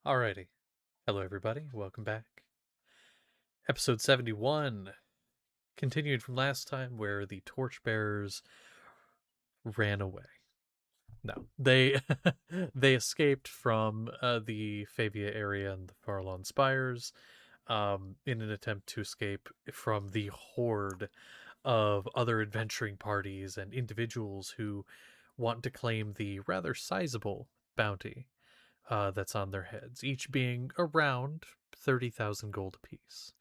Alrighty. Hello, everybody. Welcome back. Episode 71 continued from last time where the torchbearers ran away. No, they they escaped from the Favia area and the Farlon Spires in an attempt to escape from the horde of other adventuring parties and individuals who want to claim the rather sizable bounty that's on their heads, each being around 30,000 gold apiece.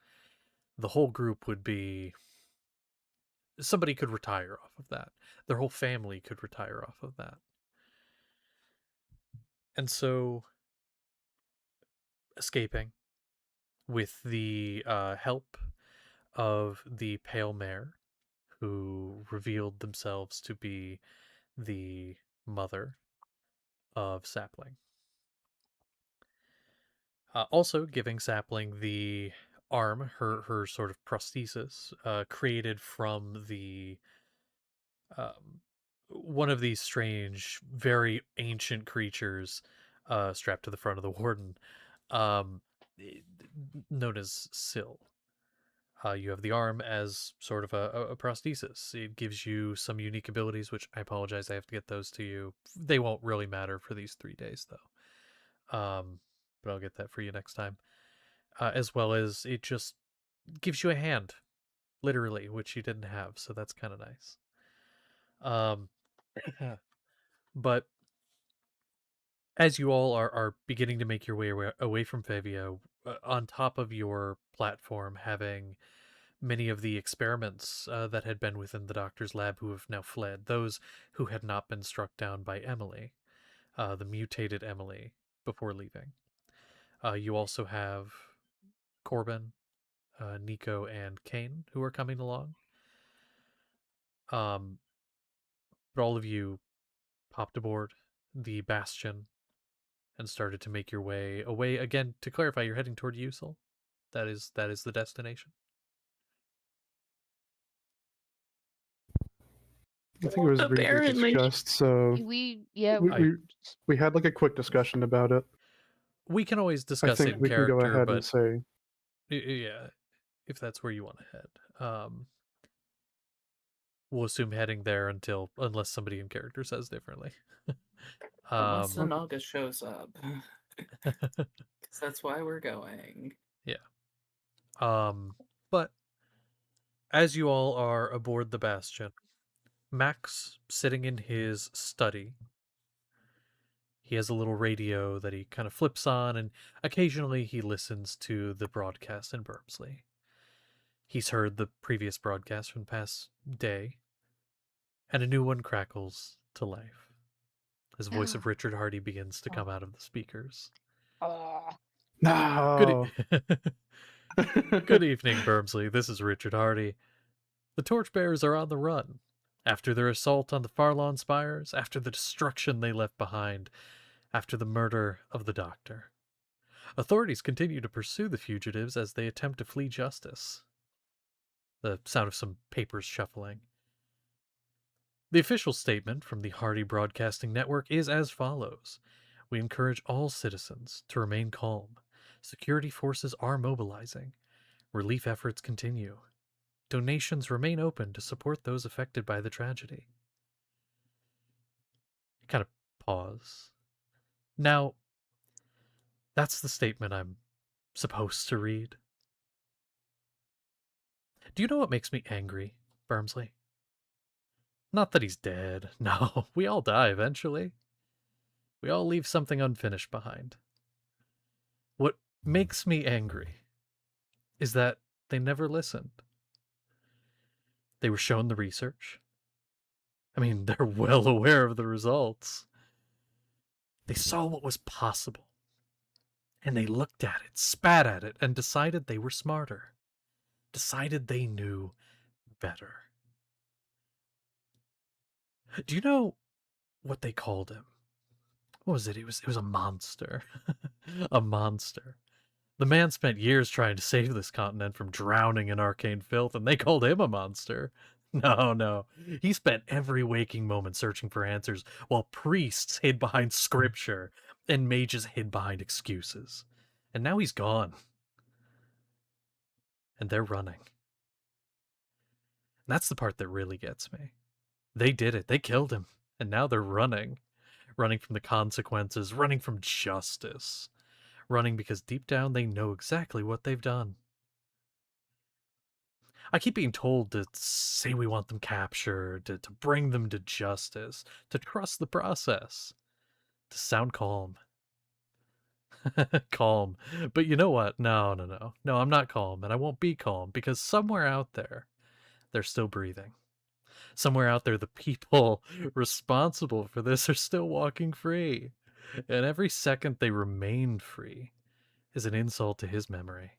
The whole group would be. Somebody could retire off of that. Their whole family could retire off of that. And so, escaping with the help of the Pale Mare, who revealed themselves to be the mother of Sapling. Also giving Sapling the arm, her sort of prosthesis, created from the one of these strange, very ancient creatures strapped to the front of the warden, um, known as Syl. You have the arm as sort of a prosthesis. It gives you some unique abilities, which I apologize, I have to get those to you. They won't really matter for these 3 days, though. But I'll get that for you next time. As well as it just gives you a hand, literally, which you didn't have, so that's kind of nice. But as you all are beginning to make your way away from Favia, on top of your platform, having many of the experiments that had been within the doctor's lab who have now fled, those who had not been struck down by Emily, the mutated Emily, before leaving. You also have Corbin, Nico, and Kane who are coming along. But all of you popped aboard the Bastion and started to make your way away. Again, to clarify, you're heading toward Usul. That is the destination. I think it was briefly Apparently. discussed, so We we had like a quick discussion about it. We can always I discuss it think in we can go character, ahead but and say, yeah, if that's where you want to head. We'll assume heading there unless somebody in character says differently. unless Naga shows up. Because that's why we're going. Yeah. But as you all are aboard the Bastion, Max sitting in his study. He has a little radio that he kind of flips on, and occasionally he listens to the broadcast in Bermsley. He's heard the previous broadcast from the past day, and a new one crackles to life. As voice of Richard Hardy begins to come out of the speakers. no. Good evening, Bermsley. This is Richard Hardy. The Torchbearers are on the run. After their assault on the Farlon Spires, after the destruction they left behind, after the murder of the Doctor. Authorities continue to pursue the fugitives as they attempt to flee justice. The sound of some papers shuffling. The official statement from the Hardy Broadcasting Network is as follows. We encourage all citizens to remain calm. Security forces are mobilizing. Relief efforts continue. Donations remain open to support those affected by the tragedy. You kind of pause. Now, that's the statement I'm supposed to read. Do you know what makes me angry, Bermsley? Not that he's dead. No, we all die eventually. We all leave something unfinished behind. What makes me angry is that they never listened. They were shown the research. I mean, they're well aware of the results. They saw what was possible. And they looked at it, spat at it, and decided they were smarter. Decided they knew better. Do you know what they called him? What was it? It was a monster. A monster. The man spent years trying to save this continent from drowning in arcane filth, and they called him a monster. No. He spent every waking moment searching for answers, while priests hid behind scripture And May just hid behind excuses. And now he's gone. And they're running. And that's the part that really gets me. They did it. They killed him. And now they're running. Running from the consequences, running from justice. Running because deep down they know exactly what they've done. I keep being told to say we want them captured, to bring them to justice, to trust the process, to sound calm. Calm. But you know what? No, no, no. No, I'm not calm, and I won't be calm, because somewhere out there, they're still breathing. Somewhere out there, the people responsible for this are still walking free. And every second they remain free is an insult to his memory.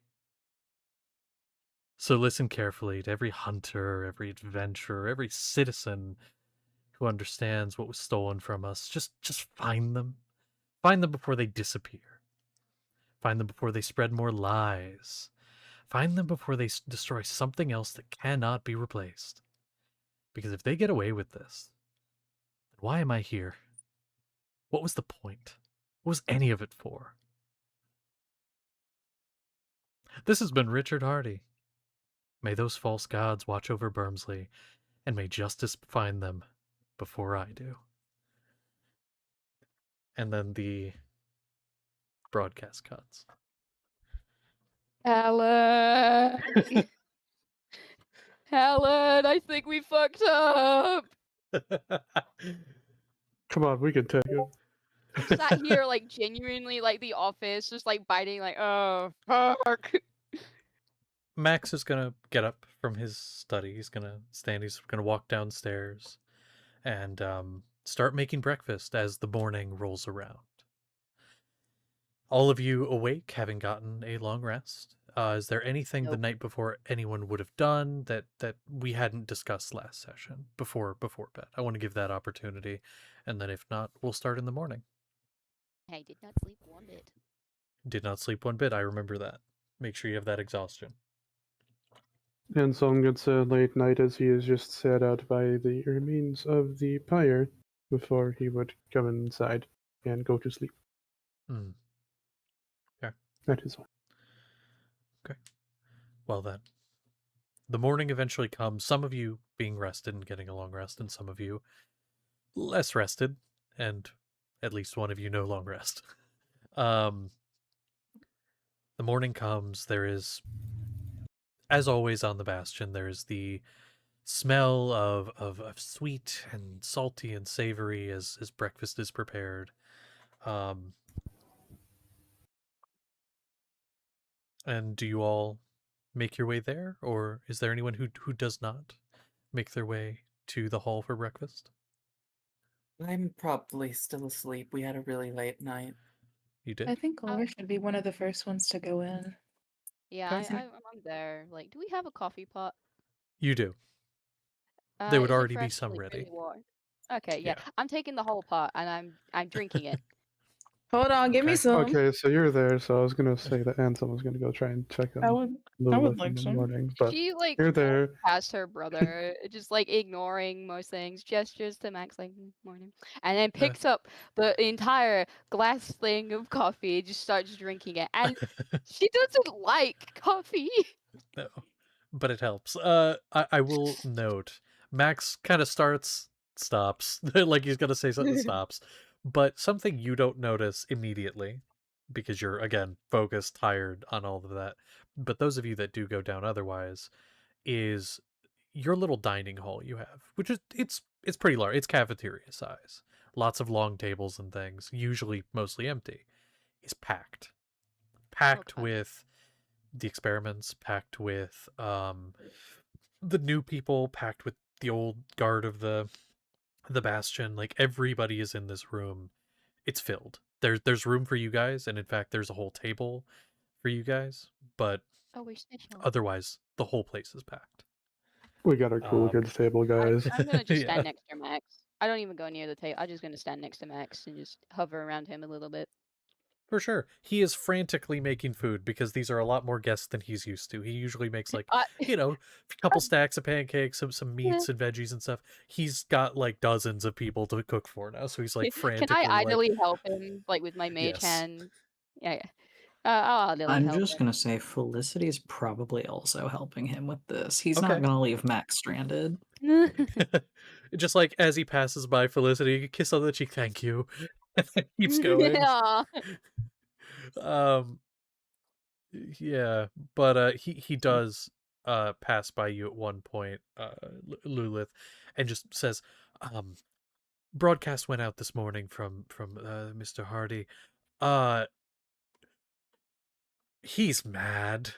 So listen carefully to every hunter, every adventurer, every citizen who understands what was stolen from us. Just find them. Find them before they disappear. Find them before they spread more lies. Find them before they destroy something else that cannot be replaced. Because if they get away with this, then why am I here? What was the point? What was any of it for? This has been Richard Hardy. May those false gods watch over Bermsley, and may justice find them before I do. And then the broadcast cuts. Helen! Helen, I think we fucked up! Come on, we can take it. Sat here, like, genuinely, like, the office, just, like, biting, like, oh, fuck! Max is gonna get up from his study. He's gonna stand. He's gonna walk downstairs and start making breakfast as the morning rolls around. All of you awake, having gotten a long rest. Is there anything the Nope. night before anyone would have done that we hadn't discussed last session before bed? I want to give that opportunity, and then if not, we'll start in the morning. I did not sleep one bit. Did not sleep one bit. I remember that. Make sure you have that exhaustion. And some gets a late night as he is just sat out by the remains of the pyre before he would come inside and go to sleep. Mm. Okay. That is all. Okay. Well then. The morning eventually comes, some of you being rested and getting a long rest, and some of you less rested, and at least one of you no long rest. The morning comes, there is, as always on the Bastion, there is the smell of sweet and salty and savory as breakfast is prepared. And do you all make your way there, or is there anyone who does not make their way to the hall for breakfast? I'm probably still asleep. We had a really late night. You did? I think Laura should be one of the first ones to go in. Yeah, Okay. I'm there. Like, do we have a coffee pot? You do. There would Is it already be fresh, some like, ready. really warm? Okay, yeah. Yeah. I'm taking the whole pot and I'm drinking it. Hold on, give me Okay. some. Okay, so you're there, so I was gonna say that Ansem was gonna go try and check on I would Lilith like in the some. morning, but She like you're walked there. past her brother, just like ignoring most things, gestures to Max like morning, and then picks up the entire glass thing of coffee, just starts drinking it, and she doesn't like coffee. No, but it helps. I will note Max kind of stops, like he's gonna say something, stops, but something you don't notice immediately because you're again focused, tired on all of that. But those of you that do go down otherwise, is your little dining hall you have, which is it's pretty large. It's cafeteria size, lots of long tables and things, usually mostly empty, is packed, packed Okay. with the experiments, packed with the new people, packed with the old guard of the Bastion. Like everybody is in this room. It's filled. There's room for you guys, and in fact there's a whole table for you guys, but Oh, we're special. otherwise the whole place is packed. We got our cool kids table, guys. I'm gonna just Yeah. stand next to Max. I don't even go near the table. I'm just gonna stand next to Max and just hover around him a little bit. For sure. He is frantically making food because these are a lot more guests than he's used to. He usually makes like, Uh, a couple stacks of pancakes, some meats and veggies and stuff. He's got like dozens of people to cook for now, so he's like Can I frantically like, idly help him, like, with my mage yes. hand? Yeah, yeah. I'll idly I'm help just him. gonna say Felicity's probably also helping him with this. He's Okay. not gonna leave Max stranded. Just like as he passes by Felicity, kiss on the cheek, thank you. Keeps going. Yeah. Yeah, but he does pass by you at one point, Lulith, and just says, broadcast went out this morning from Mr. Hardy. He's mad.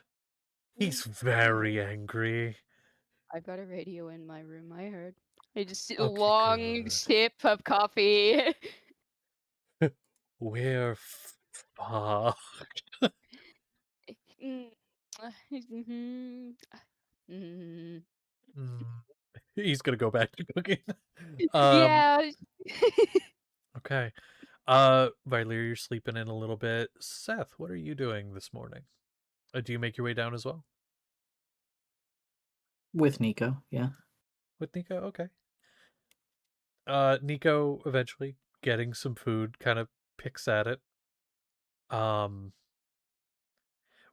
He's very angry. I've got a radio in my room, I heard. I just a Okay, long good. sip of coffee. We're fucked. Mhm. Mhm. He's gonna go back to cooking. Yeah. Okay. Valeria, you're sleeping in a little bit. Seth, what are you doing this morning? Do you make your way down as well? With Nico, yeah. With Nico? Okay. Nico eventually getting some food kind of picks at it.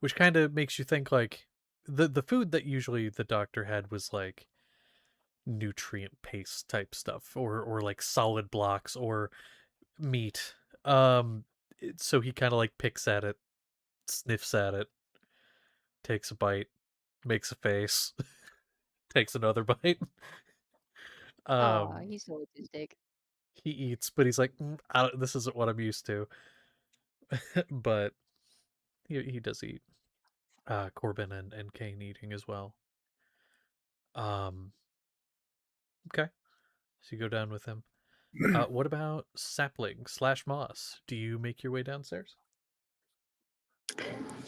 Which kind of makes you think like the food that usually the doctor had was like nutrient paste type stuff or like solid blocks or meat. So he kind of like picks at it, sniffs at it, takes a bite, makes a face, takes another bite. He's so autistic. He eats, but he's like, this isn't what I'm used to. But he does eat. Corbin and Kane eating as well. Okay. So you go down with him. What about Sapling / Moss? Do you make your way downstairs?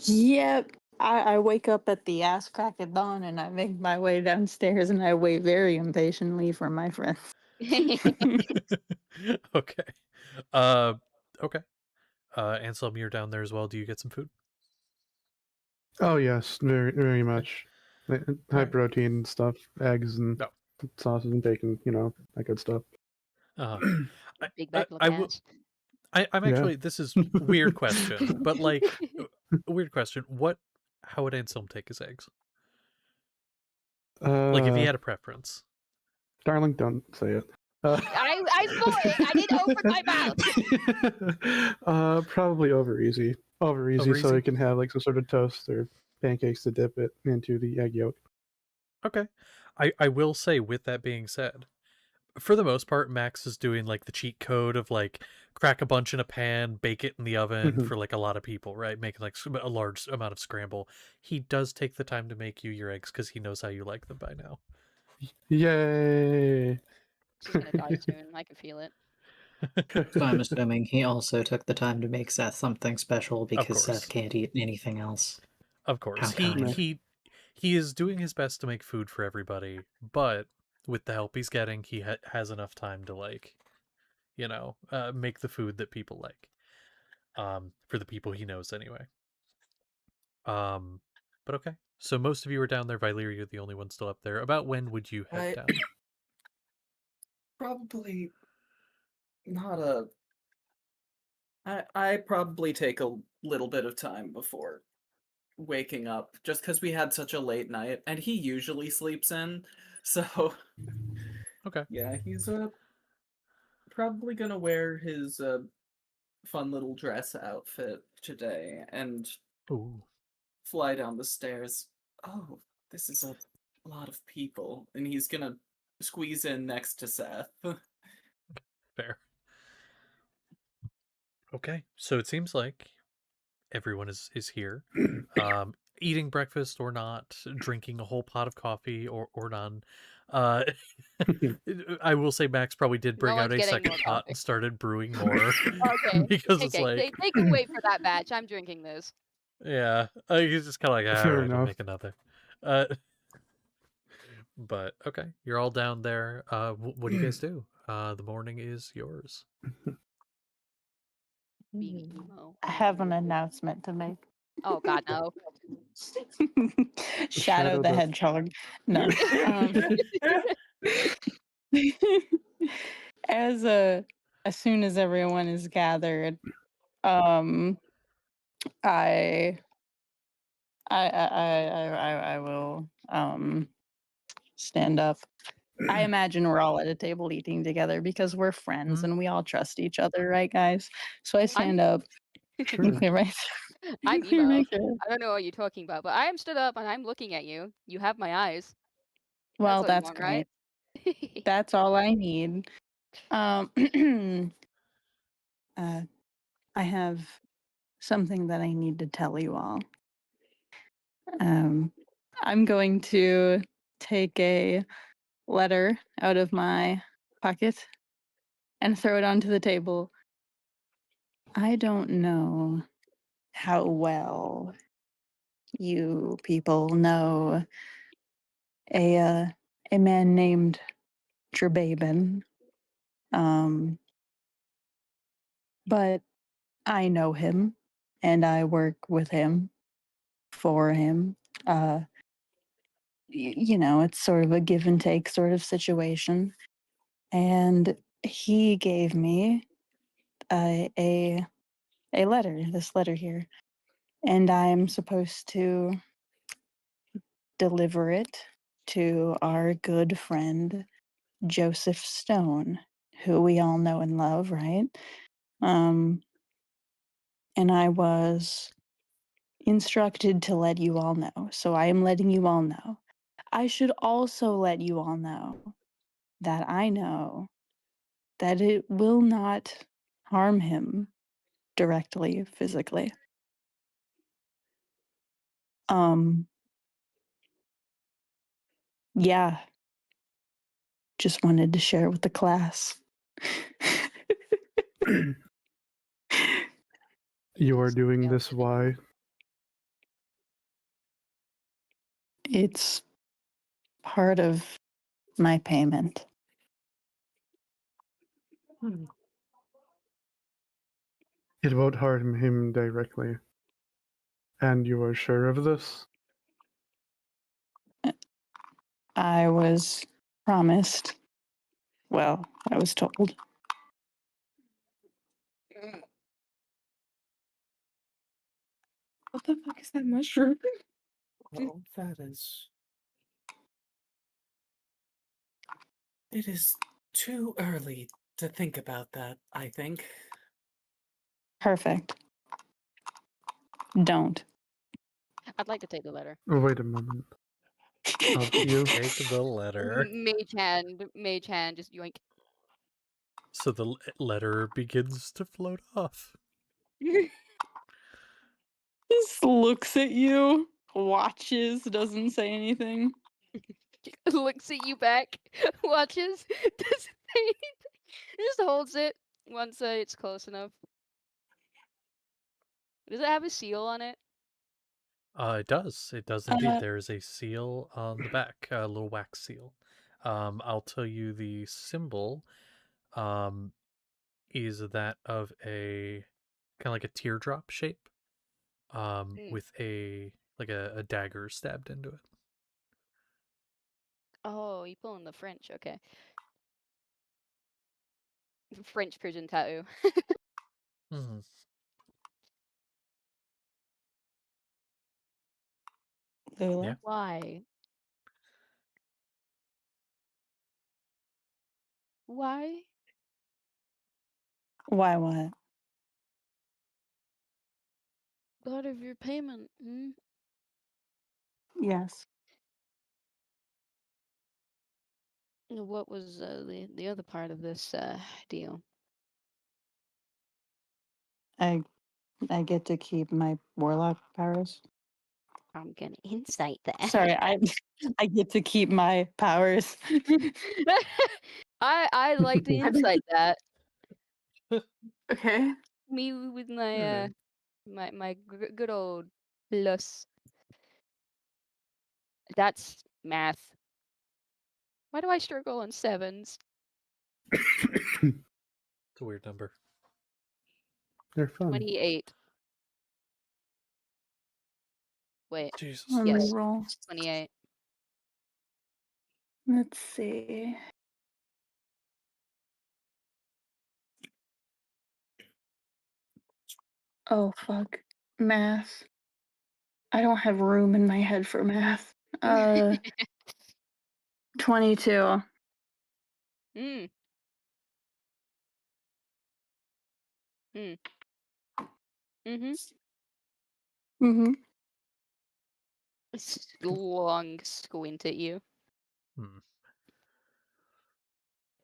Yep. I wake up at the ass crack of dawn and I make my way downstairs and I wait very impatiently for my friends. Okay. Okay. Anselm, you're down there as well. Do you get some food? Oh yes, very very much. High Alright. protein stuff, eggs and No. sausage and bacon. That good stuff. Big back I will. I'm Yeah. actually. This is weird question, but like, a weird question. How would Anselm take his eggs? Like, if he had a preference. Darling, don't say it. I saw it. I didn't open my mouth. Probably over easy, so easy? he can have like some sort of toast or pancakes to dip it into the egg yolk. Okay. I will say, with that being said, for the most part, Max is doing like the cheat code of like crack a bunch in a pan, bake it in the oven for like a lot of people, right? Making like a large amount of scramble. He does take the time to make you your eggs because he knows how you like them by now. Yay! She's gonna die soon. I can feel it. So I'm assuming he also took the time to make Seth something special because course. Seth can't eat anything else. Of course. How kind. He is doing his best to make food for everybody, but with the help he's getting, he has enough time to like, make the food that people like. For the people he knows anyway. But okay. So most of you are down there. Valeria, you're the only one still up there. About when would you head down? Probably not a. I probably take a little bit of time before waking up, just because we had such a late night, and he usually sleeps in, so Okay. yeah, he's probably gonna wear his fun little dress outfit today and Ooh. fly down the stairs. Oh, this is a lot of people, and he's gonna squeeze in next to Seth. Fair. Okay. So it seems like everyone is here. Eating breakfast or not, drinking a whole pot of coffee or none. I will say Max probably did bring No out one's a getting second more pot coffee. and started brewing more. Okay. Because it's Okay. like, They can wait for that batch. I'm drinking this. yeah, he's just kind of like, all Fair right, I'll enough. make another. But okay, you're all down there. What do you guys do? The morning is yours. being emo. I have an announcement to make. Oh God, no. Shadow the Hedgehog. No. As soon as everyone is gathered, I will stand up. I imagine we're all at a table eating together because we're friends and we all trust each other, right, guys? So I stand up. Sure. Clear my I'm clear emo. my throat. I don't know what you're talking about, but I am stood up and I'm looking at you. You have my eyes. Well, all you that's want, great. right? That's all I need. I have something that I need to tell you all. I'm going to take a letter out of my pocket and throw it onto the table. I don't know how well you people know a man named Trebaben. But I know him and I work with him for him. You know, it's sort of a give and take sort of situation. And he gave me a letter, this letter here, and I'm supposed to deliver it to our good friend Joseph Stone, who we all know and love, right? And I was instructed to let you all know. So I am letting you all know. I should also let you all know that I know that it will not harm him directly, physically. Yeah. Just wanted to share with the class. You are doing this why? It's part of my payment. It won't harm him directly. And you are sure of this? I was promised. Well, I was told. What the fuck is that mushroom? Well, that is. It is too early to think about that, I think. Perfect. Don't. I'd like to take the letter. Oh, wait a moment. You? Take the letter. Mage hand, just yoink. So the letter begins to float off. Just looks at you, watches, doesn't say anything. Looks at you back, watches, doesn't say anything. Just holds it once it's close enough. Does it have a seal on it? It does. It does indeed. There is a seal on the back, a little wax seal. I'll tell you the symbol is that of a kind of like a teardrop shape with a dagger stabbed into it. Oh, you pulling the French, okay. French prison tattoo. Mhm. Lula? Yeah. Why? Why? Why what? Part of your payment, hmm? Yes. What was the other part of this deal? I get to keep my warlock powers. I'm gonna insight that. Sorry, I get to keep my powers. I like to insight that. Okay. Me with my my good old plus. That's math. Why do I struggle on sevens? It's a weird number. They're fun. 28. Wait, Jesus. Let me Yes. roll. it's 28. Let's see. Oh, fuck. Math. I don't have room in my head for math. 22. Mm. Mm. Mm-hmm. Mm-hmm. Long squint at you.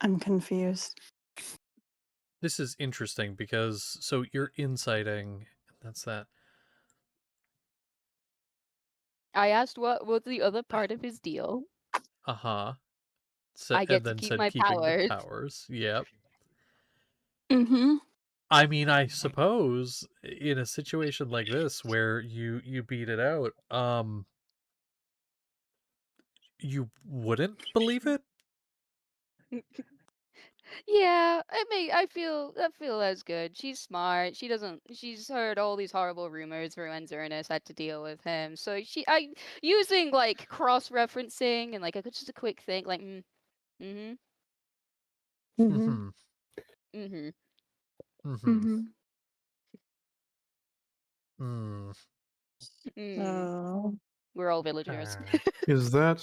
I'm confused. This is interesting because so you're inciting, and that's that. I asked what was the other part of his deal. So, I get and to then keep said my keeping the powers. powers. Yep. Mm-hmm. I mean, I suppose in a situation like this where you beat it out, you wouldn't believe it? Yeah, I feel that's good. She's smart. She's heard all these horrible rumors for when Zernus had to deal with him. So I using like cross-referencing and like just a quick thing like mm-hmm. Mm-hmm. Mhm. Mm-hmm. Mhm. Mm-hmm. Mm. Oh. We're all villagers. Alright. Is that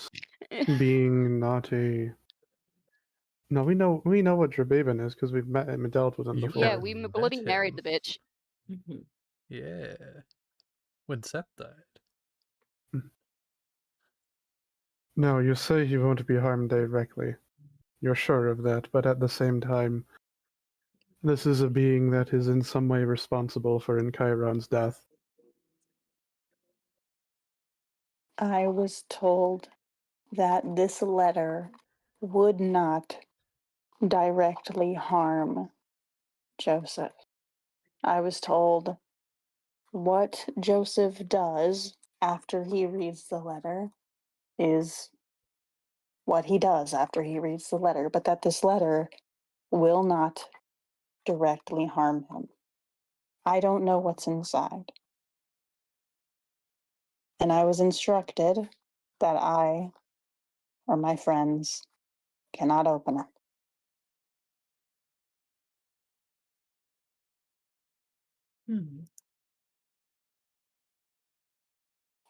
being not a? No, we know what Drabaven is because we've met and dealt with him You before. Yeah, have we met bloody married him. the bitch. Yeah. When Seth died. No, you say he won't be harmed directly. You're sure of that, but at the same time, this is a being that is in some way responsible for Encheiron's death. I was told that this letter would not directly harm Joseph. I was told what Joseph does after he reads the letter is what he does after he reads the letter, but that this letter will not directly harm him. I don't know what's inside. And I was instructed that I or my friends cannot open it.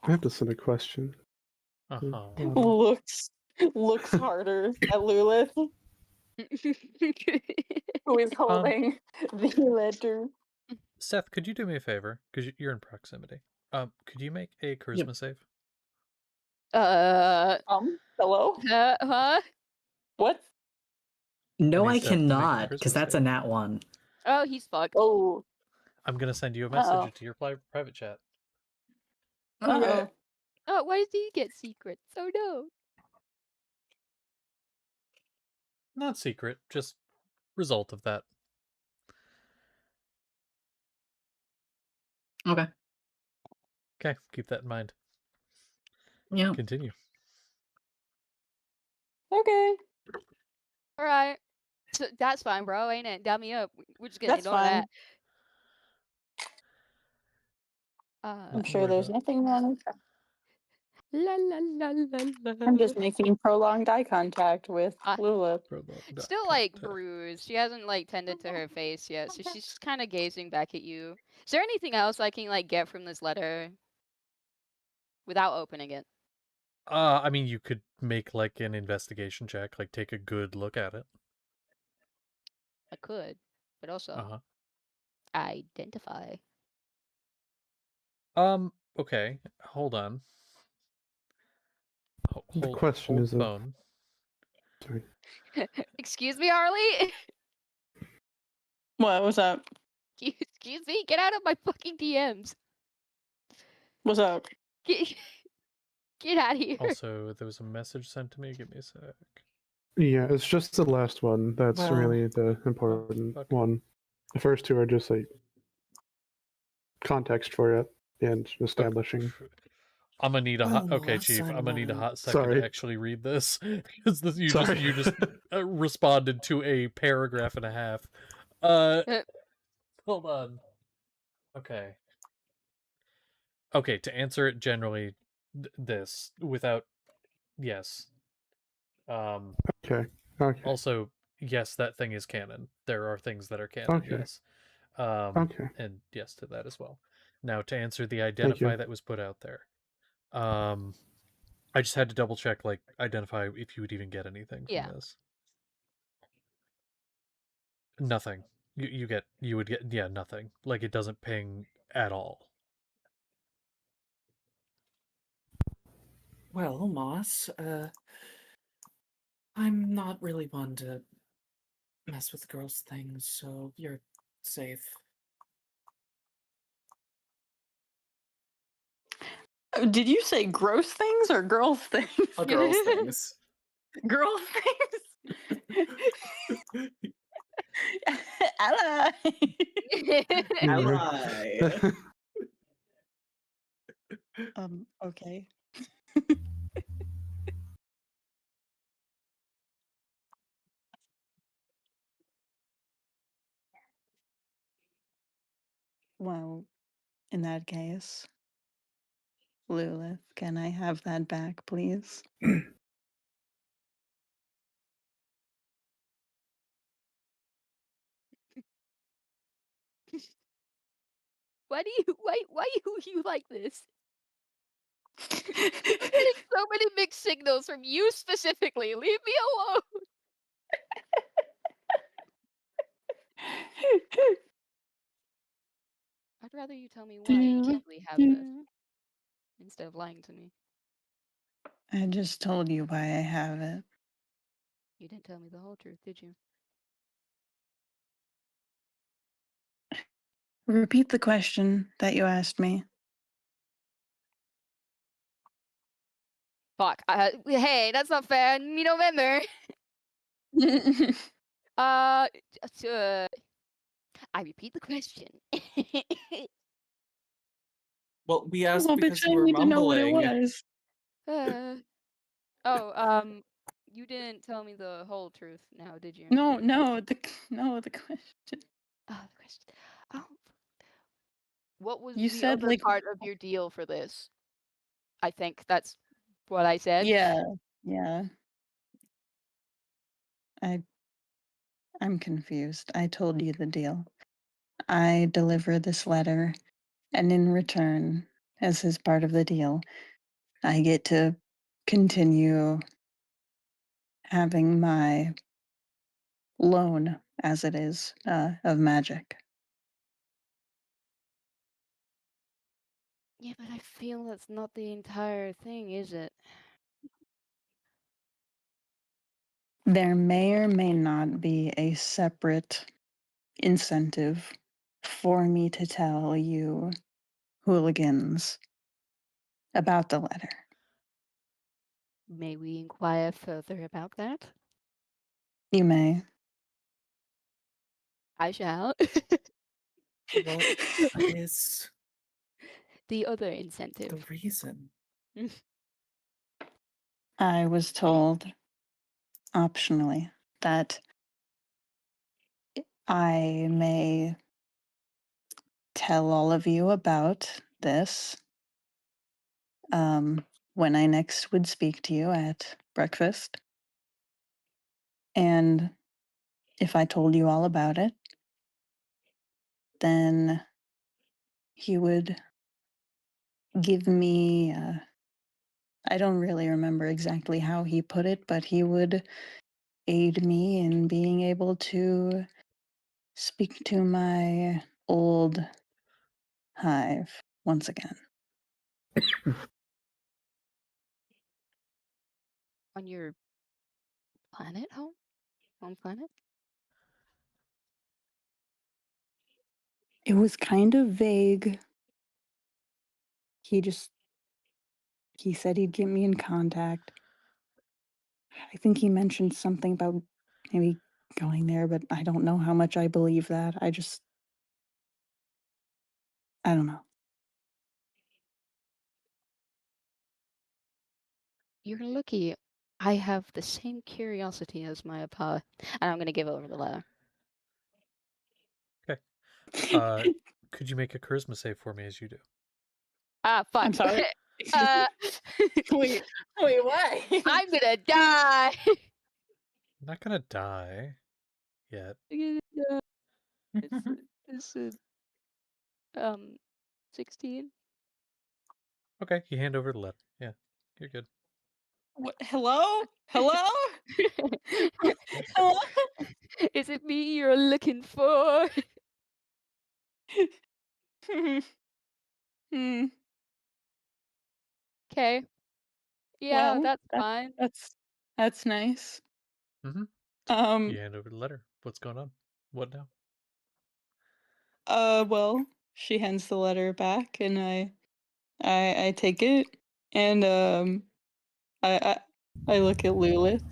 I have to send a question. Uh-huh. Looks harder at Lulith, who is holding the letter. Seth, could you do me a favor? Because you're in proximity. Could you make a charisma save? Hello? Huh? What? No, I need Seth to make a cannot, because Christmas that's a save. nat 1. Oh, he's fucked. Oh. I'm gonna send you a message Uh-oh. to your private chat. Uh-oh. Oh, why does he get secrets? Oh no. Not secret, just result of that. Okay. Okay, keep that in mind. Yeah. Continue. Okay. Alright. So that's fine, bro, ain't it? Dab me up. We're just gonna That's ignore that. I'm Nothing to sure worry there's about. nothing wrong with that. La la la la la. I'm just making prolonged eye contact with Lulith. Still like bruised. She hasn't like tended to her face yet, so she's just kind of gazing back at you. Is there anything else I can like get from this letter without opening it? I mean, you could make like an investigation check, like take a good look at it. I could, but also Uh-huh. identify. Okay. Hold on. The question hold is phone. Sorry. Excuse me, Harley. What? What's up? Excuse me. Get out of my fucking DMs. What's up? Get out of here. Also, there was a message sent to me. Give me a sec. Yeah, it's just the last one that's Well. really the important fuck. one. The first two are just like context for it and establishing. I'm gonna need a hot. Oh, Okay, that's Chief. so I'm gonna need a annoying. hot second Sorry. to actually read this because you Sorry. just responded to a paragraph and a half. Hold on. Okay. Okay, to answer it generally, this without yes. Okay. Okay. Also, yes, that thing is canon. There are things that are canon. Okay. Yes. Okay. And yes to that as well. Now to answer the Thank identify you. that was put out there. I just had to double check, like, identify if you would even get anything from Yeah. this. Nothing. You would get nothing. Like, it doesn't ping at all. Well, Moss, I'm not really one to mess with girls' things, so you're safe. Did you say gross things or girls things? Girls' things. Girl things? Ally. Ally. Okay. Well, in that case, Lilith, can I have that back, please? Why you like this? I'm getting so many mixed signals from you specifically. Leave me alone. I'd rather you tell me why you can't really have this instead of lying to me. I just told you why I have it. You didn't tell me the whole truth, did you? Repeat the question that you asked me. Fuck. Hey, that's not fair. Me November. I repeat the question. Well, we asked Well, because bitch, you I were need to know what it mumbling. was. You didn't tell me the whole truth now, did you? No, the question. Oh, the question. Oh. What was You the said other like part of your deal for this? I think that's what I said. yeah. I'm confused. I told you the deal. I deliver this letter, and in return, as his part of the deal, I get to continue having my loan, as it is, of magic. Yeah, but I feel that's not the entire thing, is it? There may or may not be a separate incentive for me to tell you hooligans about the letter. May we inquire further about that? You may. I shall. What is The other the incentive. reason? I was told, optionally, that I may tell all of you about this when I next would speak to you at breakfast. And if I told you all about it, then he would give me, I don't really remember exactly how he put it, but he would aid me in being able to speak to my old hive once again. On your planet home? Home planet? It was kind of vague. He said he'd get me in contact. I think he mentioned something about maybe going there, but I don't know how much I believe that. I don't know. You're lucky. I have the same curiosity as my apa, and I'm gonna give over the letter. Okay. Could you make a charisma save for me as you do? Ah, fuck. I'm sorry. uh, wait, why? I'm gonna die. I'm not gonna die yet. It's 16. Okay, you hand over the letter. Yeah, you're good. What? Hello? Hello? Hello? Is it me you're looking for? Hmm. Okay. Yeah, Well, that's fine. that's nice. Mm-hmm. Um. You hand over the letter. What's going on? What now? Well, she hands the letter back, and I take it, and I look at Lilith.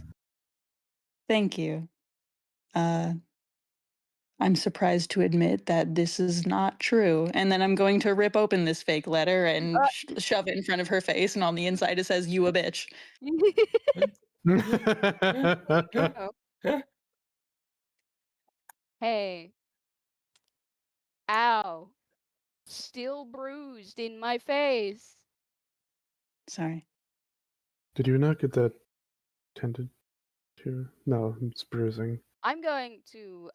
Thank you. I'm surprised to admit that this is not true. And then I'm going to rip open this fake letter and shove it in front of her face, and on the inside it says, "You a bitch." Hey. Ow. Still bruised in my face. Sorry. Did you not get that tended to? No, it's bruising. I'm going to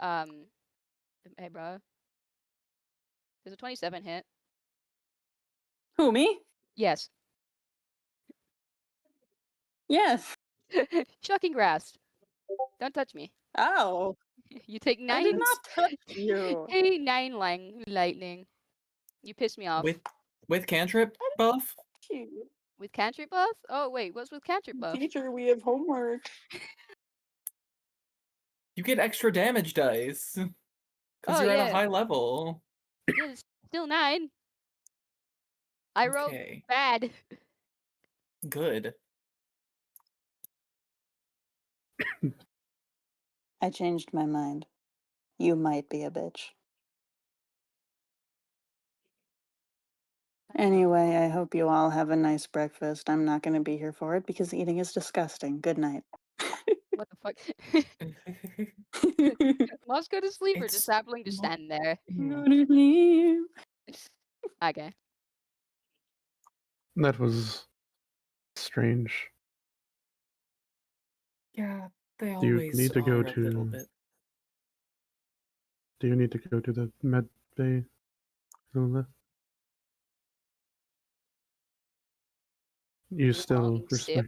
hey bro. There's a 27 hit. Who, me? Yes. Yes. Shocking grass. Don't touch me. Oh, You take I 9. did not touch you. Hey, 9 lightning. You pissed me off. With cantrip buff? With cantrip buff? Oh wait, what's with cantrip buff? Teacher, we have homework. You get extra damage dice. Because Oh, you're at a yeah. high level. Yeah, it's still 9. I rolled Okay. bad. Good. I changed my mind. You might be a bitch. Anyway, I hope you all have a nice breakfast. I'm not going to be here for it because eating is disgusting. Good night. What the fuck? Must go to sleep or just happily to stand there. Go to sleep. Okay. That was strange. Yeah, they Do you always need to go are a little to? bit. Do you need to go to the med bay? Lilith? You still Long sip.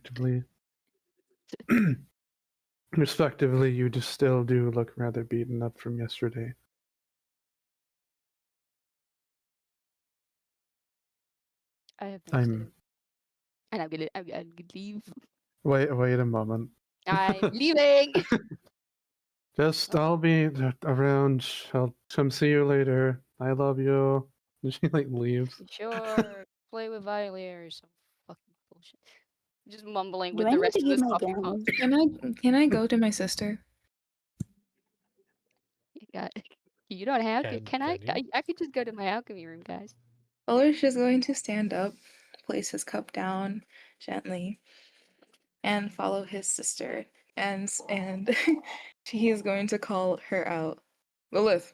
respectively, you just still do look rather beaten up from yesterday. I have no I'm. sip. And I'm gonna leave. Wait a moment. I'm leaving. Just I'll be around. I'll come see you later. I love you. And she like leaves. Sure. Play with Violet or some fucking bullshit. Just mumbling Do with I the need rest to of get his my coffee pot. gowns? Can I go to my sister? You don't have to. Can I? you? I could just go to my alchemy room, guys. Ulrich is going to stand up, place his cup down gently, and follow his sister. And he is going to call her out. Lilith,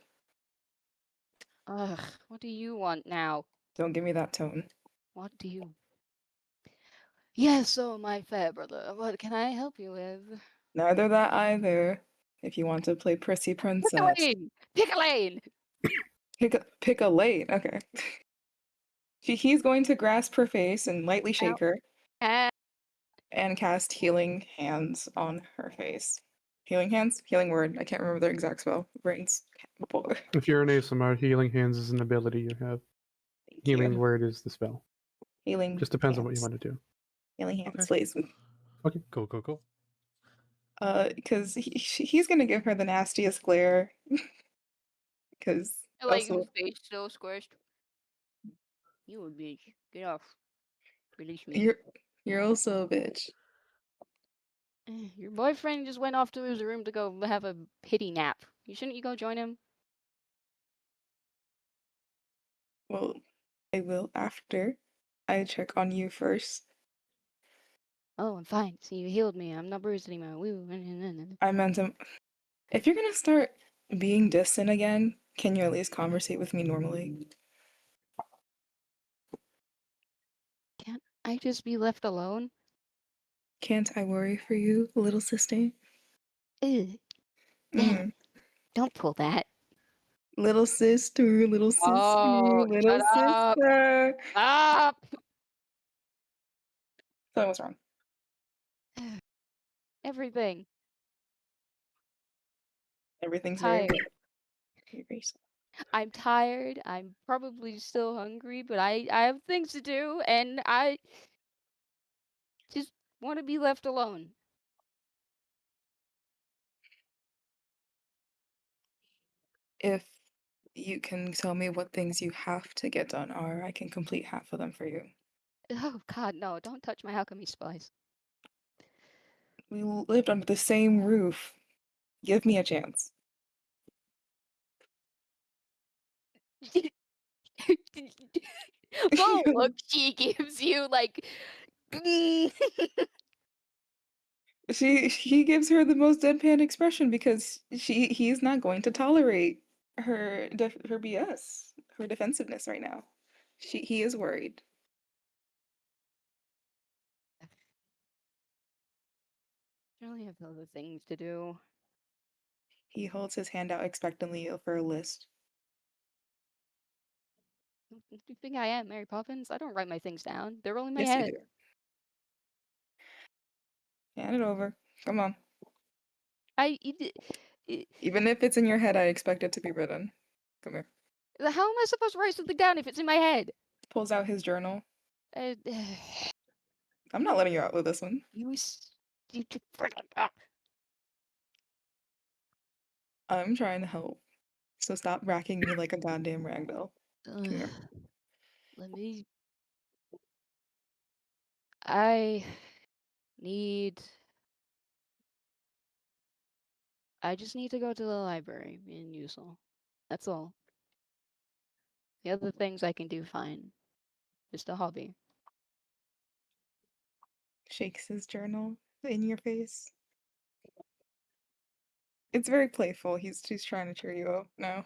Ugh, what do you want now? don't give me that tone. What do you? Yes, oh my fair brother. What can I help you with? Neither that either. If you want to play prissy Pick a princess, lane. Pick a lane. pick a lane. Okay. He's going to grasp her face and lightly shake her And and cast healing hands on her face. Healing hands? Healing word. I can't remember the exact spell. Brains. If you're an ASMR, healing hands is an ability you have. Thank Healing you. word is the spell. Healing Just depends on what you hands. want to do. Healing hands, Okay. please. Okay. Cool. Because he's gonna give her the nastiest glare. Because like also face still squished. You a bitch. Get off. Release me. you're also a bitch. Your boyfriend just went off to his room to go have a pity nap. Shouldn't you go join him? Well, I will after I check on you first. Oh, I'm fine. See, you healed me. I'm not bruised anymore. Woo. I meant to. If you're gonna start being distant again, Can you at least conversate with me normally? Can't I just be left alone? Can't I worry for you, little sister? Ew. Mm. Don't pull that. Little sister, little sister, Oh, little shut up. sister. Stop! So what's wrong? Everything. Everything's very Tired. good. I'm tired. I'm probably still hungry, but I have things to do, and I just want to be left alone. If you can tell me what things you have to get done are, I can complete half of them for you. Oh God, no! Don't touch my alchemy supplies. We lived under the same roof. Give me a chance. The look she gives you, like, He gives her the most deadpan expression because he's not going to tolerate her her BS, her defensiveness right now. He is worried. I only have other things to do. He holds his hand out expectantly for a list. Do you think I am Mary Poppins? I don't write my things down. They're all in my Yes, you head. do. Hand it over. Come on. I- Even if it's in your head, I expect it to be written. Come here. how am I supposed to write something down if it's in my head? Pulls out his journal. Uh, I'm not letting you out with this one. you I'm trying to help. So stop racking me like a goddamn ragdoll. Come here. Let me. I need. I just need to go to the library in Usel. That's all. The other things I can do fine. Just a hobby. Shakes his journal in your face. It's very playful. He's trying to cheer you up now.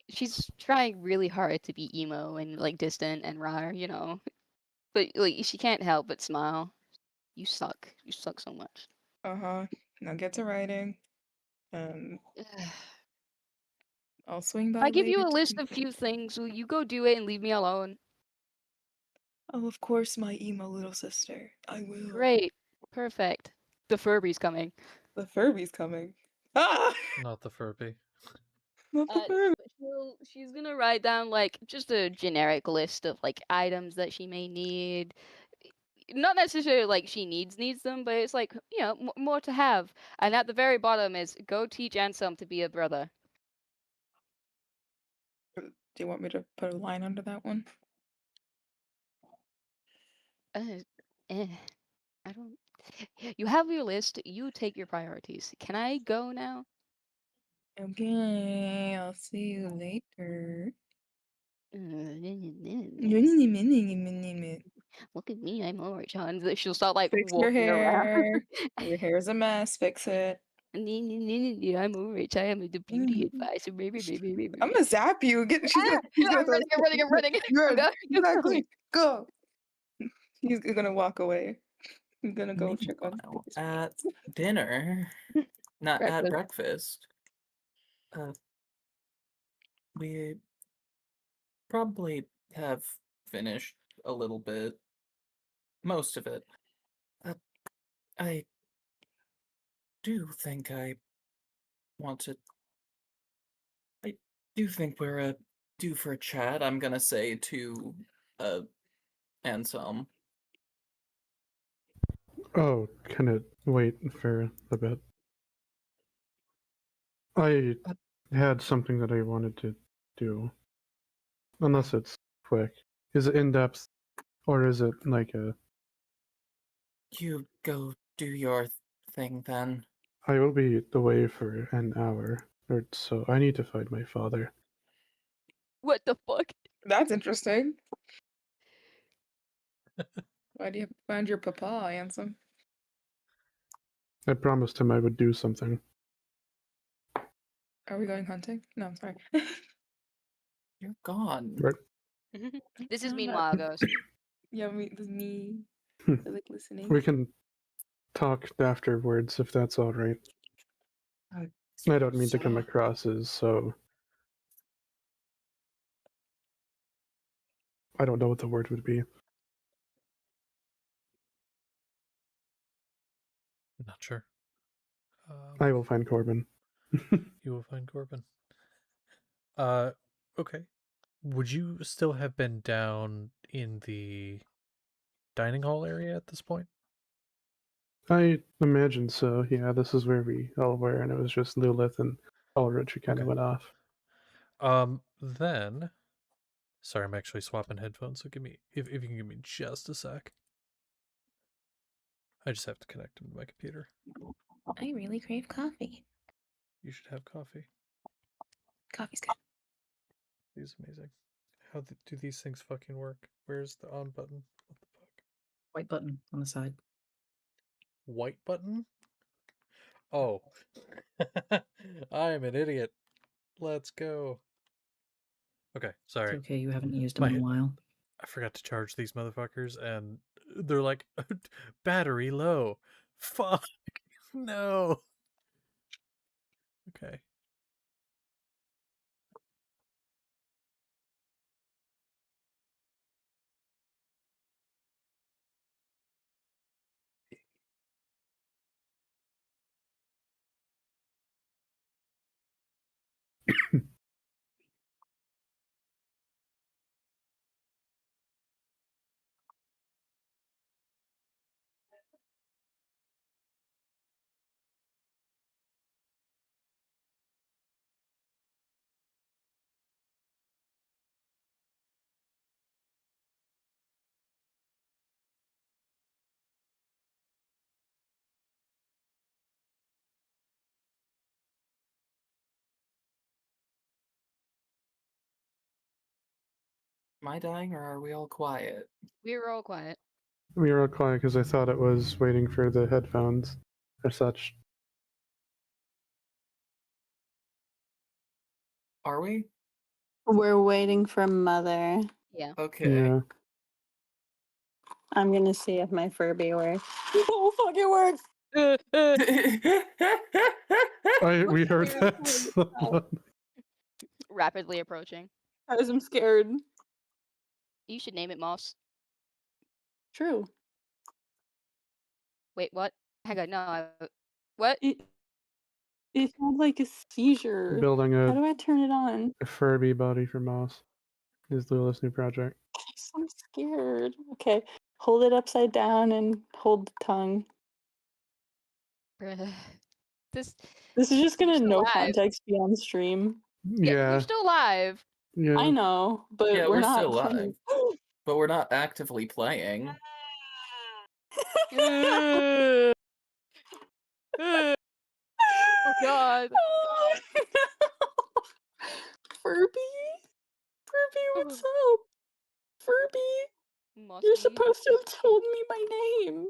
She's trying really hard to be emo and like distant and rar, you know. But like she can't help but smile. You suck. You suck so much. Uh-huh. Now get to writing. I'll swing by I give you later a to list of complete. few things. Will you go do it and leave me alone? Oh, of course, my emo little sister. I will. Great. Perfect. The Furby's coming. The Furby's coming. Ah! Not the Furby. Not the Furby. She's gonna write down like just a generic list of like items that she may need. Not necessarily like she needs them, but it's like, you know, more to have. And at the very bottom is go teach Anselm to be a brother. Do you want me to put a line under that one? Eh, I don't. You have your list. You take your priorities. Can I go now? Okay, I'll see you later. Look at me, I'm alright, John. She'll start like Fix your walking around. hair. Your hair's a mess. Fix it. I'm alright. I am the beauty advisor. I'm gonna zap you. He's gonna I'm running. I'm running. I'm Good. going. Exactly. Go. He's gonna walk away. He's gonna go check on. Meanwhile, at dinner, not at breakfast, we probably have finished a little bit, most of it. I do think I want to. I do think we're due for a chat. I'm gonna say to Anselm. Oh, can it wait for a bit? I had something that I wanted to do. Unless it's quick. Is it in depth? Or is it like a. You go do your thing then. I will be away for an hour or so. I need to find my father. What the fuck? That's interesting. Why do you find your papa, Ansem? I promised him I would do something. Are we going hunting? No, I'm sorry. You're gone. Right. This is No, meanwhile, Ghost. Yeah, me. Hmm. I like listening. We can talk afterwards if that's all right. I don't mean to come across as so. I don't know what the word would be. Not sure. I will find Corbin. You will find Corbin. Okay. Would you still have been down in the dining hall area at this point? I imagine so. Yeah, this is where we all were, and it was just Lilith and Ulrich who kind of Okay. went off. Then, sorry, I'm actually swapping headphones. So give me, if you can give me just a sec. I just have to connect them to my computer. I really crave coffee. You should have coffee. Coffee's good. It's amazing. How do these things fucking work? Where's the on button? What the fuck? White button on the side. White button? Oh. I am an idiot. Let's go. Okay, sorry. It's okay, you haven't used them in a while. I forgot to charge these motherfuckers, and they're like, battery low. Fuck. No. Okay. Am I dying or are we all quiet? We were all quiet. We were all quiet because I thought it was waiting for the headphones or such. Are we? We're waiting for Mother. Yeah. Okay. Yeah. I'm gonna see if my Furby works. Oh, fuck, it works! We heard Scared that. for Someone. Rapidly approaching. Guys, I'm scared. You should name it Moss. True. Wait, what? Hang on, no. What? It had like a seizure. Building How a do I turn it on? Furby body for Moss is Lilith's new project. I'm scared. Okay, hold it upside down and hold the tongue. Bruh. This. This is just You're gonna still no live. context be on stream. Yeah, Yeah. you're still live. Yeah. I know, but Yeah, we're we're not still playing. But we're not actively playing. Oh god. Oh, no. Furby? Furby, what's up? Furby, Moss, you're will you supposed to have told me my name.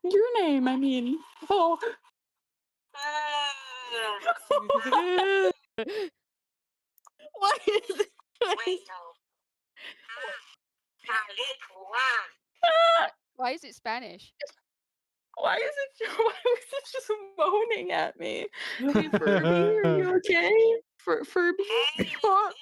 Your name, I mean. Oh. Why is it? Why is it Spanish? Why is it? Why was it just moaning at me? Hey, Furby, are you okay? Furby? What?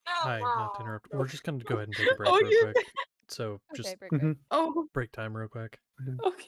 Hi, not to interrupt. We're just going to go ahead and take a break Oh, real you're quick. So just Okay, break. Oh, break time real quick. okay.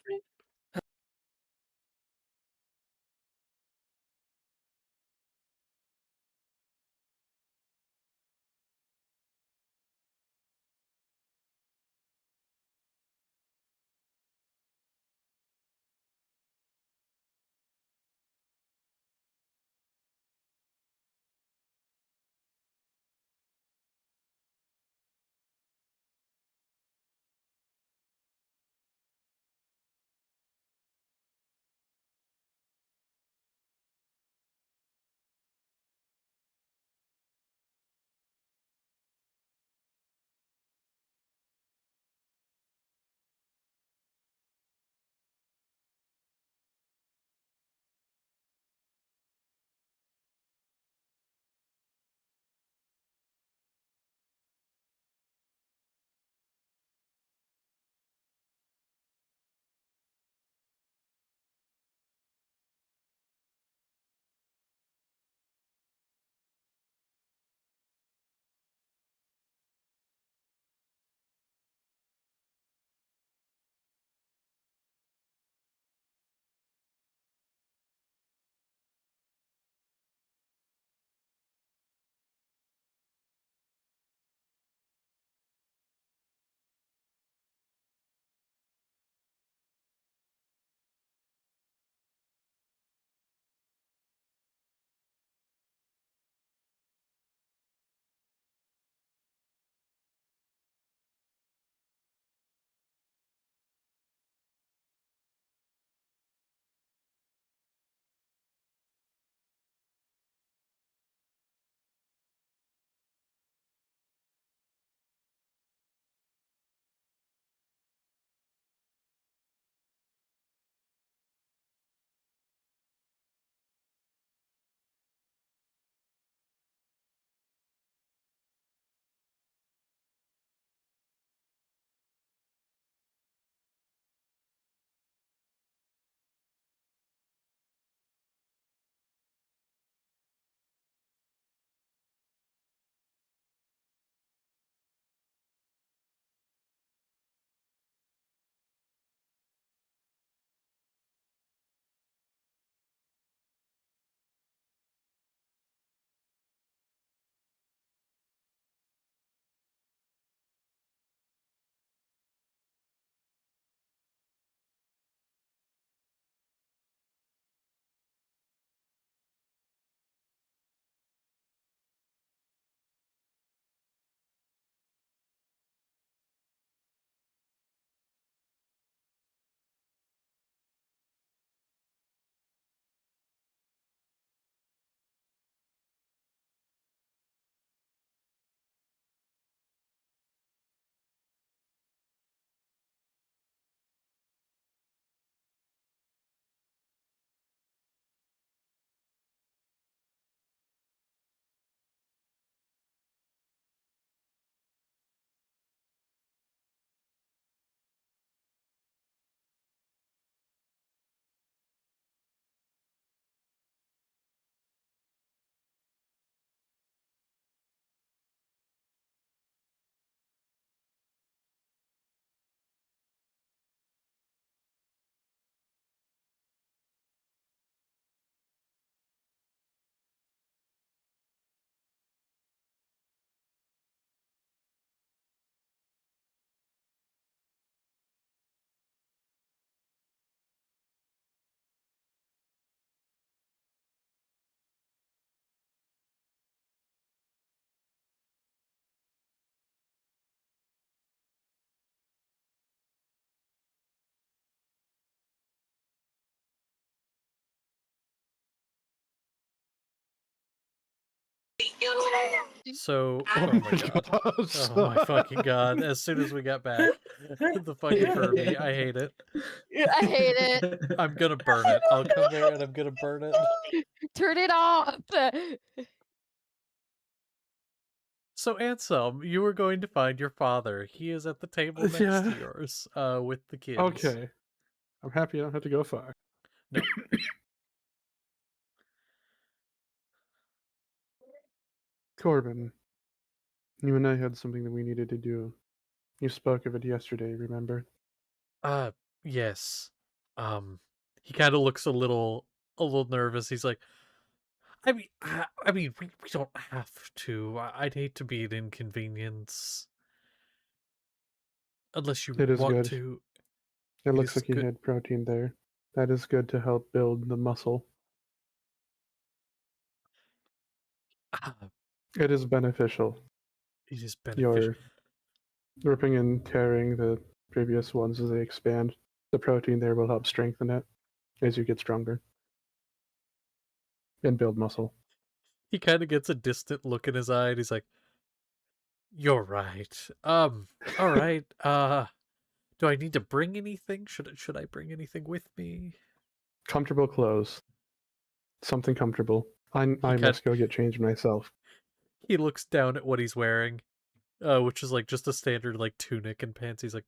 So, Oh oh my god. gosh. Oh my fucking god. As soon as we got back, the fucking Furby, I hate it. I hate it. I'm gonna burn it. I'll come there and I'm gonna burn it. Turn it off. So, Anselm, you were going to find your father. He is at the table next Yeah. to yours, with the kids. Okay. I'm happy I don't have to go far. No. Corbin, you and I had something that we needed to do. You spoke of it yesterday, remember? Yes. He kind of looks a little nervous. He's like, we don't have to. I'd hate to be an inconvenience. Unless you It is want good. to. It looks is like you good. had protein there. That is good to help build the muscle. Ah, It is beneficial. it is beneficial. You're ripping and tearing the previous ones as they expand. The protein there will help strengthen it as you get stronger and build muscle. He kind of gets a distant look in his eye and he's like, "You're right. All right. Do I need to bring anything? Should I bring anything with me?" Comfortable clothes. Something comfortable. I cut- must go get changed myself. He looks down at what he's wearing, which is like just a standard like tunic and pants. He's like,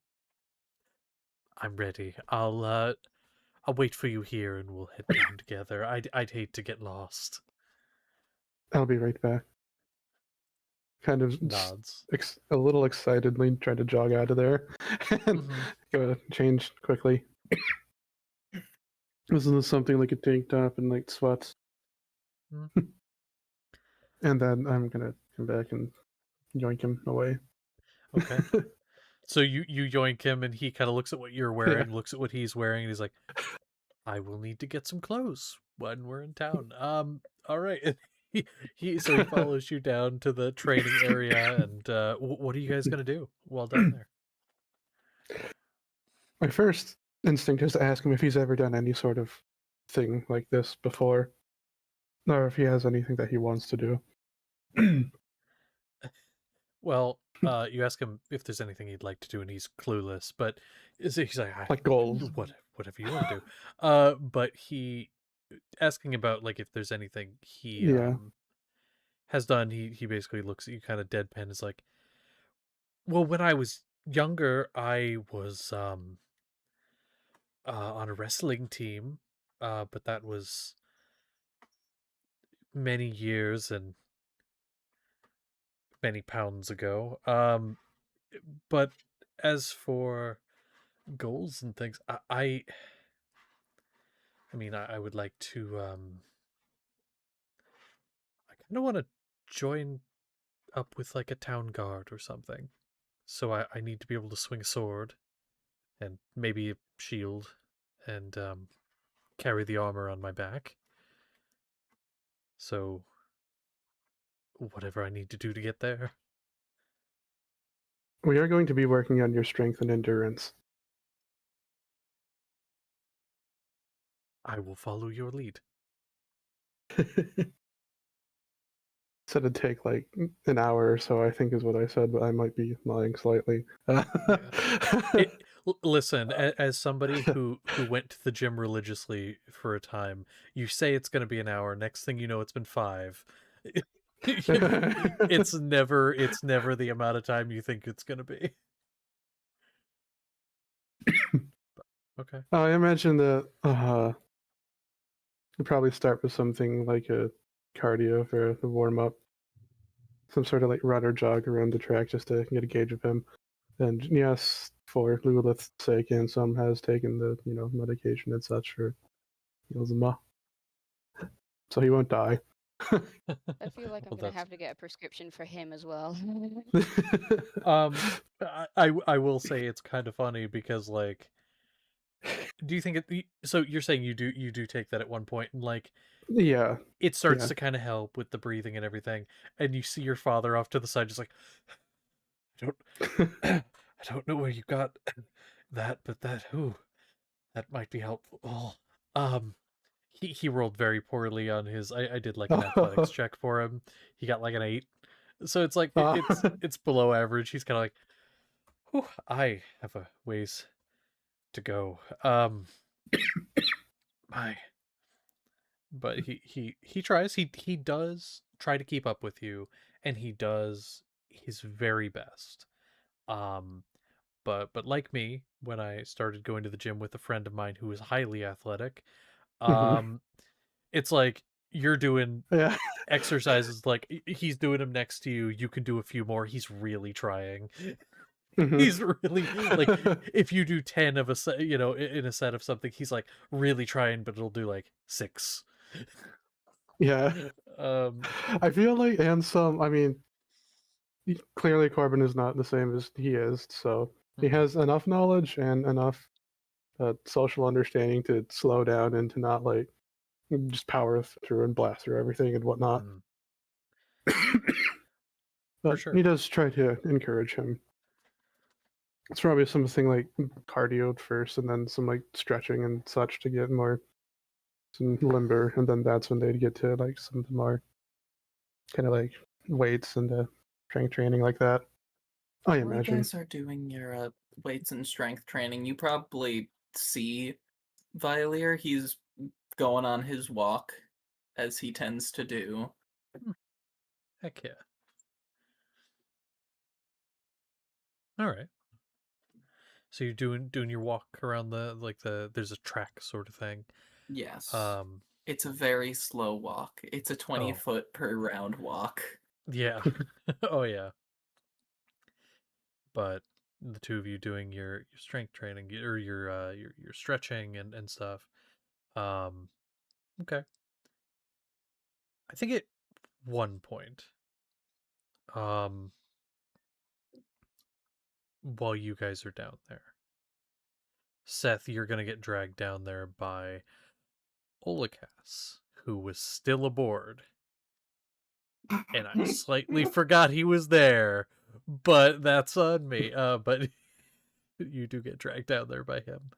"I'm ready. I'll wait for you here and we'll head down together. I'd hate to get lost." I'll be right back. Kind of Nods. a little excitedly try to jog out of there and go change quickly. Isn't this something like a tank top and like sweats? And then I'm gonna come back and yoink him away. Okay. So you yoink him and he kind of looks at what you're wearing, looks at what he's wearing, and he's like, "I will need to get some clothes when we're in town." All right. So he follows you down to the training area, and what are you guys gonna do while down there? My first instinct is to ask him if he's ever done any sort of thing like this before, or if he has anything that he wants to do. Well, you ask him if there's anything he'd like to do, and he's clueless. But he's like, Like goals. Whatever you want to do. But he asking about like if there's anything he Yeah. has done. He basically looks at you kind of deadpan. Is like, well, when I was younger, I was on a wrestling team, but that was many years and many pounds ago. But as for goals and things, I mean, I would like to. I kind of want to join up with like a town guard or something. So I need to be able to swing a sword, and maybe a shield, and carry the armor on my back. So whatever I need to do to get there. We are going to be working on your strength and endurance. I will follow your lead. Said it'd take like an hour or so, I think is what I said, but I might be lying slightly. Listen, as somebody who went to the gym religiously for a time, you say it's going to be an hour. Next thing you know, it's been 5. It's never the amount of time you think it's going to be. Okay. I imagine that you'd probably start with something like a cardio for the warm up, some sort of like run or jog around the track just to get a gauge of him. And yes, for Lulith's sake, Anselm has taken the medication and such for asthma, so he won't die. I feel like I'm gonna have to get a prescription for him as well. I will say it's kind of funny because like, do you think so you're saying you do take that at one point and like Yeah, it starts yeah. to kind of help with the breathing and everything, and you see your father off to the side just like, I don't know where you got that, but that might be helpful. He rolled very poorly on his. I did like an athletics check for him. He got like an 8. So it's like it's below average. He's kind of like, whew, I have a ways to go. My, but he tries. He does try to keep up with you, and he does his very best. Um, but like me, when I started going to the gym with a friend of mine who was highly athletic, Mhm. it's like you're doing Yeah. exercises like he's doing them next to you. You can do a few more. He's really trying. Mhm. He's really like if you do 10 of a set, in a set of something, he's like really trying, but it'll do like 6. Yeah. Um, I feel like, and some, I mean, clearly Corbin is not the same as he is, so he mhm, has enough knowledge and enough social understanding to slow down and to not like just power through and blast through everything and whatnot. mhm, for But sure. he does try to encourage him. It's probably something like cardio first, and then some like stretching and such to get more some limber, and then that's when they'd get to like some of the more kind of like weights and strength training like that. I While you imagine. guys are doing your weights and strength training, you probably see Violier. He's going on his walk, as he tends to do. Heck yeah. All right. So you're doing your walk around there's a track sort of thing. Yes. Um, It's a very slow walk. It's a 20 oh foot per round walk. yeah, oh yeah. But the two of you doing your strength training or your stretching and stuff. Um, okay. I think at one point, um, while you guys are down there, Seth, you're gonna get dragged down there by Olakas, who was still aboard, and I slightly forgot he was there, but that's on me. But you do get dragged down there by him,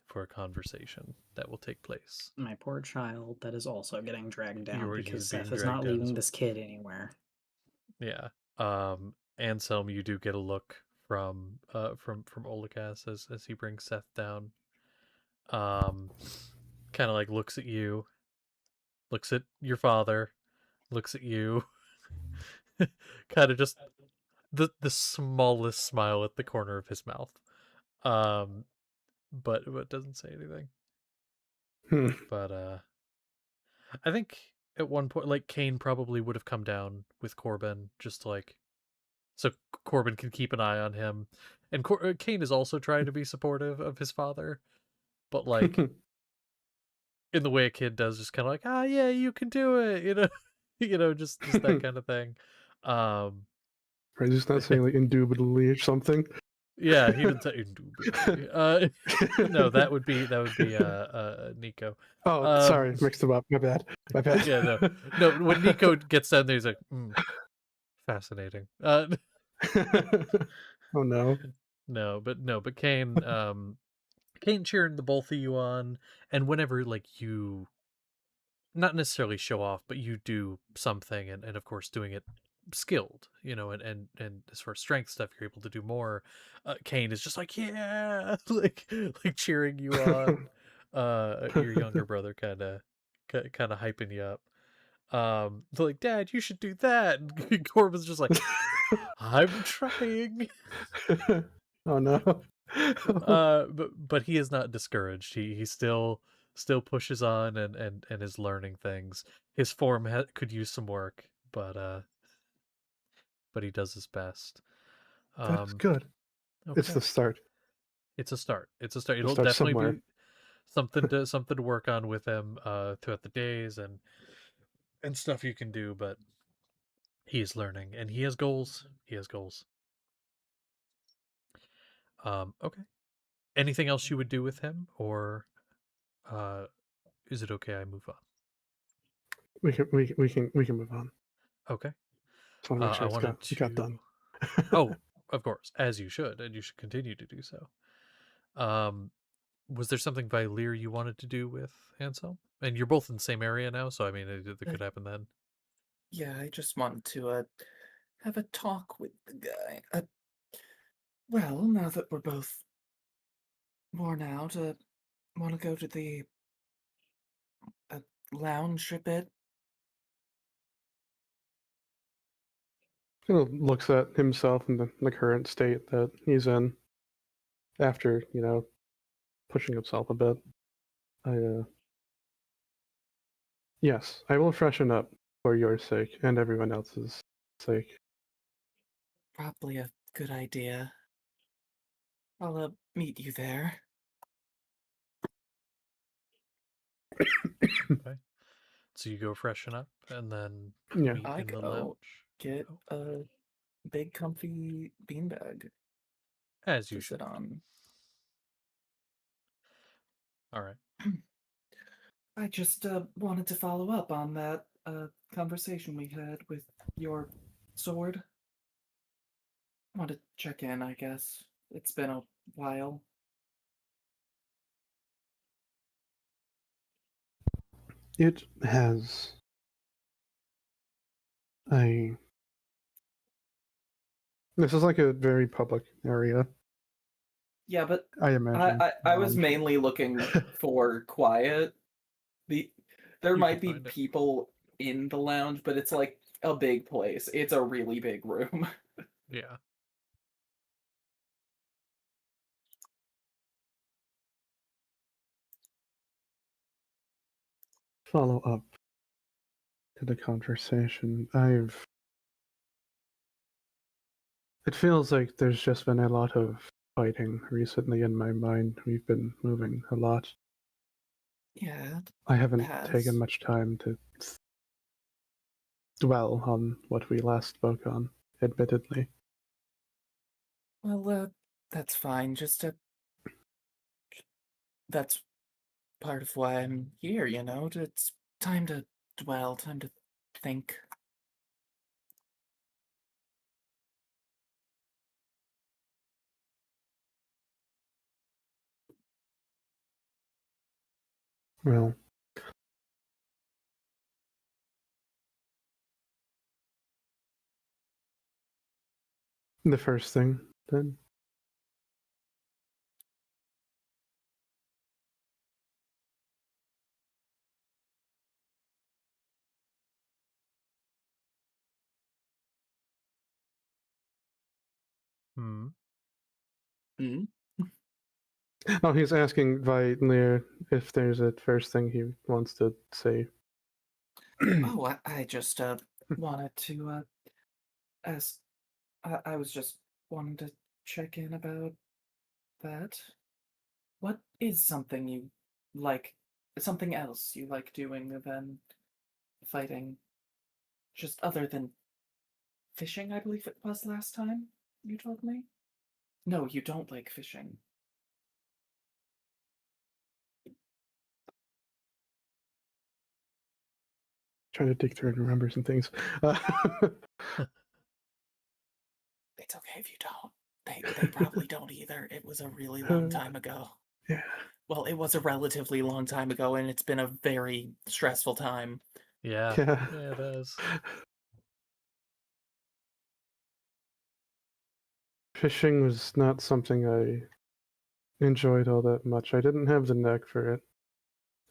for a conversation that will take place. My poor child that is also getting dragged You down were because just being Seth is dragged not down as leaving well. this kid anywhere. Yeah. Anselm, you do get a look from Olakas as he brings Seth down. Kind of like looks at you, looks at your father, looks at you, kind of just the smallest smile at the corner of his mouth. Um, but doesn't say anything. Hmm. But I think at one point, like Kane probably would have come down with Corbin just to, like, so Corbin can keep an eye on him, and Kane is also trying to be supportive of his father, but like in the way a kid does, just kind of like, ah, yeah, you can do it, just that kind of thing. Um, Right, he's not saying like indubitably or something. yeah, he didn't say indubitably. No, that would be Nico. Oh, Um, sorry, mixed them up. My bad. My bad. yeah, no. When Nico gets down there, he's like, fascinating. Oh no. But Kane cheering the both of you on, and whenever like you not necessarily show off, but you do something, and of course doing it skilled, and as far as strength stuff, you're able to do more. Kane is just like, yeah, like cheering you on. Your younger brother kind of hyping you up. They're like, Dad, you should do that. And Corbin's just like, I'm trying. Oh no. But he is not discouraged. He still pushes on and is learning things. His form could use some work, but he does his best. That is Um, good. It's okay, the start. it's a start. It's a start. It It'll starts definitely somewhere. be something to work on with him throughout the days and stuff you can do. But he is learning, and he has goals. He has goals. Okay. Anything else you would do with him, or uh, is it okay I move on? We can move on. Okay. Just want to make I sure wanted it got done. to. Oh, of course, as you should, and you should continue to do so. Um, was there something Vylir you wanted to do with Anselm? And you're both in the same area now, so I mean, it could happen then. Yeah, I just wanted to have a talk with the guy. Well, now that we're both worn out, want to go to the lounge a bit? Kind of looks at himself in the current state that he's in after, pushing himself a bit. Yes, I will freshen up for your sake and everyone else's sake. Probably a good idea. I'll meet you there. Okay. So you go freshen up and then Yeah. meet I in the go lounge. get Oh, a big comfy beanbag as you to sit should. on. All right. I just wanted to follow up on that conversation we had with your sword. Want to check in, I guess. It's been a while. It has a. This is like a very public area, Yeah, but I imagine. I was mainly looking for quiet. There You could might be find it. people in the lounge, but it's like a big place. It's a really big room. Yeah. Follow up to the conversation. It feels like there's just been a lot of fighting recently in my mind. We've been moving a lot. Yeah, I haven't has. taken much time to dwell on what we last spoke on, admittedly. Well, that's fine. That's part of why I'm here, you know? It's time to dwell, time to think. Well, the first thing, then. Hmm. Hmm? Oh, he's asking Vaitlir if there's a first thing he wants to say. Oh, I just wanted to ask. I was just wanting to check in about that. What is something you like, something else you like doing than fighting? Just other than fishing, I believe it was last time you told me? No, you don't like fishing. Trying to dig through and remember some things. It's okay if you don't. They probably don't either. It was a really long time ago. Yeah. Well, it was a relatively long time ago, and it's been a very stressful time. Yeah. Yeah. Yeah, it is. Fishing was not something I enjoyed all that much. I didn't have the knack for it.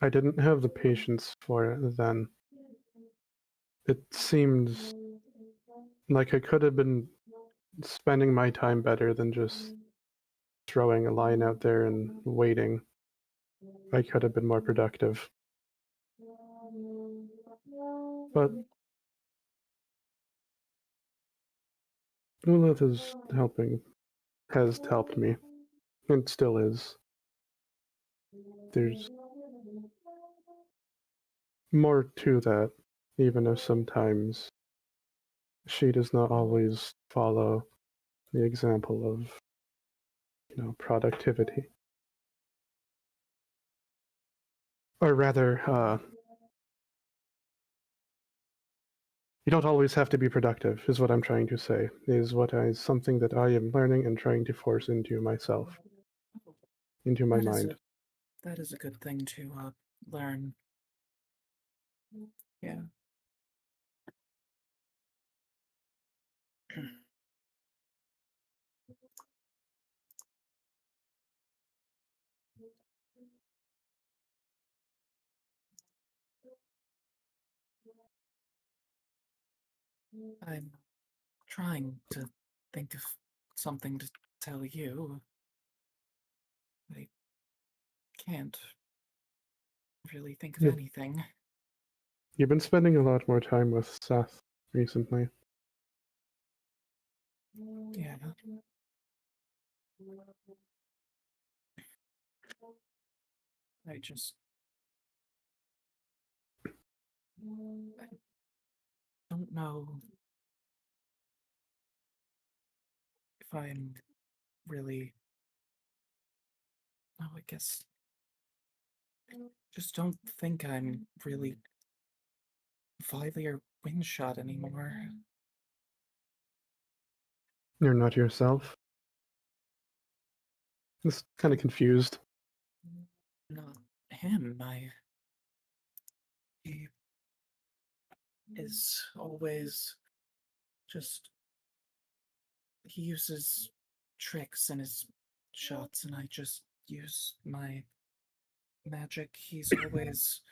I didn't have the patience for it then. It seemed like I could have been spending my time better than just throwing a line out there and waiting. I could have been more productive. But Ulith is has helped me, and still is. There's more to that, even if sometimes she does not always follow the example of, productivity. Or rather, you don't always have to be productive, is what I'm trying to say, is something that I am learning and trying to force into myself, into my mind. That is a good thing to learn. Yeah. I'm trying to think of something to tell you. I can't really think of Yeah. anything. You've been spending a lot more time with Seth recently. Yeah. I just. I don't know if I'm really. No, I guess. I just don't think I'm really Viley or Windshot anymore. You're not yourself. Just kind of confused. Not him. He is always just. He uses tricks in his shots, and I just use my magic. He's always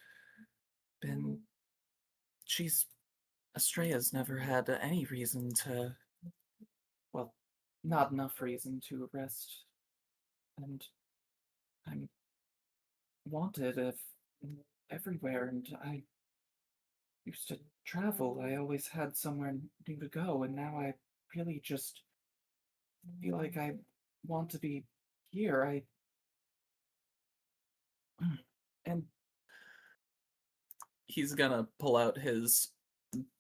been. She's. Estrella's never had any reason to. Well, not enough reason to arrest. And I'm wanted everywhere, and I used to travel. I always had somewhere new to go, and now I really just feel like I want to be here. And he's gonna pull out his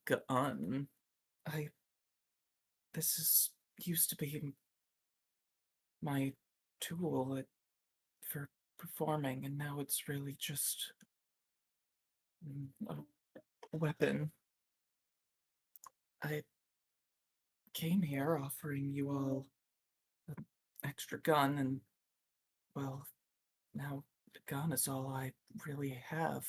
gun. I. This is used to be my tool for performing, and now it's really just a weapon. I came here offering you all an extra gun, and, well, now the gun is all I really have.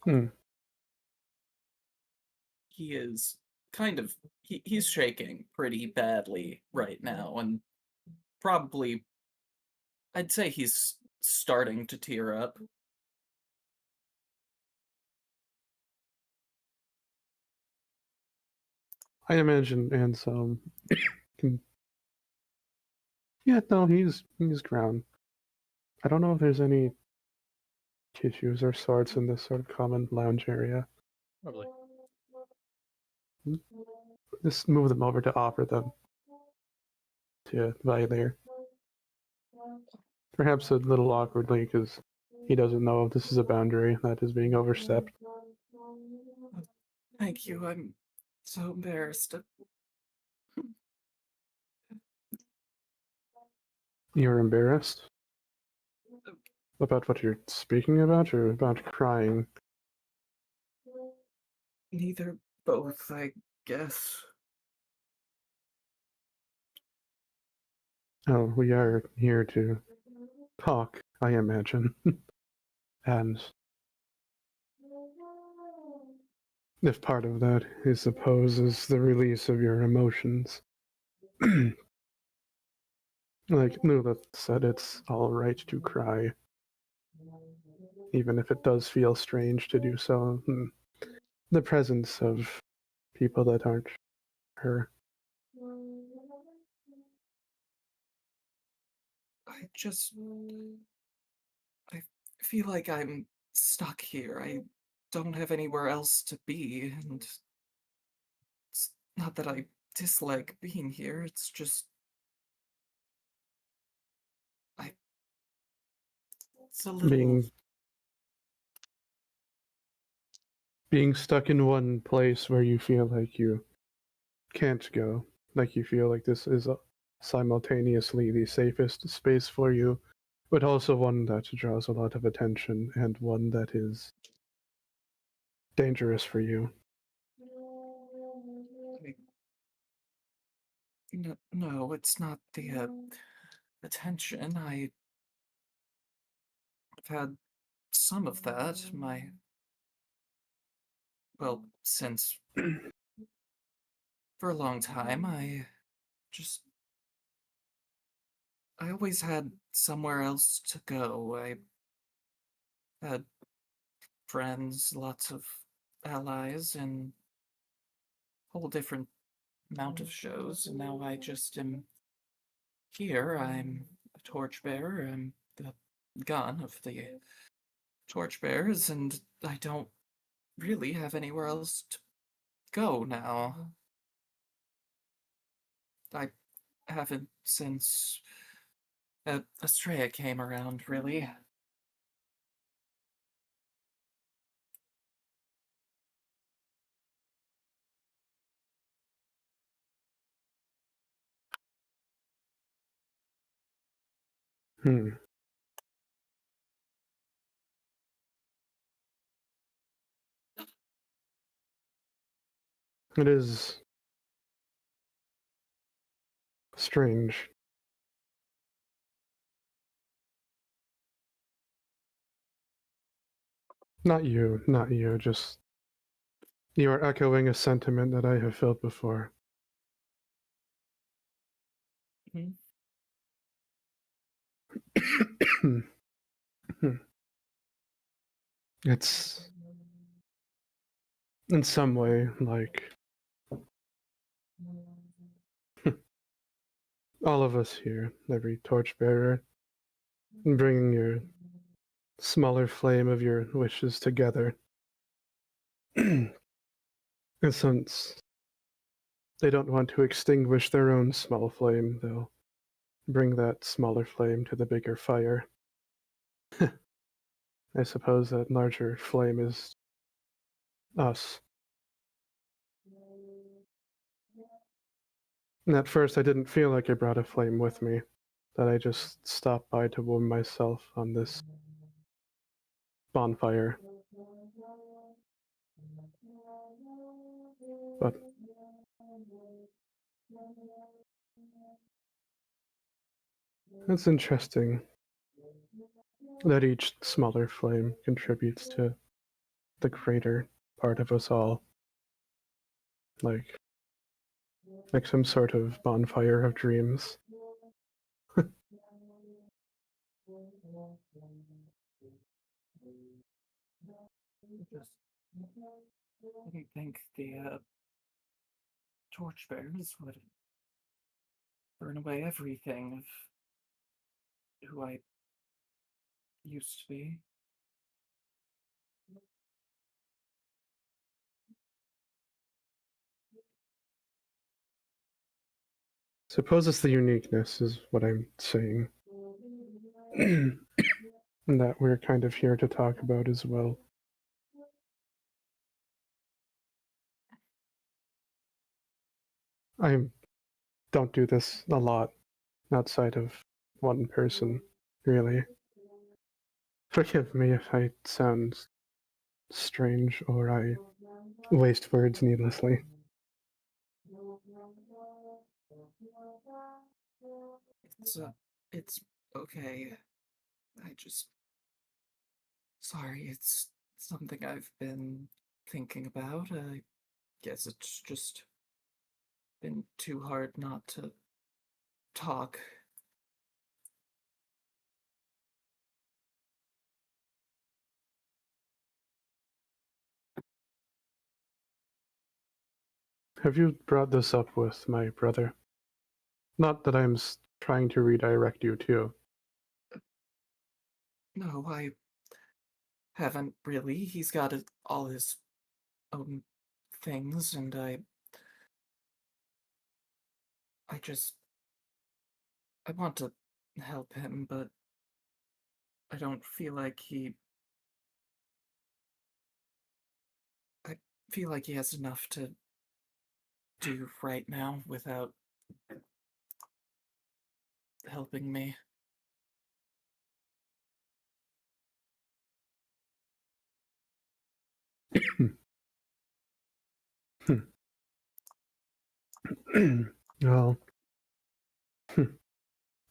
Hmm. He is kind of. He's shaking pretty badly right now, and probably. I'd say he's starting to tear up. I imagine Ansem can. Yeah, no, he's ground. I don't know if there's any tissues or swords in this sort of common lounge area. Probably. Just move them over to offer them to Violator. Perhaps a little awkwardly because he doesn't know if this is a boundary that is being overstepped. Thank you. I'm so embarrassed. You're embarrassed? About what you're speaking about, or about crying? Neither, both, I guess. Oh, we are here to talk, I imagine. And if part of that, I suppose, is the release of your emotions. Like Nula said, it's all right to cry, even if it does feel strange to do so in the presence of people that aren't her. I just. I feel like I'm stuck here. I don't have anywhere else to be, and it's not that I dislike being here, it's just. I. It's a little. Being stuck in one place where you feel like you can't go, like you feel like this is simultaneously the safest space for you, but also one that draws a lot of attention and one that is dangerous for you. No, it's not the attention. I've had some of that. Well, since for a long time, I just I always had somewhere else to go. I had friends, lots of allies, and whole different amount of shows, and now I just am here. I'm a torchbearer. I'm the gun of the torchbearers, and I don't really have anywhere else to go now. I haven't since Estrella came around, really. Hmm. It is strange. Not you, just you are echoing a sentiment that I have felt before. Hmm? It's in some way like all of us here, every torchbearer, bringing your smaller flame of your wishes together. And since they don't want to extinguish their own small flame, they'll bring that smaller flame to the bigger fire. I suppose that larger flame is us. And at first I didn't feel like I brought a flame with me, that I just stopped by to warm myself on this bonfire. But it's interesting that each smaller flame contributes to the greater part of us all. Like some sort of bonfire of dreams. Just didn't think the torchbearers would burn away everything of who I used to be. Suppose it's the uniqueness, is what I'm saying. And that we're kind of here to talk about as well. I don't do this a lot outside of one person, really. Forgive me if I sound strange or I waste words needlessly. It's okay. I just sorry, it's something I've been thinking about. I guess it's just been too hard not to talk. Have you brought this up with my brother? Not that I'm trying to redirect you to. No, I haven't really. He's got all his own things, and I just I want to help him, but I don't feel like I feel like he has enough to do right now without helping me. Well,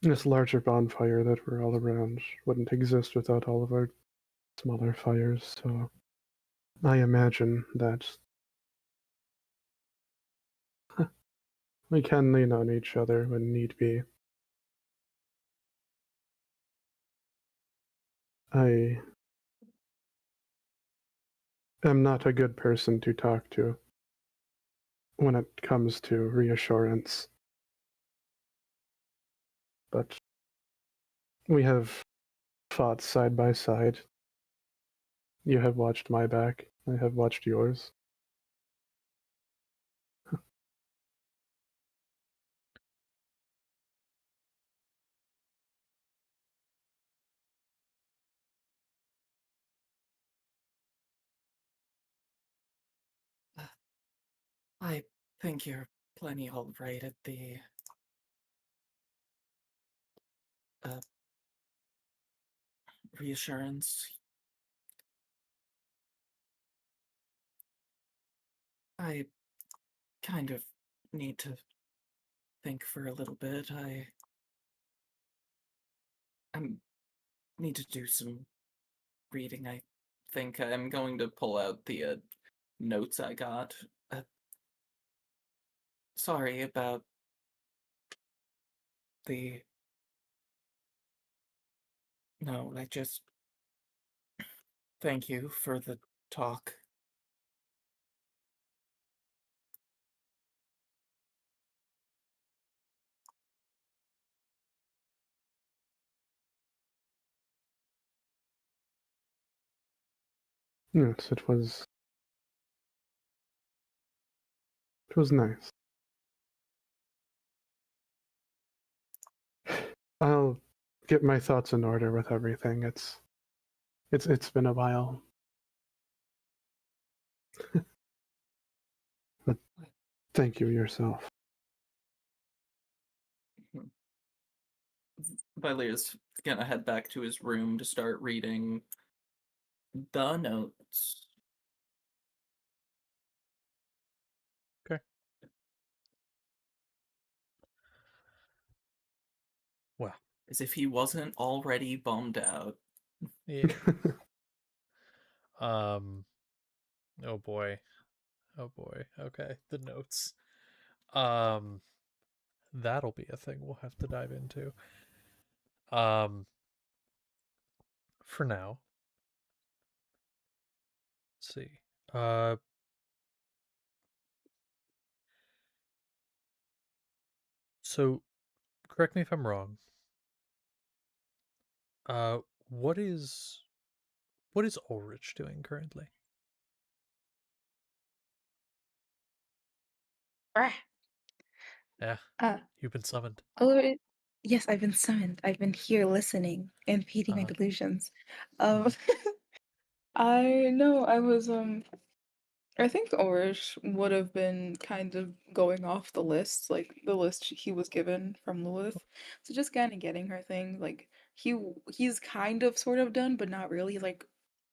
this larger bonfire that we're all around wouldn't exist without all of our smaller fires, so I imagine that we can lean on each other when need be. I am not a good person to talk to when it comes to reassurance. But we have fought side by side. You have watched my back. I have watched yours. I think you're plenty all right at the uh, reassurance. I kind of need to think for a little bit. I need to do some reading. I think I'm going to pull out the notes I got. Uh, Sorry about the. No, I just. Thank you for the talk. Yes, it was. It was nice. I'll get my thoughts in order with everything. It's been a while. But thank you yourself. Valier's gonna head back to his room to start reading the notes. Okay. Well, As if he wasn't already bummed out. yeah. um. Oh boy. Oh boy. Okay. The notes. Um. That'll be a thing we'll have to dive into. Um. For now, let's see. So correct me if I'm wrong. Uh, what is Ulrich doing currently? Ah, Yeah, uh, you've been summoned. oh, yes, I've been summoned. I've been here listening and feeding my Uh-huh. delusions. Um, I know I was I think Orish would have been kind of going off the list, like the list he was given from Lilith. So just kind of getting her thing. Like he's kind of sort of done, but not really. He's like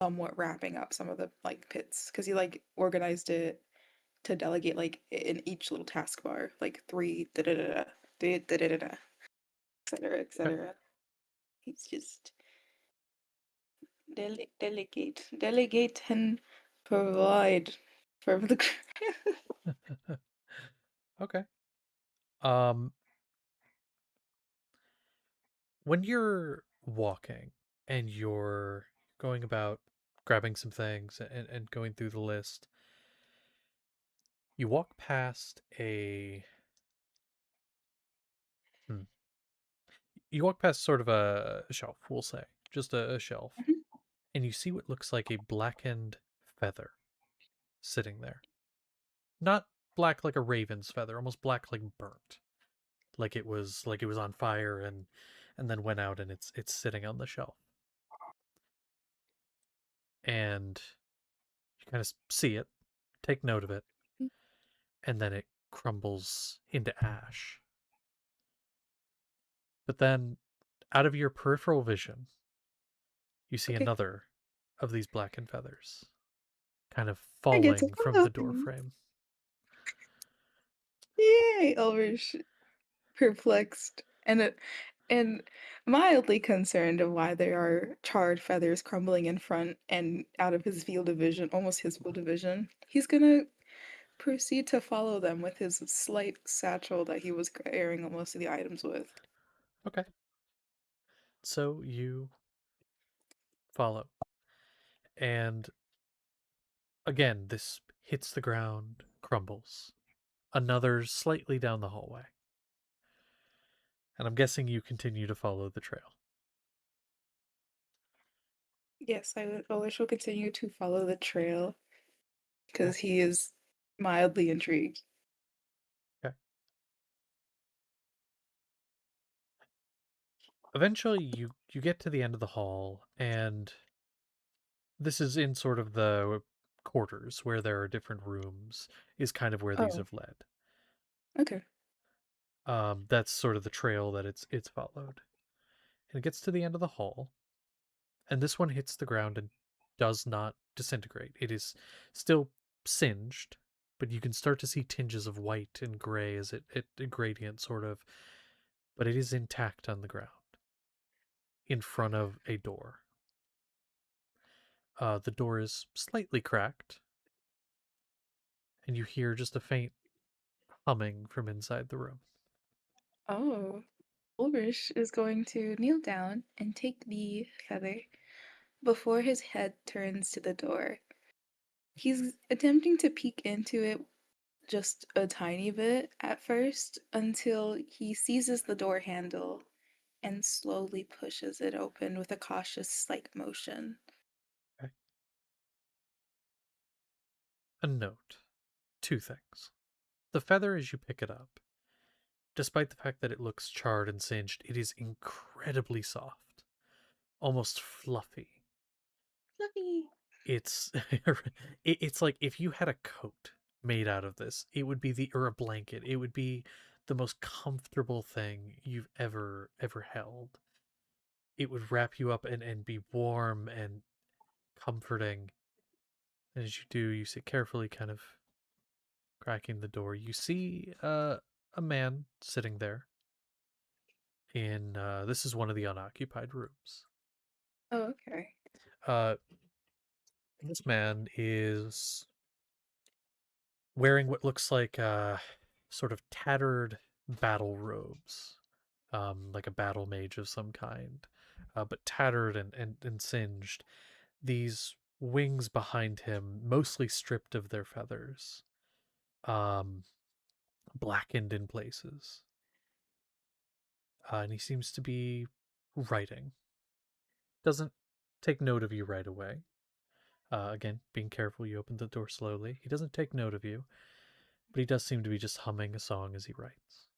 somewhat wrapping up some of the like pits because he like organized it to delegate like in each little taskbar, like three da da da da da da da da, etc. Okay. etc. He's just delegate and provide for the. Okay. Um, when you're walking and you're going about grabbing some things and going through the list, you walk past a hmm, you walk past sort of a shelf, we'll say, just a shelf, and you see what looks like a blackened feather sitting there. Not black like a raven's feather, almost black like burnt. Like it was on fire and then went out and it's sitting on the shelf. And you kind of see it, take note of it, and then it crumbles into ash. But then out of your peripheral vision, you see Okay. another of these blackened feathers kind of I get to falling from follow the door him. frame. Yay, Elvish, perplexed and mildly concerned of why there are charred feathers crumbling in front and out of his field of vision, almost his field of vision. He's gonna proceed to follow them with his slight satchel that he was carrying most of the items with. Okay. So you follow. And again, this hits the ground, crumbles. Another slightly down the hallway. And I'm guessing you continue to follow the trail. Yes, Olish will continue to follow the trail because Okay. he is mildly intrigued. Okay. Eventually, you get to the end of the hall, and this is in sort of the quarters where there are different rooms, is kind of where these Oh, have led. okay. That's sort of the trail that it's followed. And it gets to the end of the hall, and this one hits the ground and does not disintegrate. It is still singed, but you can start to see tinges of white and gray as it gradient sort of, but it is intact on the ground in front of a door. The door is slightly cracked, and you hear just a faint humming from inside the room. Oh, Ulrich is going to kneel down and take the feather before his head turns to the door. He's attempting to peek into it just a tiny bit at first until he seizes the door handle and slowly pushes it open with a cautious, like, motion. Okay. A note. Two things. The feather, as you pick it up, despite the fact that it looks charred and singed, it is incredibly soft, almost fluffy. Fluffy. It's it's like if you had a coat made out of this, it would be or a blanket. It would be the most comfortable thing you've ever held. It would wrap you up and be warm and comforting. And as you do, you sit carefully, kind of cracking the door. You see a man sitting there in this is one of the unoccupied rooms. Oh, okay. Uh, this man is wearing what looks like sort of tattered battle robes, like a battle mage of some kind, but tattered and singed. These wings behind him, mostly stripped of their feathers, um, blackened in places. And he seems to be writing. Doesn't take note of you right away. Again, being careful, you open the door slowly. He doesn't take note of you, but he does seem to be just humming a song as he writes.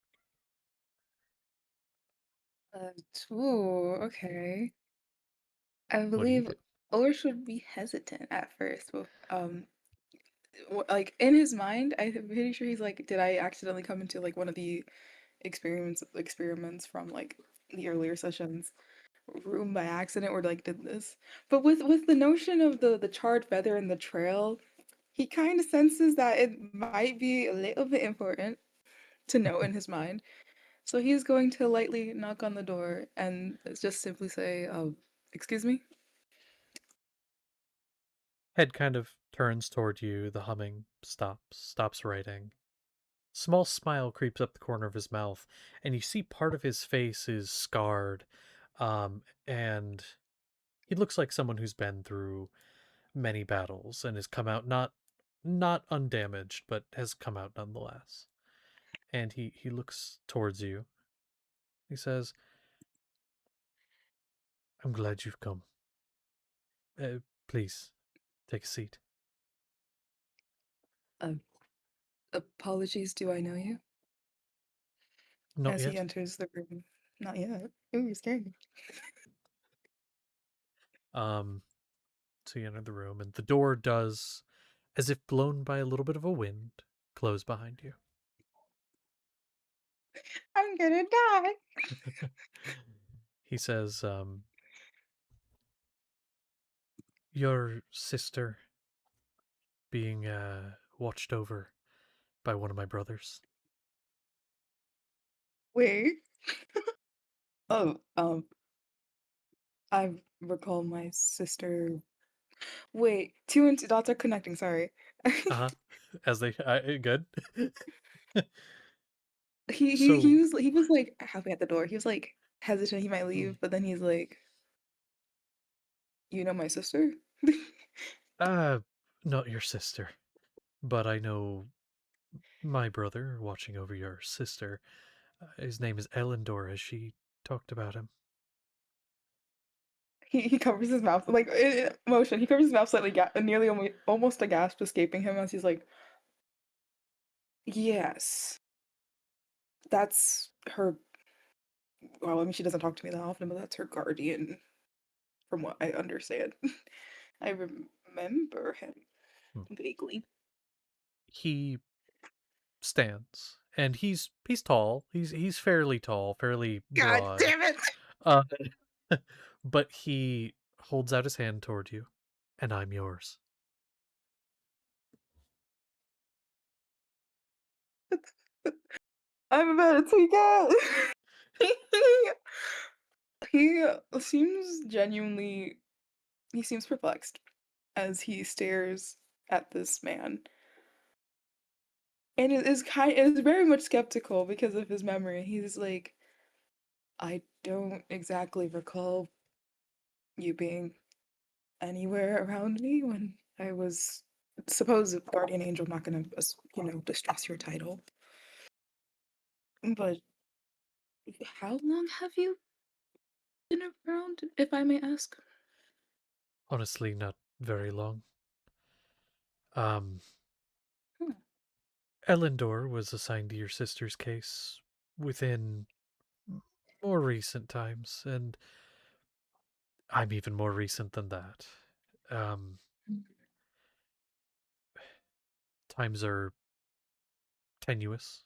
Uh, ooh, okay. I What do you believe do? Ulrich would be hesitant at first, but like in his mind, I'm pretty sure he's like, did I accidentally come into like one of the experiments from like the earlier sessions room by accident, or like did this? But with the notion of the charred feather in the trail, he kind of senses that it might be a little bit important to know in his mind. So he's going to lightly knock on the door and just simply say, excuse me? Head kind of turns toward you. The humming stops writing. Small smile creeps up the corner of his mouth, and you see part of his face is scarred, and he looks like someone who's been through many battles and has come out not undamaged, but has come out nonetheless. And he looks towards you. He says, "I'm glad you've come. Please take a seat." Uh, Apologies, do I know you? Not As he yet. enters the room. Not yet. Ooh, you're scared. Um, so you enter the room, and the door does, as if blown by a little bit of a wind, close behind you. I'm gonna die. He says, "Your sister being watched over by one of my brothers." Wait. Oh, I recall my sister. Wait, two and two dots are connecting, sorry. Uh-huh. As they good. He So was like halfway at the door. He was like hesitant he might hmm, leave, but then he's like, You know my sister? Not your sister, but I know my brother watching over your sister. His name is Elendor. Has she talked about him? He covers his mouth like motion. He covers his mouth slightly, nearly almost a gasp escaping him as he's like, "Yes, that's her." Well, I mean, she doesn't talk to me that often, but that's her guardian, from what I understand. I remember him Hmm. vaguely. He stands, and he's tall. He's fairly tall, fairly God broad. damn it! Uh, but he holds out his hand toward you, and I'm yours. I'm about to take out. He seems genuinely. He seems perplexed as he stares at this man, and is very much skeptical because of his memory. He's like, I don't exactly recall you being anywhere around me when I was supposed guardian angel. I'm not gonna, distress your title, but how long have you been around, if I may ask? Honestly, not very long. Um, Hmm. Elendor was assigned to your sister's case within more recent times, and I'm even more recent than that. Um, Times are tenuous.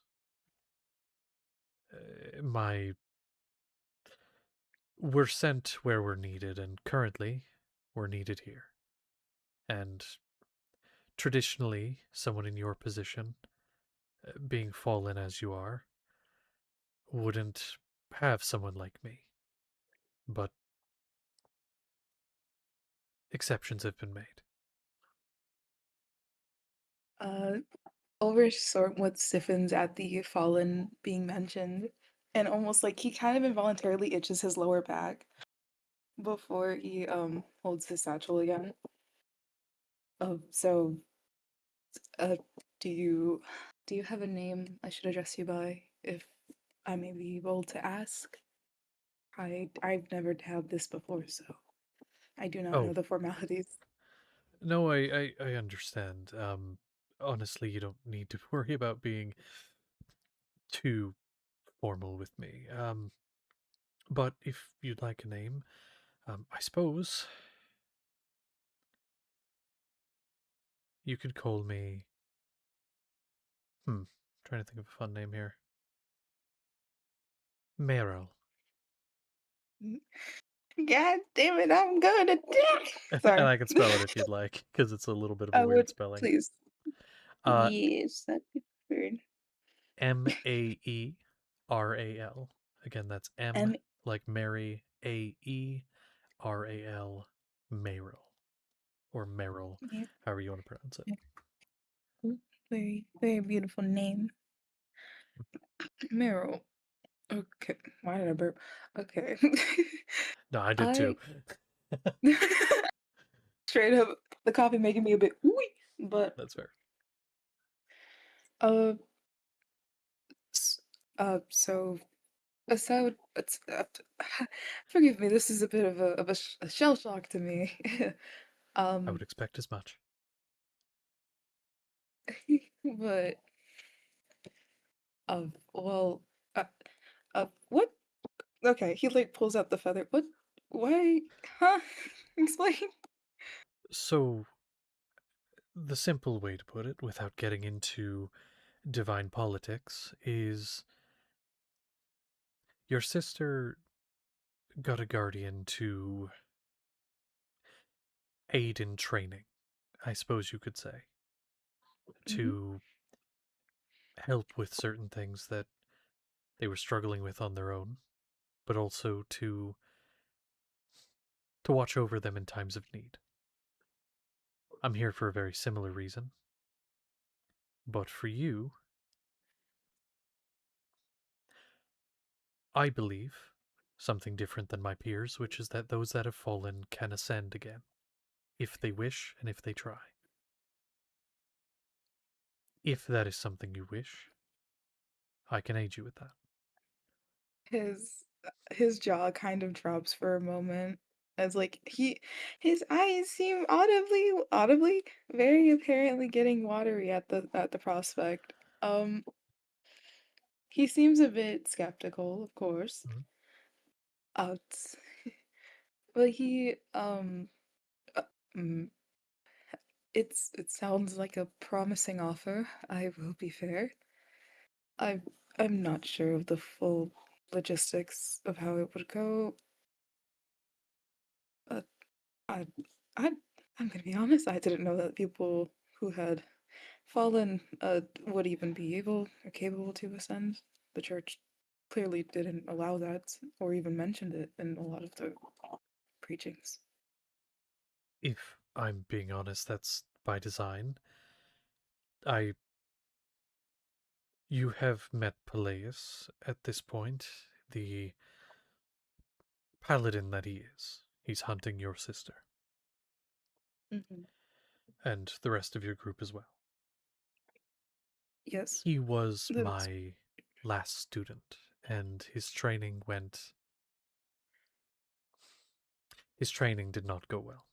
My We're sent where we're needed, and currently, we're needed here. And traditionally, someone in your position, being fallen as you are, wouldn't have someone like me. But exceptions have been made. Uh, Ulrich somewhat stiffens at the fallen being mentioned, and almost like he kind of involuntarily itches his lower back before he holds his satchel again. So uh do you have a name I should address you by, if I may be able to ask? I've never had this before, so I do not know Oh, the formalities. no, I understand. Honestly, you don't need to worry about being too formal with me. But if you'd like a name, I suppose you could call me. Trying to think of a fun name here. Meryl. God damn it, I'm gonna die. And Sorry. I can spell it if you'd like, because it's a little bit of a I weird would spelling. please. Uh, Yes, that'd be weird. Maeral. Again, that's M M like Mary, Aeral, Meryl, or Meryl, yeah, however you want to pronounce it. very, very beautiful name. Meryl. Okay. Why did I burp? Okay. No, I did too. I straight up the coffee making me a bit ooey, but That's fair. uh s- so aside it's forgive me, this is a bit of a shell shock to me. I um would expect as much. but well uh, what, okay, he like pulls out the feather. What, why, huh? Explain. So, the simple way to put it, without getting into divine politics, is your sister got a guardian to aid in training, I suppose you could say, Mhm. to help with certain things that they were struggling with on their own, but also to watch over them in times of need. I'm here for a very similar reason, but for you, I believe something different than my peers, which is that those that have fallen can ascend again, if they wish and if they try. If that is something you wish, I can aid you with that. His jaw kind of drops for a moment as like his eyes seem audibly very apparently getting watery at the prospect. He seems a bit skeptical, of course. Mhm. Out. But he uh, mm, it sounds like a promising offer. I will be fair. I I'm not sure of the full logistics of how it would go. Uh, I I I'm gonna be honest, I didn't know that people who had fallen would even be able or capable to ascend. The church clearly didn't allow that or even mentioned it in a lot of the preachings. If I'm being honest, that's by design. I You have met Peleus at this point, the paladin that he is. He's hunting your sister Hmm. and the rest of your group as well. Yes, He was that is my last student, and his training did not go well.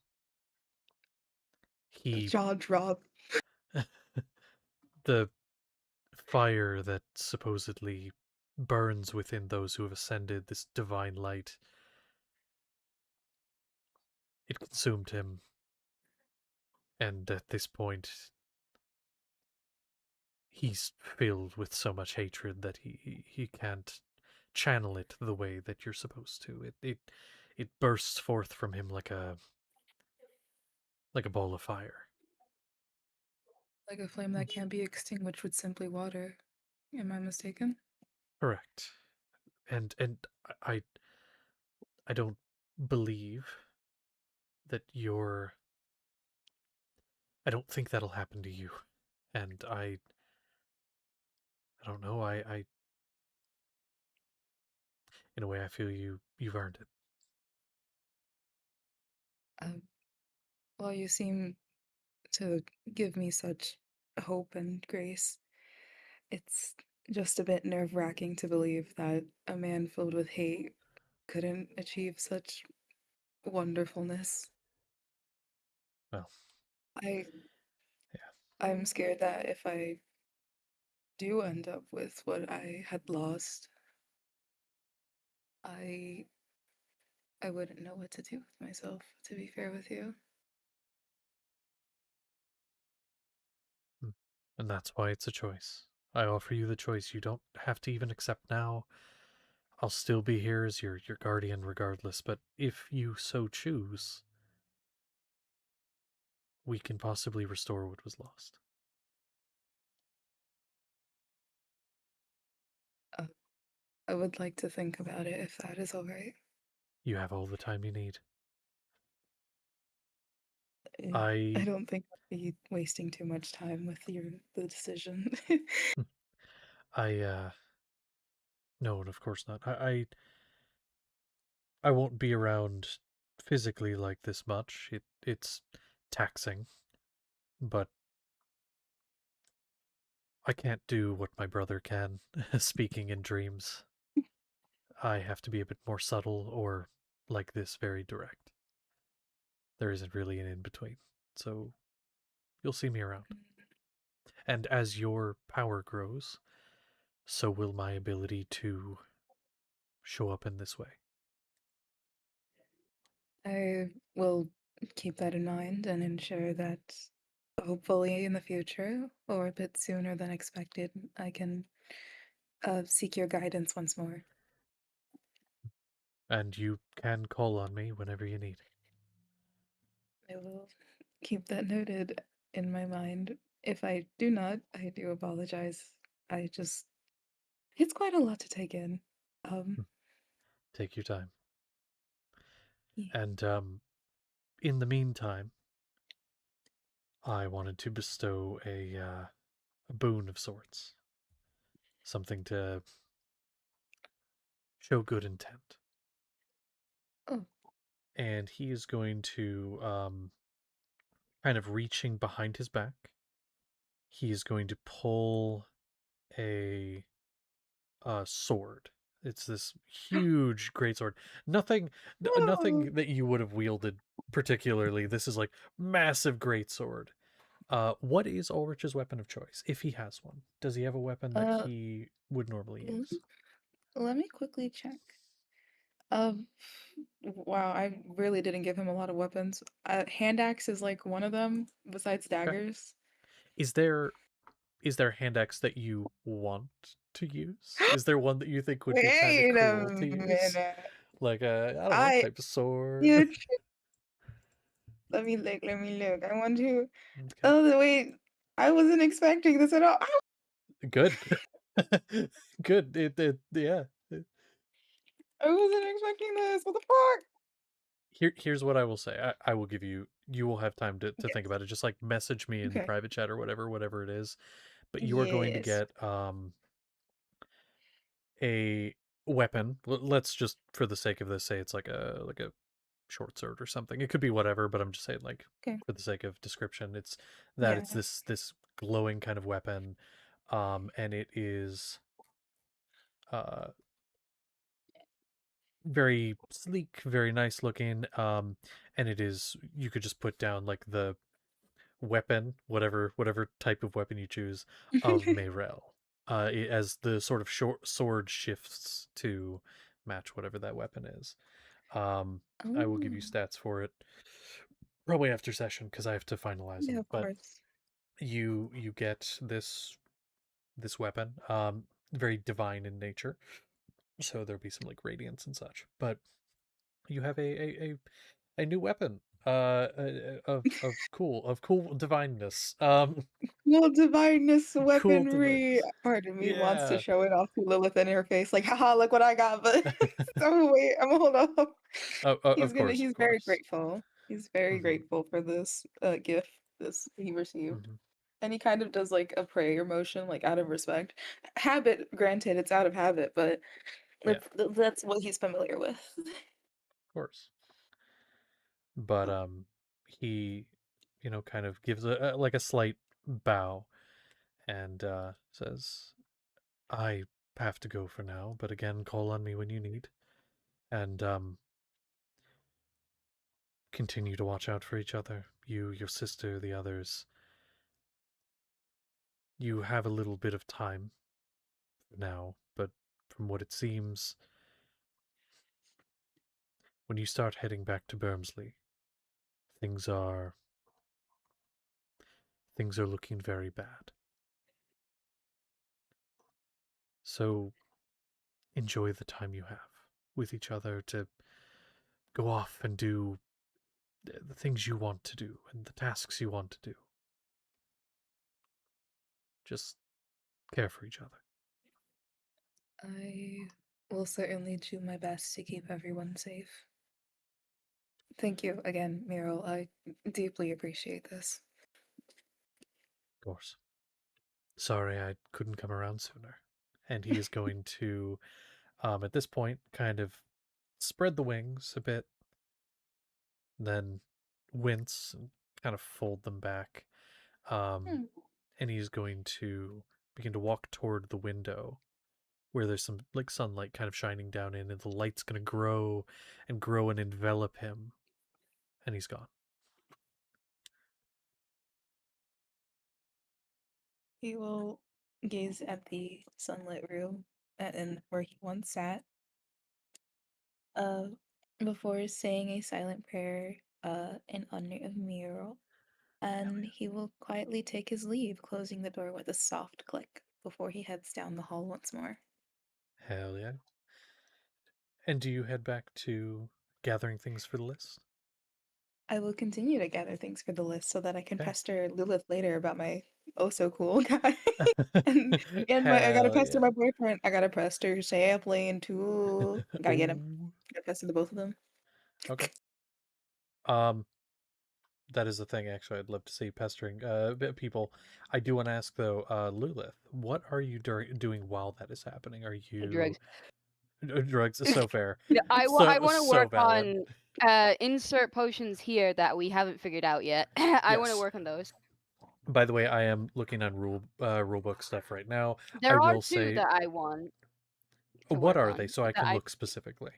He jaw drop. the fire that supposedly burns within those who have ascended, this divine light, it consumed him, and at this point he's filled with so much hatred that he can't channel it the way that you're supposed to. It bursts forth from him like a ball of fire. Like a flame that can't be extinguished with simply water. Am I mistaken? Correct. And I I don't believe that you're I don't think that'll happen to you. And I don't know, I in a way I feel you've earned it. Uh, well, you seem to give me such hope and grace. It's just a bit nerve-wracking to believe that a man filled with hate couldn't achieve such wonderfulness. Well, I yeah. I'm scared that if I do end up with what I had lost, I I wouldn't know what to do with myself, to be fair with you. Mm. And that's why it's a choice. I offer you the choice. You don't have to even accept now. I'll still be here as your guardian regardless, but if you so choose, we can possibly restore what was lost. Uh, I would like to think about it if that is all right. You have all the time you need. I I don't think I'd be wasting too much time with the decision. I no, and of course not. I won't be around physically like this much. It's taxing, but I can't do what my brother can, speaking in dreams. I have to be a bit more subtle or like this very direct. There isn't really an in between. So you'll see me around. And as your power grows, so will my ability to show up in this way. I will keep that in mind and ensure that hopefully in the future, or a bit sooner than expected, I can seek your guidance once more. And you can call on me whenever you need. I will keep that noted in my mind. If I do not, I do apologize. I just, it's quite a lot to take in. Um, Take your time. yeah. And in the meantime, I wanted to bestow a boon of sorts, something to show good intent. Oh. And he is going to kind of reaching behind his back. He is going to pull a sword. It's this huge greatsword. Nothing, nothing that you would have wielded particularly. This is like massive greatsword. What is Ulrich's weapon of choice, if he has one? Does he have a weapon that he would normally use? Let me quickly check. Wow, I really didn't give him a lot of weapons. Hand axe is like one of them, besides Okay. daggers. Is there hand axe that you want to use? Is there one that you think would be kind of Wait a cool to use? minute. Like a, I don't know, I type of sword. you let me look, let me look. I want to Okay. Oh wait. I wasn't expecting this at all. Good. Good. Yeah. I wasn't expecting this. What the fuck? Here's what I will say. I will give you. You will have time to Yes. think about it. Just like message me in the Okay. private chat or whatever it is. But you are going to Yes. get a weapon. Let's just, for the sake of this, say it's like a short sword or something. It could be whatever, but I'm just saying, like, Okay. for the sake of description, it's Yeah. this glowing kind of weapon, and it is very sleek, very nice looking, and it is, you could just put down like the weapon, whatever type of weapon you choose, of Mayrel, as the sort of short sword shifts to match whatever that weapon is. I will give you Oh. stats for it probably after session because I have to finalize Yeah, them. of But course. you get this weapon, very divine in nature, so there'll be some like radiance and such. But you have a new weapon, of cool divineness, Well, divineness cool weaponry. divineness. Part of me wants to Yeah. show it off to Lilith in her face, like, haha, look what I got, but so wait, I'm gonna hold up. Of course, He's of very course. grateful. He's very Hmm. grateful for this gift this he received. Hmm. And he kind of does like a prayer motion, like out of respect. Habit, granted, it's out of habit, but Yeah, that's what he's familiar with. of course. But he, kind of gives like a slight bow and says, "I have to go for now, but again, call on me when you need, and continue to watch out for each other. You, your sister, the others. You have a little bit of time now, but from what it seems, when you start heading back to Bermsley, things are looking very bad. So enjoy the time you have with each other to go off and do the things you want to do and the tasks you want to do. Just care for each other." I will certainly do my best to keep everyone safe. Thank you again, Meryl. I deeply appreciate this. Of course. Sorry I couldn't come around sooner. And he is going to, at this point, kind of spread the wings a bit, then wince and kind of fold them back. Hmm. And he's going to begin to walk toward the window where there's some like sunlight kind of shining down in, and the light's going to grow and envelop him, and he's gone. He will gaze at the sunlit room and where he once sat, uh, before saying a silent prayer, in honor of Miro, and he will quietly take his leave, closing the door with a soft click before he heads down the hall once more. Hell yeah. And do you head back to gathering things for the list? I will continue to gather things for the list so that I can Okay. pester Lilith later about my oh so cool guy. and I gotta Hell pester yeah. my boyfriend. I gotta pester Sapling too. Gotta get him. Ooh. Gotta pester the both of them. Okay. Um, that is the thing. Actually, I'd love to see pestering people. I do want to ask though, Lulith, what are you doing while that is happening? Are you Drugs. Drugs is so fair. Yeah, I want to so work valid. on insert potions here that we haven't figured out yet. I want to Yes. work on those. By the way, I am looking on rulebook stuff right now. I There are will two say, that I want to what work are on. they, so I that can look specifically.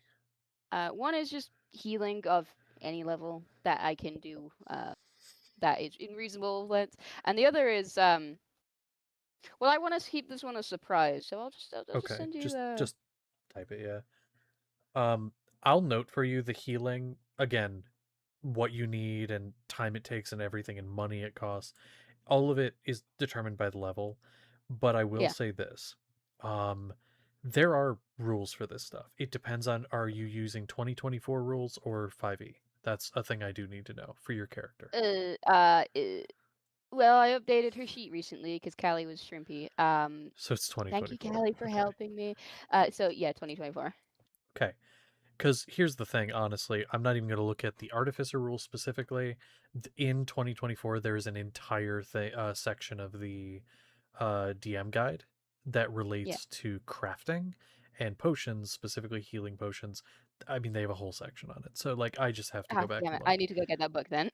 One is just healing of any level that I can do. That is in reasonable length, and the other is well, I want to keep this one a surprise, so I'll just Okay, send you just type it, yeah. I'll note for you the healing again, what you need and time it takes and everything and money it costs. All of it is determined by the level, but I will Yeah. say this. There are rules for this stuff. It depends on, are you using 2024 rules or 5e? That's a thing I do need to know for your character. Well, I updated her sheet recently because Callie was shrimpy. So it's 2024. Thank you, Callie, for helping me. So yeah, 2024. Okay. Because here's the thing, honestly, I'm not even going to look at the Artificer rules specifically. In 2024, there is an entire section of the DM guide that relates to crafting and potions, specifically healing potions. I mean, they have a whole section on it. So, like, I just have to go back Damn and it! I look. need to go get that book then.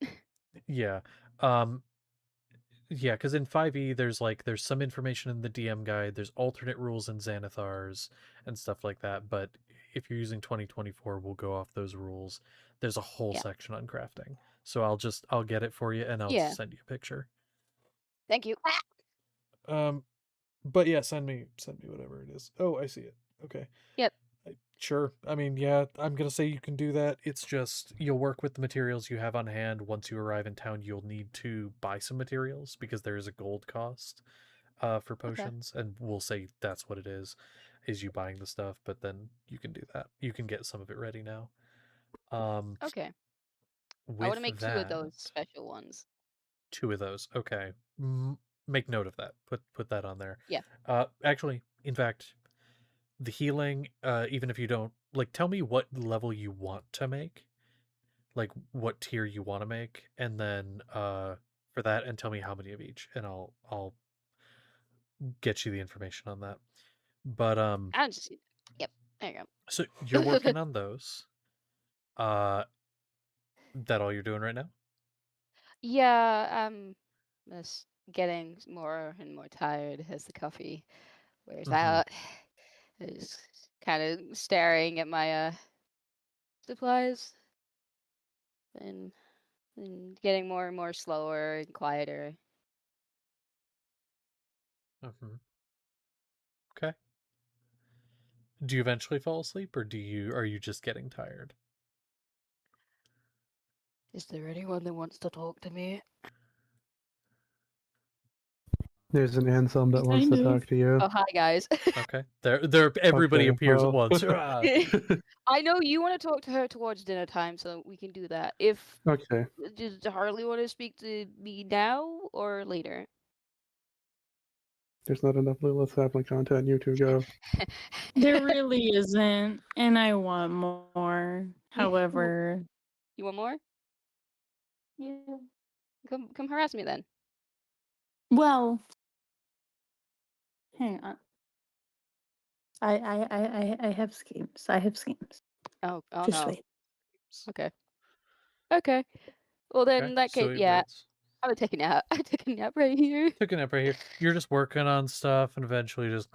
Yeah. Yeah, because in 5e, there's some information in the DM guide. There's alternate rules in Xanathars and stuff like that. But if you're using 2024, we'll go off those rules. There's a whole Yeah. section on crafting. So I'll get it for you and I'll Yeah. send you a picture. Thank you. But yeah, send me whatever it is. Oh, I see it. Okay. Yep. Sure. I mean, yeah, I'm gonna say you can do that. It's just you'll work with the materials you have on hand. Once you arrive in town, you'll need to buy some materials because there is a gold cost for potions, and we'll say that's what it is you buying the stuff. But then you can do that. You can get some of it ready now. Okay. I want With to make 2 of that, those special ones. 2 of those. Okay. Make note of that. Put that on there. Yeah. Actually, in fact, the healing, even if you don't like, tell me what level you want to make, like what tier you want to make, and then for that, and tell me how many of each, and I'll get you the information on that. But I just yep. There you go. so you're working on those. That all you're doing right now? Yeah. Just getting more and more tired as the coffee wears out. Just kind of staring at my supplies and getting more and more slower and quieter. Okay. Do you eventually fall asleep, or are you just getting tired? Is there anyone that wants to talk to me? There's an Ansem that wants to talk to you. Oh, hi guys. Okay. There everybody Okay, appears at well. once. Hurrah! I know you want to talk to her towards dinner time, so we can do that. If Okay. does Harley want to speak to me now or later? There's not enough Lilith Sapling content. You two go. There really isn't, and I want more. However, You want more? Yeah. Come harass me then. well, hang on. I have schemes. I have schemes. Oh Just no. wait. Okay. Okay. Well then, Okay, in that so case, it yeah. waits. I would take a nap. I take a nap right here. Took a nap right here. You're just working on stuff and eventually just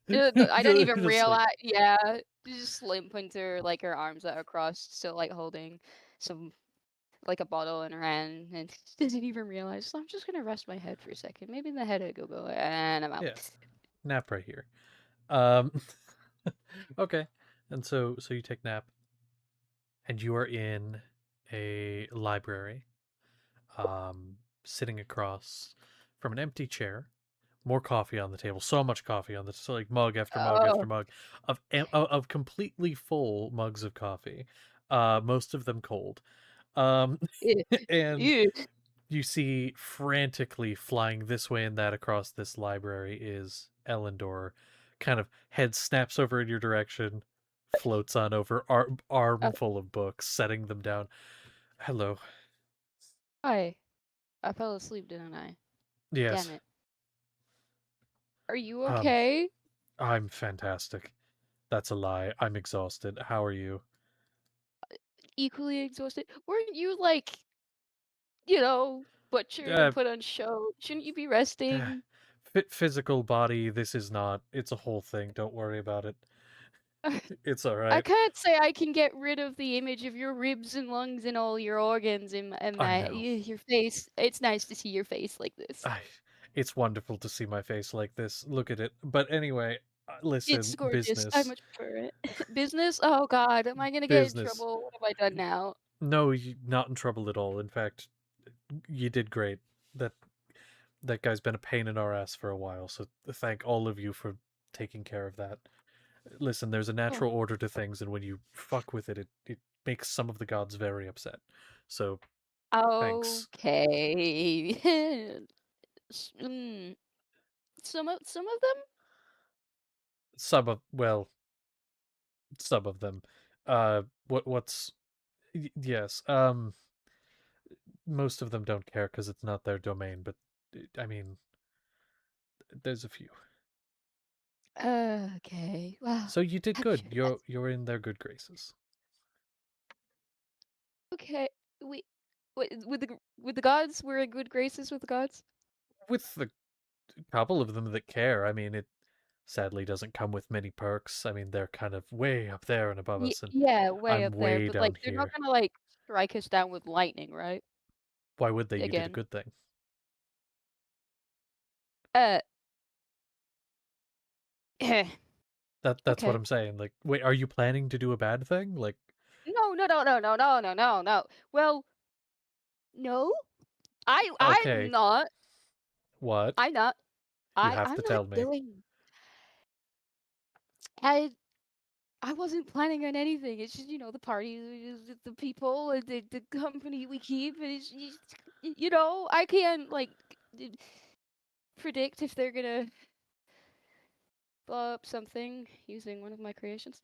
I don't even just realize. Yeah, just limp into her, like her arms are crossed, still like holding some like a bottle in her hand, and doesn't even realize. So I'm just gonna rest my head for a second. Maybe the headache will go, and I'm out. Yeah. Nap right here. Um okay. And so you take nap and you are in a library, sitting across from an empty chair. More coffee on the table. So much coffee on this, like mug after mug after Oh, mug of completely full mugs of coffee. Most of them cold. ew, And ew. you see frantically flying this way and that across this library is Elendor. Kind of head snaps over in your direction, floats on over, arm full of books, setting them down. Hello. Hi. I fell asleep, didn't I? Yes. Damn it. Are you Um, okay? I'm fantastic. That's a lie. I'm exhausted. How are you? Equally exhausted. Weren't you butchered Uh, and put on show? Shouldn't you be resting? Physical body, this is not. It's a whole thing. Don't worry about it. It's I alright. can't say I can get rid of the image of your ribs and lungs and all your organs in I know. your face. It's nice to see your face like this. It's wonderful to see my face like this. Look at it. But anyway, It's listen, gorgeous. I business. much prefer it. Business? Oh God, am I gonna get in Business. trouble? What have I done now? No, not in trouble at all. In fact, you did great. That guy's been a pain in our ass for a while, so thank all of you for taking care of that. Listen, there's a Oh, natural order to things, and when you fuck with it, it makes some of the gods very upset. So, thanks. okay. Some of them? Some of them. What's yes. Most of them don't care because it's not their domain, but I mean, there's a few. Okay. Well, So you did I'm good. sure that's You're in their good graces. okay. We, with the gods, we're in good graces with the gods. With the couple of them that care, I mean, it sadly doesn't come with many perks. I mean, they're kind of way up there and above us, and Yeah, way I'm up there. way But down they're not here. gonna strike us down with lightning, right? Why would they? You did a Again. good thing. Uh. That's what Okay. I'm saying. Like, wait, are you planning to do a bad thing? Like, No, no, no, no, no, no, no, no, no. Well, no. I'm okay, not. what? I'm not. You have I'm to not tell me. doing. I I wasn't planning on anything. It's just the party, the people, and the company we keep, and it's just, I can't predict if they're gonna blow up something using one of my creations.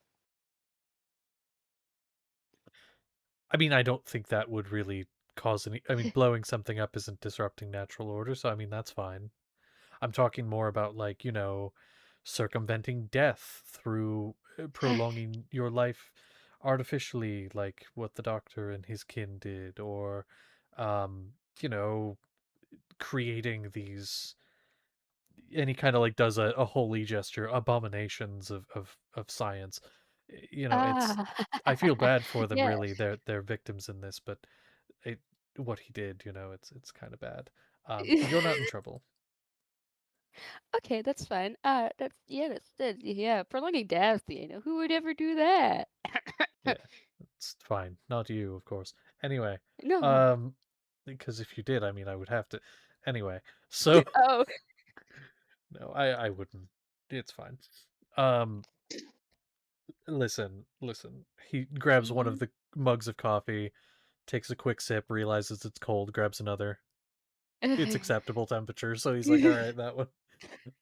I mean, I don't think that would really cause any. I mean, blowing something up isn't disrupting natural order, so I mean, that's fine. I'm talking more about, like, circumventing death through prolonging your life artificially, like what the doctor and his kin did, or, um, you know, creating these and he kind of like does a holy gesture, abominations of science. It's Ah, I feel bad for them, yeah. really. They're victims in this, but it what he did, it's kind of bad. You're not in trouble. Okay, that's fine. Yeah. Prolonging death. Who would ever do that? Yeah, it's fine. Not you, of course. Anyway, No. um, because if you did, I mean, I would have to. Anyway, so Oh. no, I wouldn't. It's fine. Um, listen. He grabs one Mhm. of the mugs of coffee, takes a quick sip, realizes it's cold, grabs another. It's acceptable temperature, so he's like, "All right, that one."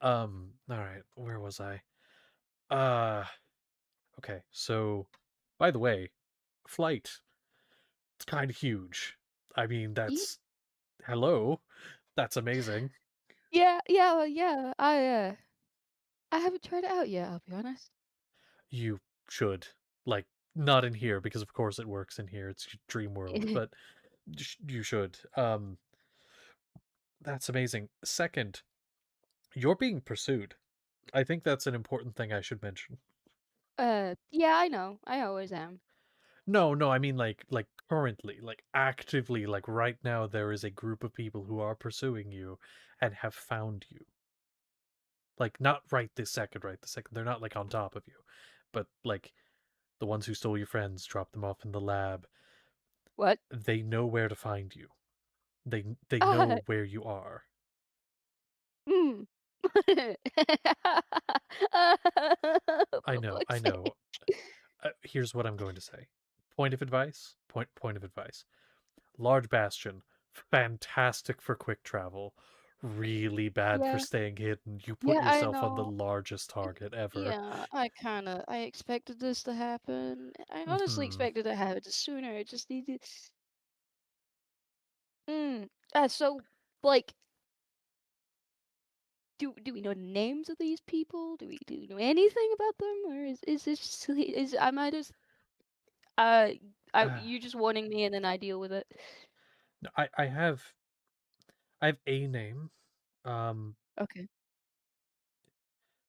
All right, where was I? Uh, okay. So, by the way, flight. It's kind of huge. I mean, Ye- that's hello. That's amazing. yeah. I haven't tried it out yet. I'll be honest. You should like not in here because of course it works in here. It's your dream world, but you should. That's amazing. Second, you're being pursued. I think that's an important thing I should mention. Yeah, I know. I always am. No, I mean like currently, like actively, like right now there is a group of people who are pursuing you and have found you. Like not right this second. They're not like on top of you. But like the ones who stole your friends, dropped them off in the lab, What? they know where to find you. They Ah, know where you are. mm. I For know, I fuck's know. sake. Here's what I'm going to say. Point of advice. Point of advice. Large Bastion, fantastic for quick travel. Really bad for Yeah, staying hidden. You put yeah, I yourself on the know. largest target ever. Yeah, I expected this to happen. I honestly Hmm. expected it to happen sooner. It just needed. So, like, do we know the names of these people? Do we know anything about them, or is this am I just you just warning me and then I deal with it? No, I have a name. Okay.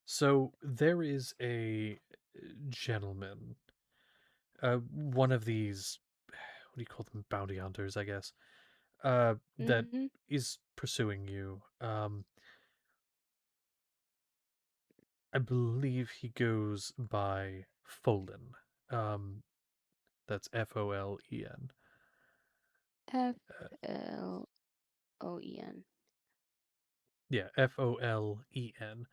So there is a gentleman, one of these, what do you call them, bounty hunters, I guess, that Mm-hmm. is pursuing you. I believe he goes by Folen. Um, that's Folen. Floen. Yeah, Folen.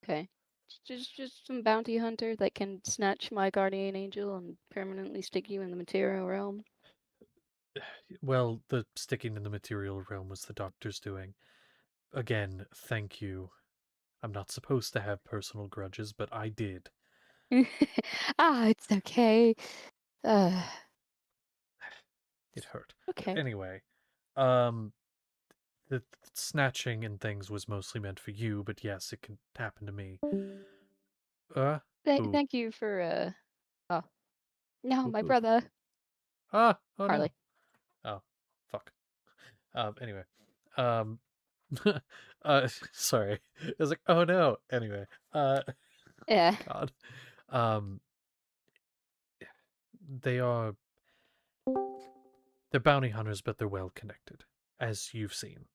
Okay. Just some bounty hunter that can snatch my guardian angel and permanently stick you in the material realm. Well, the sticking in the material realm was the doctor's doing. Again, thank you. I'm not supposed to have personal grudges, but I did. It's okay. It hurt. Okay. Anyway, um, the snatching and things was mostly meant for you, but yes, it can happen to me. Who? Thank you for oh no, Whoop my whoop. brother Oh Harley. no. Oh, fuck. Anyway. Um, sorry. I was like, oh no. Anyway, Yeah. God. Um, they are, they're bounty hunters, but they're well connected, as you've seen.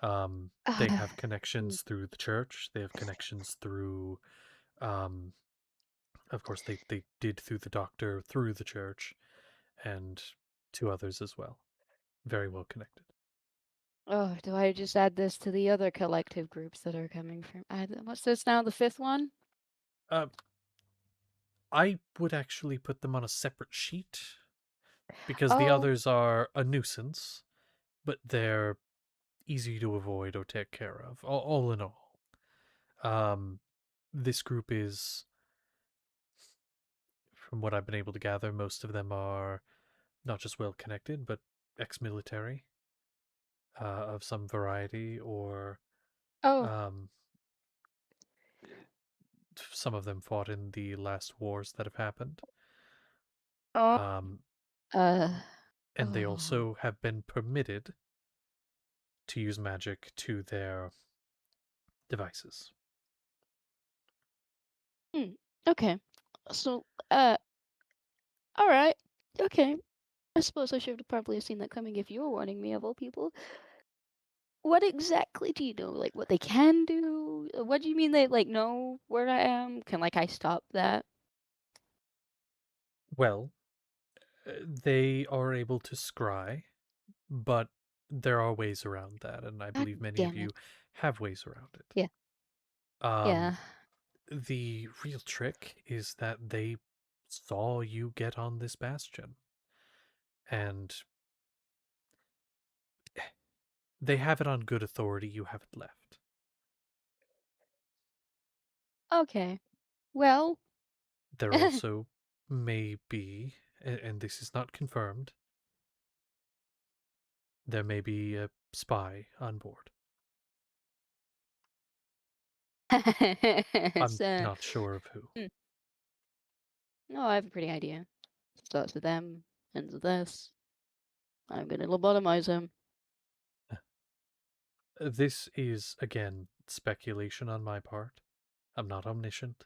They have Mm. connections through the church. They have connections through, um, of course, they did through the doctor, through the church, and two others as well. Very well connected. Oh, do I just add this to the other collective groups that are coming from? What's this now? The fifth one? Uh, I would actually put them on a separate sheet because the Oh, others are a nuisance, but they're easy to avoid or take care of. All in all, this group is, from what I've been able to gather, most of them are not just well connected, but ex-military of some variety, or oh, um, some of them fought in the last wars that have happened. oh, Um, uh, and they oh. also have been permitted to use magic to their devices. Okay. So, all right. Okay. I suppose I should have probably seen that coming if you were warning me of all people. What exactly do you know? Like what they can do? What do you mean they like know where I am? Can I stop that? Well, they are able to scry, but there are ways around that, and I God believe many of damn you it. have ways around it. Yeah. Um, Yeah. the real trick is that they saw you get on this bastion, and they have it on good authority you haven't left. Okay. Well, There also may be, and this is not confirmed, there may be a spy on board. I'm so, not sure of who. no, I have a pretty idea. Starts with M, ends with S. I'm gonna lobotomize him. This is, again, speculation on my part. I'm not omniscient.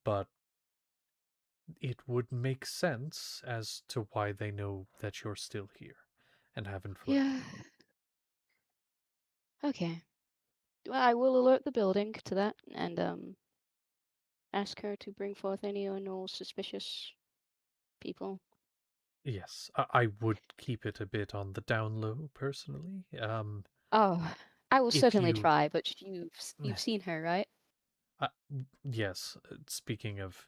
But it would make sense as to why they know that you're still here and haven't fled. Yeah. Okay. Well, I will alert the building to that and ask her to bring forth any or no suspicious people. Yes, I would keep it a bit on the down low, personally. Oh, I will If certainly you, try, but you've seen her, right? uh, yes, speaking of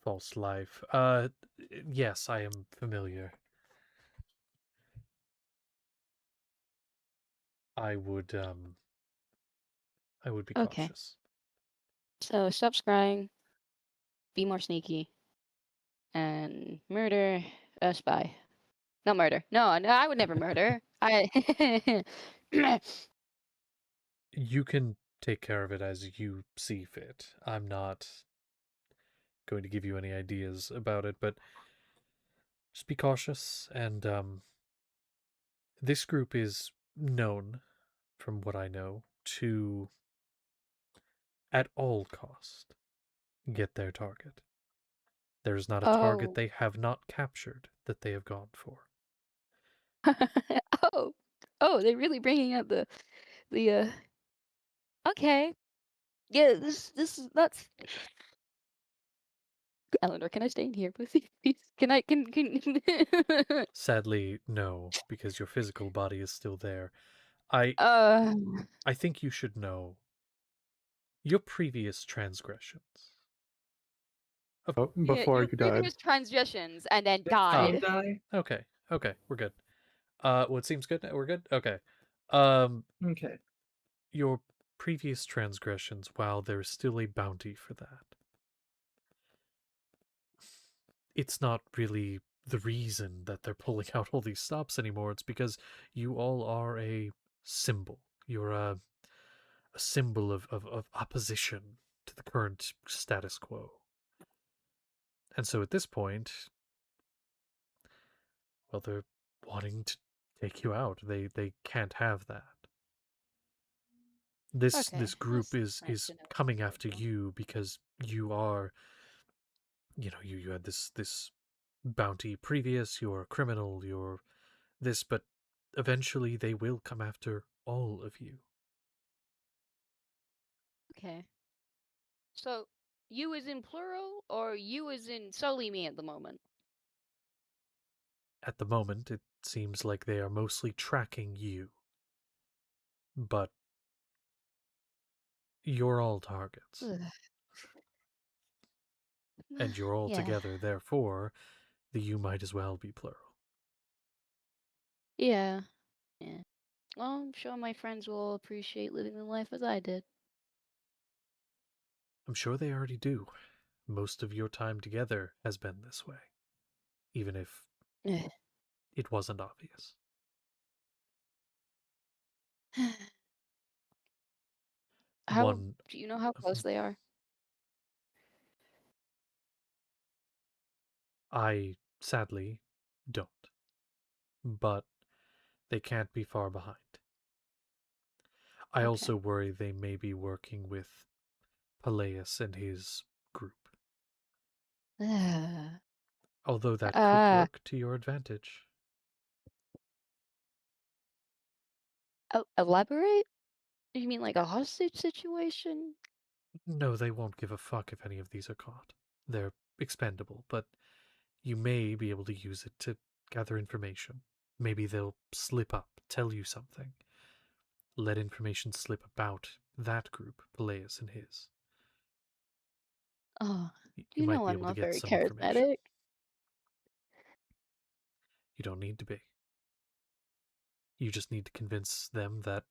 false life, yes, I am familiar. I would, I would be Okay. cautious. So stop scrying, be more sneaky, and murder a spy. Not murder. No, I would never murder. I You can take care of it as you see fit. I'm not going to give you any ideas about it, but just be cautious. And this group is known, from what I know, to at all cost get their target. There is not a target oh. they have not captured that they have gone for. Oh. Oh, they're really bringing up the okay. Yeah, this is that's Eleanor, can I stay in here, please? Please? Can I can Sadly, no, because your physical body is still there. I uh I think you should know your previous transgressions. Oh, yeah, before your you died. previous transgressions and then Did Fame Oh, died. die? okay, okay, we're good. What seems good? We're good. Okay. Um, Okay. your previous transgressions. While there's still a bounty for that, it's not really the reason that they're pulling out all these stops anymore. It's because you all are a symbol. You're a symbol of opposition to the current status quo. And so at this point, well, they're wanting to take you out. They can't have that. This Okay, group that's is nice is to know. coming after you because you are, you had this bounty previous, you're a criminal, you're this, but eventually they will come after all of you. Okay. So, you is in plural or you is in solely me at the moment? At the moment, it seems like they are mostly tracking you, but you're all targets, Ugh. and you're all Yeah. together, therefore, the you might as well be plural. Yeah. Yeah. Well, I'm sure my friends will appreciate living the life as I did. I'm sure they already do. Most of your time together has been this way, even if Ugh. it wasn't obvious. How One, do you know how close they are? I sadly don't, but they can't be far behind. I Okay. also worry they may be working with Peleus and his group, Ugh. although that could Uh, work to your advantage. elaborate? You mean like a hostage situation? No, they won't give a fuck if any of these are caught. They're expendable, but you may be able to use it to gather information. Maybe they'll slip up, tell you something, let information slip about that group, Peleus and his. Oh, You you might know be I'm able to not get very some information. charismatic. You don't need to be. You just need to convince them that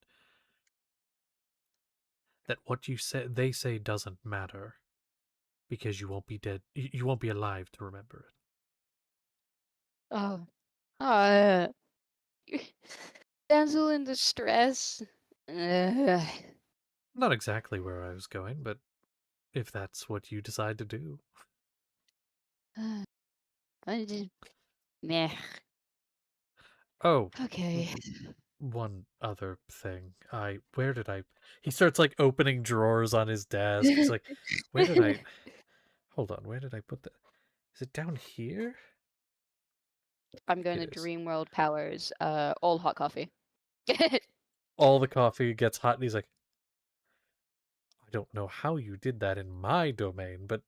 what they say doesn't matter because you won't be dead. You won't be alive to remember it. Oh, uh, damsel in distress. Ugh. Not exactly where I was going, but if that's what you decide to do. I just, meh. Oh, Okay. one other thing. Where did I? He starts like opening drawers on his desk. He's like, where did I? Hold on, where did I put that? Is it down here? I'm going It to is. Dream World Powers. All hot coffee. All the coffee gets hot, and he's like, I don't know how you did that in my domain, but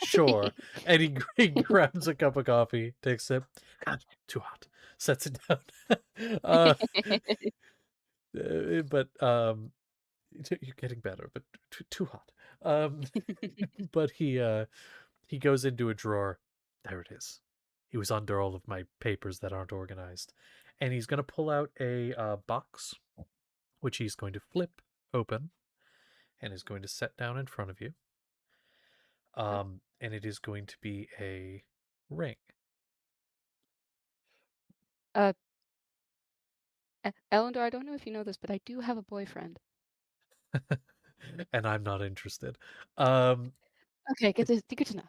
sure. And he grabs a cup of coffee, takes a sip. God, too hot. Sets it down. uh, but you're getting better, but too hot. But he goes into a drawer. There it is. He was under all of my papers that aren't organized, and he's going to pull out a box, which he's going to flip open, and is going to set down in front of you. And it is going to be a ring. uh, Elendor, I don't know if you know this, but I do have a boyfriend. And I'm not interested. Okay, good to know.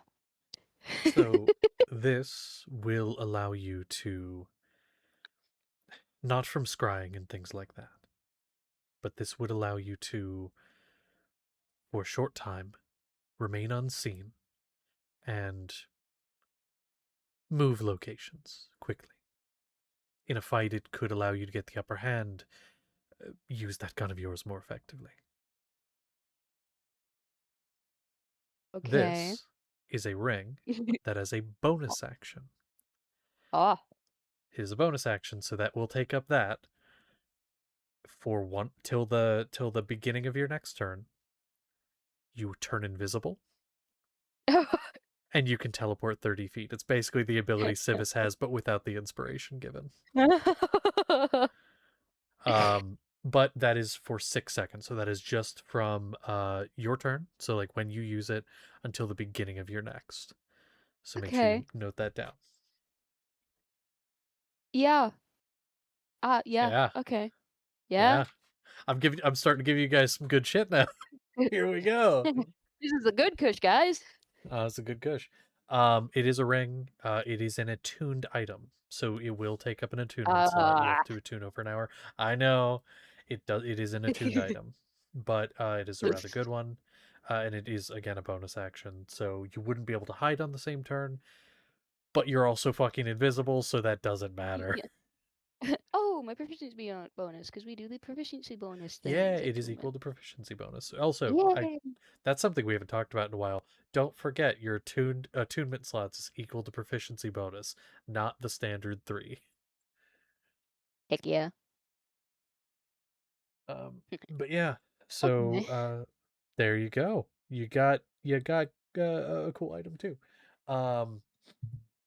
So this will allow you to, not from scrying and things like that, but this would allow you to, for a short time, remain unseen and move locations quickly. In a fight, it could allow you to get the upper hand, use that gun of yours more effectively. Okay. This is a ring that has a bonus action. Oh, It is a bonus action, so that will take up that for one till the beginning of your next turn. You turn invisible, and you can teleport 30 feet. It's basically the ability Civis has, but without the inspiration given. But that is for 6 seconds, so that is just from your turn. So like when you use it until the beginning of your next. So make sure you okay. note that down. Yeah. Yeah. Yeah, Okay. Yeah. yeah. I'm starting to give you guys some good shit now. Here we go. This is a good kush, guys. It's a good gush. It is a ring. It is an attuned item, so it will take up an attunement slot. You have Uh, to attune over an hour. I know it does. It is an attuned item, but it is a rather good one, and it is again a bonus action. So you wouldn't be able to hide on the same turn, but you're also fucking invisible, so that doesn't matter. yeah. Oh, my proficiency bonus, because we do the proficiency bonus Yeah, things at it is equal Toolman. to proficiency bonus. Also, Yay! that's something we haven't talked about in a while. Don't forget your attunement slots is equal to proficiency bonus, not the standard 3. Heck yeah. But yeah, so Okay. there you go. You got a cool item too. Um,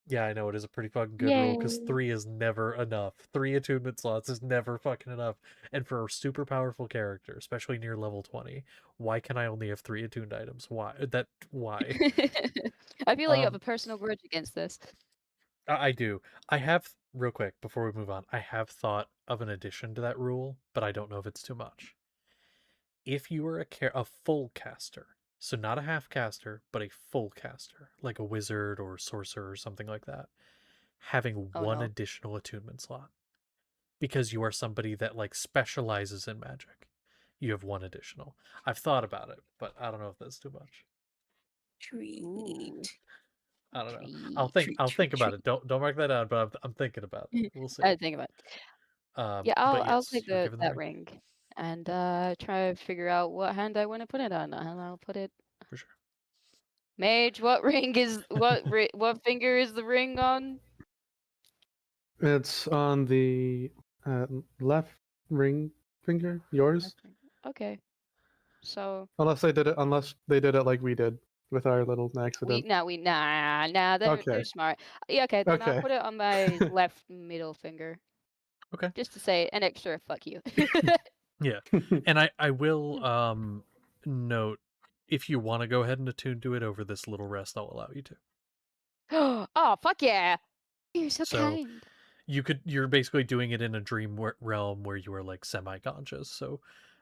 yeah, I know it is a pretty fucking good rule because Yay. 3 is never enough. 3 attunement slots is never fucking enough. And for a super powerful character, especially near level 20, why can I only have 3 attuned items? Why? I feel like you have a Um, personal grudge against this. I do. I have real quick before we move on. I have thought of an addition to that rule, but I don't know if it's too much. If you are a full caster, so not a half caster, but a full caster, like a wizard or sorcerer or something like that, having Oh one no. additional attunement slot because you are somebody that like specializes in magic. You have one additional. I've thought about it, but I don't know if that's too much. Ooh. Treat. I don't know. Treat. I'll think about Treat. it. Don't mark that down, but I'm thinking about it. We'll see. I think about it. Yeah, But I'll yes, take you're given the that ring ring and try to figure out what hand I want to put it on. And I'll put it. for sure. Mage, what ring is what finger is the ring on? It's on the left ring finger, yours. Left finger. Okay. So Unless they did it like we did with our little accident. nah, they're Okay. smart. Yeah, okay, then I'll Okay. put it on my left middle finger. Okay. Just to say an extra fuck you. Yeah. And I will note if you want to go ahead and attune to it over this little rest, I'll allow you to. Oh, fuck yeah. You're so So kind. you're basically doing it in a dream realm where you are like semi-conscious, so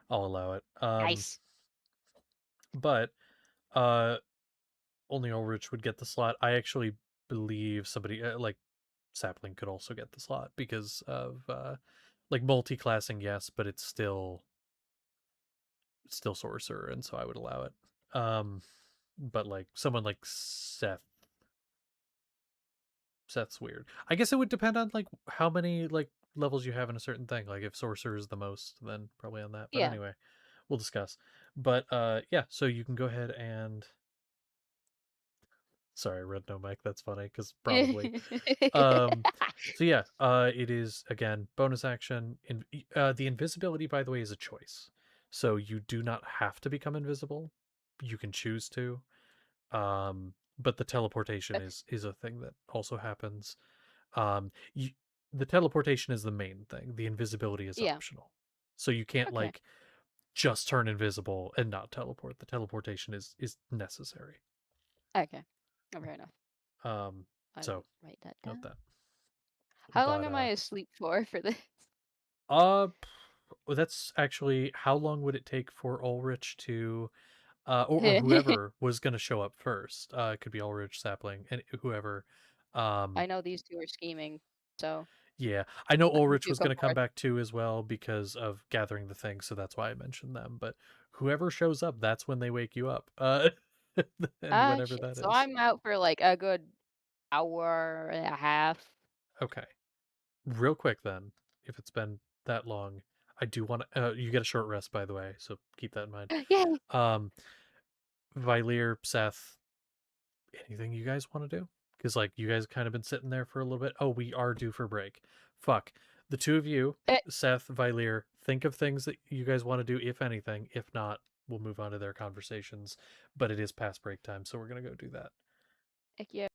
I'll allow it. Nice. But only Ulrich would get the slot. I actually believe somebody like Sapling could also get the slot because of like multi-classing, yes, but it's still sorcerer, and so I would allow it. But like someone like Seth's weird. I guess it would depend on like how many like levels you have in a certain thing. Like if sorcerer is the most, then probably on that. But Yeah. anyway, we'll discuss. But yeah, so you can go ahead and sorry, I read no mic. That's funny because probably. So yeah, it is again bonus action. The invisibility, by the way, is a choice. So you do not have to become invisible. You can choose to. But the teleportation is a thing that also happens. You, the teleportation is the main thing. The invisibility is Yeah. optional. So you can't Okay. like just turn invisible and not teleport. The teleportation is necessary. Okay. Oh, fair enough. I So will write that note down. that. How long But am I asleep for this? That's actually, how long would it take for Ulrich to or whoever was going to show up first? It could be Ulrich, Sapling, and whoever. I know these two are scheming, so Yeah, I know Ulrich you was go going to come forth. back too as well because of gathering the thing, so that's why I mentioned them. But whoever shows up, that's when they wake you up. And whenever Shit. that So is. I'm out for like a good hour and a half. Okay. Real quick then, if it's been that long, I do want to. You get a short rest, by the way, so keep that in mind. Yay! Um, Vileer, Seth, anything you guys want to do? Because like you guys kind of been sitting there for a little bit. Oh, we are due for break. Fuck. The two of you, Eh, Seth, Vileer, think of things that you guys want to do, if anything. If not, we'll move on to their conversations. But it is past break time, so we're gonna go do that. Heck yeah.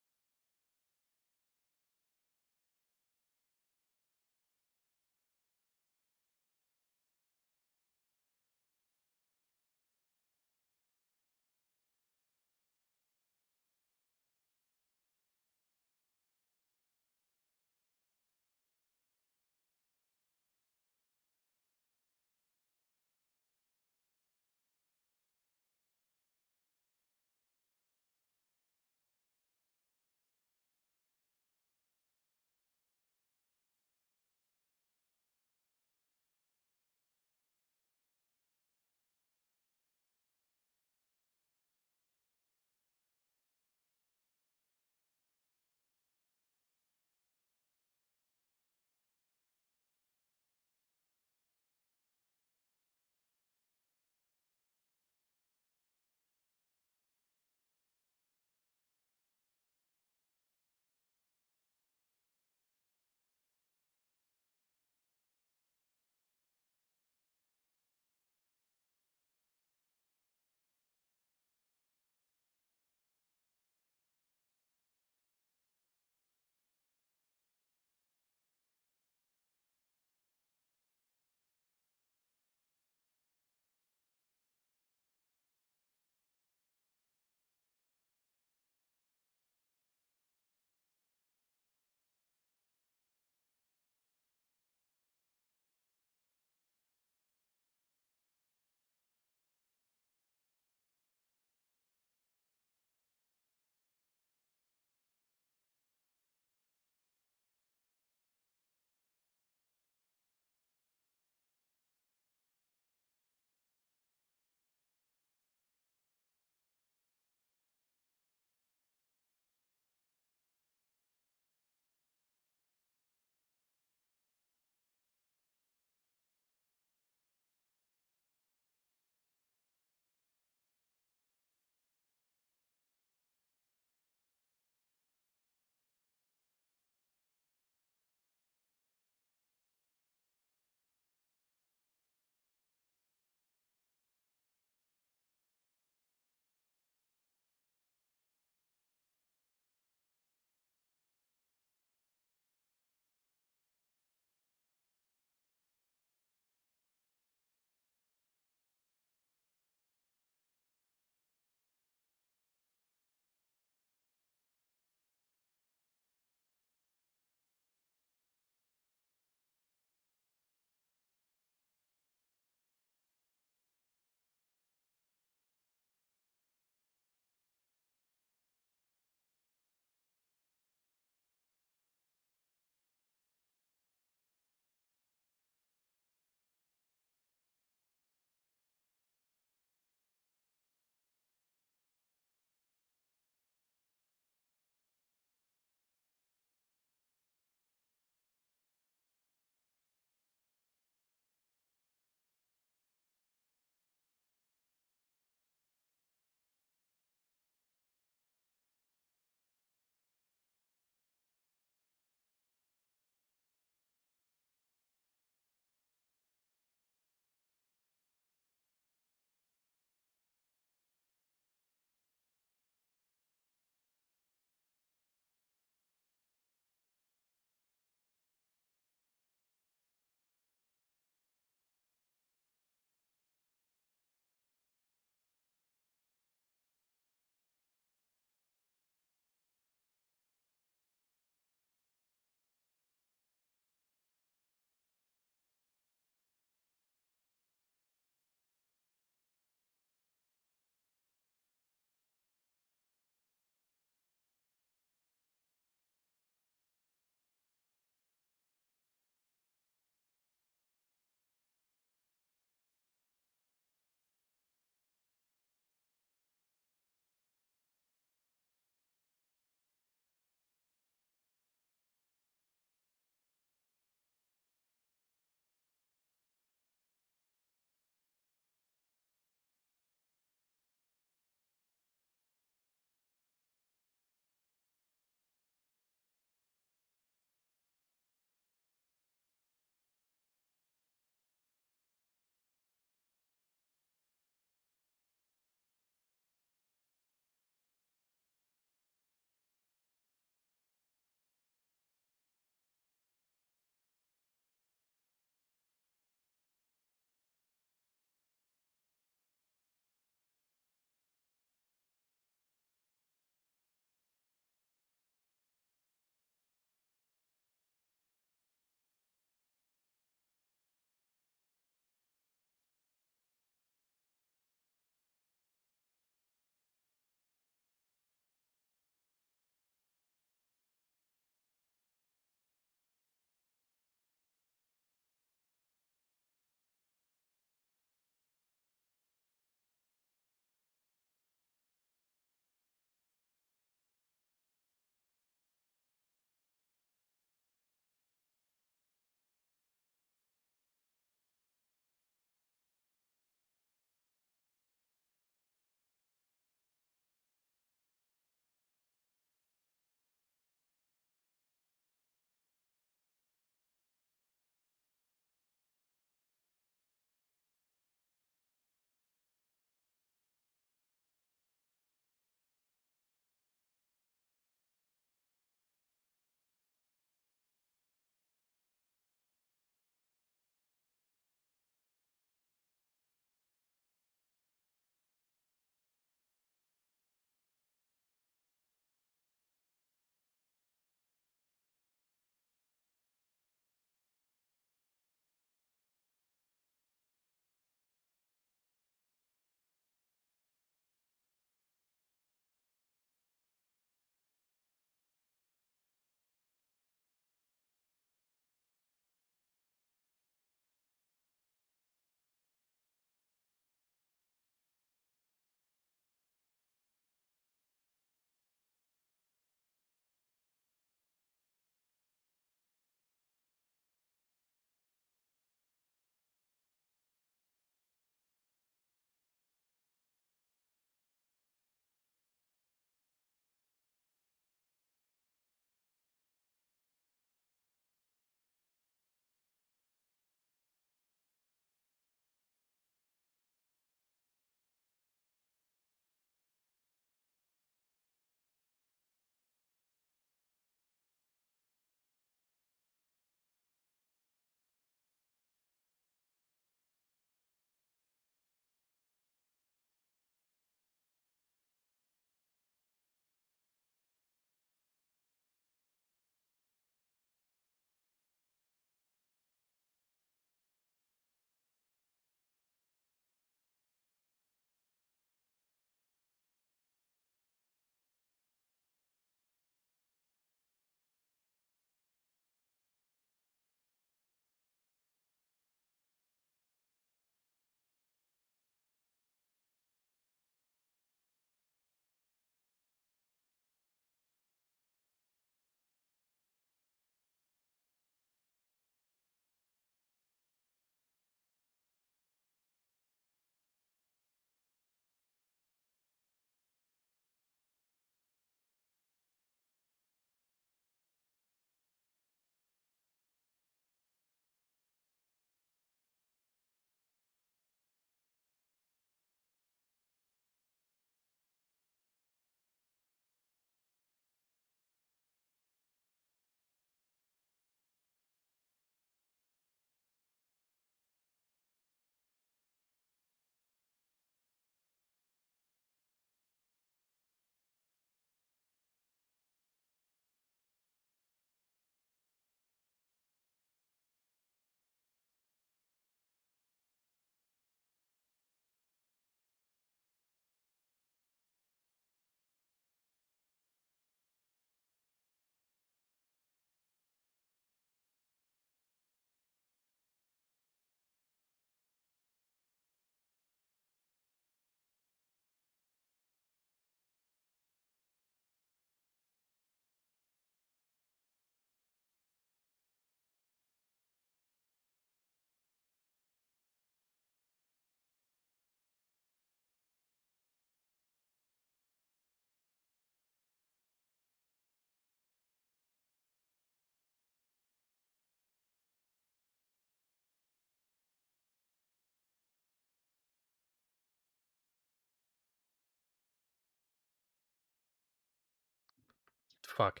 fuck.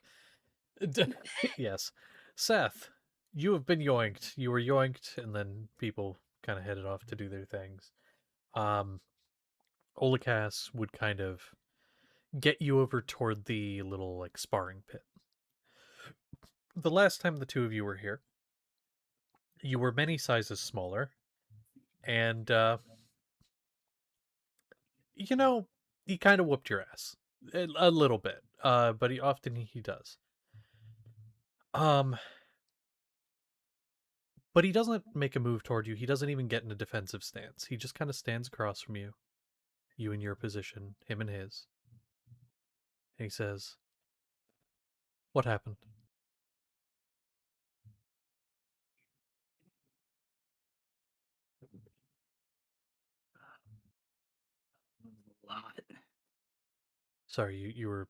Yes. Seth, you have been yoinked. You were yoinked, and then people kind of headed off to do their things. Olakas would kind of get you over toward the little, like, sparring pit. The last time the two of you were here, you were many sizes smaller, and, you know, he kind of whooped your ass. A little bit, but he does. Um, but he doesn't make a move toward you. He doesn't even get in a defensive stance. He just kind of stands across from you in your position, him and his. And he says, "What happened?" A lot. Sorry, you were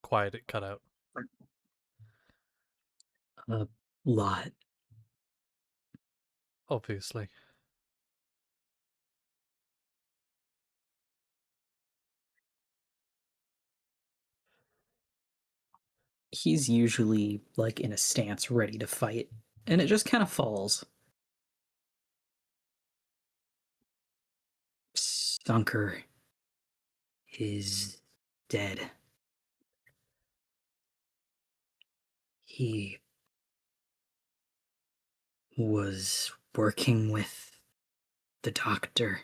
quiet. It cut out. A lot. Obviously. He's usually like in a stance ready to fight, and it just kind of falls. Stunker is dead. He was working with the doctor.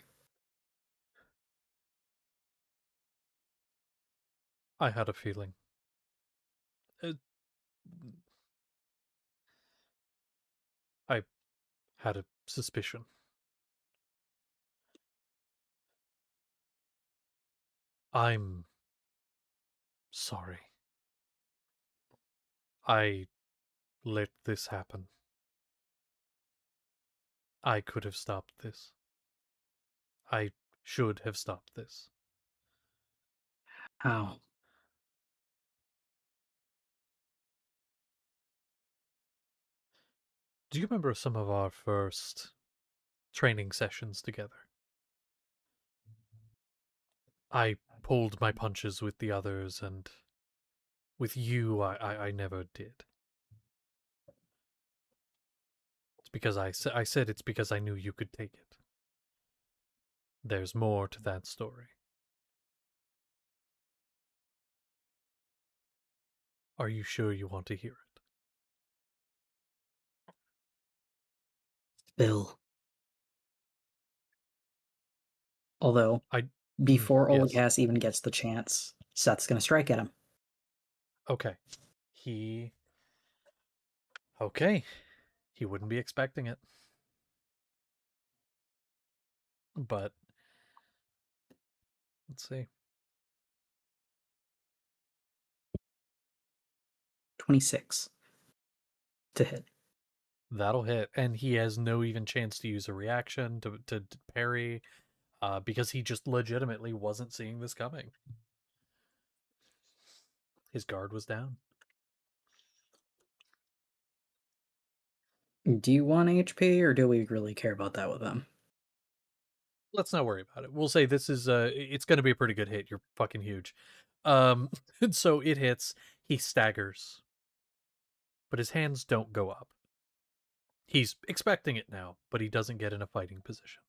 I had a feeling. I had a suspicion. I'm sorry. I let this happen. I could have stopped this. I should have stopped this. How? Do you remember some of our first training sessions together? I pulled my punches with the others, and with you, I never did. It's because I said it's because I knew you could take it. There's more to that story. Are you sure you want to hear it? Bill. Although, I before yes. Olagas even gets the chance, Seth's gonna strike at him. Okay. Okay. He wouldn't be expecting it. But let's see. 26 to hit. That'll hit, and he has no even chance to use a reaction to parry, because he just legitimately wasn't seeing this coming. His guard was down. Do you want HP, or do we really care about that with him? Let's not worry about it. We'll say this is it's going to be a pretty good hit. You're fucking huge. And so it hits. He staggers, but his hands don't go up. He's expecting it now, but he doesn't get in a fighting position.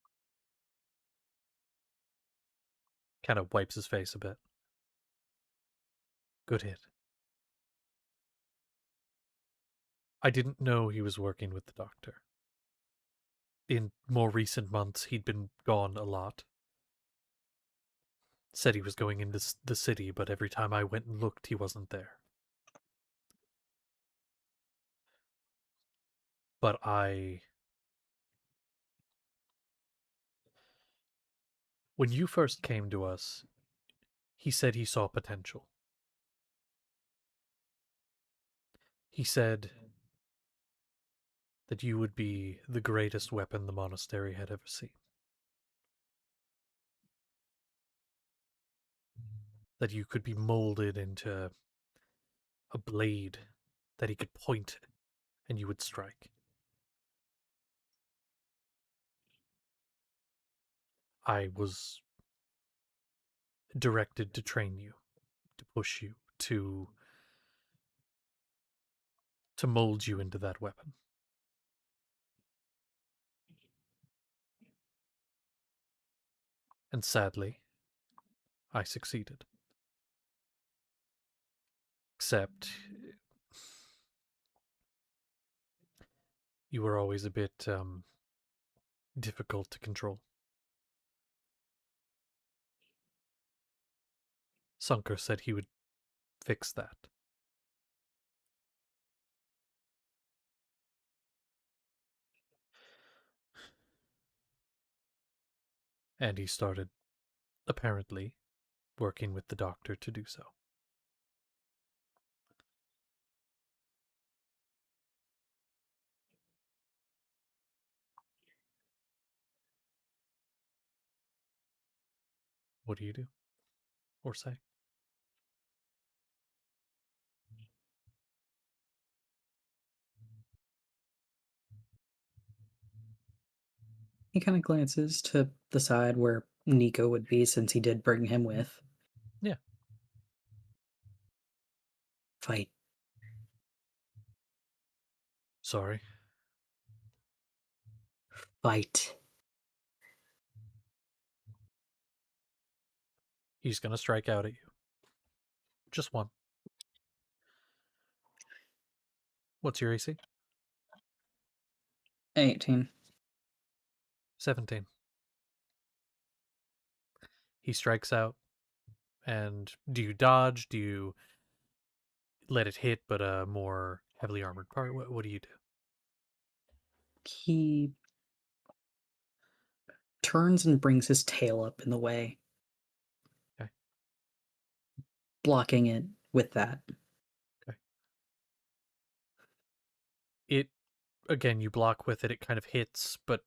Kind of wipes his face a bit. Good hit. I didn't know he was working with the doctor. In more recent months, he'd been gone a lot. Said he was going into the city, but every time I went and looked, he wasn't there. But when you first came to us, he said he saw potential. He said that you would be the greatest weapon the monastery had ever seen. That you could be molded into a blade that he could point and you would strike. I was directed to train you, to push you, to to mold you into that weapon. And sadly, I succeeded. Except you were always a bit difficult to control. Sunker said he would fix that. And he started, apparently, working with the doctor to do so. What do you do? Or say? He kind of glances to the side where Nico would be, since he did bring him with. Yeah. Fight. Sorry. Fight. He's gonna strike out at you. Just one. What's your AC? 18. 17. He strikes out. And do you dodge? Do you let it hit, but a more heavily armored part? What do you do? He turns and brings his tail up in the way. Okay. Blocking it with that. Okay. It, again, you block with it. It kind of hits, but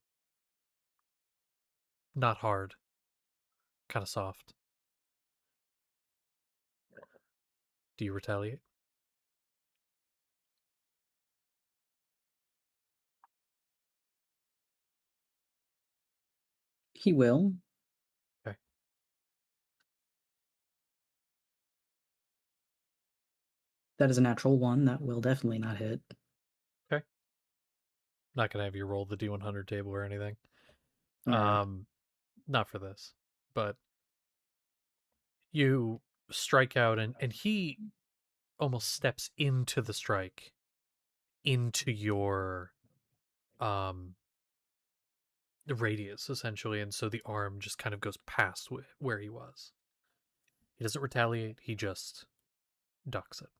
not hard. Kind of soft. Do you retaliate? He will. Okay. That is a natural 1. That will definitely not hit. Okay. Not gonna have you roll the D100 table or anything. Alright. Not for this. But you strike out, and he almost steps into the strike, into your the radius, essentially, and so the arm just kind of goes past where he was. He doesn't retaliate, he just ducks it.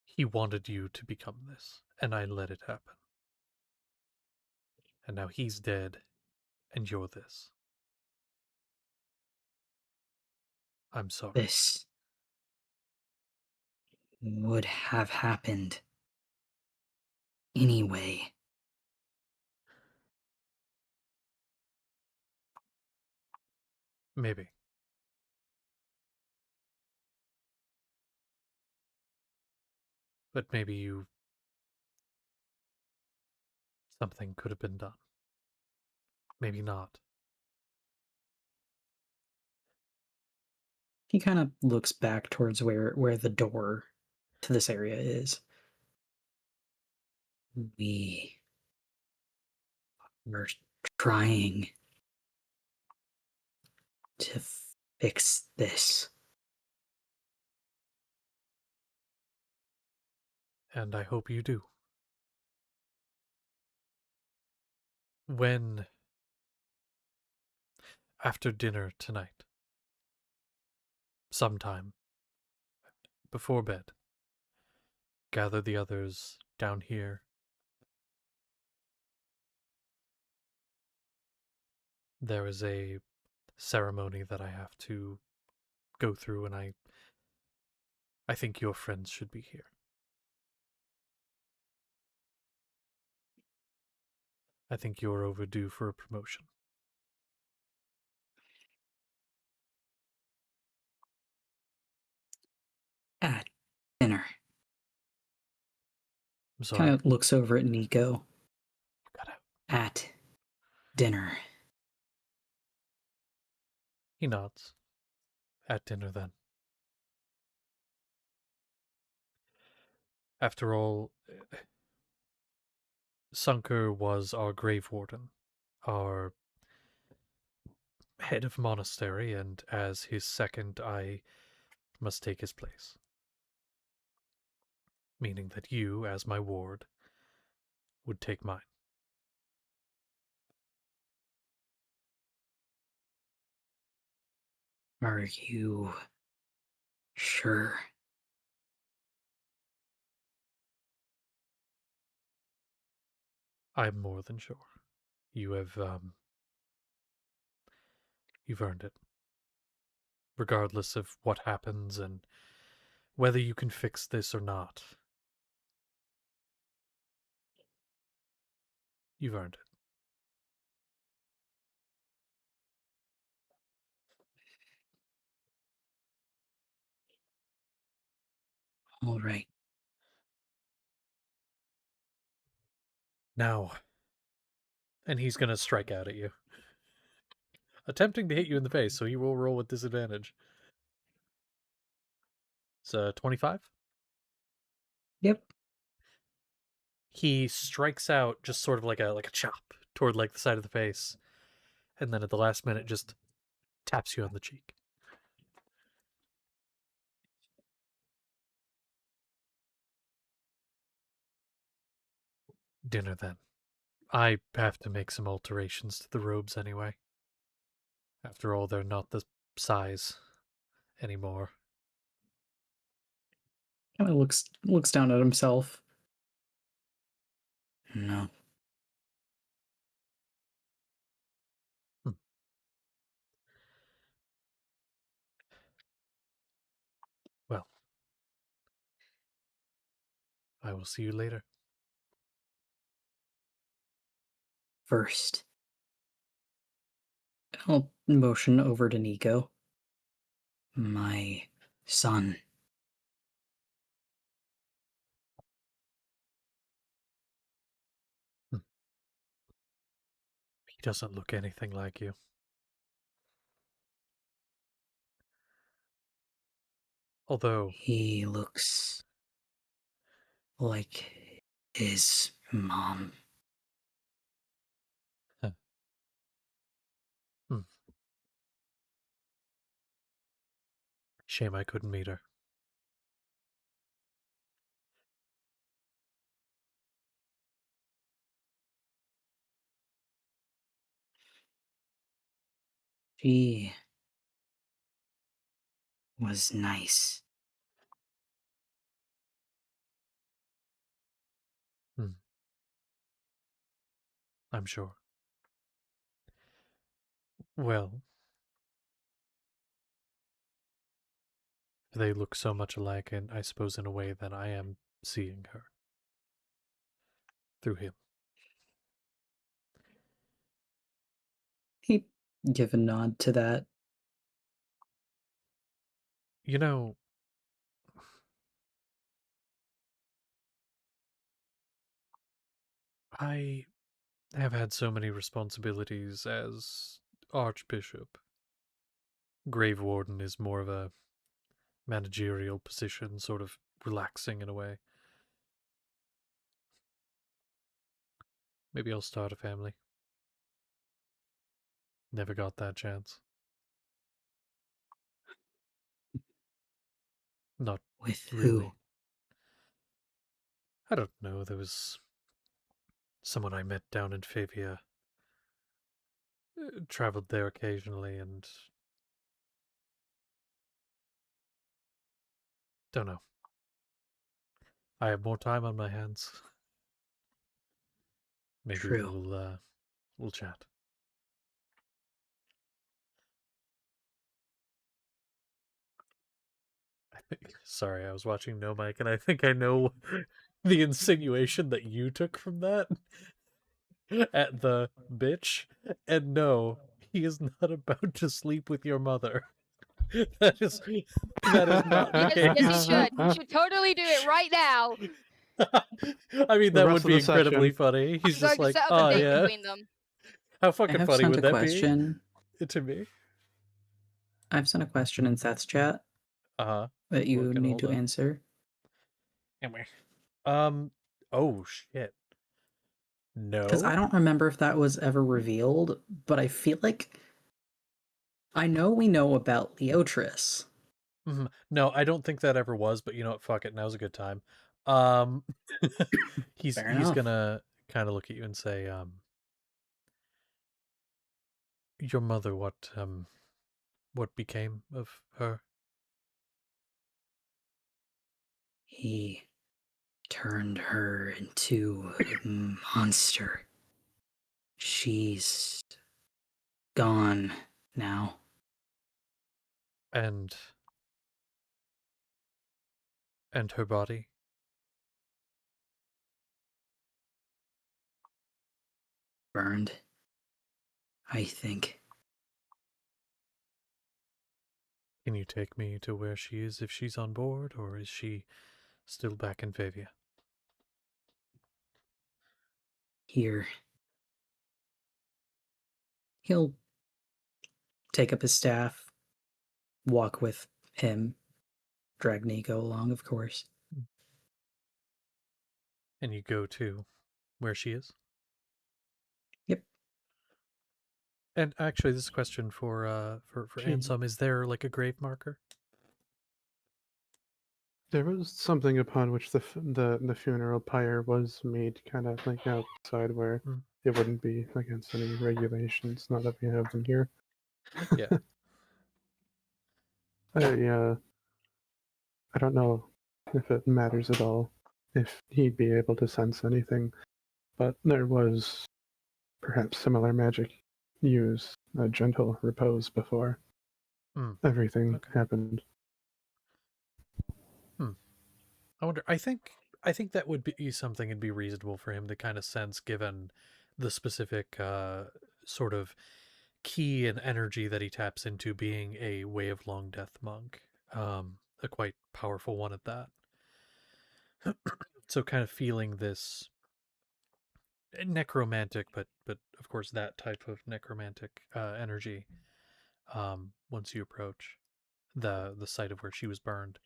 He wanted you to become this, and I let it happen. And now he's dead, and you're this. I'm sorry. This would have happened anyway. Maybe. But maybe something could have been done. Maybe not. He kind of looks back towards where the door to this area is. We were trying to fix this. And I hope you do. When, after dinner tonight, sometime before bed, gather the others down here. There is a ceremony that I have to go through, and I think your friends should be here. I think you're overdue for a promotion. At dinner. I'm sorry. Kind of looks over at Nico. Got out. At dinner. He nods. At dinner, then. After all, Sunker was our grave warden, our head of monastery, and as his second, I must take his place. Meaning that you, as my ward, would take mine. Are you sure? I'm more than sure. You have, you've earned it. Regardless of what happens and whether you can fix this or not. You've earned it. All right. Now, and he's gonna strike out at you. Attempting to hit you in the face, so he will roll with disadvantage. It's 25? Yep. He strikes out just sort of like a chop toward like the side of the face, and then at the last minute just taps you on the cheek. Dinner then. I have to make some alterations to the robes anyway. After all, they're not the size anymore. Kind of looks down at himself. No. Well, I will see you later. First, I'll motion over to Nico. My son. He doesn't look anything like you. Although He looks like his mom. Shame I couldn't meet her. She was nice. I'm sure. Well, they look so much alike, and I suppose in a way that I am seeing her. Through him. He give a nod to that. You know, I have had so many responsibilities as Archbishop. Grave Warden is more of a managerial position, sort of relaxing in a way. Maybe I'll start a family. Never got that chance. Not With really. who? I don't know, there was someone I met down in Favia. Traveled there occasionally and... Don't know. I have more time on my hands. Maybe True. we'll chat. Sorry, I was watching No Mike, and I think I know the insinuation that you took from that at the bitch. And no, he is not about to sleep with your mother. That is not the Yes, yes, he case. should. He should totally do it right now. I mean, The that rest would of be the incredibly session. funny. He's I'm just going to like, set up oh a date yeah. between them. How I fucking have funny sent would a that question. be? To me? I've sent a question in Seth's chat Uh-huh. that you Working, need hold to on. answer. Anyway. Oh, shit. Because I No? don't remember if that was ever revealed, but I feel like I know we know about Leotris. No, I don't think that ever was, but you know what? Fuck it. Now's a good time. Um, he's Fair he's enough. gonna kind of look at you and say, your mother, what became of her? He turned her into a monster. She's gone now. And her body? Burned, I think. Can you take me to where she is if she's on board, or is she still back in Favia? Here. He'll take up his staff, walk with him, drag Nico along, of course. And you go to where she is? Yep. And actually, this is a question for She- Ansem. Is there like a grave marker? There was something upon which the funeral pyre was made, kind of like outside where Mm. it wouldn't be against any regulations. Not that we have them here. Yeah. I don't know if it matters at all if he'd be able to sense anything, but there was perhaps similar magic used, a gentle repose before everything Okay. happened. I wonder. I think that would be something it'd be reasonable for him to kind of sense, given the specific sort of key and energy that he taps into, being a Way of Long Death monk, a quite powerful one at that. So, kind of feeling this necromantic, but of course that type of necromantic energy. Once you approach the site of where she was burned,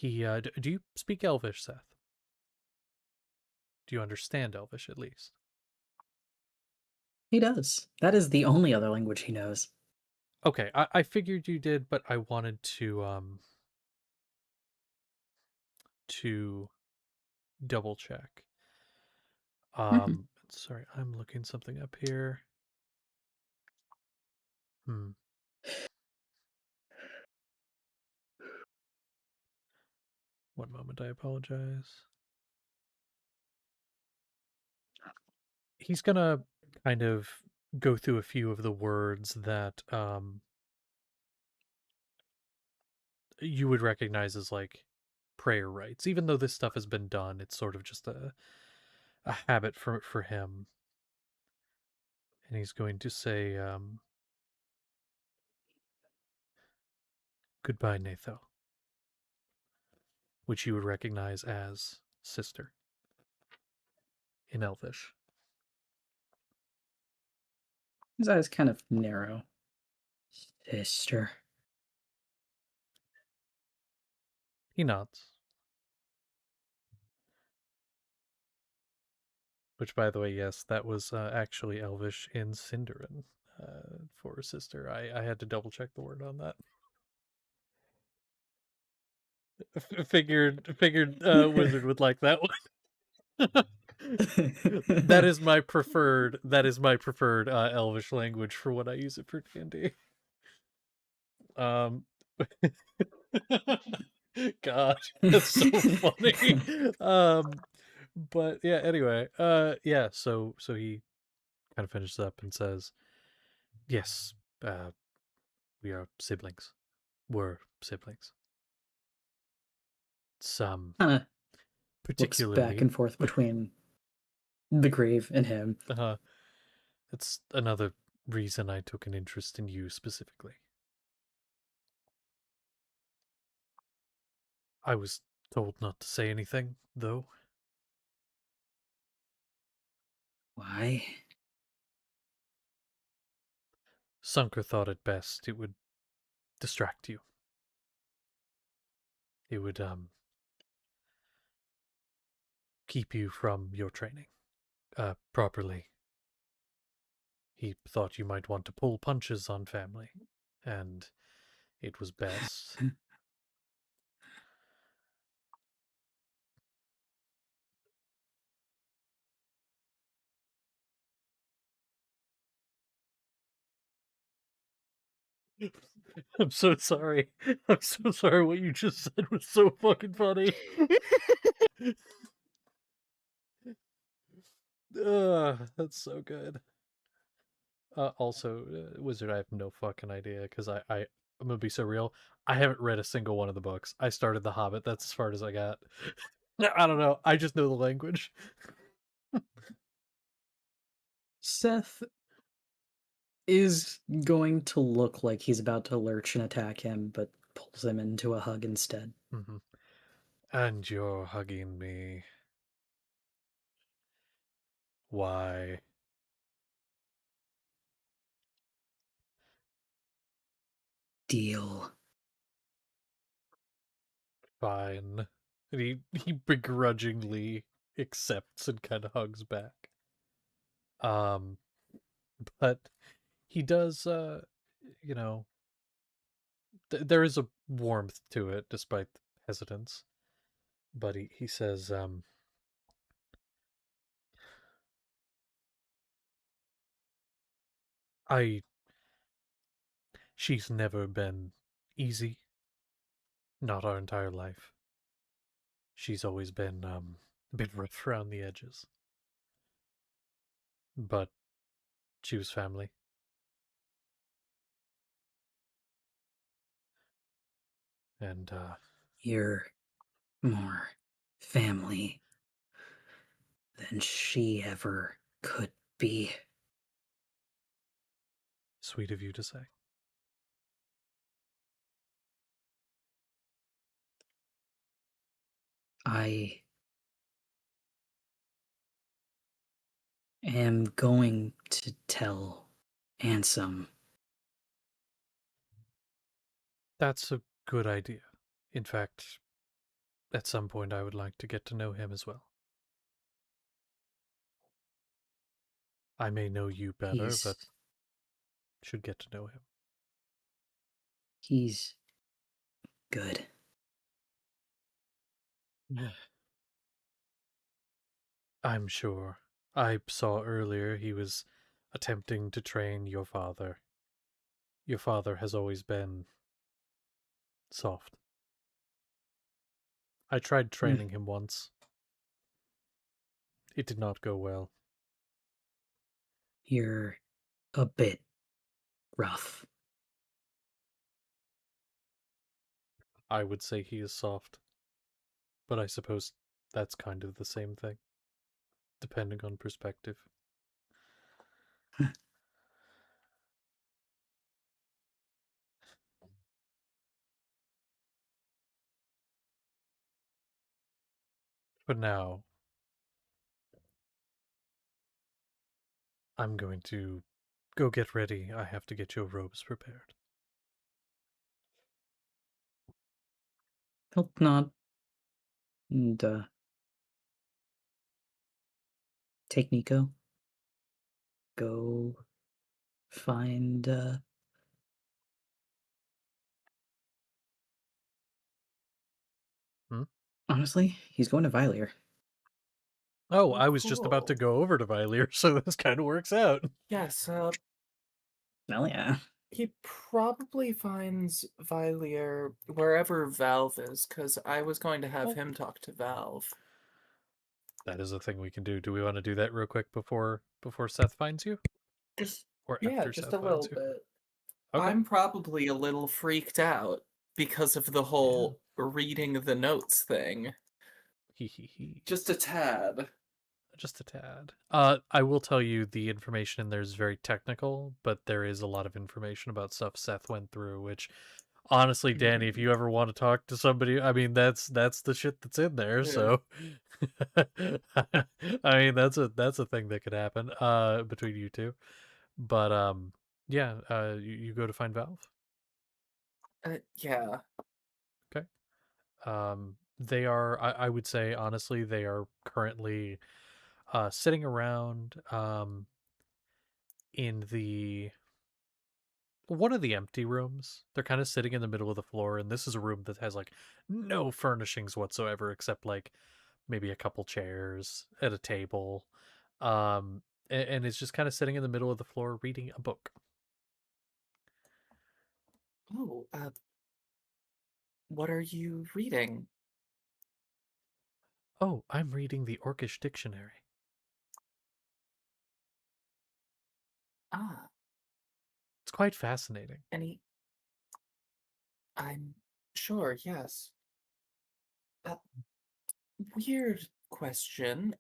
do you speak Elvish, Seth? Do you understand Elvish at least? He does. That is the only other language he knows. Okay, I figured you did, but I wanted to double check. Sorry, I'm looking something up here. One moment, I apologize. He's gonna kind of go through a few of the words that you would recognize as like prayer rites. Even though this stuff has been done, it's sort of just a habit for him. And he's going to say, goodbye, Natho, which you would recognize as sister in Elvish. His eyes kind of narrow. Sister. He nods. Which, by the way, yes, that was actually Elvish in Sindarin for sister. I had to double check the word on that. Figured Wizard would like that one. That is my preferred Elvish language for when I use it for D&D. God, that's so funny. But yeah, anyway, yeah, so he kind of finishes up and says, yes, we are siblings. We're siblings. Some Kind of looks back particularly and forth between the grave and him. it's another reason I took an interest in you specifically. I was told not to say anything, though. Why? Sunker thought it best it would distract you. It would keep you from your training properly. He thought you might want to pull punches on family, and it was best. I'm so sorry. I'm so sorry. What you just said was so fucking funny. That's so good. Also, Wizard, I have no fucking idea because I'm gonna be so real. I haven't read a single one of the books. I started The Hobbit. That's as far as I got. I don't know. I just know the language. Seth is going to look like he's about to lurch and attack him, but pulls him into a hug instead. Mm-hmm. And you're hugging me. Why? Deal. Fine. And he begrudgingly accepts and kind of hugs back. But he does, you know, there is a warmth to it despite the hesitance. But he says, she's never been easy. Not our entire life. She's always been, a bit rough around the edges. But she was family. And, You're more family than she ever could be. sweet of you to say. I am going to tell Ansem. That's a good idea. In fact, at some point I would like to get to know him as well. I may know you better, but should get to know him. He's good. I'm sure. I saw earlier he was attempting to train your father. Your father has always been soft. I tried training him once. It did not go well. You're a bit rough. I would say he is soft. But I suppose that's kind of the same thing, depending on perspective. But now, I'm going to go get ready. I have to get your robes prepared. He'll nod and take Nico. Go find Honestly, he's going to Valier. Oh, Oh, I was just about to cool. go over to Valier, so this kind of works out. Yes, Hell yeah. he probably finds Valier wherever Valve is, because I was going to have Oh. him talk to Valve. That is a thing we can do. Do we want to do that real quick before Seth finds you? Just Or yeah, after just Seth a little finds you? bit. Okay. I'm probably a little freaked out because of the whole reading the notes thing. He. Just a tad. Just a tad. I will tell you the information in there is very technical, but there is a lot of information about stuff Seth went through, which honestly, Danny, if you ever want to talk to somebody, I mean that's the shit that's in there, Yeah. so I mean that's a thing that could happen between you two. But yeah, you go to find Valve. Yeah. Okay. They are, I would say, honestly, they are currently sitting around in the one of the empty rooms. They're kind of sitting in the middle of the floor, and this is a room that has like no furnishings whatsoever except like maybe a couple chairs at a table. And it's just kind of sitting in the middle of the floor reading a book. Oh, what are you reading? Oh, I'm reading the Orcish dictionary. Ah, It's quite fascinating. any. I'm sure, yes. Uh, Weird question.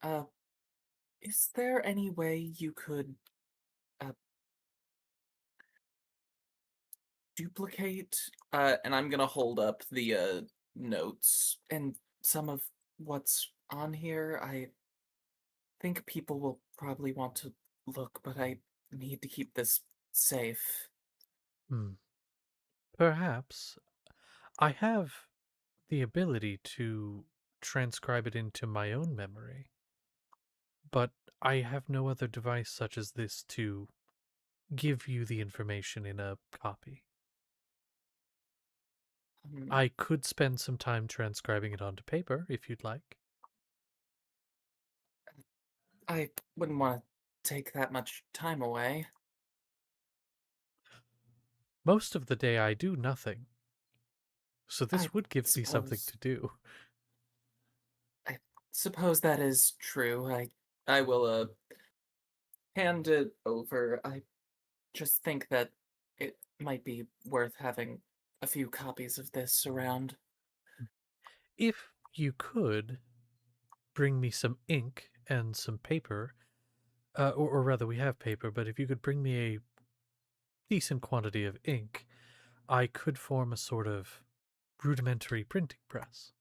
Is there any way you could uh, duplicate? And I'm gonna hold up the notes and some of what's on here. I think people will probably want to look, but I need to keep this safe. Hmm. Perhaps I have the ability to transcribe it into my own memory, but I have no other device such as this to give you the information in a copy. Um, I could spend some time transcribing it onto paper if you'd like. I wouldn't want to take that much time away. Most of the day I do nothing, so I this would give me something suppose to do. I suppose that is true. I will hand it over. I just think that it might be worth having a few copies of this around. If you could bring me some ink and some paper, or rather, we have paper, but if you could bring me a decent quantity of ink, I could form a sort of rudimentary printing press.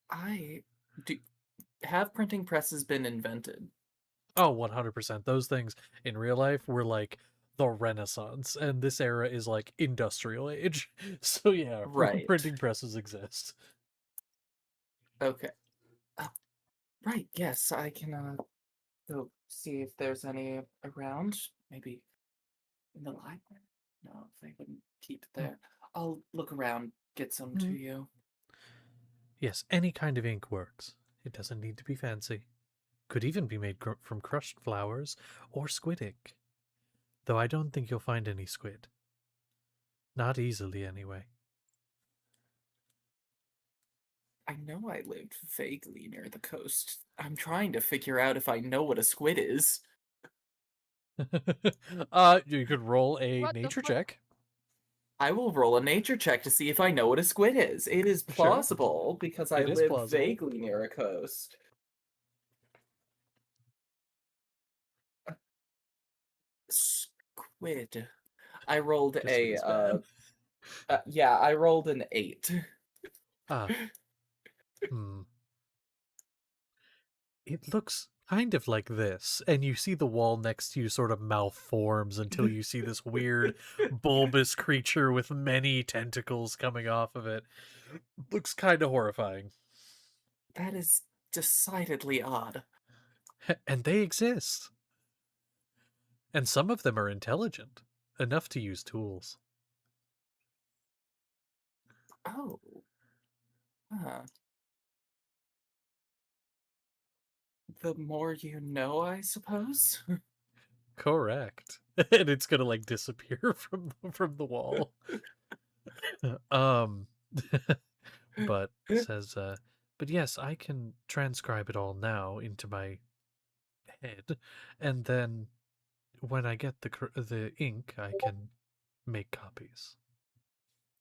I do have printing presses been invented? Oh, 100%. Those things in real life were like the Renaissance, and this era is like industrial age. So yeah, Right. printing presses exist. Okay. Uh, right, yes, I can go see if there's any around. Maybe in the library? No, they wouldn't keep it there. I'll look around, get some to Mhm. you. Yes, any kind of ink works. It doesn't need to be fancy. Could even be made from crushed flowers or squid ink. Though I don't think you'll find any squid. Not easily, anyway. I know I lived vaguely near the coast. I'm trying to figure out if I know what a squid is. You could roll a What the nature fuck? check. I will roll a nature check to see if I know what a squid is. It is Sure. plausible because I It is live plausible. vaguely near a coast. Squid. I rolled Just a as bad. yeah, I rolled an 8. Ah, hmm. It looks kind of like this, and you see the wall next to you sort of malforms until you see this weird bulbous creature with many tentacles coming off of it. Looks kind of horrifying. That is decidedly odd. And they exist. And some of them are intelligent, enough to use tools. Oh. Huh. The more you know, I suppose. Correct. And it's gonna like disappear from the wall. um but says but yes, I can transcribe it all now into my head, and then when I get the ink, I can make copies.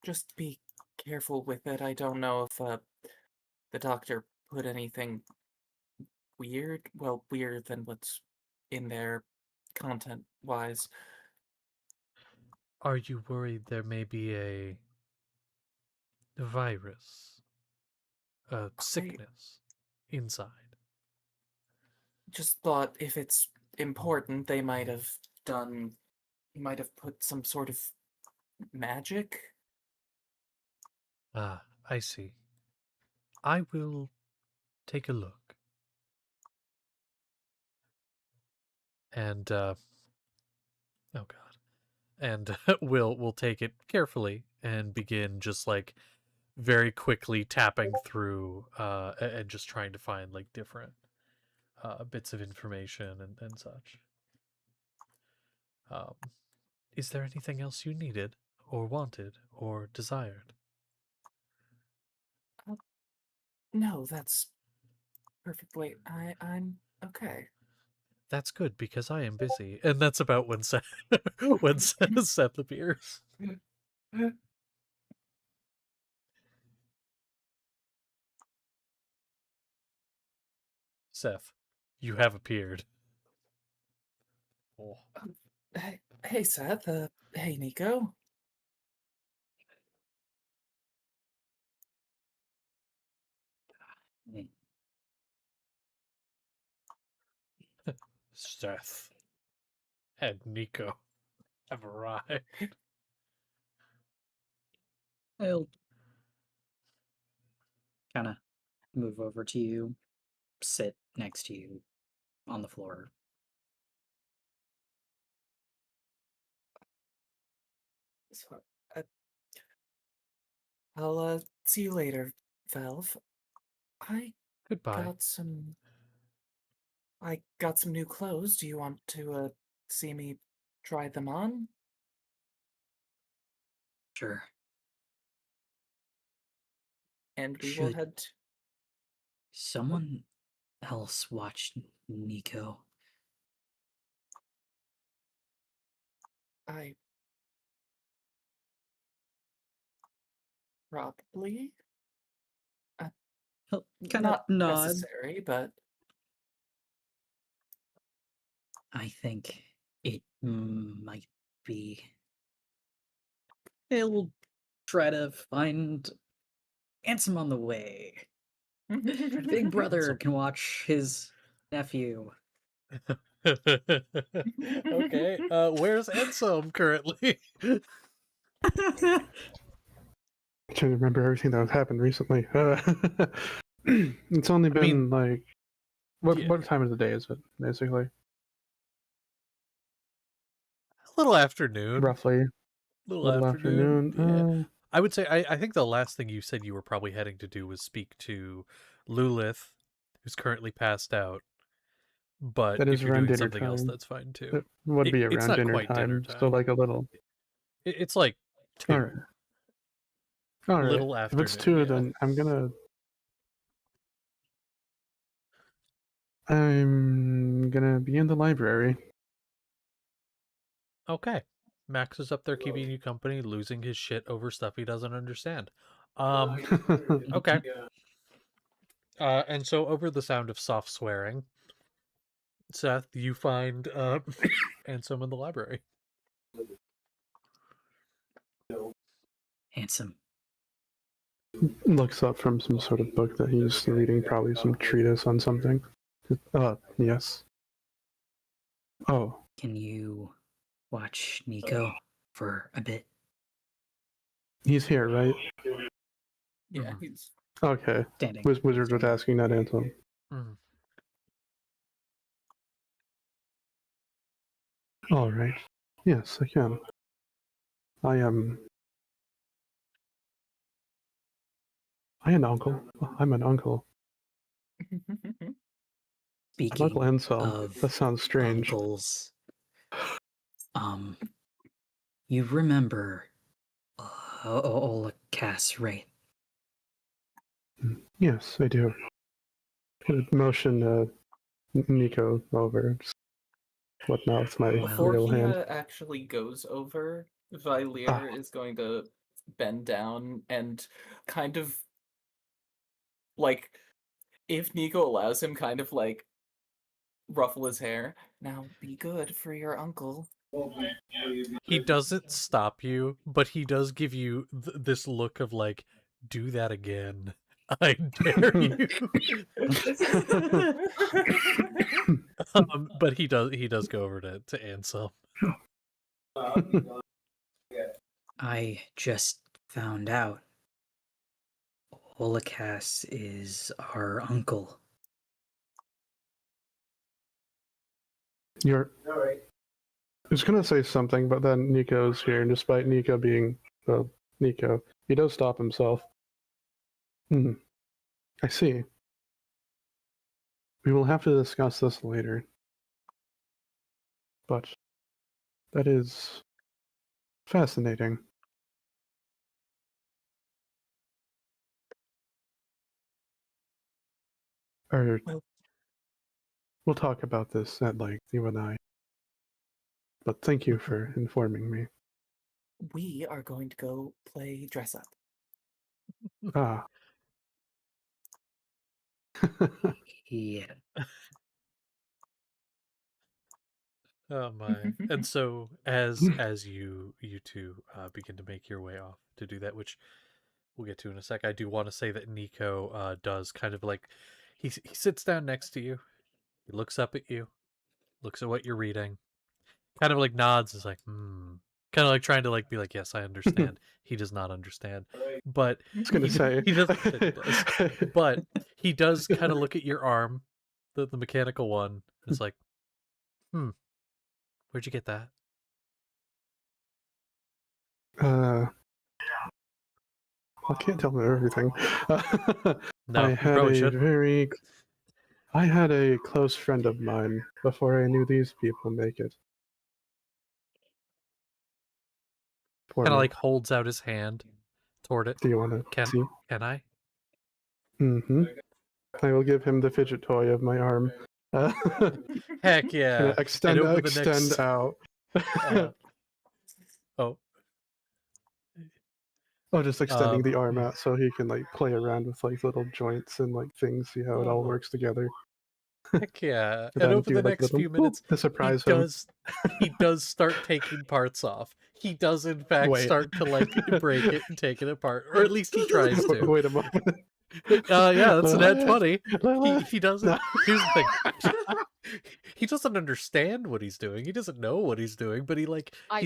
Just be careful with it. I don't know if the doctor put anything weird, well, weirder than what's in there content wise. Are you worried there may be a virus, a I sickness inside? just thought if it's important, they might have done, might have put some sort of magic. Ah, I see. I will take a look. And, oh god. And we'll take it carefully and begin just like very quickly tapping through and just trying to find like different bits of information and such. Um, is there anything else you needed or wanted or desired? No, that's perfectly. I'm okay. That's good because I am busy, and that's about when Seth when Seth appears. Seth, you have appeared. Oh. Hey, Seth. Hey, Nico. Seth and Nico have arrived. I'll kind of move over to you, sit next to you on the floor. So, I'll see you later, Valve. I Goodbye. got some. I got some new clothes. Do you want to see me try them on? Sure. And we will Should head. someone else watch Nico? I probably He'll kind of not nod. necessary, but I think it might be. He'll try to find Ansem on the way. Big brother can watch his nephew. Okay, where's Ensom currently? I'm trying to remember everything that has happened recently. It's only I mean, been like yeah, what time of the day is it, basically? a little afternoon. Roughly. Little Little afternoon. Yeah. afternoon. I would say I think the last thing you said you were probably heading to do was speak to Lulith, who's currently passed out. But That if is you're around doing dinner something else, time. that's fine too. It would be It's around not dinner quite dinner time. So time. like a little. It's like All 2. right. All right. Little If it's afternoon, 2, yeah. then I'm gonna be in the library. Okay. Max is up there keeping you company, losing his shit over stuff he doesn't understand. Okay. And so over the sound of soft swearing, Seth, you find Ansem in the library. Ansem. Looks up from some sort of book that he's reading, probably some treatise on something. Yes. Oh, Can you watch Nico for a bit? he's here, right? yeah, Mhm. he's Okay. Standing. Wizard was asking that, Anton. Mm. All right. Yes, I can. I am. I am an uncle. I'm an uncle. I'm Speaking Uncle Anselm. of That sounds strange. uncles, you remember Ola right? Yes, I do. I'd motion Nico over. Just whatnot with my before real he hand. actually goes over. Valier is going to bend down and kind of like, if Nico allows him, kind of like ruffle his hair. Now be good for your uncle. He doesn't stop you, but he does give you this look of like, do that again. I dare you. But he does go over to Ansel. I just found out Holocaust is our uncle. You're. I was gonna say something, but then Nico's here, and despite Nico being, well, Nico, he does stop himself. I see. We will have to discuss this later. But that is fascinating. Well- We'll talk about this at length, you and I. But thank you for informing me. We are going to go play dress up. Ah. Yeah. Oh my! And so as you two begin to make your way off to do that, which we'll get to in a sec, I do want to say that Nico does kind of like he sits down next to you, he looks up at you, looks at what you're reading, kind of like nods, is like kind of like trying to like be like, yes, I understand. He does not understand, but I was gonna say he does. It does, but he does kind of look at your arm, the mechanical one. It's like, where'd you get that? I can't tell him everything. No, you probably should. I had a close friend of mine before I knew these people make it. For Kind of me. like holds out his hand toward it. Do you want to see? Can I? Mm-hmm. I will give him the fidget toy of my arm. Heck yeah! Extend out. Oh. Oh, just extending the arm out so he can like play around with like little joints and like things, see how it all works together. Heck yeah! And And over the next little, few minutes, to surprise him. He does start taking parts off. He does in fact start to like break it and take it apart, or at least he tries to. Wait a moment. Yeah, that's an ad 20. He doesn't. No. Here's the thing. He doesn't understand what he's doing. He doesn't know what he's doing, but he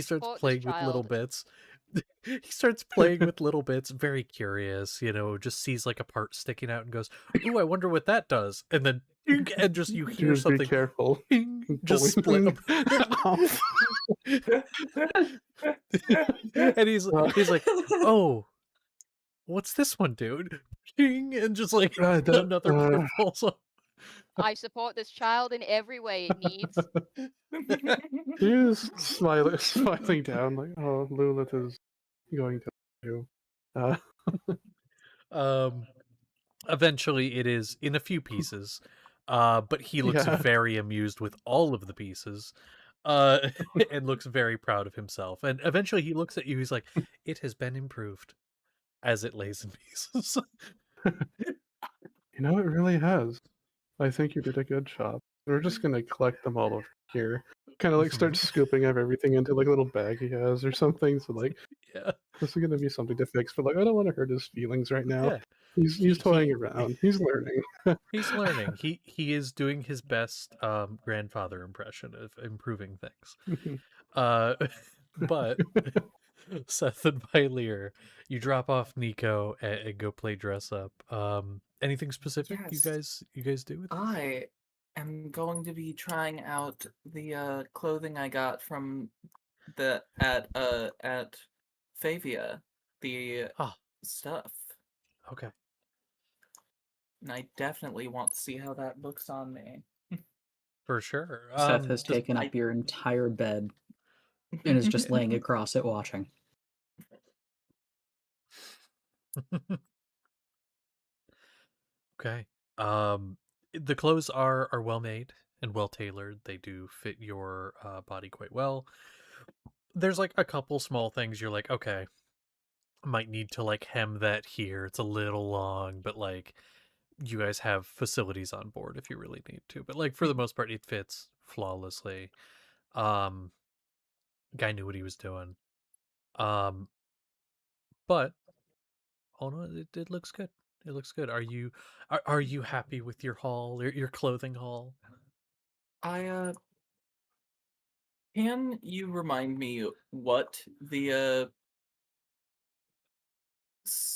starts playing with little bits. He starts playing with little bits, very curious, just sees like a part sticking out and goes, "Ooh, I wonder what that does." And then and just you hear Just something. Be careful. Just split off. And he's like, "Oh, what's this one, dude?" And just like another part falls off. I support this child in every way it needs. He's smiling down like, "Oh, Lilith is going to do." Eventually, it is in a few pieces, but he looks very amused with all of the pieces, and looks very proud of himself. And eventually, he looks at you. He's like, "It has been improved," as it lays in pieces. It really has. I think you did a good job. We're just gonna collect them all over here. Kind of like start scooping up everything into like a little bag he has or something. So like, yeah, this is gonna be something to fix. But like, I don't want to hurt his feelings right now. Yeah. He's toying around. He's learning. He's learning. He is doing his best grandfather impression of improving things. But Seth and Vylir, you drop off Nico and go play dress up. Anything specific you guys do with this? I am going to be trying out the clothing I got from at Favia, the stuff. Okay. And I definitely want to see how that looks on me. For sure. Seth has taken up your entire bed and is just laying across it watching. Okay. The clothes are well made and well tailored. They do fit your body quite well. There's like a couple small things you're like, okay, might need to like hem that here. It's a little long, but like you guys have facilities on board if you really need to. But like for the most part, it fits flawlessly. Guy knew what he was doing. But oh no, it looks good. It looks good. Are you happy with your haul, your clothing haul? Can you remind me what the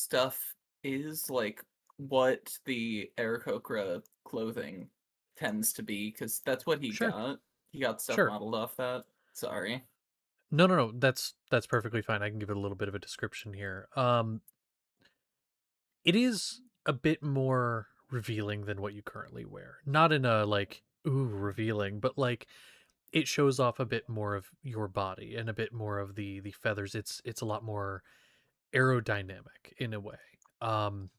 stuff is, like what the Aarakocra clothing tends to be, because that's what he Sure. got. He got stuff Sure. modeled off that. Sorry. No. That's perfectly fine. I can give it a little bit of a description here. It is a bit more revealing than what you currently wear. Not in a like ooh revealing, but like it shows off a bit more of your body and a bit more of the feathers. It's a lot more aerodynamic in a way. Um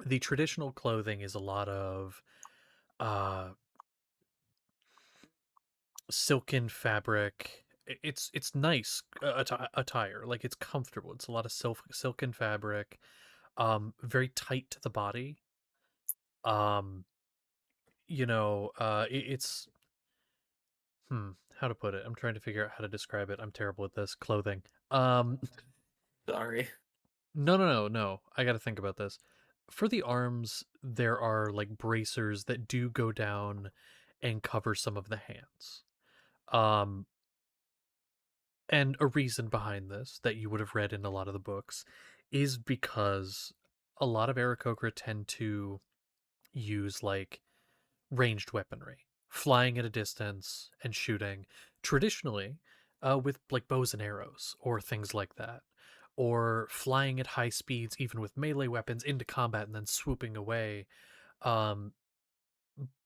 the traditional clothing is a lot of uh silken fabric. It's nice attire. Like it's comfortable. It's a lot of silken fabric. Very tight to the body. Um it's how to put it? I'm trying to figure out how to describe it. I'm terrible at this. Clothing. Um Sorry. no. I got to think about this. For the arms, there are like bracers that do go down and cover some of the hands. Um and a reason behind this that you would have read in a lot of the books is because a lot of Aarakocra tend to use like ranged weaponry, flying at a distance and shooting, traditionally with like bows and arrows or things like that, or flying at high speeds, even with melee weapons, into combat and then swooping away, um,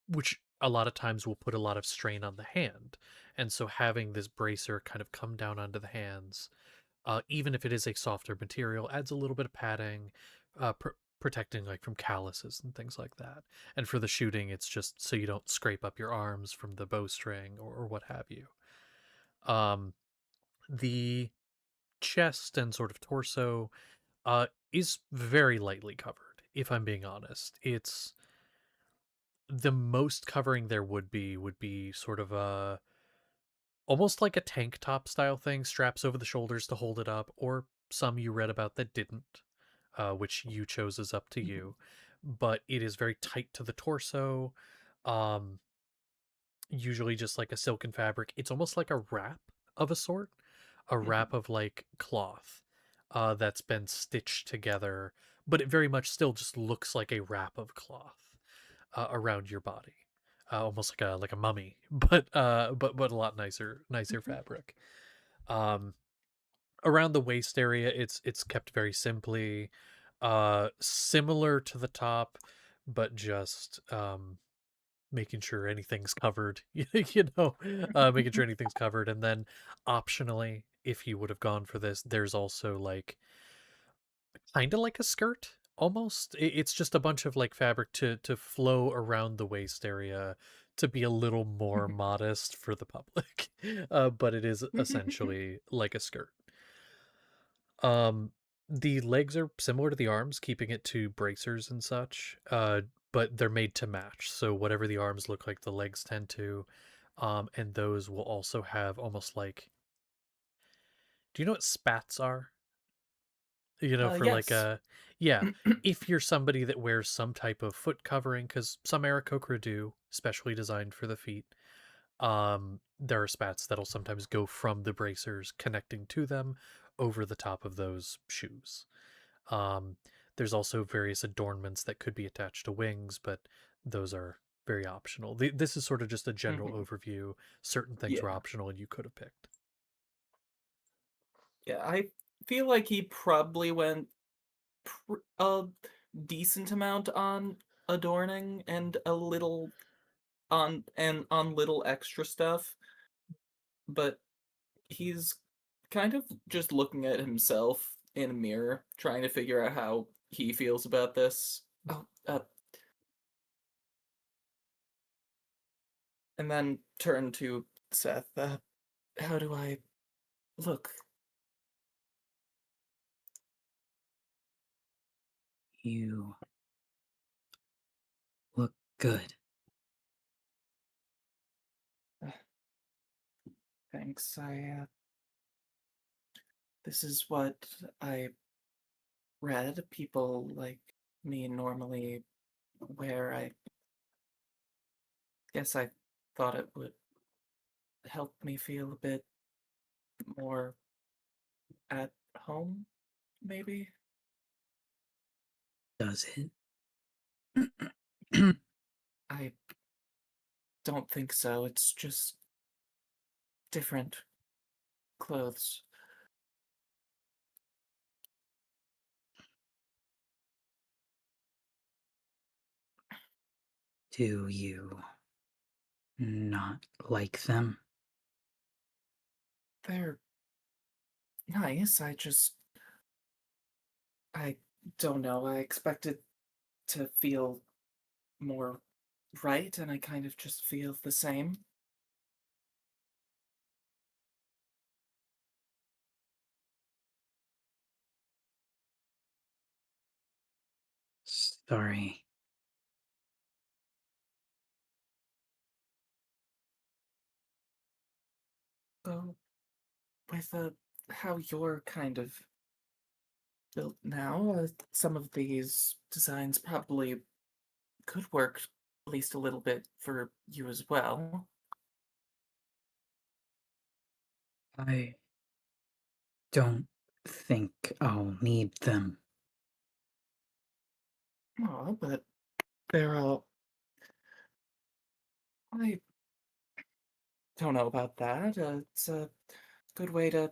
which a lot of times will put a lot of strain on the hand. And so having this bracer kind of come down onto the hands, even if it is a softer material, adds a little bit of padding, protecting like from calluses and things like that. And for the shooting, it's just so you don't scrape up your arms from the bowstring or what have you. The chest and sort of torso is very lightly covered. If I'm being honest, it's the most covering there would be sort of a almost like a tank top style thing, straps over the shoulders to hold it up, or some you read about that didn't, which you chose is up to you. But it is very tight to the torso, um, usually just like a silken fabric. It's almost like a wrap of a sort, a wrap of like cloth that's been stitched together, but it very much still just looks like a wrap of cloth around your body, almost like a mummy, but a lot nicer fabric. Um, Around the waist area, it's kept very simply, similar to the top, but just making sure anything's covered. Making sure anything's covered, and then optionally, if you would have gone for this, there's also like kind of like a skirt almost. It's just a bunch of like fabric to flow around the waist area to be a little more modest for the public. But it is essentially like a skirt. um the legs are similar to the arms, keeping it to bracers and such, but they're made to match, so whatever the arms look like the legs tend to. And those will also have almost like, do you know what spats are? For like Yes. a, yeah, if you're somebody that wears some type of foot covering, because some Aarakocra do, specially designed for the feet. There are spats that'll sometimes go from the bracers connecting to them over the top of those shoes. Um, there's also various adornments that could be attached to wings, but those are very optional. This is sort of just a general overview. Certain things were Yeah. optional and you could have picked. Yeah, I feel like he probably went a decent amount on adorning and a little on little extra stuff, but he's kind of just looking at himself in a mirror, trying to figure out how he feels about this. Oh, and then turn to Seth. How do I look? You look good. Thanks. This is what I read people like me normally wear. I guess I thought it would help me feel a bit more at home, maybe? does it? I don't think so. It's just different clothes. Do you not like them? They're nice. I don't know. I expected to feel more right, and I kind of just feel the same. Sorry. So, with how you're kind of built now, some of these designs probably could work at least a little bit for you as well. I don't think I'll need them. Oh, but they're all. I don't know about that. It's a good way to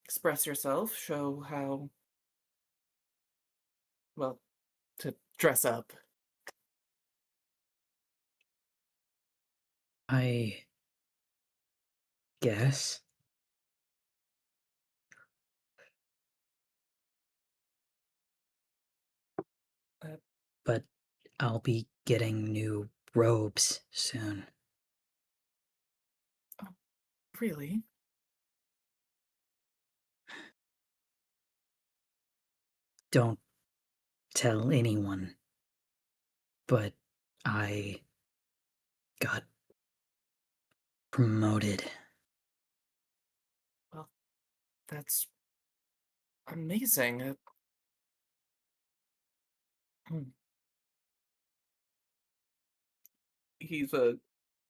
express yourself, show how, well, to dress up. I guess. Uh, But I'll be getting new robes soon. really? Don't tell anyone, but I got promoted. Well, that's amazing. Hmm. He's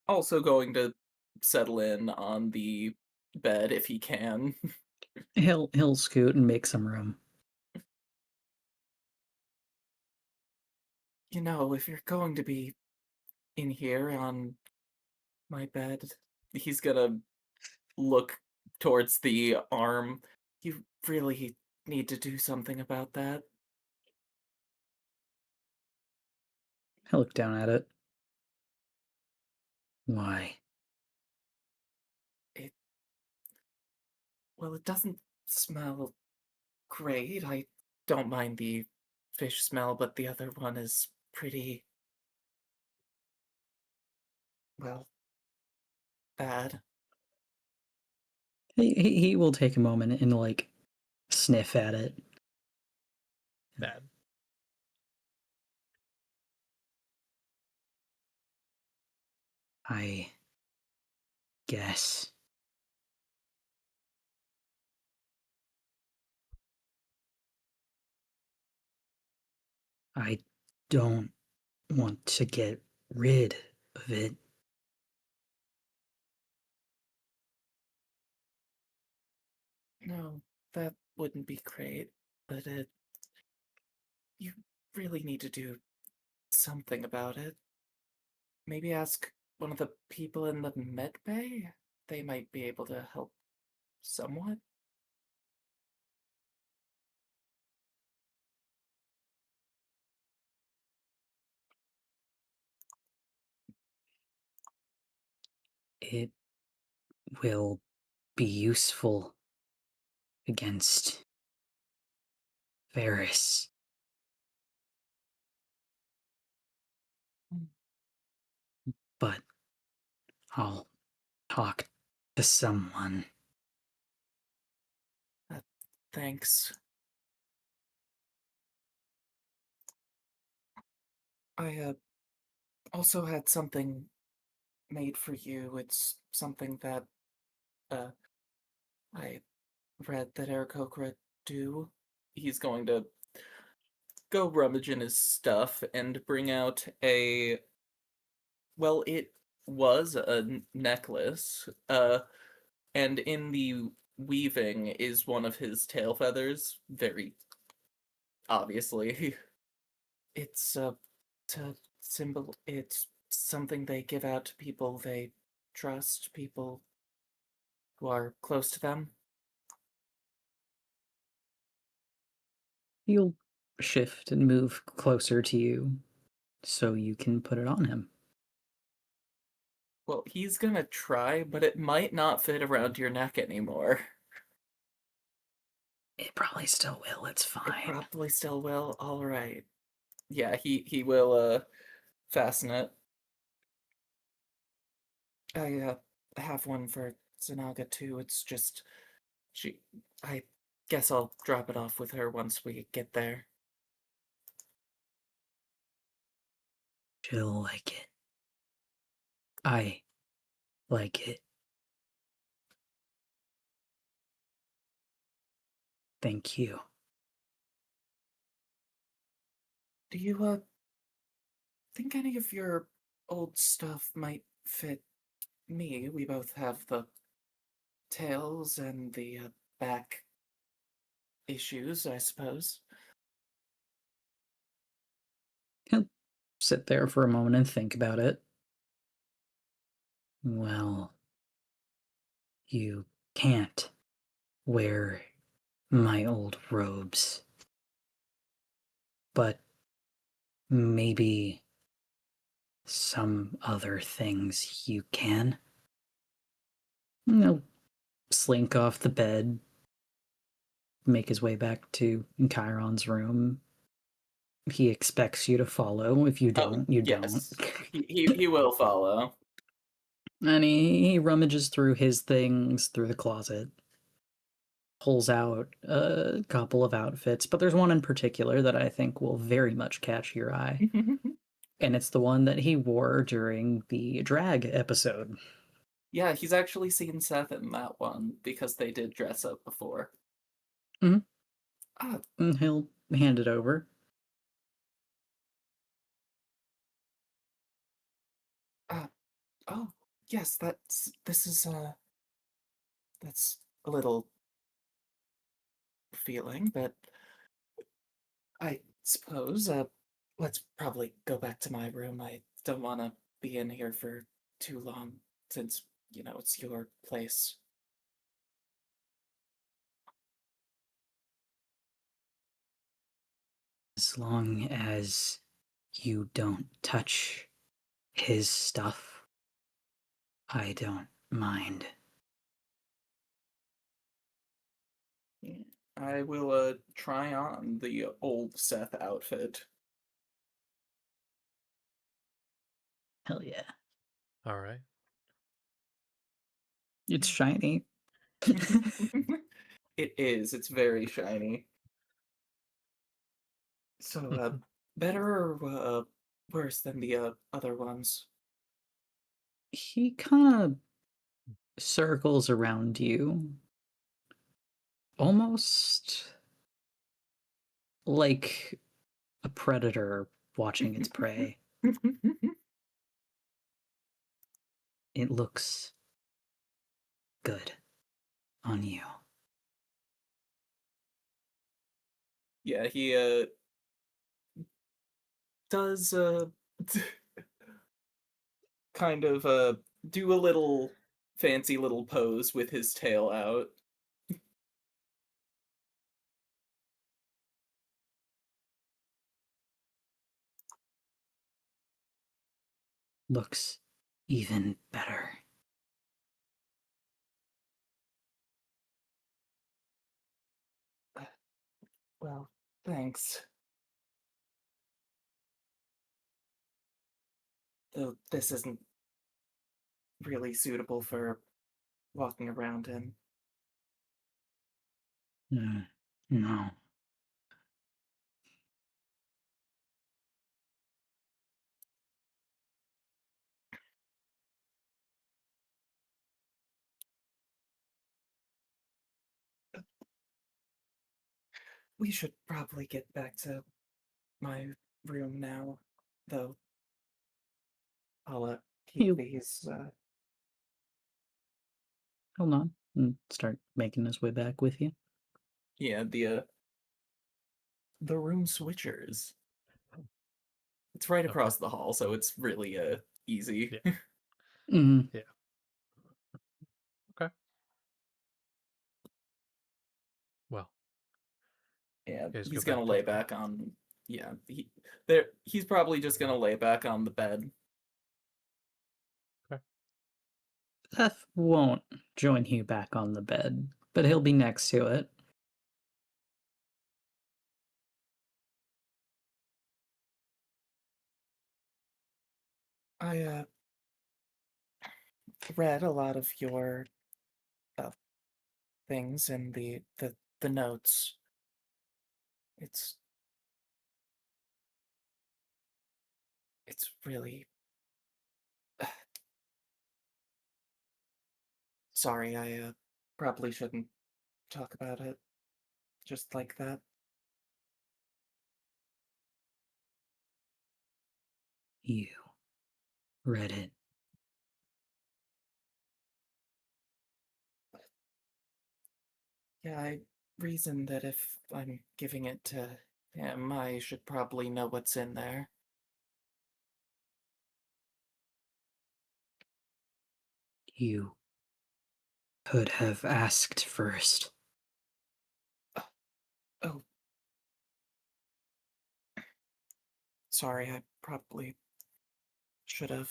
also going to settle in on the bed if he can. He'll scoot and make some room. You know, if you're going to be in here on my bed, he's gonna look towards the arm. You really need to do something about that. He'll look down at it. Why? It, well, it doesn't smell great. I don't mind the fish smell, but the other one is pretty, well, bad. He will take a moment and like sniff at it. Bad. I guess. I don't want to get rid of it. No, that wouldn't be great, but you really need to do something about it. Maybe ask one of the people in the med bay? They might be able to help somewhat. It will be useful against Varys. Mm. But I'll talk to someone. Thanks. I also had something made for you. It's something that uh I read that Aarakocra do. He's going to go rummage in his stuff and bring out a, well, it was a necklace. And in the weaving is one of his tail feathers, very obviously. It's to symbol. It's something they give out to people they trust, people who are close to them. He'll shift and move closer to you so you can put it on him. Well, he's gonna try, but it might not fit around your neck anymore. It probably still will. It's It fine. probably still will. All right. Yeah, he will fasten it. I have one for Zanaga too. It's just I guess I'll drop it off with her once we get there. She'll like it. I like it. Thank you. Do you think any of your old stuff might fit me? We both have the tails and the back issues, I suppose. He'll sit there for a moment and think about it. Well, you can't wear my old robes. But maybe some other things you can. He'll slink off the bed, make his way back to Chiron's room. He expects you to follow. If you don't, you yes. don't. He will follow. And he rummages through his things, through the closet, pulls out a couple of outfits, but there's one in particular that I think will very much catch your eye. And it's the one that he wore during the drag episode. Yeah, he's actually seen Seth in that one because they did dress up before. Mhm. Ah, And he'll hand it over. oh, yes, that's a little feeling, but I suppose let's probably go back to my room. I don't want to be in here for too long since, it's your place. As long as you don't touch his stuff, I don't mind. I will try on the old Seth outfit. Hell yeah. All right. It's shiny. It is. It's very shiny. So, better or worse than the other ones? He kind of circles around you, almost like a predator watching its prey. It looks good on you. Yeah, he does kind of do a little fancy little pose with his tail out. Looks even better. Well, thanks. Though this isn't really suitable for walking around in. No. We should probably get back to my room now, though. I'll keep He'll these. hold on and start making his way back with you. Yeah, the room switchers. It's right Okay. across the hall, so it's really easy. Yeah. Mhm. Okay. Well, Yeah, you guys go he's back gonna to lay the back on. Yeah, he's probably just gonna lay back on the bed. Okay. Seth won't join you back on the bed, but he'll be next to it. I read a lot of your uh, things in the notes. It's really sorry. I probably shouldn't talk about it just like that. You read it. Yeah, I reasoned that if I'm giving it to him, I should probably know what's in there. You could have asked first. Oh, sorry, I probably should have.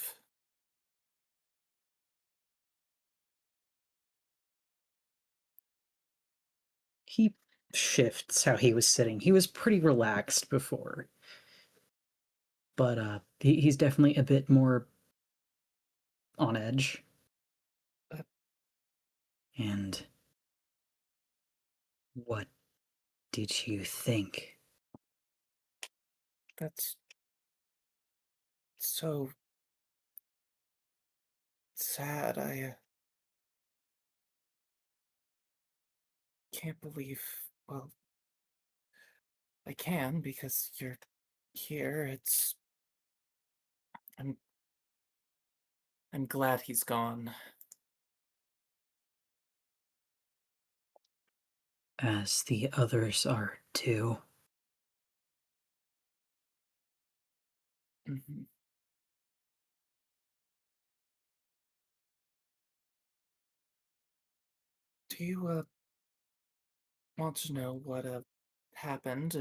He shifts how he was sitting. He was pretty relaxed before, but he's definitely a bit more on edge. Uh, And what did you think? That's so sad. I can't believe. Well, I can because you're here. I'm. I'm glad he's gone. As the others are too. Hmm. Do you want to know what happened?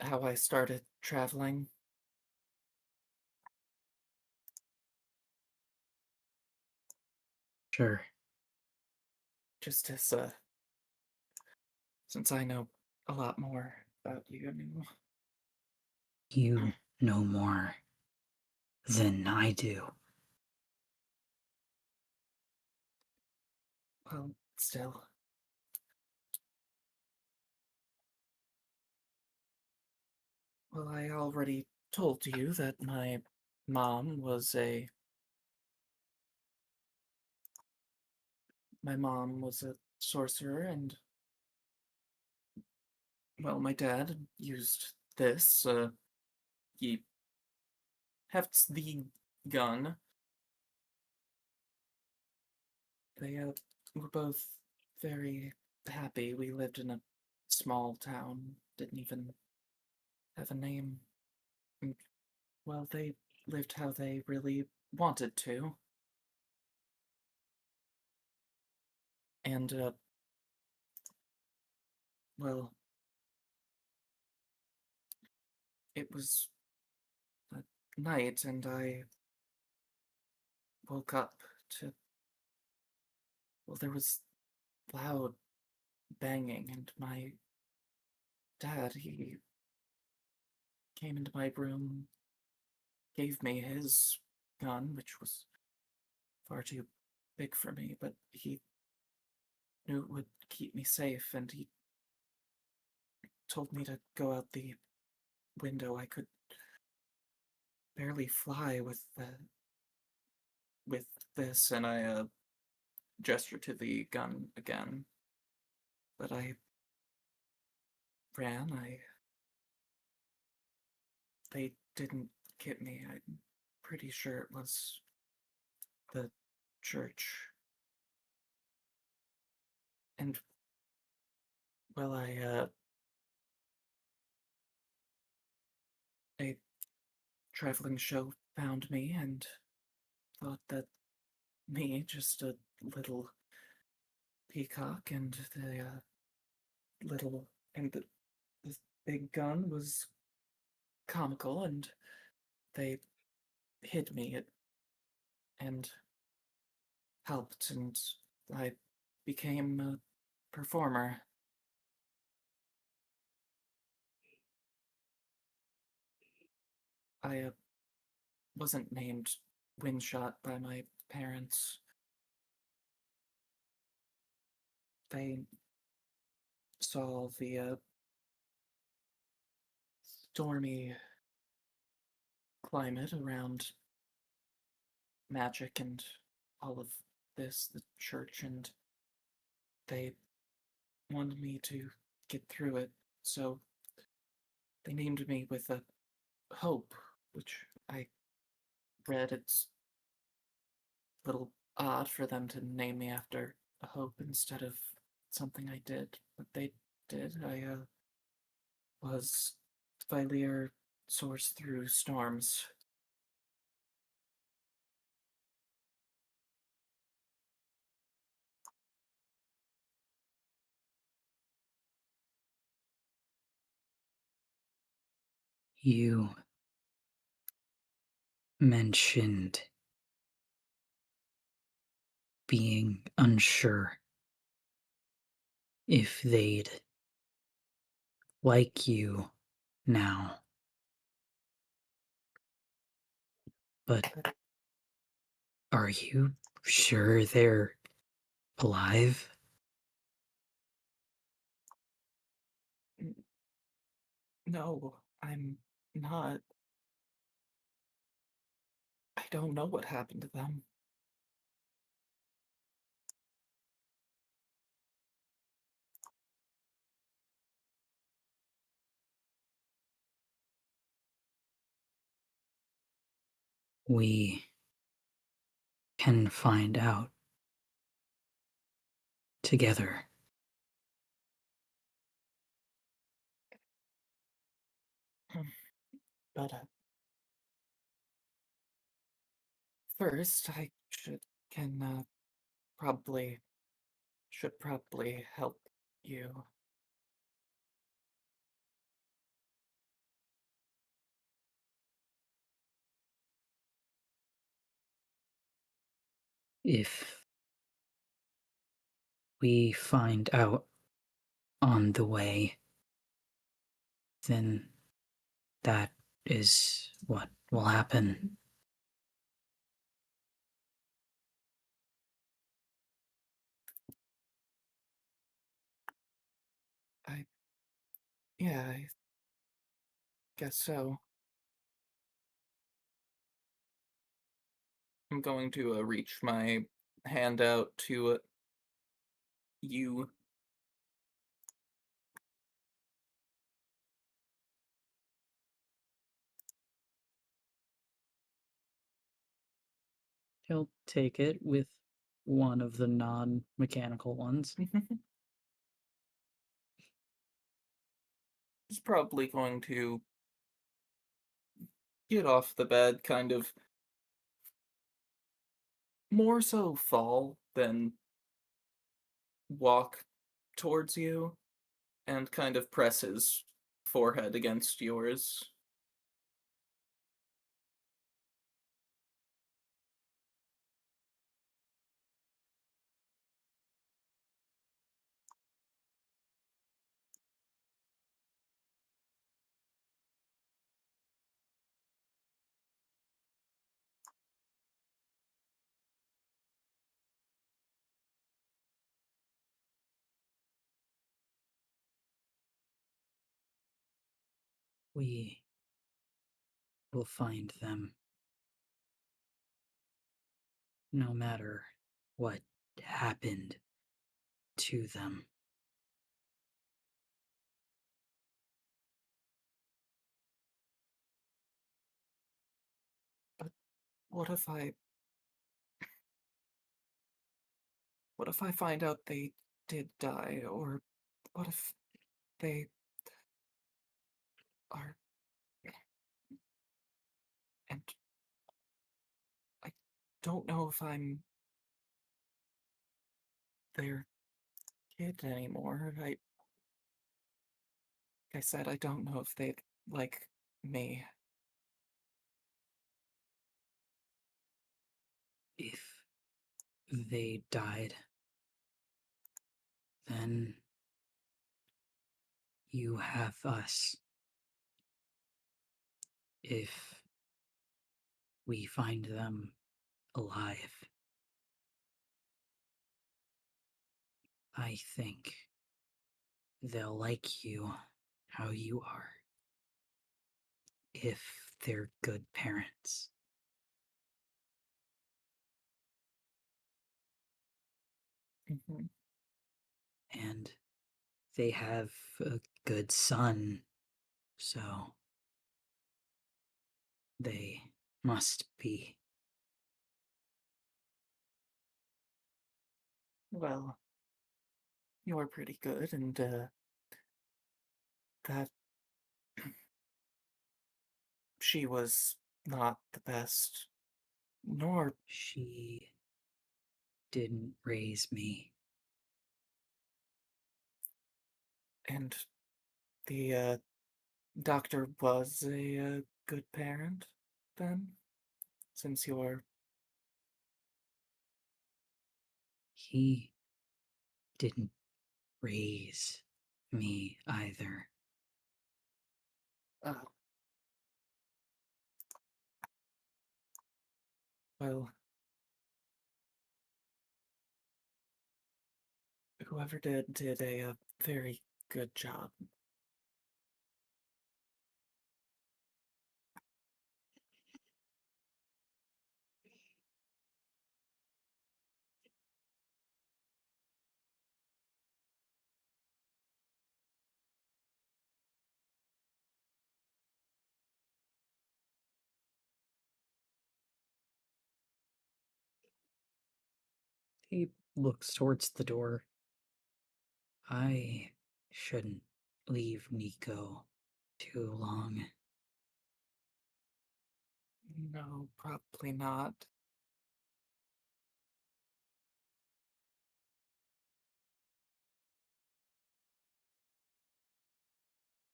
How I started traveling? Sure. Just as since I know a lot more about you now. You know more than I do. Well, still. Well, I already told you that my mom was a sorcerer, and well, my dad used this. He hefts the gun. They were both very happy. We lived in a small town, didn't even have a name. And, well, they lived how they really wanted to. And, well, it was a night, and I woke up to, well, there was loud banging, and my dad, he came into my room, gave me his gun, which was far too big for me, but he knew it would keep me safe, and he told me to go out the window. I could barely fly with this, and I gestured to the gun again. But I ran. They didn't get me. I'm pretty sure it was the church. And well, I traveling show found me and thought that me, just a little peacock, and the little and the big gun was comical, and they hid me and helped, and I became a performer. I wasn't named Windshot by my parents. They saw the stormy climate around magic and all of this, the church, and they wanted me to get through it. So they named me with a hope, which I read it's a little odd for them to name me after a hope instead of something I did, but they did. I was Valier source through storms. You mentioned being unsure if they'd like you now. But are you sure they're alive? No, I'm not. I don't know what happened to them. We can find out together. But first, I can probably should probably help you. If we find out on the way, then that is what will happen. I Yeah, I guess so. I'm going to reach my hand out to you. He'll take it with one of the non-mechanical ones. He's probably going to get off the bed, kind of more so fall than walk towards you, and kind of press his forehead against yours. We will find them, no matter what happened to them. But what if I what if I find out they did die, or what if they are don't know if I'm their kid anymore. Like I said, I don't know if they'd like me. If they died, then you have us. If we find them alive, I think they'll like you how you are. If they're good parents. Mhm. And they have a good son, so they must be. Well, you're pretty good, and that she was not the best, nor She didn't raise me. and the doctor was a good parent then, since you're He didn't raise me either. uh, well, whoever did a very good job. He looks towards the door. I shouldn't leave Nico too long. No, probably not.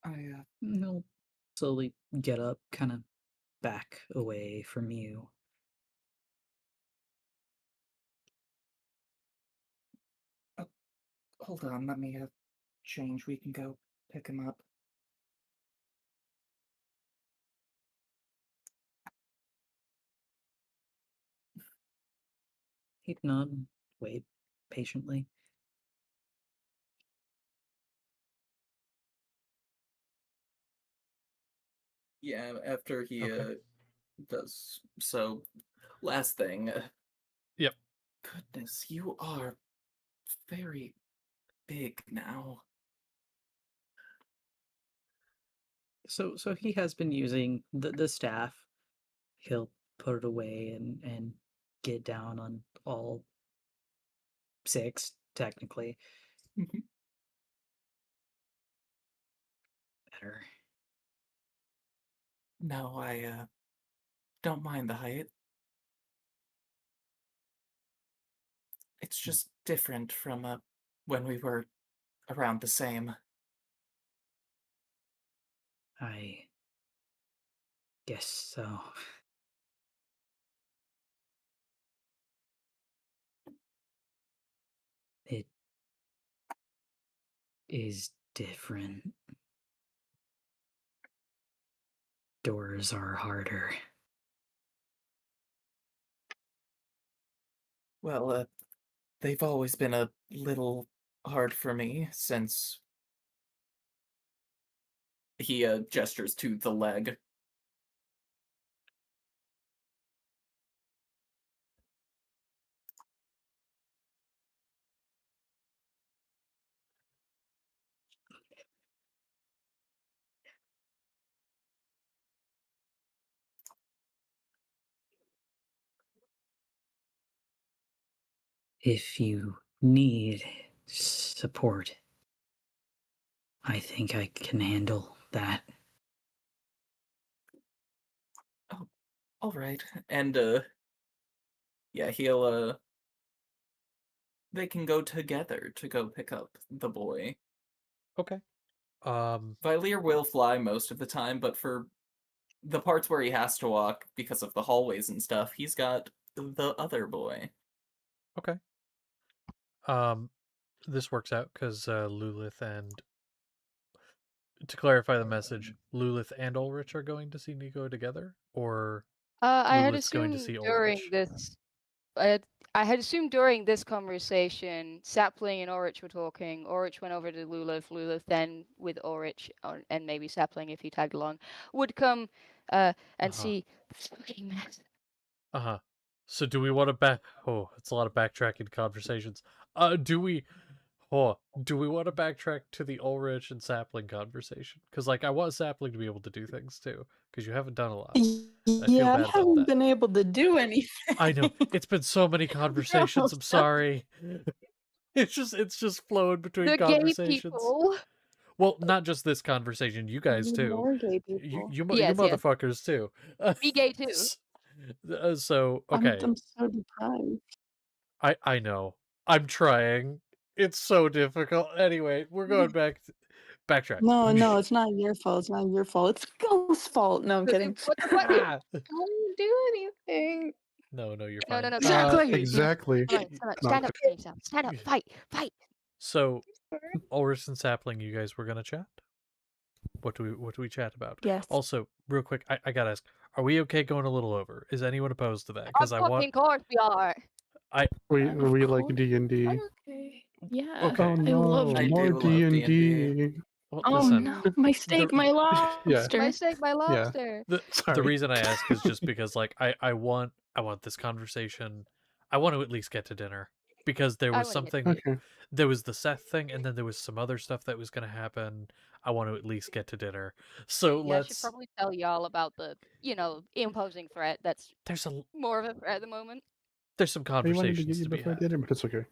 I He'll slowly get up, kind of back away from you. hold on, let me change. We can go pick him up. He'd nod, wait patiently. Yeah, after he Okay. does so. Last thing. Yep. Goodness, you are very big now. So he has been using the staff. He'll put it away and get down on all six, technically. Mhm. Better. No, I don't mind the height. It's just different from when we were around the same. I guess so. It is different. Doors are harder. Well, they've always been a little hard for me since he gestures to the leg. If you need support, I think I can handle that. Oh, all right. And yeah, they can go together to go pick up the boy. Okay. Vileer will fly most of the time, but for the parts where he has to walk because of the hallways and stuff, he's got the other boy. Okay. This works out because Lulith and, to clarify the message, Lulith and Ulrich are going to see Nico together, or I had Lulith's going to assumed see during Ulrich? this, I had assumed during this conversation, Sapling and Ulrich were talking. Ulrich went over to Lulith. Lulith then with Ulrich and maybe Sapling if he tagged along would come and see this fucking mess. So do we want to Oh, it's a lot of backtracking conversations. Do we want to backtrack to the Ulrich and Sapling conversation? Because like I want Sapling to be able to do things too, because you haven't done a lot. I feel Yeah, I bad about haven't that. been able to do anything. I know it's been so many conversations. I'm sorry. It's just flowing between The gay conversations. people. Well, not just this conversation. You guys too. More gay people. You Yes, yes. motherfuckers too. Be gay too. So okay. I'm so deprived. I know. I'm trying. It's so difficult. Anyway, we're going backtrack. No, it's not your fault. It's not your fault. It's Ghost's fault. No, I'm kidding. What the fuck? Ah! I didn't do anything. No, you're No, fine. Exactly. Exactly. Come on, stand up for yourself. Stand up. Fight. So, Sorry. Ulrich and Sapling, you guys were gonna chat. What do we chat about? Yes. Also, real quick, I gotta ask: are we okay going a little over? Is anyone opposed to that? Of Because I want. fucking course we are. We like course. D&D. Okay. Yeah. Okay. Oh I love no, I more do love D&D. D&D. Well, Oh listen, no, my steak, my lobster. My steak, my lobster. the Sorry. reason I ask is just because like I want this conversation. I want to at least get to dinner because there I was wanna get something. Okay. There was the Seth thing, and then there was some other stuff that was gonna happen. I want to at least get to dinner. So Yeah, I should let's. probably tell y'all about the, imposing threat. That's There's more of a threat at the moment. some I wanted to get conversations you to be before had. dinner, but it's okay.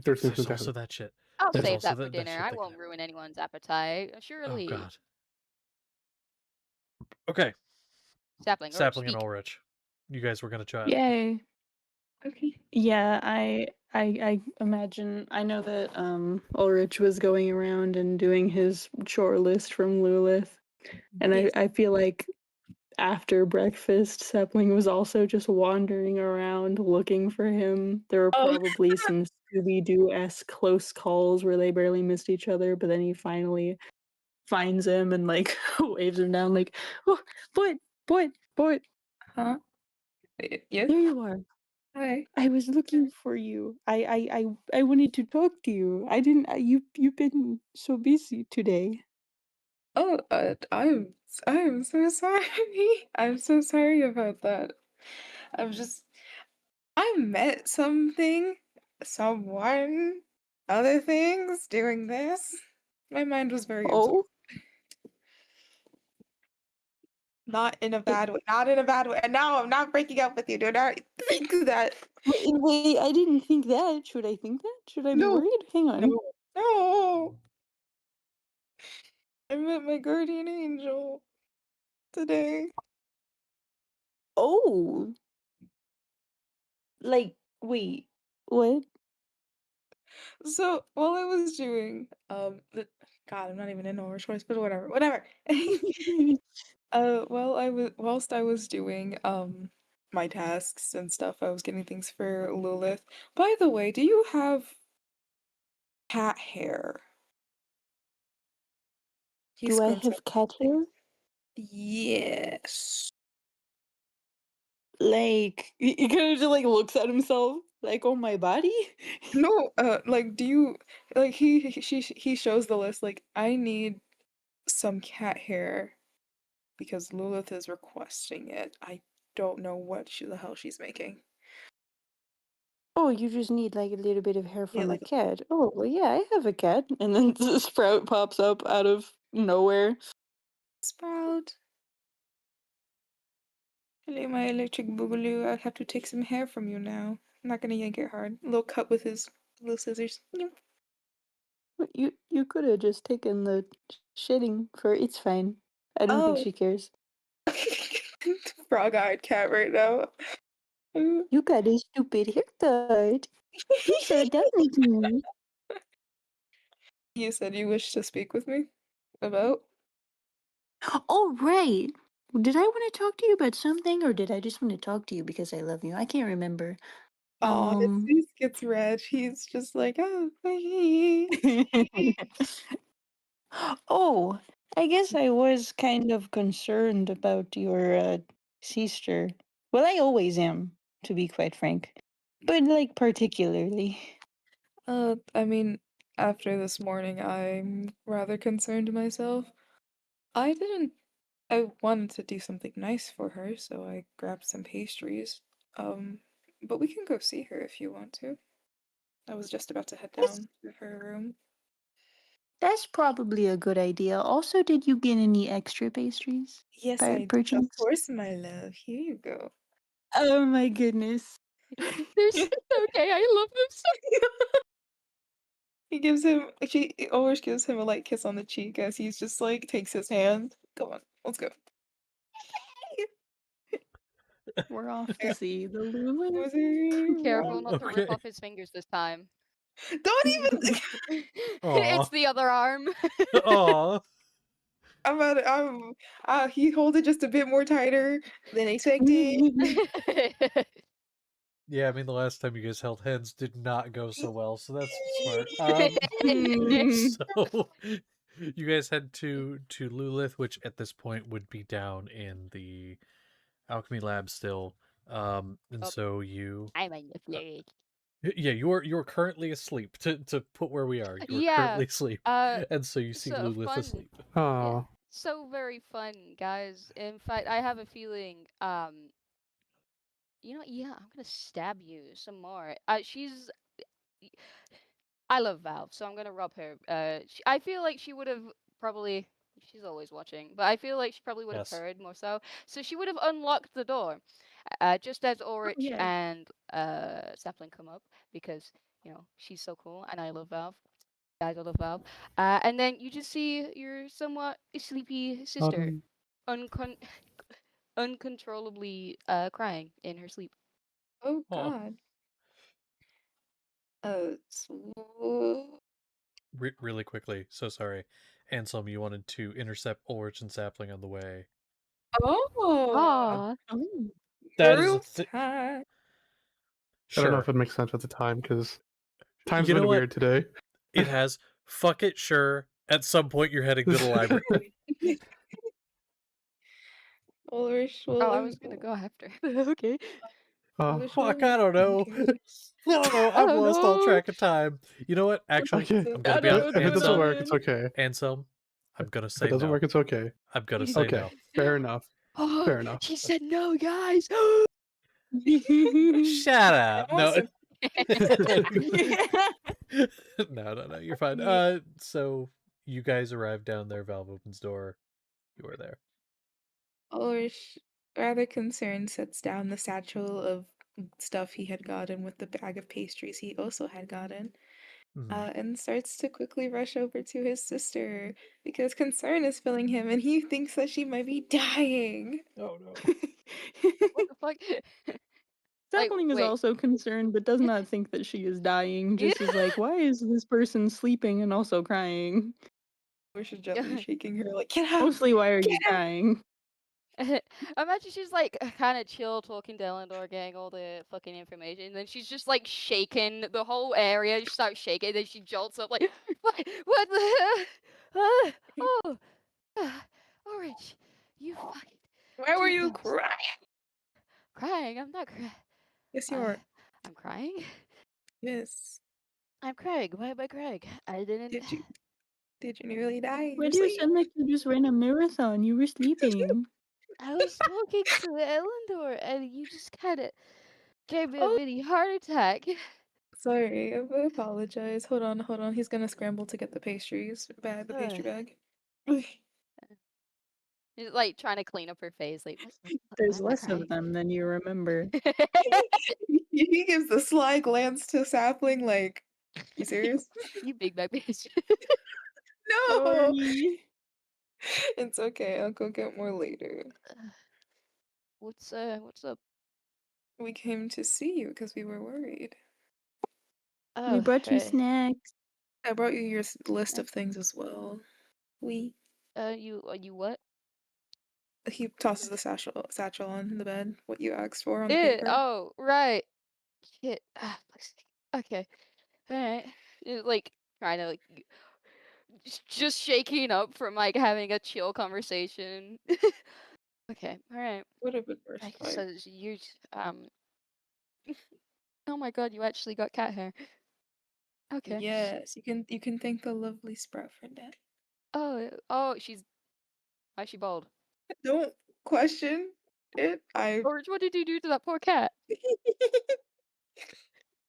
There's things There's that also happen. that shit. I'll There's save also that for that dinner. shit I that won't can ruin anyone's appetite. happen. Surely. Oh god. Okay, Sapling, or Sapling and speak. Ulrich, you guys were gonna chat. Yay. Okay. Yeah, I imagine I know that Ulrich was going around and doing his chore list from Lulith. And Yes. I feel like after breakfast, Sapling was also just wandering around looking for him. There were Oh. probably some Scooby-Doo-esque close calls where they barely missed each other, but then he finally finds him and like waves him down like, oh, boy, Huh? Yes. there you are. Hi. I was looking for you. I wanted to talk to you. I didn't. You've been so busy today. Oh, I'm so sorry. I'm so sorry about that. I met someone, other things doing this. My mind was very absorbed. Oh, Not in a bad way. Not in a bad way. And now I'm not breaking up with you. Do not think that. wait, I didn't think that. Should I think that? Should I be No. worried? Hang on. No. I met my guardian angel today. Oh, like, wait, what? So while I was doing God, I'm not even in Norwich choice, but whatever. Whilst I was doing my tasks and stuff, I was getting things for Lilith. By the way, do you have cat hair? He Do I squints have up. cat hair? Yes. Like, he kind of just like looks at himself, like, on my body. No, like, do you like he shows the list like I need some cat hair because Lilith is requesting it. I don't know what the hell she's making. Oh, you just need like a little bit of hair Yeah, from a like cat. Oh, well, yeah, I have a cat. And then the sprout pops up out of nowhere. Sprout. Hello, my electric boogaloo. I have to take some hair from you now. I'm not gonna yank it hard. A little cut with his little scissors. But you could have just taken the shitting for it's fine. I don't think Oh. she cares. Frog-eyed cat right now. You got a stupid haircut. You're so dumb. You said you wish to speak with me about? Oh, right. Did I want to talk to you about something, or did I just want to talk to you because I love you? I can't remember. Oh, his face gets red. He's just like, oh, Oh, I guess I was kind of concerned about your sister. Well, I always am, to be quite frank. But, like, particularly. I mean, after this morning, I'm rather concerned myself. I wanted to do something nice for her, so I grabbed some pastries. But we can go see her if you want to. I was just about to head That's, down to her room. that's probably a good idea. Also, did you get any extra pastries? Yes, By I did. Of perchance? course, my love. Here you go. Oh my goodness. They're so okay. I love them so. She always gives him a light kiss on the cheek as he's just like takes his hand. Come on, let's go. We're off Yeah. to see the Lulu. Was he- Careful not to rip Okay. off his fingers this time. Don't even. It's the other arm. Aw. He holds it just a bit more tighter than expected. Yeah, I mean the last time you guys held hands did not go so well, so that's smart. So you guys head to Lulith, which at this point would be down in the alchemy lab still. And Oh. so you I'm on the floor. yeah, you're currently asleep. To put where we are, you're Yeah, currently asleep. And so you see so Lulith fun. asleep. Oh, So very fun, guys. In fact, I have a feeling, yeah, I'm gonna stab you some more. I love Valve, so I'm gonna rub her. I feel like she would have probably. She's always watching, but I feel like she probably would have Yes. heard more so. So she would have unlocked the door, just as Orich yeah. and Sapling come up because she's so cool and I love Valve. Guys, I love Valve. And then you just see your somewhat sleepy sister uncon- uncontrollably crying in her sleep. Oh Aw. God. Really quickly, so sorry. Anselm, you wanted to intercept Ulrich and Sapling on the way. Oh, Aw. That is a girl time. I don't know sure. if it makes sense at the time because time's You know been what? weird today. It has. Fuck it, sure. At some point, you're heading to the library. Ulrich Oh, I will. was gonna go after. Okay. Ulrich Fuck, will- I don't know. okay. I don't know. I I've don't lost all know. track of time. You know what? Actually, Okay, I'm gonna be if honest. it doesn't Anselm, work, it's okay. Anselm, I'm gonna If it say doesn't no. work, it's okay. I'm gonna say Okay, no. fair enough. Oh, Fair enough. she said no, guys. Shut up. No. Awesome. No. You're fine. So you guys arrive down there. Valve opens door. You are there. Ulrich, rather concerned, sets down the satchel of stuff he had gotten with the bag of pastries he also had gotten, Mhm. and starts to quickly rush over to his sister because concern is filling him and he thinks that she might be dying. Oh no. What the fuck? Like, Sapling is wait. also concerned, but does not think that she is dying. Just is like, why is this person sleeping and also crying? Ulrich is gently shaking her, like, get up! Mostly, why are you Get up! crying? Imagine she's like kind of chill talking to Elendor, getting all the fucking information, and then she's just like shaking the whole area. She starts shaking, then she jolts up like, what the? Oh, Orange, you fucking Why were dude, you that was crying? crying. I'm not crying. Yes, you are. I'm crying. Yes. I'm crying. Why am I crying? I didn't. Did you nearly die in Why your do you sleep? sound like you just ran a marathon? You were sleeping. I was talking to Elendor, and you just kind of gave me a Oh, mini heart attack. sorry. I apologize. Hold on. He's gonna scramble to get the pastries. The pastry bag. She's like trying to clean up her face. Like, why There's am I less crying? of them than you remember. He gives the sly glance to Sapling, like, you serious? You big bag bitch. No! Sorry. It's okay. I'll go get more later. What's up? We came to see you because we were worried. Oh, We brought you right. snacks. I brought you your list of things as well. You what? He tosses the satchel on the bed. What you asked for on the Eh, paper. oh, right. Shit. Okay. Alright. Like, trying to, like, just shaking up from, like, having a chill conversation. Okay, alright. Would have been worse. Like, so you, oh my god, you actually got cat hair. Okay. Yes, you can thank the lovely Sprout for that. Oh, why is she bald? Don't question it. George, what did you do to that poor cat?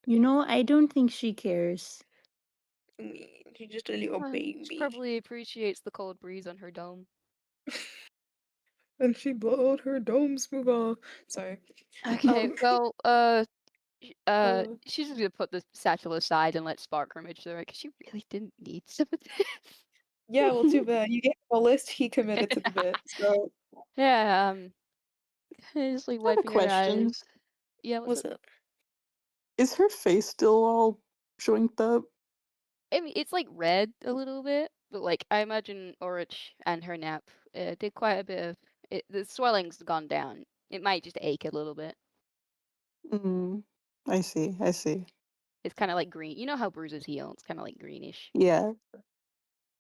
You know, I don't think she cares. She's just a little She baby. probably appreciates the cold breeze on her dome. And she blowed her domes move off. Sorry. Okay, well, uh, she's just gonna put the satchel aside and let Spark rummage through it because she really didn't need some of this. yeah, well, too bad. You gave him a list, he committed to the bit. So, Yeah, just like I have a wiping her question. eyes. Yeah, what's what's up? up? Is her face still all joinked up? I mean, it's like red a little bit, but like I imagine Orich and her nap did quite a bit of it. The swelling's gone down. It might just ache a little bit. Mm, I see. I see. It's kind of like green. You know how bruises heal? It's kind of like greenish. Yeah.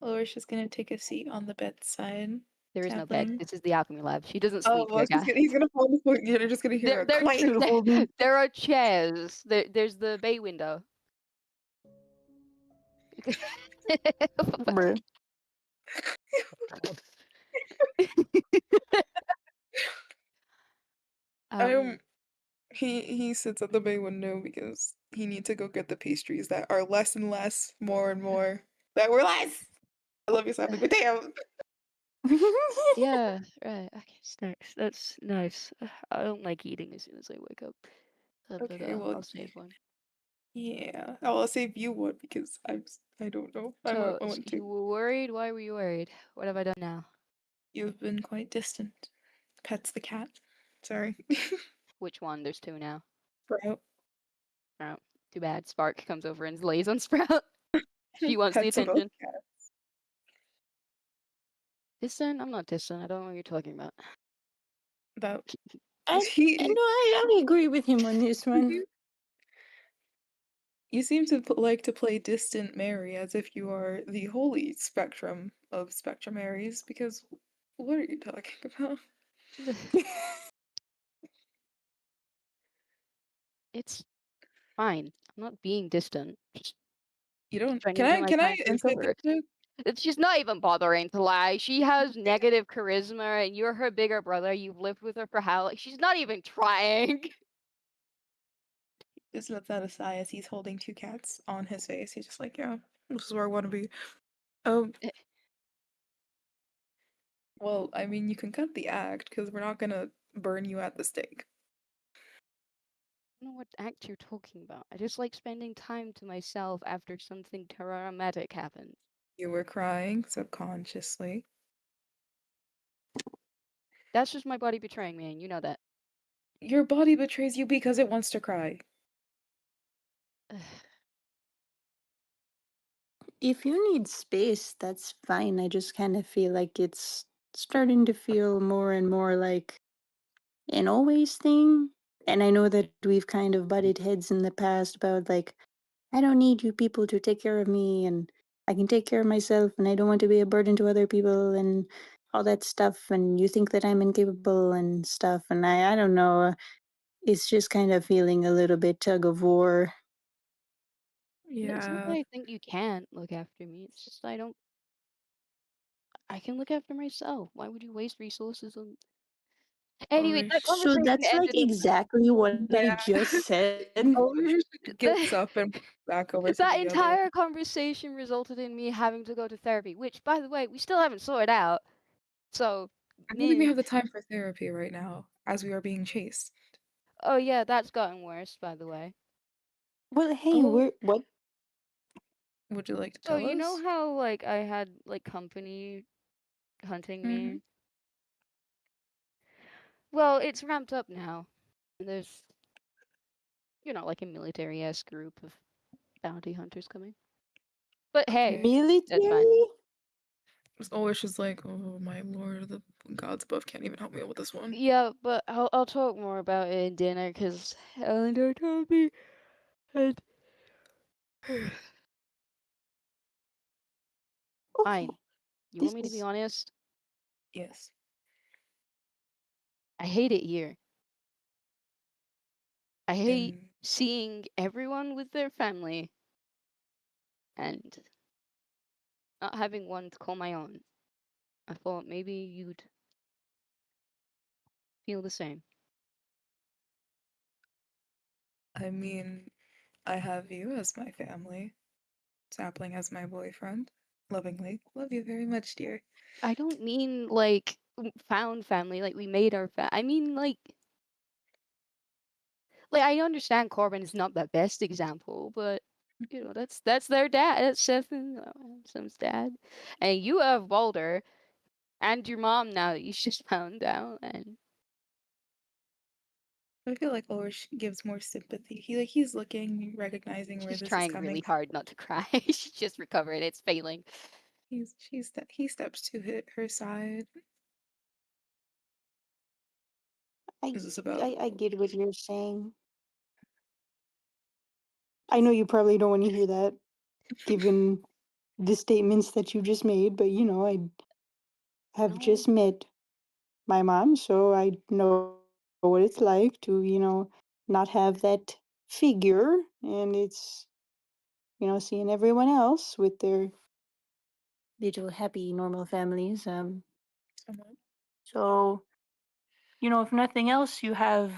Laura's just gonna take a seat on the bedside. There is no bed. Tapping. This is the alchemy lab. She doesn't Oh, sleep well, here, guys. he's gonna hold the foot. You're just gonna hear There, a there, clank. there, there are chairs. There's the bay window. Bruh. um, He sits at the bay window because he needs to go get the pastries that are less and less, more and more. That were less. I love you, Sadly, but damn. yeah, right. Okay, snacks. That's nice. I don't like eating as soon as I wake up. But Okay, well, I'll save one. yeah. I'll save you one because I don't know. I So, want you to. were worried? Why were you worried? What have I done now? You've been quite distant. Pets the cat. Sorry. Which one? There's two now. Sprout. Oh, too bad. Spark comes over and lays on Sprout. She wants the Pets of both attention. cats. Distant? I'm not distant. I don't know what you're talking about. That I agree with him on this one. You seem to like to play distant Mary as if you are the holy spectrum of Spectrum Marys, because what are you talking about? It's fine. I'm not being distant. Just You don't. spending my Can I time to insight recover. this? She's not even bothering to lie. She has negative charisma, and you're her bigger brother. You've lived with her for how? Like, she's not even trying. It's not that aside as he's holding two cats on his face. He's just like, yeah, this is where I want to be. Um. Well, I mean, you can cut the act because we're not gonna burn you at the stake. I don't know what act you're talking about. I just like spending time to myself after something traumatic happens. You were crying subconsciously. That's just my body betraying me, and you know that. Your body betrays you because it wants to cry. If you need space, that's fine. I just kind of feel like it's starting to feel more and more like an always thing. And I know that we've kind of butted heads in the past about like, I don't need you people to take care of me and I can take care of myself and I don't want to be a burden to other people and all that stuff. And you think that I'm incapable and stuff. And I don't know. It's just kind of feeling a little bit tug of war. It's not that Yeah. I think you can't look after me. It's just I don't. I can look after myself. Why would you waste resources on? Anyway, that So conversation that's like ended in exactly what I Yeah. just said. Ulrich gets up and back over to that the other. entire conversation resulted in me having to go to therapy, which, by the way, we still haven't sorted out. So, I don't think we new. have the time for therapy right now, as we are being chased. Oh yeah, that's gotten worse, by the way. Well, hey, Oh, what? would you like to So tell you know us? how like I had like company hunting Mm-hmm. me? Well, it's ramped up now. There's like a military-esque group of bounty hunters coming. But hey, Military? that's fine. It's always just like, oh my lord, the gods above can't even help me with this one. Yeah, but I'll talk more about it in dinner because Eleanor told me. And fine. Oh, You this want me to be is honest? Yes. I hate it here. I hate And seeing everyone with their family and not having one to call my own. I thought maybe you'd feel the same. I mean, I have you as my family, Sapling as my boyfriend. Lovingly. Love you very much, dear. I don't mean like found family, like we made our I mean like I understand Corbin is not the best example, but that's their dad. That's Seth and Sam's dad, and you have Balder and your mom now that you just found out, and I feel like Ulrich gives more sympathy. He's looking, recognizing where she's this is trying coming really from. hard not to cry. She's just recovered. It's failing. He steps to her side. I, Is this about? I get what you're saying. I know you probably don't want to hear that, given the statements that you just made, but I have No, just met my mom, so I know what it's like to, not have that figure, and it's, seeing everyone else with their little happy normal families. Someone? So, if nothing else, you have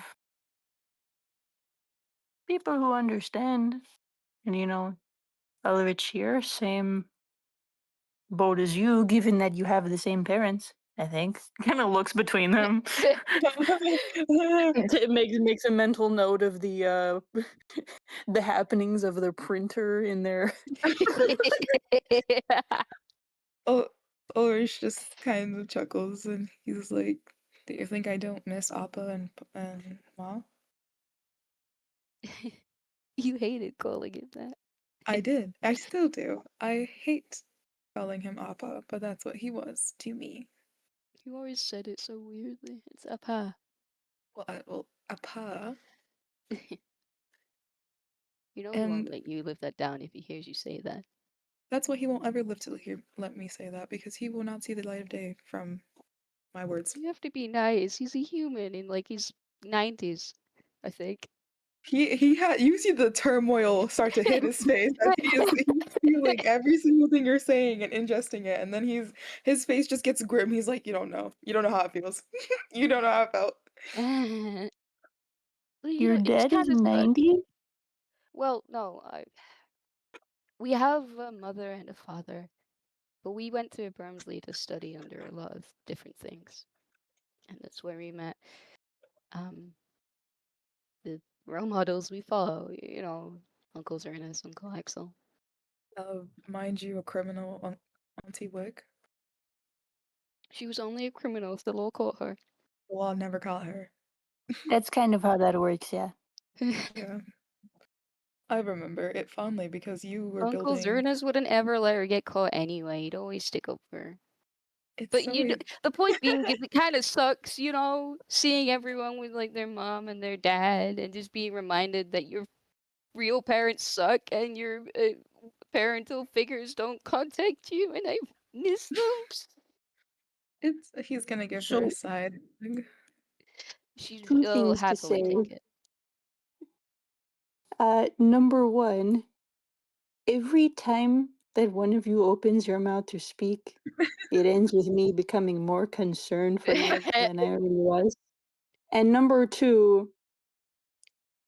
people who understand, and Ulrich here, same boat as you, given that you have the same parents. I think kind of looks between them. It makes a mental note of the the happenings of their printer in their. Oh, Ulrich just kind of chuckles and he's like, "Do you think I don't miss Appa and Ma?" you hated calling it that. I did. I still do. I hate calling him Appa, but that's what he was to me. You always said it so weirdly. It's Appa. Well, Appa, You know he won't and let you live that down if he hears you say that. that's why he won't ever live to hear let me say that because he will not see the light of day from my words. You have to be nice. He's a human in like his 90s, I think. He had you see the turmoil start to hit his face as he's feeling every single thing you're saying and ingesting it, and then his face just gets grim. He's like, you don't know how it feels. You don't know how it felt. Well, Your it was dad is kind of suck. 90? Well, no, we have a mother and a father, but we went to Bramsley to study under a lot of different things, and that's where we met um the role models we follow. Uncle Zernas, Uncle Axel. Mind you, a criminal Auntie Wick. She was only a criminal if the law caught her. Well, I'll never call her. That's kind of how that works, yeah. Yeah. I remember it fondly because you were Uncle building. Zernas wouldn't ever let her get caught anyway. He'd always stick up for her. It's But so the point being, it kind of sucks, seeing everyone with like their mom and their dad, and just being reminded that your real parents suck and your parental figures don't contact you, and I miss them. he's gonna give her a So, side. two She'll things to happily say. take it. Number one, every time that one of you opens your mouth to speak, it ends with me becoming more concerned for you than I already was. And number two,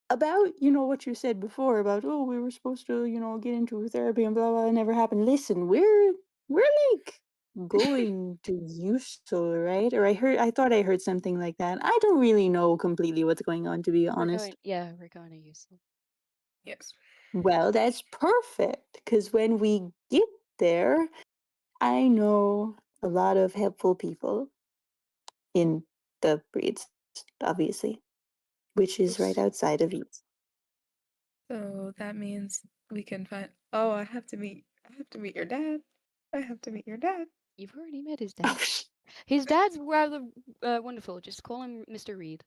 about what you said before about, oh, we were supposed to get into therapy and blah blah, it never happened. Listen, we're like going to Usul, right? Or I thought I heard something like that. I don't really know completely what's going on, to be honest. We're going to use them. Yes. Well, that's perfect, because when we get there, I know a lot of helpful people in the breeds, obviously, which is right outside of Eats. So that means we can find. Oh, I have to meet your dad. I have to meet your dad. You've already met his dad. His dad's rather wonderful. Just call him Mr. Reed.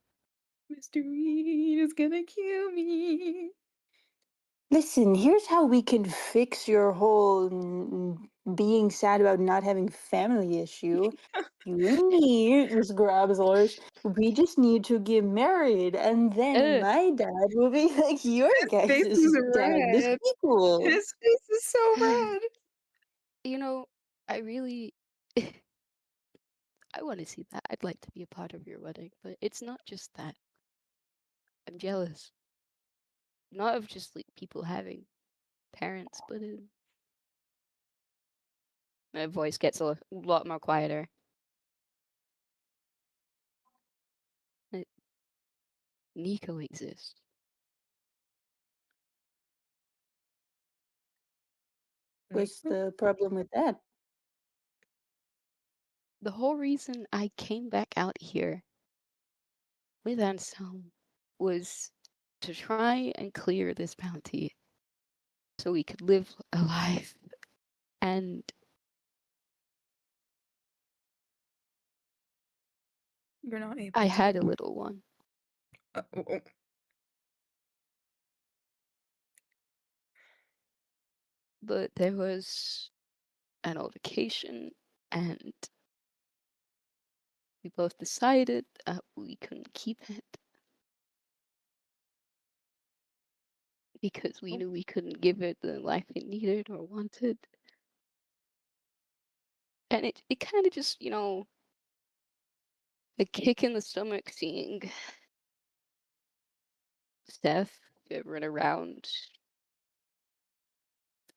Mr. Reed is gonna kill me. Listen, here's how we can fix your whole being sad about not having family issue. You and me, just grabs Lars, we just need to get married, and then my dad will be like your His face guys' is dad. This red. would be cool. His face is so red. You know, I really, I want to see that. I'd like to be a part of your wedding, but it's not just that. I'm jealous. Not of just like people having parents, but my voice gets a lot more quieter. Nico exists. What's the problem with that? The whole reason I came back out here with Anselm was to try and clear this bounty so we could live a life. And You're not able. I had a little one. But there was an altercation, and we both decided we couldn't keep it because we knew we couldn't give it the life it needed or wanted. And it kind of just, a kick in the stomach seeing Steph, run around.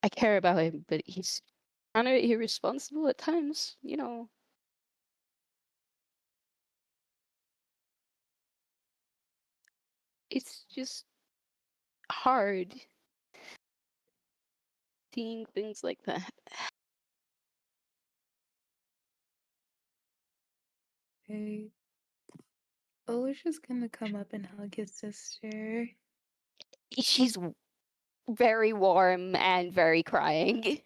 I care about him, but he's kind of irresponsible at times, It's just hard seeing things like that. Hey. Alicia's gonna come up and hug his sister. She's very warm and very crying.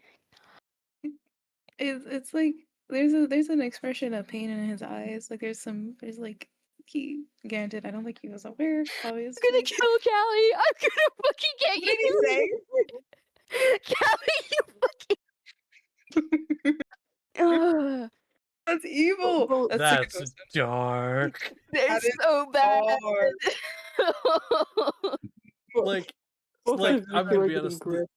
It's like there's an expression of pain in his eyes. Like there's like he granted I don't think he was aware, obviously. I'm gonna kill Callie. I'm gonna fucking get What did he say? you. Callie, you fucking. That's evil. Well, That's twisted. dark. They're That is so bad. Like, both like of you I'm gonna are be getting honest. gripped.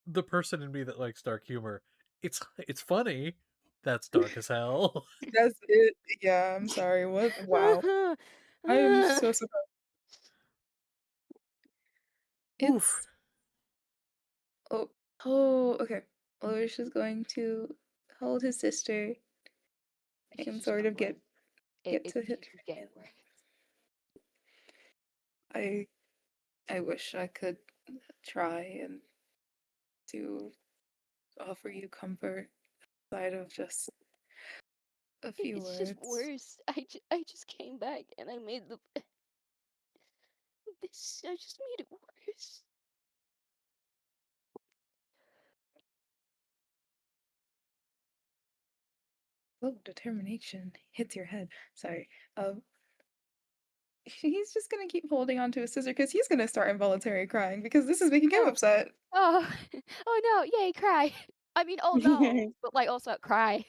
The person in me that likes dark humor, it's funny. That's dark as hell. That's it. Yeah, I'm sorry. What? Wow. I am so surprised. Oof. It's oh okay. Alicia's going to hold his sister and sort of get to hit. getting worse. I wish I could try and to offer you comfort outside of just a few It's words. just worse. I just came back and I made this. I just made it worse. Oh, determination hits your head. Sorry. He's just gonna keep holding on to his sister because he's gonna start involuntary crying because this is making him upset. Oh, oh no! Yay, cry! I mean, oh no, but like also cry.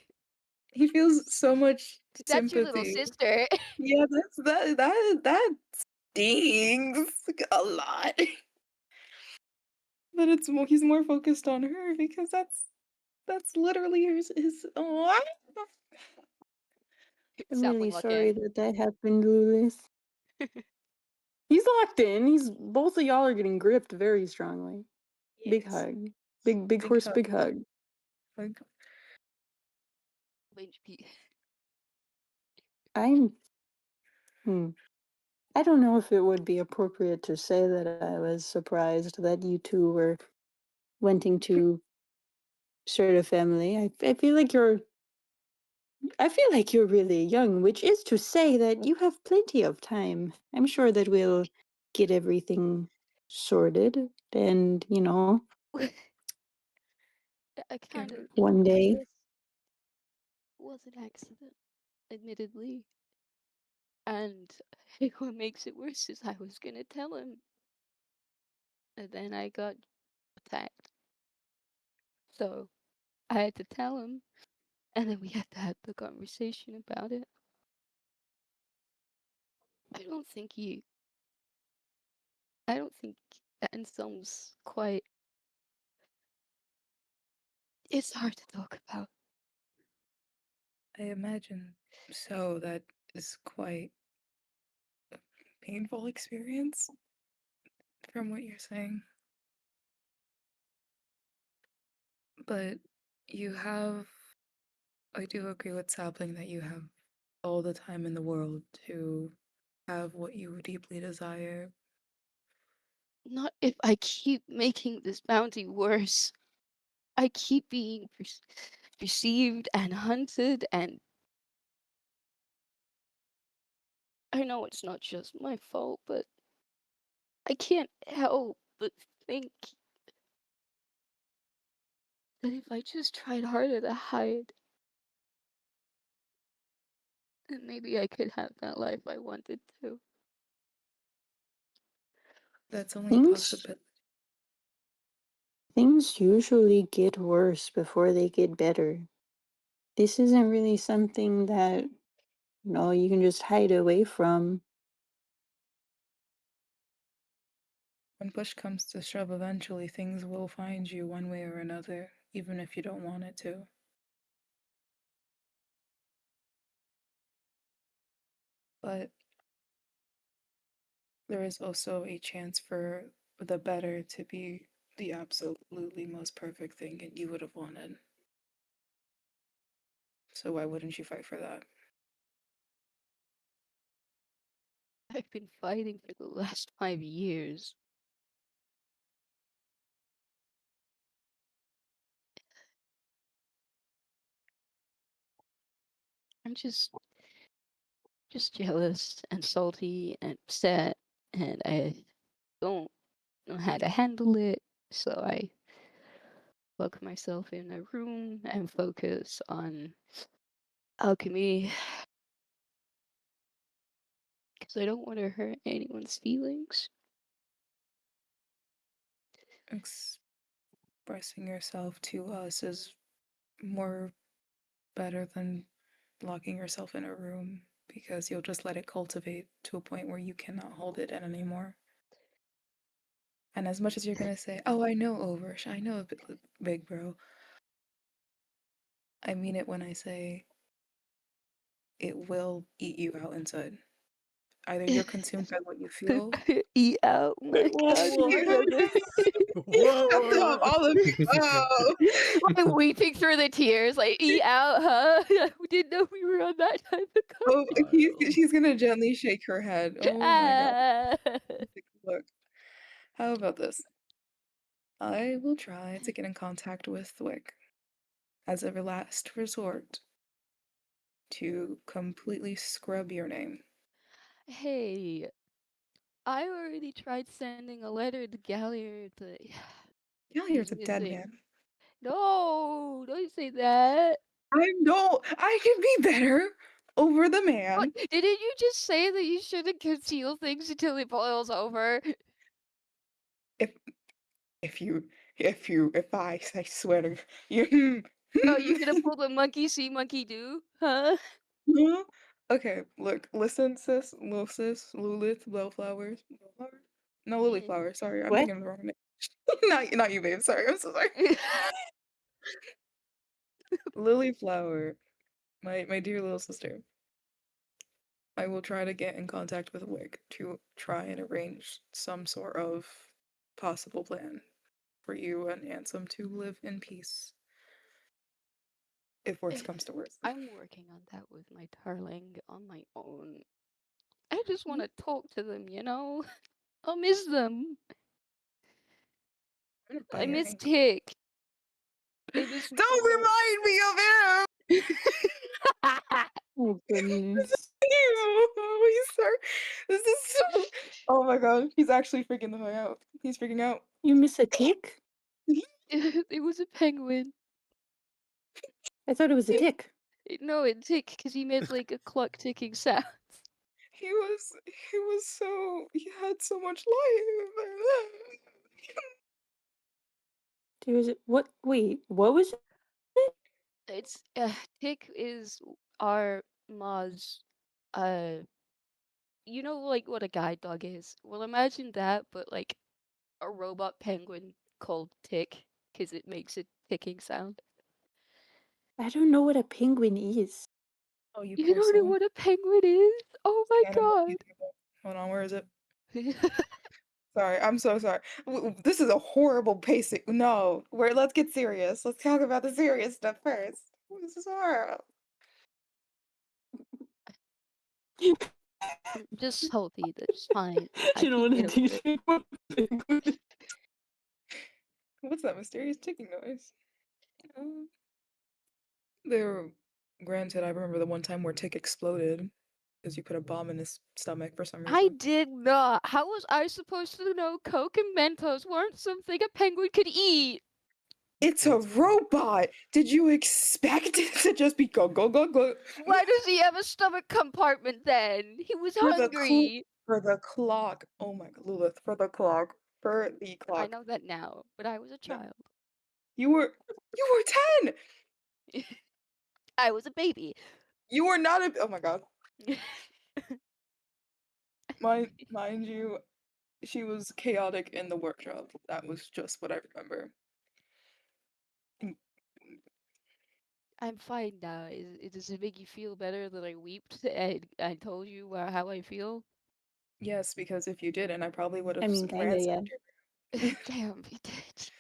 He feels so much That's your little sympathy. sister. Yeah, that stings a lot. But he's more focused on her because that's literally his oh. I'm Stop really lock sorry in. that happened, Lewis. He's locked in. He's both of y'all are getting gripped very strongly. Big Yes. hug. Big horse, hug. big hug. Like, I'm I don't know if it would be appropriate to say that I was surprised that you two were wanting to start a family. I feel like you're really young, which is to say that you have plenty of time. I'm sure that we'll get everything sorted. and I kind of one day. was an accident, admittedly. And what makes it worse is I was gonna tell him. And then I got attacked. So I had to tell him. And then we had to have the conversation about it. I don't think Anselm's quite. It's hard to talk about. I imagine so. That is quite a painful experience from what you're saying. But I do agree with Sapling that you have all the time in the world to have what you deeply desire. Not if I keep making this bounty worse. I keep being perceived and hunted, and I know it's not just my fault, but I can't help but think that if I just tried harder to hide, then maybe I could have that life I wanted to. That's only Things possible. things usually get worse before they get better. This isn't really something that you can just hide away from. When push comes to shove, eventually things will find you one way or another, even if you don't want it to. But there is also a chance for the better to be the absolutely most perfect thing and you would have wanted. So why wouldn't you fight for that? I've been fighting for the last 5 years. I'm just jealous and salty and upset, and I don't know how to handle it. So I lock myself in a room and focus on alchemy because I don't want to hurt anyone's feelings. Expressing yourself to us is more better than locking yourself in a room because you'll just let it cultivate to a point where you cannot hold it in anymore. And as much as you're gonna say, "Oh, I know, Oversh, I know, big bro," I mean it when I say it will eat you out inside. Either you're consumed by what you feel. Eat out my god, brother. Whoa! All of you. Oh. I'm weeping through the tears, like, eat out, huh? We didn't know we were on that type of Oh, coffee. she's gonna gently shake her head. Oh my god. Look, how about this? I will try to get in contact with Wick as a last resort to completely scrub your name. Hey, I already tried sending a letter to Galliard, but Galliard's a dead missing. man. No, don't say that. I can be better over the man. What? Didn't you just say that you shouldn't conceal things until it boils over? I swear to you. Oh, you gonna pull the monkey see, monkey do, huh? Okay, look, listen, sis, Lilith, Bellflowers. No, Lilyflower, sorry, I'm What? thinking of the wrong name. not you, babe, sorry, I'm so sorry. Lilyflower, my dear little sister. I will try to get in contact with Wick to try and arrange some sort of possible plan for you and Ansem to live in peace. If worse comes to worse. I'm working on that with my darling on my own. I just want to talk to them, you know? I'll miss them. I'm gonna bite I your miss ankle. Tick. I miss Don't remind me of him! Oh goodness. Oh, sir. This is so. Oh my my god, he's actually freaking the fuck out. He's freaking out. You miss a tick? It was a penguin. I thought it was a tick. No, it ticked because he made like a clock ticking sound. He was so, he had so much life. There was what? Wait, what was it? It's tick is our Ma's you know like what a guide dog is. Well, imagine that, but like a robot penguin called Tick because it makes a ticking sound. I don't know what a penguin is. Oh, you You poor don't know soul. what a penguin is? Oh my Animal god. people. Hold on, where is it? Sorry, I'm so sorry. This is a horrible pacing. No, let's get serious. Let's talk about the serious stuff first. This is horrible. Just healthy, that's fine. I You know can what get over it. penguin? What's that mysterious ticking noise? There, granted, I remember the one time where Tick exploded because you put a bomb in his stomach for some I reason. did not. How was I supposed to know Coke and Mentos weren't something a penguin could eat? It's a robot! Did you expect it to just be go, go, go, go? Why does he have a stomach compartment then? He was For hungry. the clock. Oh my god, Lilith, for the clock. For the I clock. know that now, but I was a No. child. You were 10! I was a baby. You were not a oh my god. Mind you, she was chaotic in the workshop. That was just what I remember. I'm fine now. Does it make you feel better that I weeped and I told you how I feel? Yes, because if you didn't, I probably would I have mean, kinda, yeah. Damn, he did.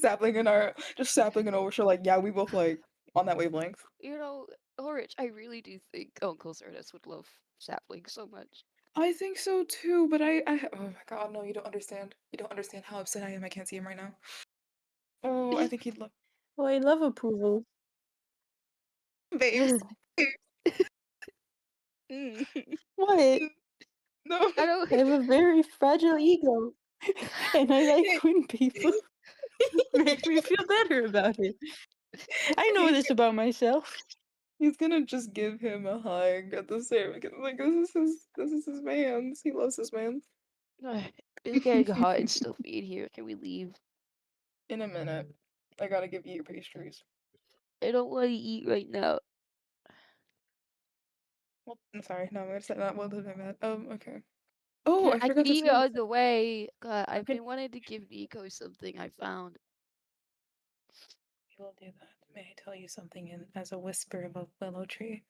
sapling in Overshore, like, yeah, we both like on that wavelength. You know, Ulrich, I really do think Uncle Zerdus would love Sapling so much. I think so too, but I oh my god, no, you don't understand. You don't understand how upset I am. I can't see him right now. Oh, I think he'd love Well, I love approval. babes. Mm. What? No. I don't. I have a very fragile ego, and I like when people make me feel better about it. I know this about myself. He's gonna just give him a hug at the same like this is his man. He loves his man. It's getting hot and stuffy in here. Can we leave? In a minute. I gotta give you your pastries. I don't want to eat right now. Well, I'm sorry, no, I'm gonna say that. Well, my bad. Okay. Oh, I I forgot could to eat say. on the way. I've Okay. been wanting to give Nico something I found. We will do that. May I tell you something as a whisper of a willow tree?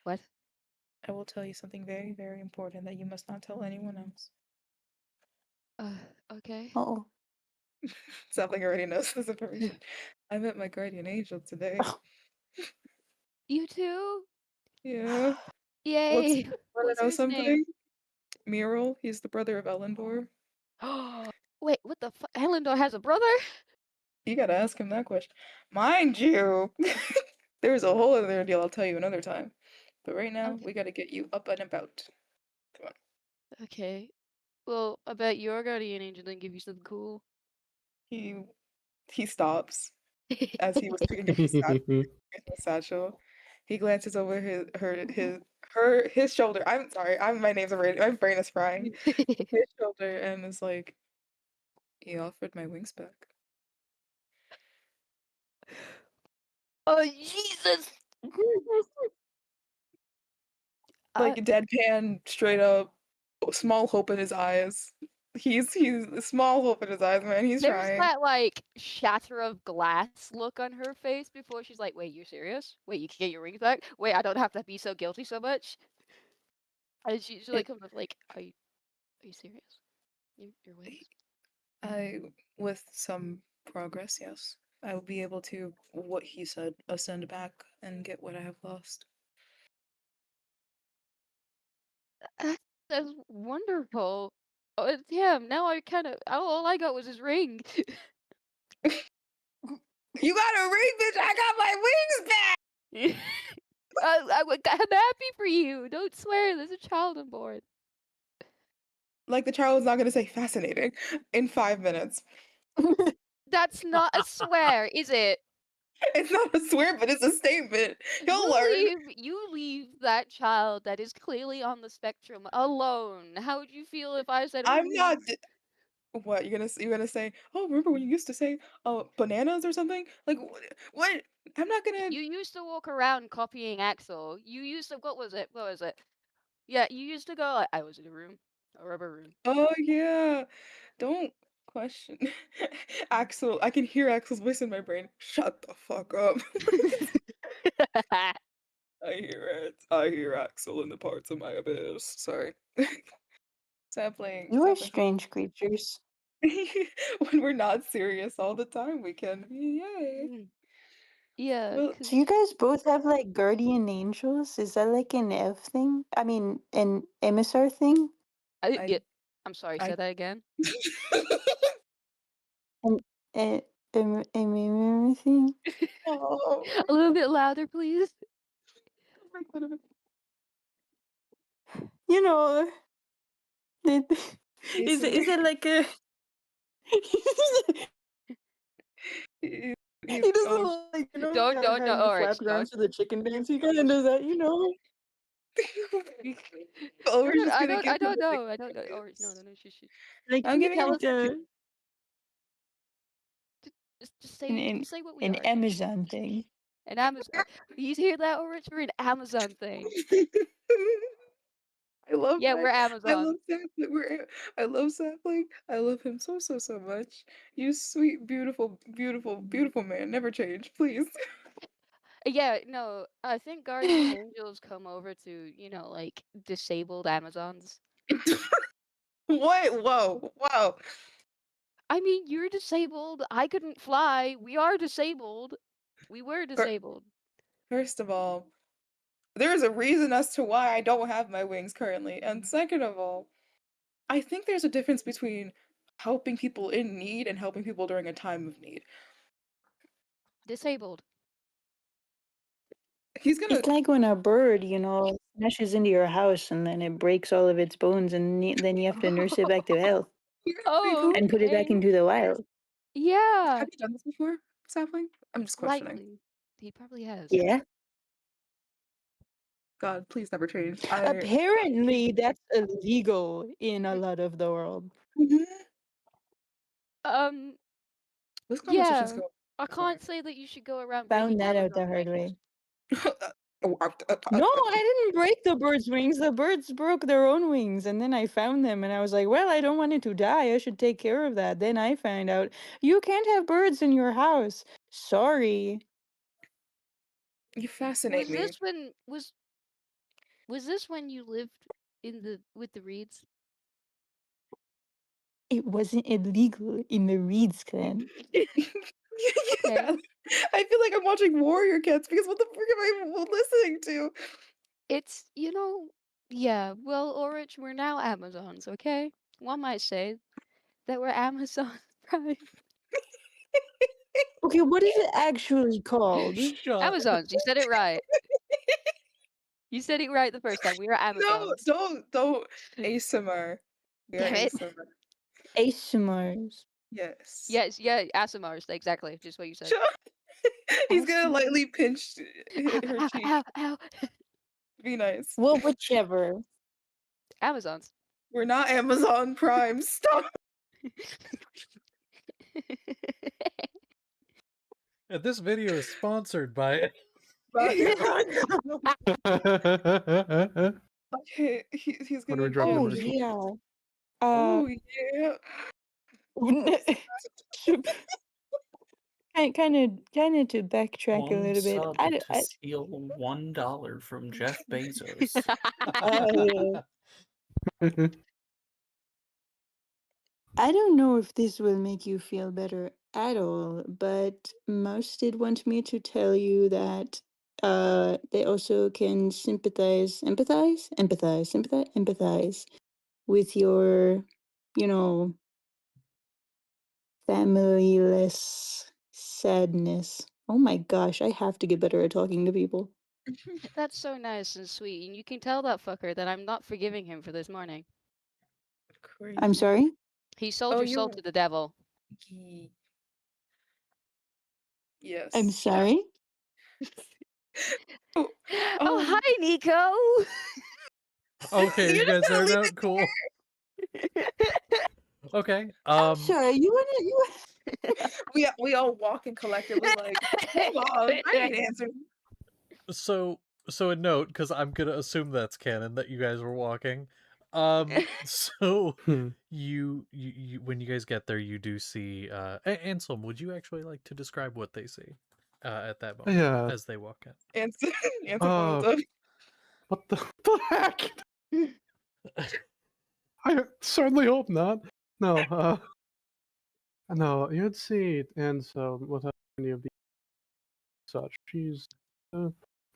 What? I will tell you something very, very important that you must not tell anyone else. Okay. Oh. Sapling already knows this information. I met my guardian angel today. You too? Yeah. Yay! Wanna What's know his name? something? Muriel, he's the brother of Elendor. Wait, what the fuck? Elendor has a brother? You gotta ask him that question. Mind you, there's a whole other deal I'll tell you another time. But right now, Okay. we gotta get you up and about. Come on. Okay. Well, I bet your guardian angel didn't give you something cool. He stops as he was picking up his satchel. He glances over his shoulder. I'm sorry. My name's already. My brain is frying. His shoulder and is like, he offered my wings back. Oh, Jesus! Like deadpan, straight up, small hope in his eyes. He's small hope in his eyes, man. He's There's trying. that like shatter of glass look on her face before she's like, "Wait, you're serious? Wait, you can get your rings back? Wait, I don't have to be so guilty so much." And she like comes up like, "Are you serious? Your wings?" With some progress, yes, I will be able to, what he said, ascend back and get what I have lost. That's wonderful. Oh, damn! Now I kind of all I got was his ring. You got a ring, bitch! I got my wings back! I'm happy for you. Don't swear. There's a child on board. like the child is not gonna say fascinating in 5 minutes. That's not a swear, is it? It's not a swear, but it's a statement. He'll learn. You leave that child that is clearly on the spectrum alone. How would you feel if I said, I'm not. "Ooh, What you're gonna say? Oh, remember when you used to say, "Oh, bananas" or something? Like what? I'm not gonna. you used to walk around copying Axel. You used to what was it? What was it? Yeah, you used to go like, I was in a rubber room." Oh yeah, don't question Axel. I can hear Axel's voice in my brain. Shut the fuck up. I hear it. I hear Axel in the parts of my abyss. Sorry. Sapling. You are strange creatures. When we're not serious all the time, we can be. Yay. Mm. Yeah, Well, 'cause So you guys both have like guardian angels? Is that like an elf thing? I mean, an emissar thing? I I'm sorry, I say that again. An emissar thing? Oh. A little bit louder, please. You know, it, is Basically, it like a? he- He he's doesn't oh. like Don't, how no, you Orange, flap around don't. to the chicken dance. He kind of does that, you know. Oh, No, we're no, just gonna give I him don't the big know. I don't know. Orange, no, face. shush. Like I'm can you giving tell him us Just an say what we an are. Amazon thing? An Amazon. You hear that, Orange? We're an Amazon thing. I love Yeah, that. we're I love Amazon. Sapling. I love Sapling. I love him so much. You sweet, beautiful man. Never change, please. Yeah, no, I think guardian angels come over to, like disabled Amazons. What? Whoa. I mean, you're disabled. I couldn't fly. We are disabled. We were disabled. First of all, there is a reason as to why I don't have my wings currently. And second of all, I think there's a difference between helping people in need and helping people during a time of need. Disabled. He's gonna. It's like when a bird, smashes into your house and then it breaks all of its bones, and then you have to nurse it back to health Oh, and put it back okay. into the wild. Yeah, Have you done this before, Sapling? I'm just questioning. likely. He probably has. Yeah. God, please never change. Apparently, that's illegal in a lot of the world. Mhm. Um, This conversation's yeah. going. I can't say that you should go around Found breaking that out the Amazon hard wings. way. No, I didn't break the bird's wings. The birds broke their own wings, and then I found them, and I was like, "Well, I don't want it to die. I should take care of that." Then I found out you can't have birds in your house. Sorry. You fascinate me. Was this when you lived with the Reeds? It wasn't illegal in the Reeds clan. Yeah. I feel like I'm watching Warrior Cats because what the frick am I listening to? It's, yeah, well, Orange, we're now Amazons, okay? One might say that we're Amazon Prime. Okay, what is it actually called? Shut. Amazons, you said it right. You said it right the first time. We are No, Amazons. don't. ASMR. We are Damn it. ASMR. ASMRs. Yes. Yes, yeah, ASMRs, exactly, just what you said. He's gonna ASMR. lightly pinch Ow, her ow, cheek. ow, ow. Be nice. Well, whichever. Amazons. We're not Amazon Prime. Stop. This video is sponsored by. Okay, he's When we're gonna dropping Oh the merch. yeah. Oh yeah. kind of to backtrack a One little bit. sub to steal $1 from Jeff Bezos. I don't know if this will make you feel better at all, but Mouse did want me to tell you that they also can empathize with your, familyless sadness. Oh my gosh, I have to get better at talking to people. That's so nice and sweet, and you can tell that fucker that I'm not forgiving him for this morning. I'm sorry? He sold Oh, your soul to the devil. He... Yes. I'm sorry? Oh, Oh, hi, Nico. Okay, you You're guys just gonna are leave out. it Cool. Okay. I'm sorry. You want we all walking collectively like, I ain't answering. So a note, because I'm gonna assume that's canon that you guys were walking. So Hmm. you when you guys get there, you do see Anselm, would you actually like to describe what they see at that moment Yeah. as they walk in? Answer Uh, what the heck? I certainly hope not. No, no, you'd see Ansem without any of the such. She's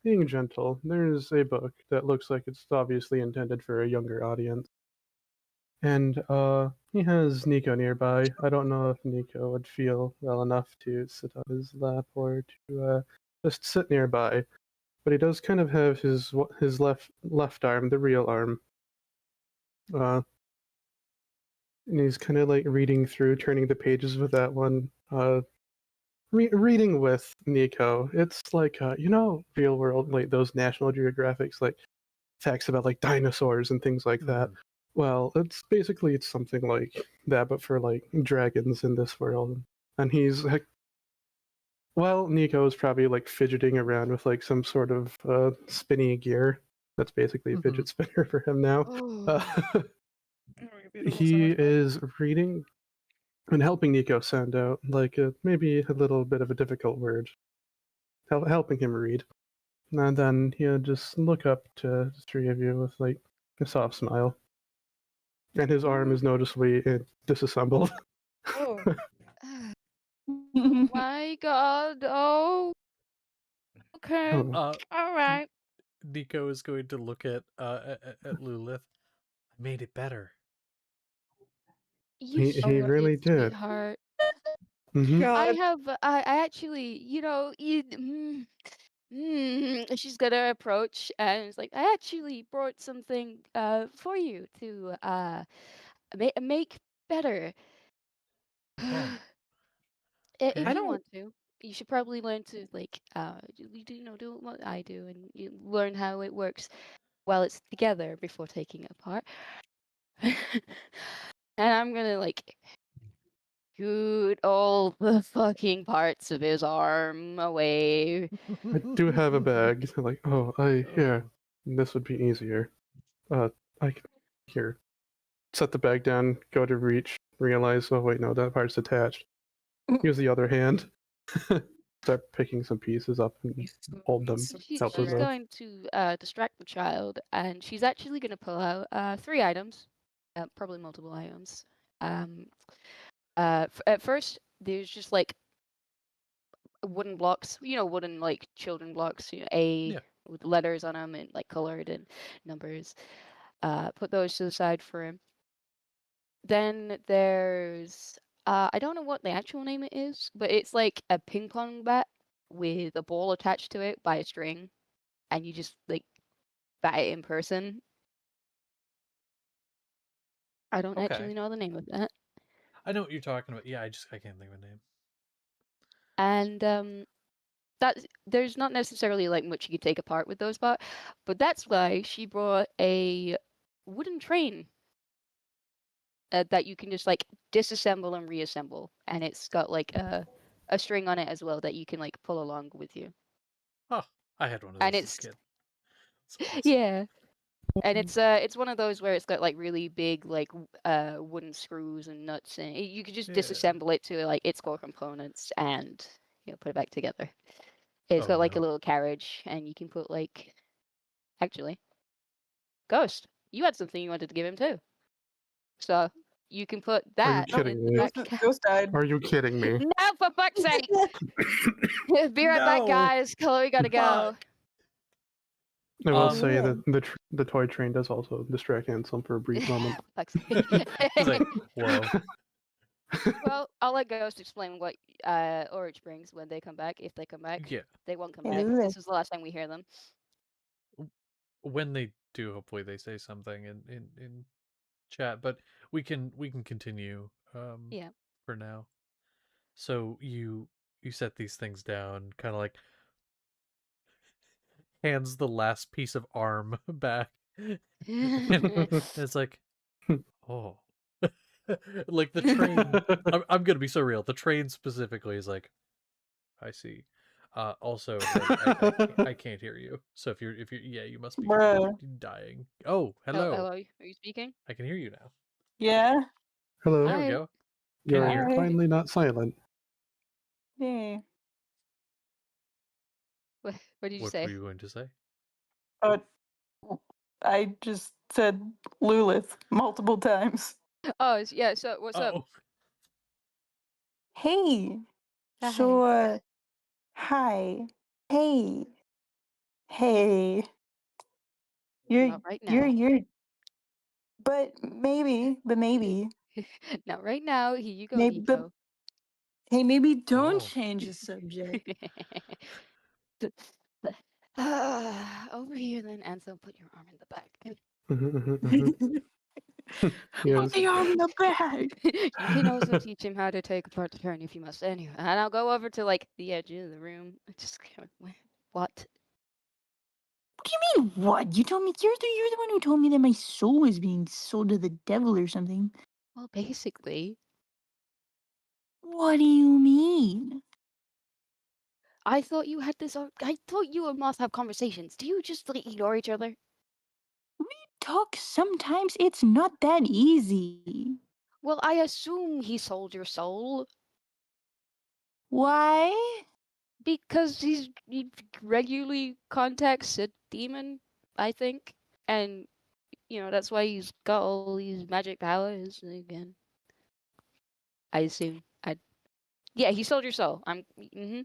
being gentle. There's a book that looks like it's obviously intended for a younger audience. And he has Nico nearby. I don't know if Nico would feel well enough to sit on his lap or to just sit nearby. But he does kind of have his left arm, the real arm. And he's kind of like reading through, turning the pages with that one. Reading with Nico, it's like real world, like those National Geographics, like facts about like dinosaurs and things like that. Well, it's something like that, but for like dragons in this world. And he's like, well, Nico is probably like fidgeting around with like some sort of spinny gear. That's basically a fidget spinner for him now. He is reading and helping Nico sound out like maybe a little bit of a difficult word, helping him read. And then he'll just look up to the three of you with like a soft smile. And his arm is noticeably disassembled. Oh, My God. Oh. Okay. Oh, All right. Nico is going to look at Lilith. I made it better. You he sure really did, did. sweetheart. Mm-hmm. I God. have, I actually, she's gonna approach and it's like, I actually brought something, for you to, make better. Oh, If I and you don't. want to, you should probably learn to, like, do what I do and you learn how it works while it's together before taking it apart. And I'm gonna, like, shoot all the fucking parts of his arm away. I do have a bag. Like, here. This would be easier. I can here. Set the bag down, go to reach, realize, oh wait, no, that part's attached. Use the other hand. Start picking some pieces up and hold them. Help She's us out. going to distract the child, and she's actually going to pull out 3 items, probably multiple items. At first, there's just like wooden blocks, wooden like children blocks, A Yeah. with letters on them and like colored and numbers. Put those to the side for him. Then there's I don't know what the actual name it is, but it's like a ping pong bat with a ball attached to it by a string, and you just like bat it in person. I don't Okay. actually know the name of that. I know what you're talking about. Yeah, I can't think of a name. And that's there's not necessarily like much you could take apart with those but that's why she brought a wooden train that you can just like disassemble and reassemble, and it's got like a string on it as well that you can like pull along with you. Oh, I had one of And those as a it's kid. It's awesome. yeah, and it's one of those where it's got like really big like wooden screws and nuts, and you could just Yeah. disassemble it to like its core components and put it back together. It's Oh, got like a no. little carriage, and you can put like actually Ghost, you had something you wanted to give him too, so you can put Are you that kidding in the me? back. Ghost died. Are you kidding me? No, for fuck's sake! Be right back, No. guys. Chloe gotta go. Fuck. I will Um, say that the toy train does also distract Ansem for a brief moment. Fuck's sake. It's like, whoa. Well, I'll let Ghost explain what Orich brings when they come back. If they come back, Yeah. they won't come back. This is the last time we hear them. When they do, hopefully they say something in chat. But we can continue. Yeah. For now. So you set these things down, kind of like hands the last piece of arm back, and it's like, oh, like the train. I'm gonna be so real. The train specifically is like, I see. Also, I can't hear you. So if you're yeah, you must be Bruh. dying. Oh, Hello, hello. are you speaking? I can hear you now. Yeah. Hello. There we Hi. go. You're Can hear. Hi. finally not silent. Yeah. What did you What say? were you going to say? I just said Lulith multiple times. Oh, yeah. So what's up? Oh, Hey. Hi. So, hi. Hey. Hey. Not right now. You're. But maybe. Not right now. Here you go, Maybe. But Nico. hey, maybe don't oh. change the subject. Over here, then, Ansel. Put your arm in the back. Yes. Put the arm in the back. You can also teach him how to take apart the turn if you must. Anyway, and I'll go over to like the edge of the room. Just what? What do you mean, what? You told me you're the one who told me that my soul was being sold to the devil or something. Well, basically, What do you mean? I thought you had this. I thought you and Moth have conversations. Do you just like ignore each other? We talk sometimes. It's not that easy. Well, I assume he sold your soul Why? because he regularly contacts a demon, I think, and that's why he's got all these magic powers again. I assume. Yeah, he sold your soul. Mm-hmm.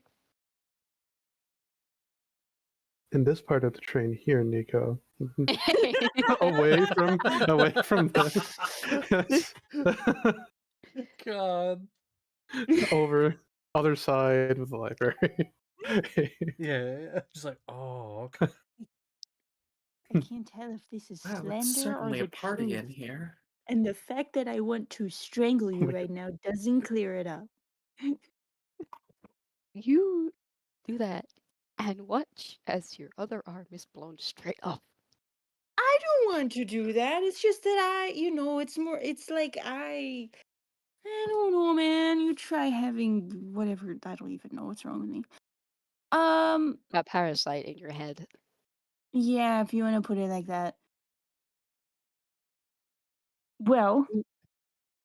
In this part of the train here, Nico. away from this. Yes. God. Over other side of the library. Yeah, just like, oh, okay. I can't tell if this is Wow, it's slander or certainly the a party truth. in here. And the fact that I want to strangle you my right now doesn't clear it up. You do that and watch as your other arm is blown straight off. I don't want to do that. It's just that it's like I don't know, man. You try having whatever. I don't even know what's wrong with me. A parasite in your head. Yeah, if you want to put it like that. Well,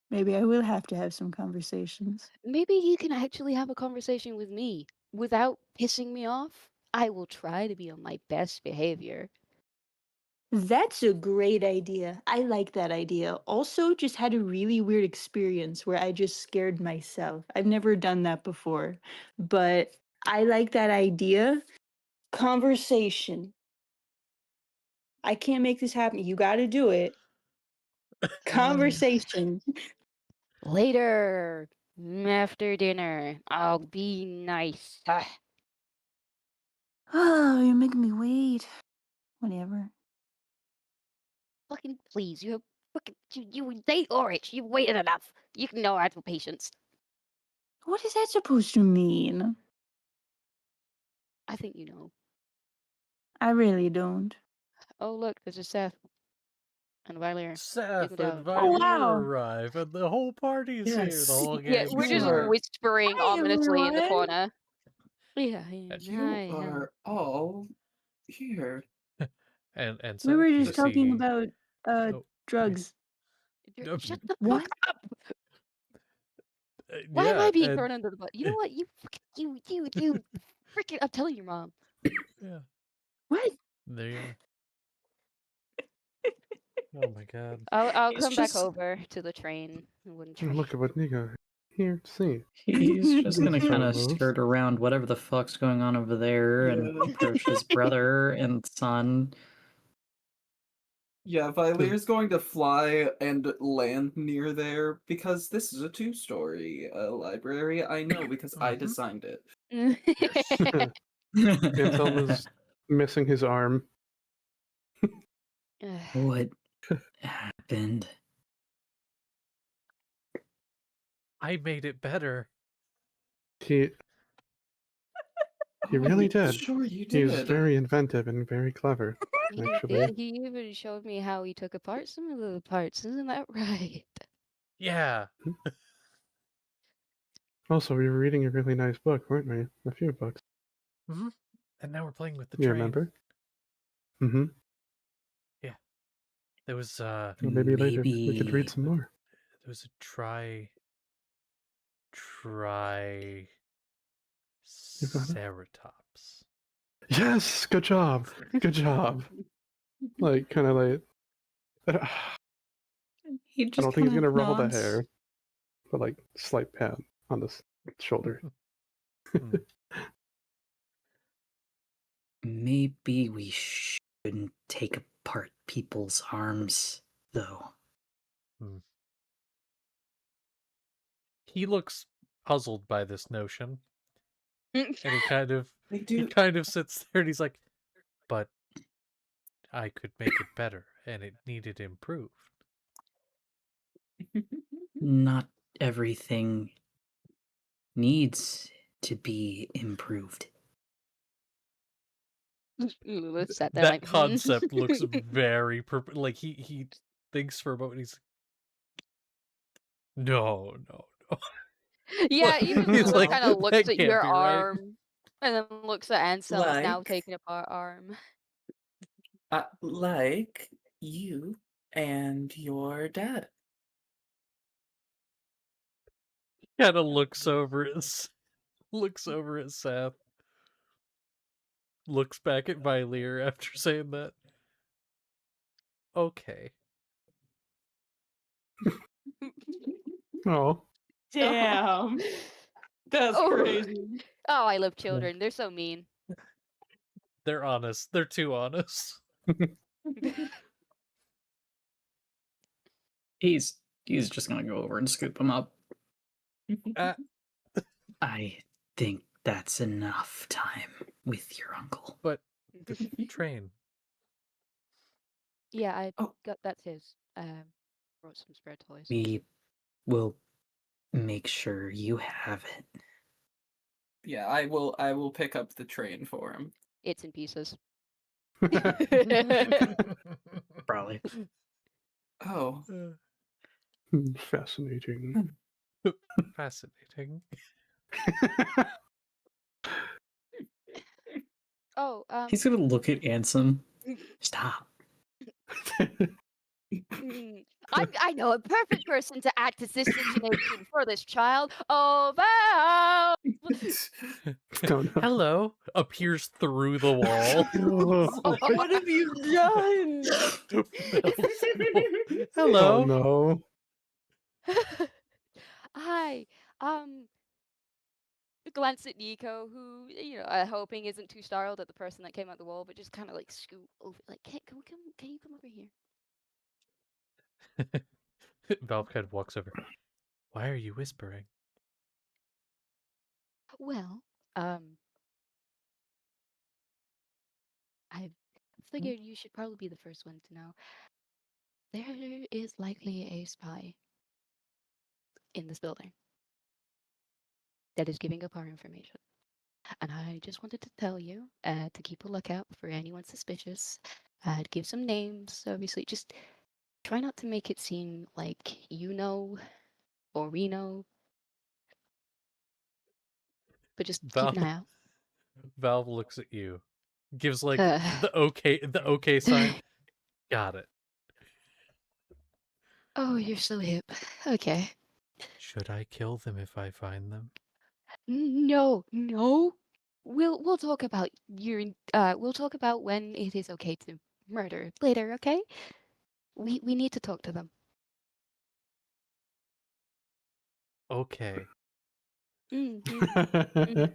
maybe I will have to have some conversations. Maybe you can actually have a conversation with me without pissing me off. I will try to be on my best behavior. That's a great idea. I like that idea. Also, just had a really weird experience where I just scared myself. I've never done that before, but I like that idea. Conversation. I can't make this happen. You got to do it. Conversation. Later, after dinner, I'll be nice. Oh, you're making me wait. Whatever. Fucking please, you have fucking you date Orange. You've waited enough. You can know I have patience. What is that supposed to mean? I think you know. I really don't. Oh look, there's a Seth and Valier. Seth and Oh, Valier wow. arrive, and the whole party's here. The Yes. whole Yeah, gang. we're just are- whispering Hi, ominously in the everyone. corner. Yeah, And You are all here. and We Seth, were you just talking see- about Oh, drugs. Nope. Shut the What? fuck up! Why am yeah, I being and- thrown under the bus? You know what? You freaking! I'm telling your mom. yeah, What? there you are. Oh my god. I'll He's come back just- over to the train. Wooden train. Look at what Nico here to see. He's just gonna These kind of fellows. skirt around whatever the fuck's going on over there and Yeah. approach his brother and son. Yeah, Vilir's going to fly and land near there because this is a two-story library. I know because I Mhm. designed it. Ansel is missing his arm. What happened? I made it better. He Oh, really did. Sure, you He's did. very inventive and very clever. He Actually. did. He even showed me how he took apart some of the parts. Isn't that right? Yeah. Also, we were reading a really nice book, weren't we? A few books. Mm-hmm. And now we're playing with the You train. remember? Mm-hmm. Yeah. There was Well, maybe later we could read some more. there was a triceratops. Yes, good job. Good job. Like, kind of like. He I just don't think he's kind gonna of ruffle the nods. hair, but like slight pat on the shoulder. Maybe we shouldn't take apart people's arms, though. He looks puzzled by this notion, and he kind of sits there and he's like, "But I could make it better, and it needed improved." Not everything needs to be improved. Let's set there That like concept looks very like he thinks for a moment. He's like, no. Yeah, even He's Lewis like, kind of looks that at can't your be right. arm, and then looks at Anselm's now Like- taken apart arm. Like you and your dad. Kind of looks over at Seth. Looks back at Vyleer after saying that. Okay. Oh, Damn. That's Oh. crazy. Oh, I love children. They're so mean. They're honest. They're too honest. He's just gonna go over and scoop him up. I think that's enough time with your uncle. But the train. Yeah, I Oh. got that's his. Brought some spare toys. We will make sure you have it. Yeah, I will pick up the train for him. It's in pieces. Probably. Oh. fascinating. Fascinating. Oh, He's gonna look at Ansem. Stop. I know a perfect person to act as this situation for this child. Oh, Val! Oh, no. Hello. Appears through the wall. Oh, What have you done? Hello. oh no. Hi. Glance at Nico, who hoping isn't too startled at the person that came out the wall, but just kind of like scoot over, like, can you come over here? Valve kind of walks over. Why are you whispering? Well, I figured you should probably be the first one to know. There is likely a spy in this building that is giving up our information. And I just wanted to tell you to keep a lookout for anyone suspicious. To give some names, obviously. Just try not to make it seem like you know or we know. But just keep an eye out. Valve looks at you. Gives like the okay sign. Got it. Oh, you're so hip. Okay. Should I kill them if I find them? No. We'll talk about we'll talk about when it is okay to murder later, okay? We need to talk to them. Okay. Mhm.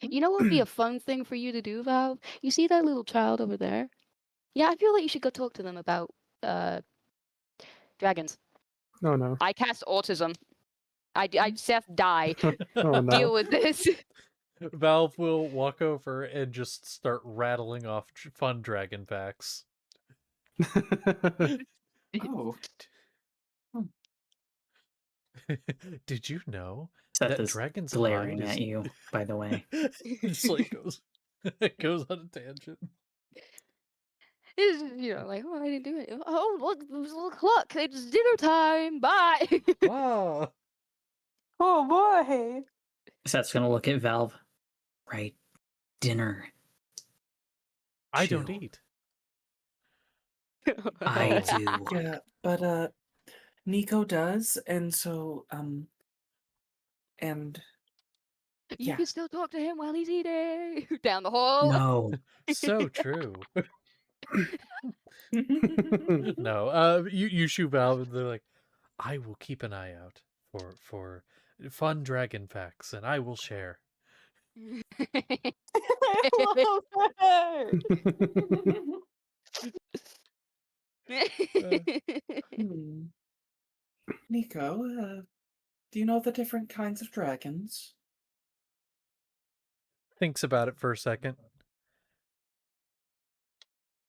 You know what would be a fun thing for you to do, Val? You see that little child over there? Yeah, I feel like you should go talk to them about dragons. Oh no. I cast autism. I Seth die. Oh no. Deal with this. Valve will walk over and just start rattling off fun dragon facts. Oh. Did you know Seth that is dragon's glaring hide at is you, by the way. just like goes it goes on a tangent. It's just, like, oh, I didn't do it. Oh, look, it's dinner time. Bye. Ah. Oh boy. Seth's gonna look at Valve. Right. Dinner. I don't Chew. eat. I Oh. do. Yeah, but Nico does, and so and You yeah. can still talk to him while he's eating down the hall. No. So true. No, you shoot Valve, and they're like, I will keep an eye out for fun dragon facts, and I will share. I love her. Hmm. Nico, do you know the different kinds of dragons? Thinks about it for a second.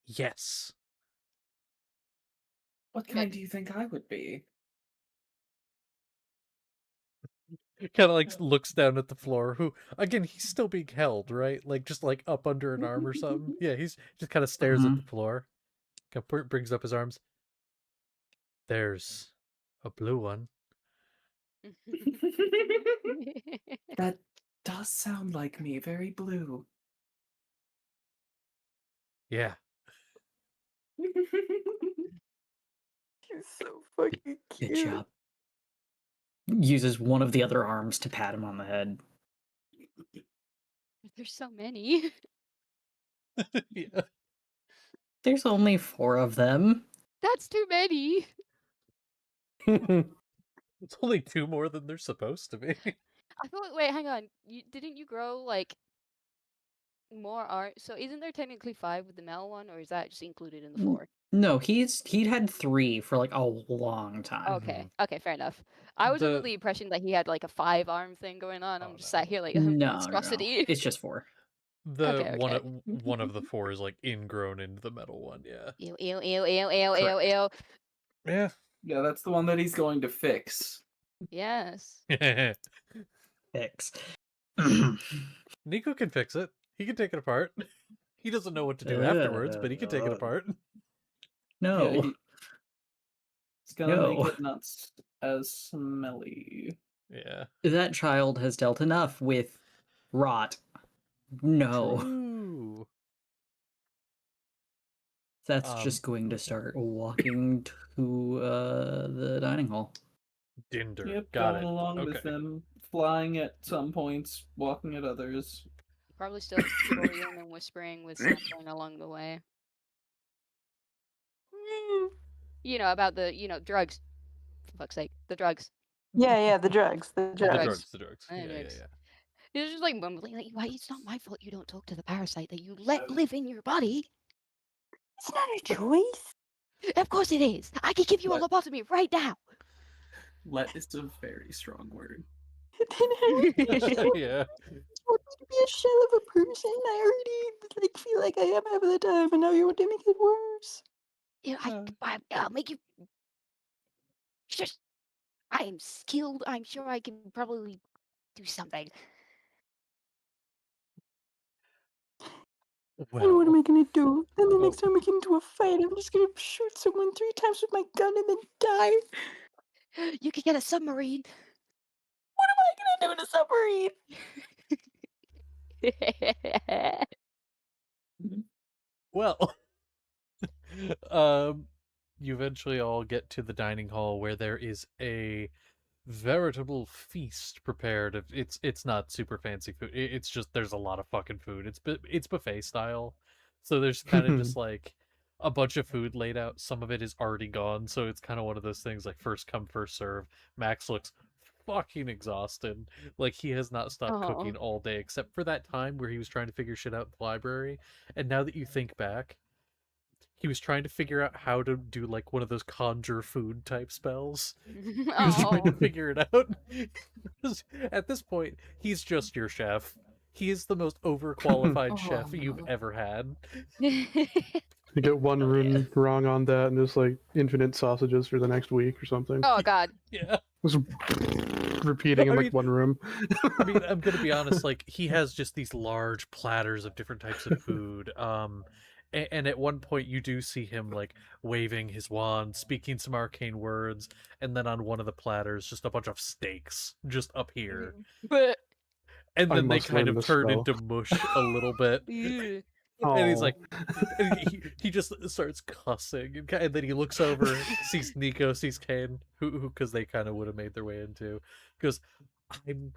Yes. What kind do you think I would be? Kind of like looks down at the floor. Who again? He's still being held, right? Like just like up under an arm or something. Yeah, he's just kind of stares at the floor. Kind of brings up his arms. There's a blue one. That does sound like me, very blue. Yeah. He's so fucking Good cute. job. Uses one of the other arms to pat him on the head. There's so many. Yeah. There's only 4 of them. That's too many. It's only 2 more than they're supposed to be. I thought. Wait, hang on. Didn't you grow like more art? So isn't there technically 5 with the male one, or is that just included in the 4? No, he'd had 3 for like a long time. Okay. Okay, fair enough. I was under The- the impression that he had like a 5-arm thing going on. I'm Oh, just no. sat here like No, monstrosity. it's just 4. The Okay. one of the 4 is like ingrown into the metal one. Yeah. Ew, ew, ew, ew, ew, ew, ew. Yeah. Yeah, that's the one that he's going to fix. Yes. Fix. Nico can fix it. He can take it apart. He doesn't know what to do afterwards, but he can take it apart. No. Yeah, he's gonna No. make it not as smelly. Yeah. That child has dealt enough with rot. No. True. That's just going to start walking to the dining hall. Dinder. Yep, Got going it. along with Okay. them, flying at some points, walking at others. Probably still tutorial and whispering with something along the way. About the, drugs. For fuck's sake. The drugs. Yeah, the drugs. The The drugs. drugs. Yeah, Yeah. drugs. It's just like mumbling, like, why? It's not my fault you don't talk to the parasite that you let live in your body. It's not a choice. Of course it is. I could give you a What? lobotomy right now. Let is a very strong word. Yeah. Want me to be a shell of a person? I already feel like I am half of the time, and now you want to make it worse. I'll make you. Just, I am skilled. I'm sure I can probably do something. And what am Well, I gonna do? And the next time we get into a fight, I'm just gonna shoot someone 3 times with my gun and then die. You could get a submarine. What am I gonna do in a submarine? well. You eventually all get to the dining hall where there is a veritable feast prepared. It's not super fancy food. It's just there's a lot of fucking food. It's buffet style, so there's kind of just like a bunch of food laid out. Some of it is already gone, so it's kind of one of those things like first come first serve. Max looks fucking exhausted. Like he has not stopped cooking all day except for that time where he was trying to figure shit out in the library. And now that you think back, he was trying to figure out how to do like one of those conjure food type spells. He was trying to figure it out. At this point, he's just your chef. He is the most overqualified chef you've ever had. You get one Oh, rune yeah. wrong on that, and just like infinite sausages for the next week or something. Oh god. Yeah. Just repeating in I like mean- one room. I mean, I'm gonna be honest. Like, he has just these large platters of different types of food. And at one point, you do see him like waving his wand, speaking some arcane words, and then on one of the platters, just a bunch of steaks just up here, But and I then they must kind learn of this turn spell. into mush a little bit. ew. And he's Oh. like, and he just starts cussing, and then he looks over, sees Nico, sees Kane, who, because they kind of would have made their way into, goes, "I'm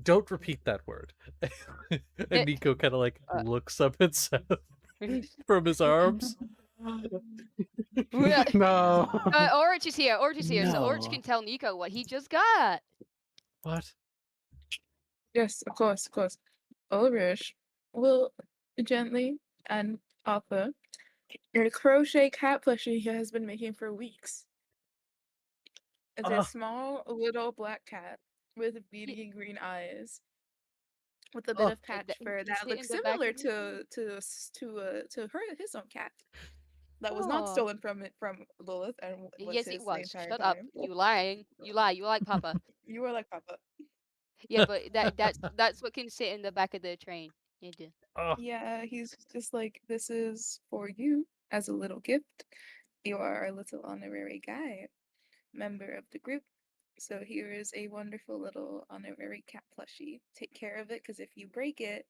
don't repeat that word." And Nico kind of like looks up at Seth from his arms. No. Orange is here. Orange is here. So Orange No. can tell Nico what he just got. What? Yes, of course, of course. Ulrich will gently and offer a crochet cat plushie he has been making for weeks. It's a Ah. small little black cat with beady green eyes, with a bit Oh. of patch that fur can that sit looks in the back similar of the to his own cat. That was not Oh. stolen from Lilith and was Yes, it his the was. entire Shut up. time. You lying. You lie. You like Papa. You were like Papa. Yeah, but that's what can sit in the back of the train. You do. Oh. Yeah, he's just like, this is for you as a little gift. You are our little honorary guy, member of the group. So here is a wonderful little honorary cat plushie. Take care of it, because if you break it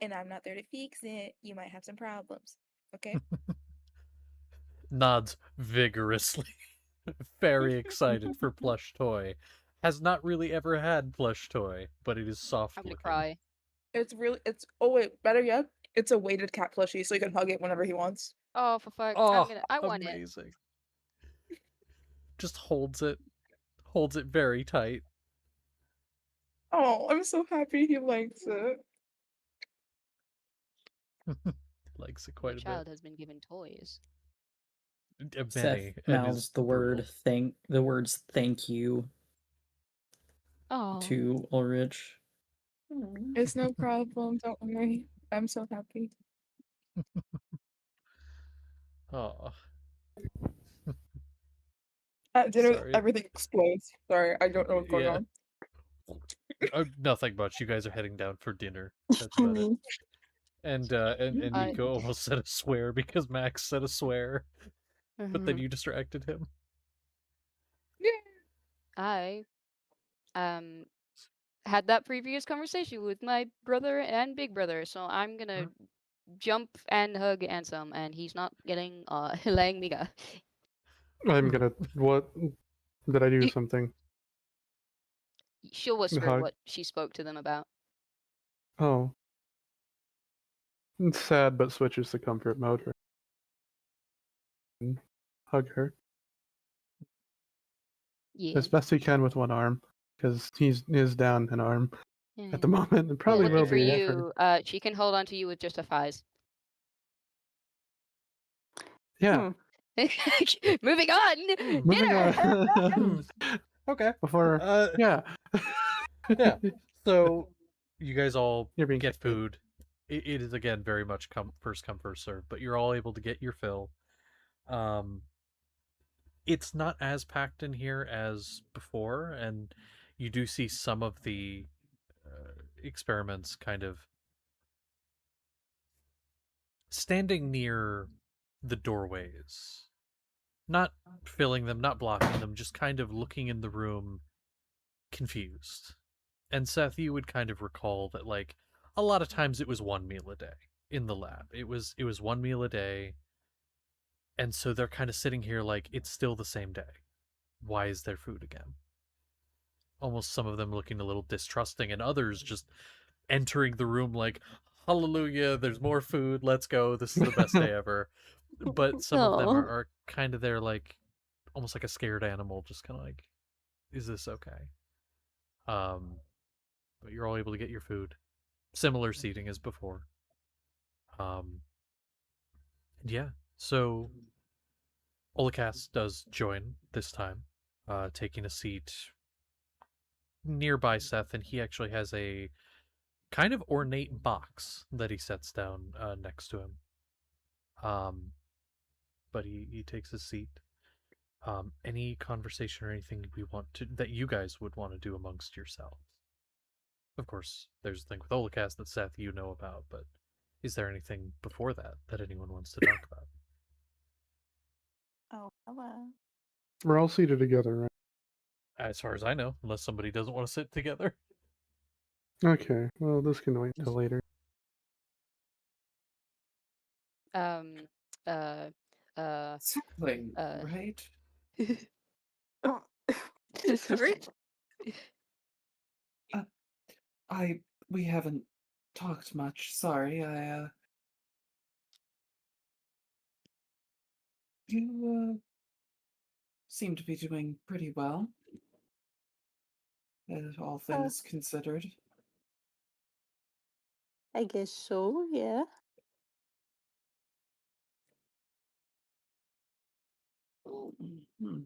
and I'm not there to fix it, you might have some problems. Okay? Nods vigorously. Very excited for plush toy. Has not really ever had plush toy, but it is soft I'm gonna looking. cry. It's oh wait, better yet, it's a weighted cat plushie, so you can hug it whenever he wants. Oh, for fuck! Oh, I want it. amazing. Just holds it very tight. Oh, I'm so happy he likes it. Likes it The quite a child bit. has been given toys. Many, Seth and is mouths the brutal. words thank you Oh. to Ulrich. It's no problem, don't worry. I'm so happy. Oh, At dinner, sorry. everything explodes. Sorry, I don't know what's going Yeah. on. Nothing much. You guys are heading down for dinner. That's about it. And Nico almost said a swear because Max said a swear, but then you distracted him. I had that previous conversation with my brother and big brother, so I'm gonna jump and hug Ansem, and he's not getting letting me go. I'm gonna. What? Did I do You- something? She'll whisper Hug. what she spoke to them about. Oh. It's sad, but switches to comfort mode. Hug her Yeah. as best he can with one arm, because he's down an arm at the moment, and probably Lucky will for be. you, she can hold on to you with just her thighs. Yeah. Moving on. Moving Dinner. on. Okay. Before. Yeah. Yeah. So you guys all You're being get kicked out. food. It is again very much first come first serve, but you're all able to get your fill. It's not as packed in here as before, and you do see some of the experiments kind of standing near the doorways, not filling them, not blocking them, just kind of looking in the room, confused. And Seth, you would kind of recall that, like, a lot of times it was one meal a day in the lab. It was one meal a day, and so they're kind of sitting here like it's still the same day. Why is there food again? Almost some of them looking a little distrusting, and others just entering the room like, hallelujah, there's more food, let's go, this is the best day ever. But some of them are kind of there like almost like a scared animal, just kind of like, is this okay? But you're all able to get your food. Similar seating as before. And yeah, so Olakas does join this time, taking a seat nearby Seth, and he actually has a kind of ornate box that he sets down next to him. But he takes his seat. Any conversation or anything that you guys would want to do amongst yourselves? Of course, there's the thing with Olicast that Seth you know about, but is there anything before that anyone wants to talk about? Oh, hello. We're all seated together, right? As far as I know, unless somebody doesn't want to sit together. Okay, well, this can wait till later. Sapling, right? Oh, Sorry? We haven't talked much. Sorry, you seem to be doing pretty well, all things considered. I guess so, yeah. Hmm.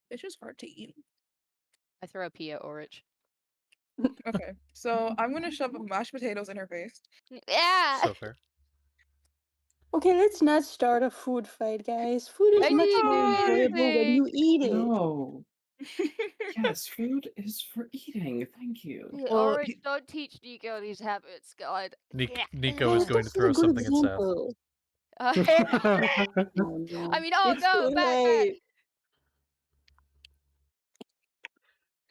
It's just hard to eat. I throw a pea at Orich. Okay, so I'm gonna shove mashed potatoes in her face. Yeah. So fair. Okay, let's not start a food fight, guys. Food is I much didn't more do enjoyable when anything. you eat it. No. Yes, food is for eating. Thank you. Well, Orich, don't teach Nico these habits, God. Nico is Guys, going this to is a throw good something at Seth. example. Uh, Oh no. I mean, oh It's no, too back. late.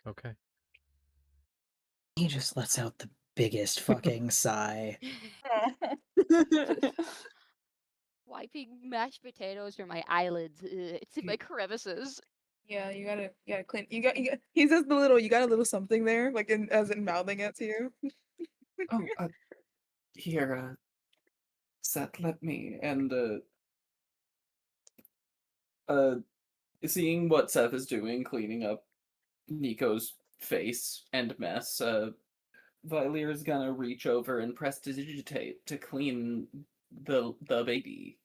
Okay. He just lets out the biggest fucking sigh. Wiping mashed potatoes from my eyelids. It's in my crevices. yeah, you gotta clean. You got. He says the little. You got a little something there, like as in mouthing it to you. Oh, here, Seth, let me. And, seeing what Seth is doing, cleaning up Nico's face and mess, Vylir's gonna reach over and prestidigitate to clean the baby.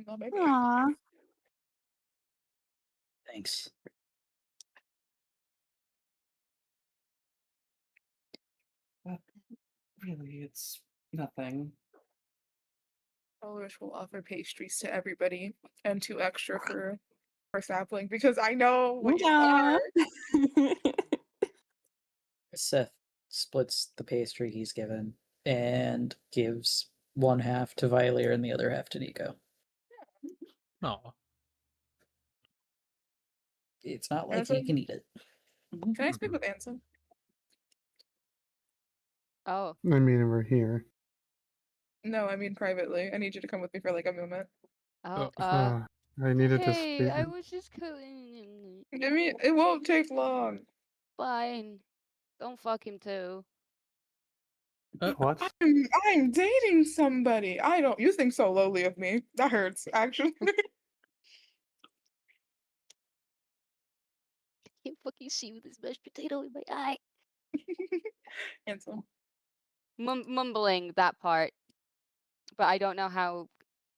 Oh, maybe. Aw. Thanks. But really, it's nothing. Ulrich will offer pastries to everybody and 2 extra for sapling because I know what you Yeah. are. Seth splits the pastry he's given and gives one half to Violeer and the other half to Nico. Aw. It's not like Ansem, he can eat it. can I speak with Ansem? Oh. I mean, we're here. No, I mean privately. I need you to come with me for like a moment. Oh, I needed to hey, I speak. was just cooking. Give me. It won't take long. Fine. Don't fuck him too. What? I'm dating somebody. I don't. You think so lowly of me. That hurts, actually. Can't fucking see with this mashed potato in my eye. Ansem. Mumbling that part, but I don't know how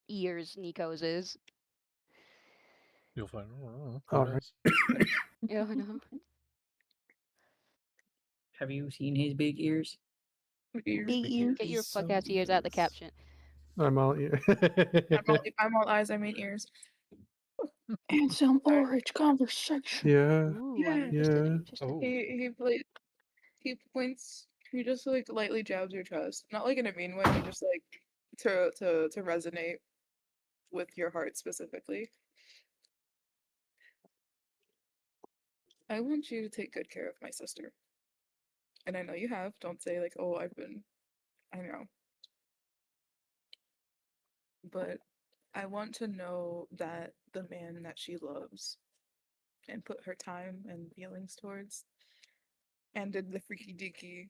ears Nico's is. You'll find. Who All right. knows? Yeah, no. Have you seen his big ears? Ears. Ears. Get your He's fuck so ass ears out of the ears. caption. I'm all ear. I'm all eyes. I mean ears. And some Sorry. Ulrich conversation. Yeah. Ooh, Yeah. I'm interested. I'm Yeah. interested. Oh. He points. He just like lightly jabs your chest, not like in a mean way. He just like to resonate with your heart specifically. I want you to take good care of my sister. And I know you have. Don't say like, oh, I've been. I know. But I want to know that the man that she loves and put her time and feelings towards and did the freaky deaky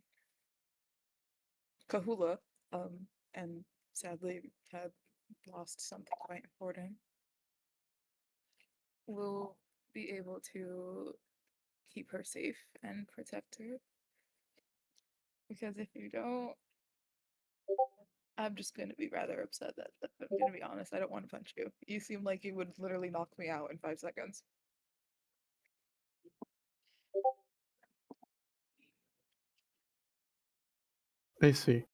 kahula, and sadly had lost something quite important, will be able to keep her safe and protect her. Because if you don't, I'm just gonna be rather upset that I'm gonna be honest, I don't want to punch you. You seem like you would literally knock me out in 5 seconds. I see.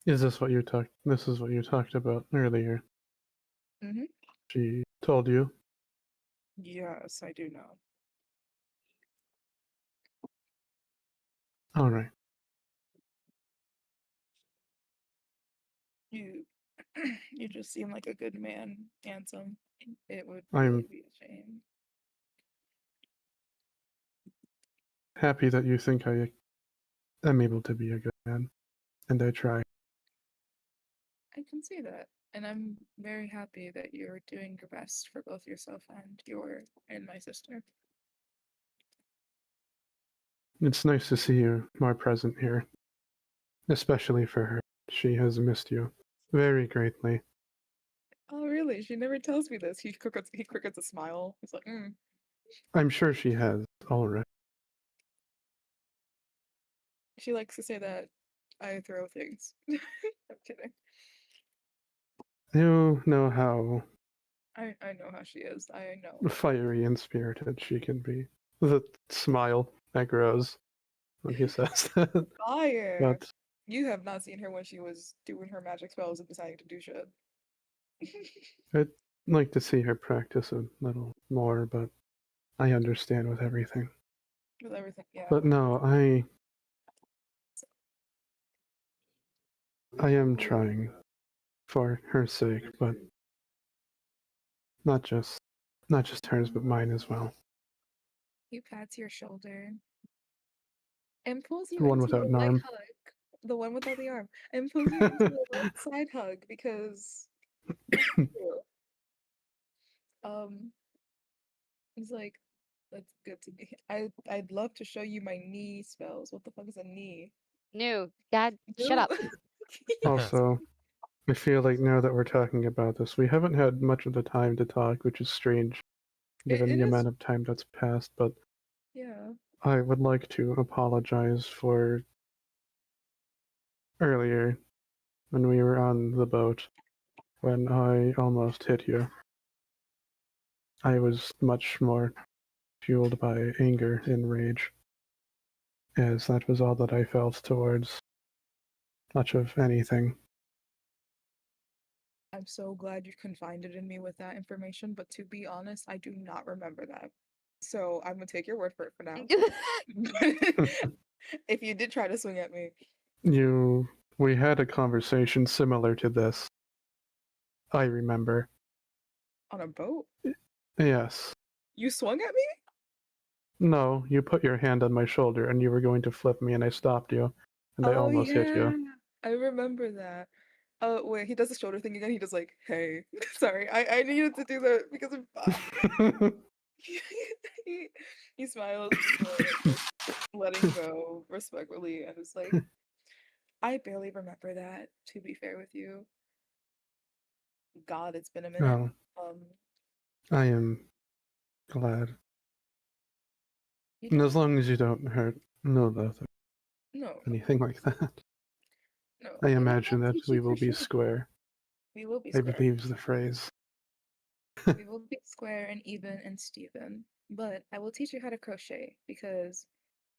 Is this what you talked? This is what you talked about earlier. Mhm. She told you. Yes, I do know. All right. You you just seem like a good man, handsome. It would I'm- really be a shame. Happy that you think I am able to be a good man, and I try. I can see that. And I'm very happy that you're doing your best for both yourself and my sister. It's nice to see you more present here, especially for her. She has missed you very greatly. Oh really? She never tells me this. He crickets a smile. He's like, I'm sure she has already. She likes to say that I throw things. I'm kidding. You know how I know how she is. I know. fiery and spirited she can be. The smile that grows when he says that. Fire! But You have not seen her when she was doing her magic spells and deciding to do shit. I'd like to see her practice a little more, but I understand with everything. With everything, yeah. But no, I am trying for her sake, but not just hers, but mine as well. He pats your shoulder and pulls The you one into without a an light arm. hug. The one without the arm. And pulls you into a light side hug because um he's like, that's good to be. I'd love to show you my knee spells. What the fuck is a knee? No, God, shut No. up. Also, I feel like now that we're talking about this, we haven't had much of the time to talk, which is strange given It the is, amount of time that's passed, but yeah. I would like to apologize for earlier when we were on the boat when I almost hit you. I was much more fueled by anger and rage, as that was all that I felt towards much of anything. I'm so glad you confided in me with that information, but to be honest, I do not remember that. So I'm gonna take your word for it for now. If you did try to swing at me. We had a conversation similar to this. I remember. On a boat? Yes. You swung at me? No, you put your hand on my shoulder and you were going to flip me and I stopped you. And I Oh almost hit yeah, you. I remember that. Oh wait, he does the shoulder thing again. He does like, hey. Sorry, I needed to do that because of he, he smiles before letting go respectfully and is like, I barely remember that, to be fair with you. God, it's been a minute. Oh, Um, I am glad. you And don't as long as you don't hurt no no, anything like that, no. I And imagine I'll that teach we you will be crochet. square. We will be I square. believe is the phrase. We will be square and even and Steven. But I will teach you how to crochet because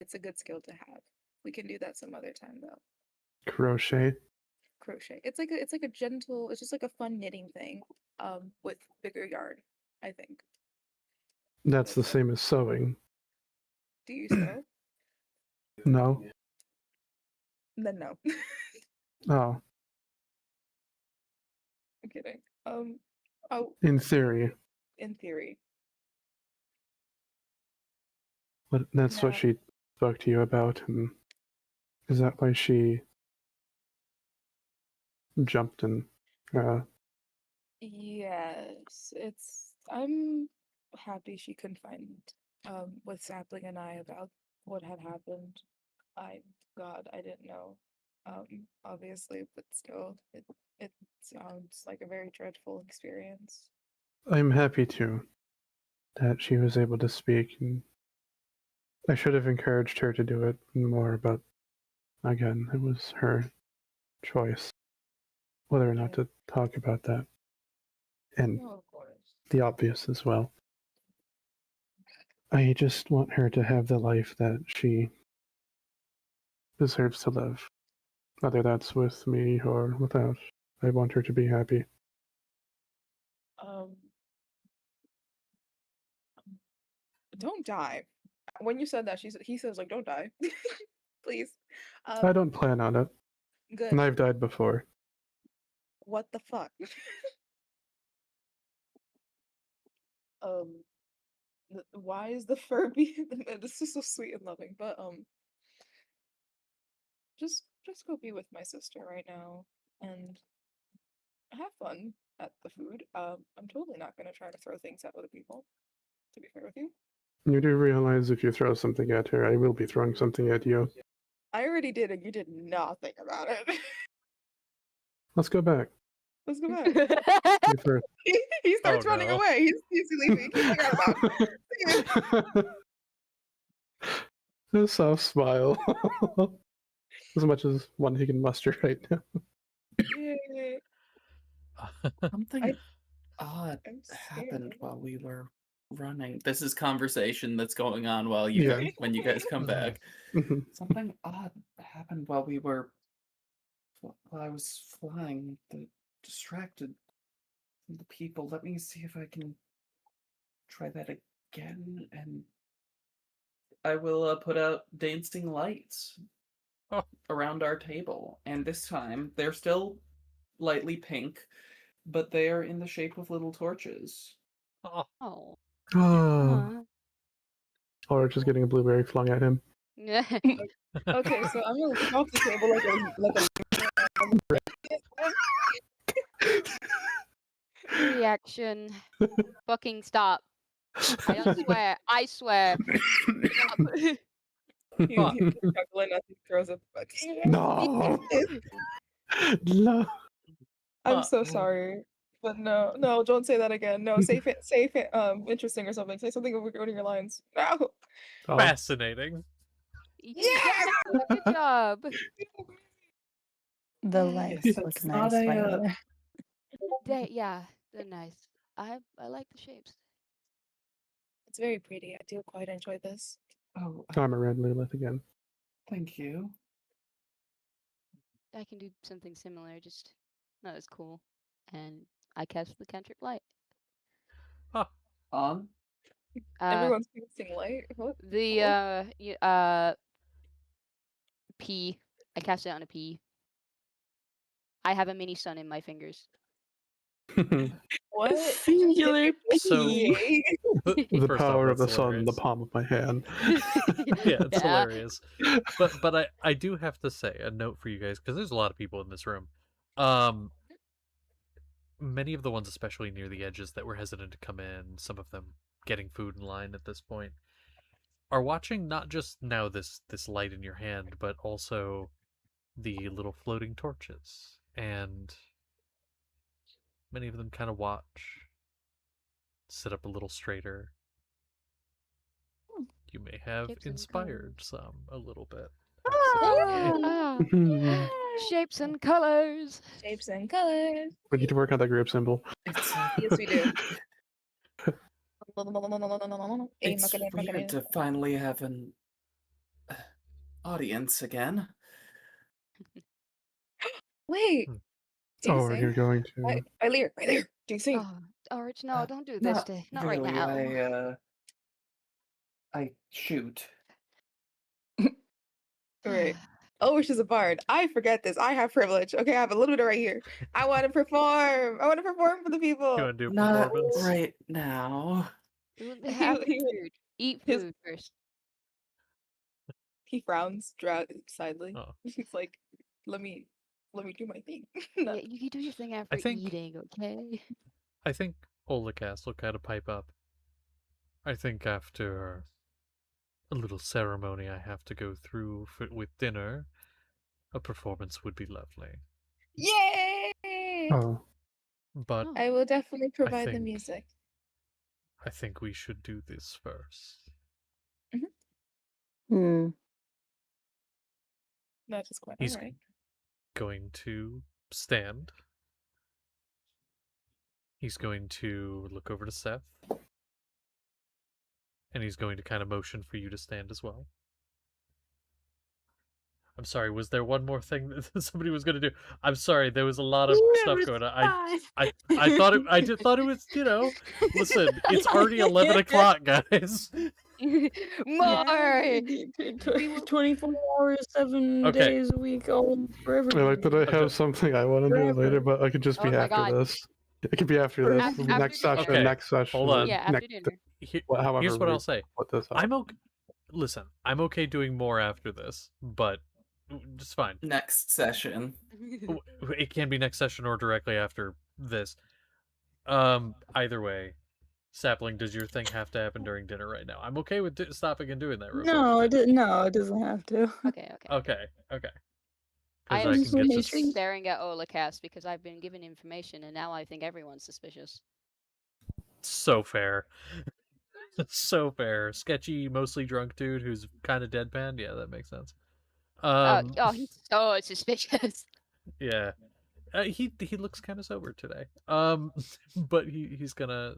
it's a good skill to have. We can do that some other time though. Crochet. Crochet. It's like a gentle, it's just like a fun knitting thing. With bigger yarn, I think. That's the same as sewing. Do you sew? No? Then no. Oh, I'm kidding. Oh, in theory. in theory. But that's what Now, she spoke to you about, and is that why she jumped and yes, I'm happy she confided with Sapling and I about what had happened. I God, I didn't know. Obviously, but still, it sounds like a very dreadful experience. I'm happy too that she was able to speak, and I should have encouraged her to do it more, but again, it was her choice whether or not to talk about that, and No, of course. the obvious as well. I just want her to have the life that she deserves to live, whether that's with me or without. I want her to be happy. Don't die. When you said that, he says like, "Don't die, please." I don't plan on it, Good. and I've died before. What the fuck? Why is the Furby? This is so sweet and loving, but just go be with my sister right now and have fun at the food. I'm totally not gonna try to throw things at other people. To be fair with you, You do realize if you throw something at her, I will be throwing something at you. I already did, and you did nothing about it. Let's go back. Let's go back. You first. He starts running no. away. He's leaving. He's like, "I'm out." A soft smile. As much as one he can muster right now. Yay. Something odd I'm happened scared. while we were running. This is conversation that's going on while Yeah. when you guys come back. Mhm. Something odd happened while I was flying. That distracted the people. Let me see if I can try that again, and I will put out dancing lights Oh. around our table. And this time they're still lightly pink, but they are in the shape of little torches. Oh. Oh. Oh. Or just getting a blueberry flung at him. Yeah. Okay, so I'm gonna leave off the table Reaction. Fucking stop. I don't swear. I swear. Stop. He's chuckling as he throws a No. No. I'm so sorry. But no, don't say that again. No, say it, interesting or something. Say something over one of your lines. No. Oh. Fascinating. Yes! Good job. The Yes, legs it's look not nice, by a, the way. Yeah, they're nice. I like the shapes. It's very pretty. I do quite enjoy this. Oh, I'm a red Lilith again. thank you. I can do something similar, just not as cool. And I cast the cantrip light. On? Everyone's casting light. What? The P. I cast it on a P. I have a mini sun in my fingers. What? Singular So- P. The First power off, of the that's sun in the hilarious. palm of my hand. Yeah, it's hilarious. But I do have to say a note for you guys, because there's a lot of people in this room. Many of the ones, especially near the edges, that were hesitant to come in, some of them getting food in line at this point, are watching not just now this light in your hand, but also the little floating torches. And many of them kind of watch, sit up a little straighter. You may have Shapes and inspired some a little bit. Ah, We shapes and colors. Shapes and colors. need to work on that group symbol. It's Yes, we do. it's weird to finally have an audience again. Wait. Hmm. Do you Oh, sing? you're going to. Right there. Do you sing? Oh, Rich, no, don't do this. Not right really, now. I shoot. Right. Oh, she's a bard. I forget this. I have privilege. Okay, I have a little bit right here. I want to perform. I want to perform for the You people. want to do a Not performance? right now. Have he- food. Eat his- food first. He frowns sadly. Oh. He's like, let me do my thing. Yeah, you can do your thing after think- eating, okay? I think Olicast will kind of pipe up. I think after a little ceremony I have to go through with dinner, a performance would be lovely. Yay! Oh. But Oh. I will definitely provide the think- music. I think we should do this first. Hmm. That is quite He's alright. going to stand. He's going to look over to Seth. And he's going to kind of motion for you to stand as well. I'm sorry, was there one more thing that somebody was gonna do? I'm sorry, there was a lot of stuff going on. I thought I just thought it was, listen, it's already 11 o'clock, guys. More. 24 hours, 7 Okay. days a week, all forever. Like, did I have something I want to do Forever. later, but I could just be Oh my after God. this. It could be after this. After- It'll be after next dinner. session, Okay, next session. hold on. Yeah, after next, dinner. however Here's what we I'll say. put this up. I'm okay. Listen, I'm okay doing more after this, but it's fine. Next session. It can be next session or directly after this. Either way, Sapling, does your thing have to happen during dinner right now? I'm okay with stopping and doing that real No, quick. it doesn't have to. Okay. Okay. I Because am I just can get literally this. staring at Olacast because I've been given information and now I think everyone's suspicious. So fair. So fair. Sketchy, mostly drunk dude who's kind of deadpan. Yeah, that makes sense. Oh, he's so suspicious. Yeah. He looks kind of sober today. But he's gonna,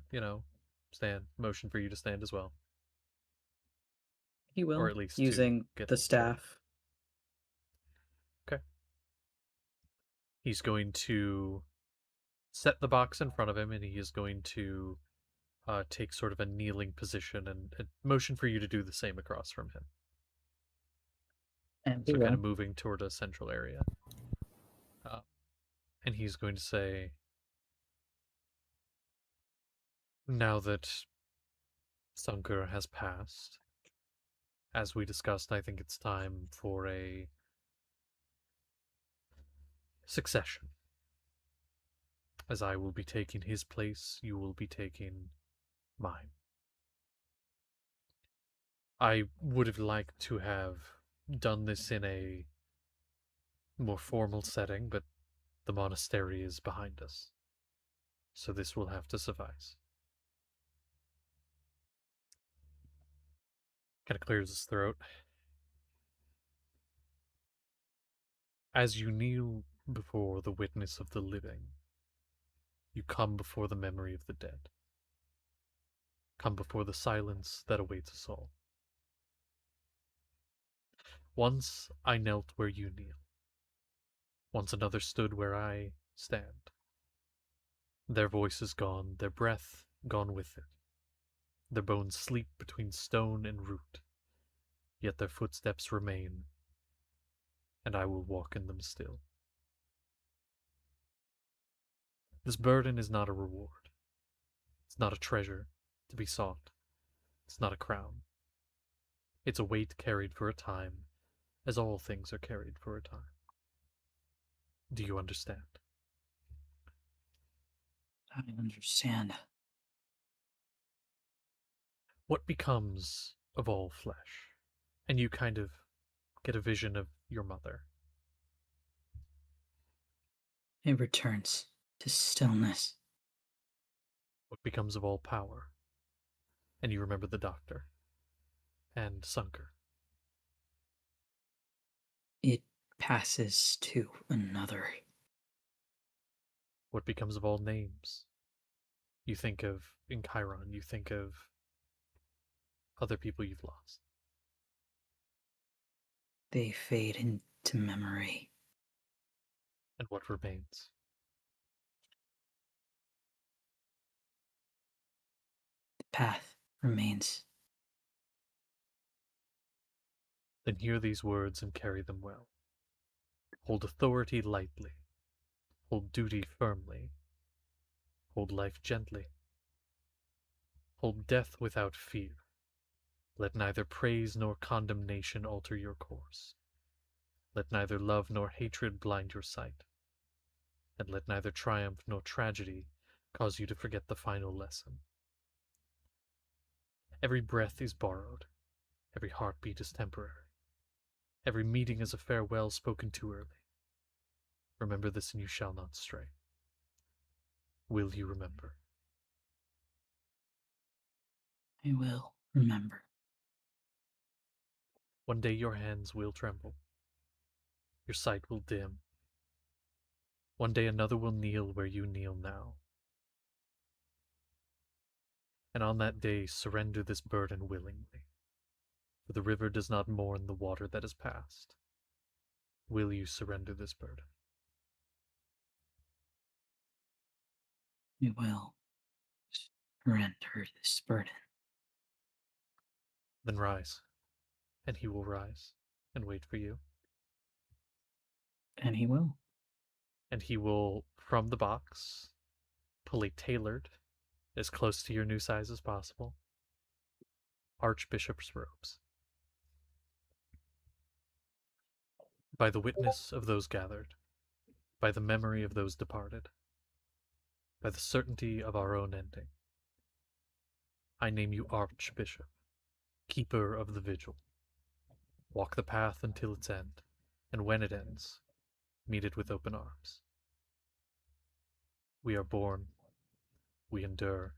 stand. Motion for you to stand as well. He will, Or at least to using get the staff. Okay. He's going to set the box in front of him, and he is going to take sort of a kneeling position and motion for you to do the same across from him. And So kind of moving toward a central area. And he's going to say, now that Sankur has passed, as we discussed, I think it's time for a succession. As I will be taking his place, you will be taking mine. I would have liked to have done this in a more formal setting, but the monastery is behind us. So this will have to suffice. Kind of clears his throat. As you kneel before the witness of the living, you come before the memory of the dead. Come before the silence that awaits us all. Once I knelt where you kneel. Once another stood where I stand. Their voice is gone, their breath gone with it. Their bones sleep between stone and root, yet their footsteps remain, and I will walk in them still. This burden is not a reward. It's not a treasure to be sought. It's not a crown. It's a weight carried for a time, as all things are carried for a time. Do you understand? I understand. What becomes of all flesh? And you kind of get a vision of your mother. It returns to stillness. What becomes of all power? And you remember the doctor. And Sunker. It passes to another. What becomes of all names? You think of in Chiron, you think of other people you've lost. They fade into memory. And what remains? The path remains. Then hear these words and carry them well. Hold authority lightly. Hold duty firmly. Hold life gently. Hold death without fear. Let neither praise nor condemnation alter your course. Let neither love nor hatred blind your sight. And let neither triumph nor tragedy cause you to forget the final lesson. Every breath is borrowed. Every heartbeat is temporary. Every meeting is a farewell spoken too early. Remember this and you shall not stray. Will you remember? I will remember. One day your hands will tremble. Your sight will dim. One day another will kneel where you kneel now. And on that day surrender this burden willingly. For the river does not mourn the water that has passed. Will you surrender this burden? We will surrender this burden. Then rise, and he will rise and wait for you. And he will. And he will, from the box, pull a tailored, as close to your new size as possible, Archbishop's robes. By the witness of those gathered, by the memory of those departed, by the certainty of our own ending, I name you Archbishop, keeper of the vigil. Walk the path until its end, and when it ends, meet it with open arms. We are born, we endure,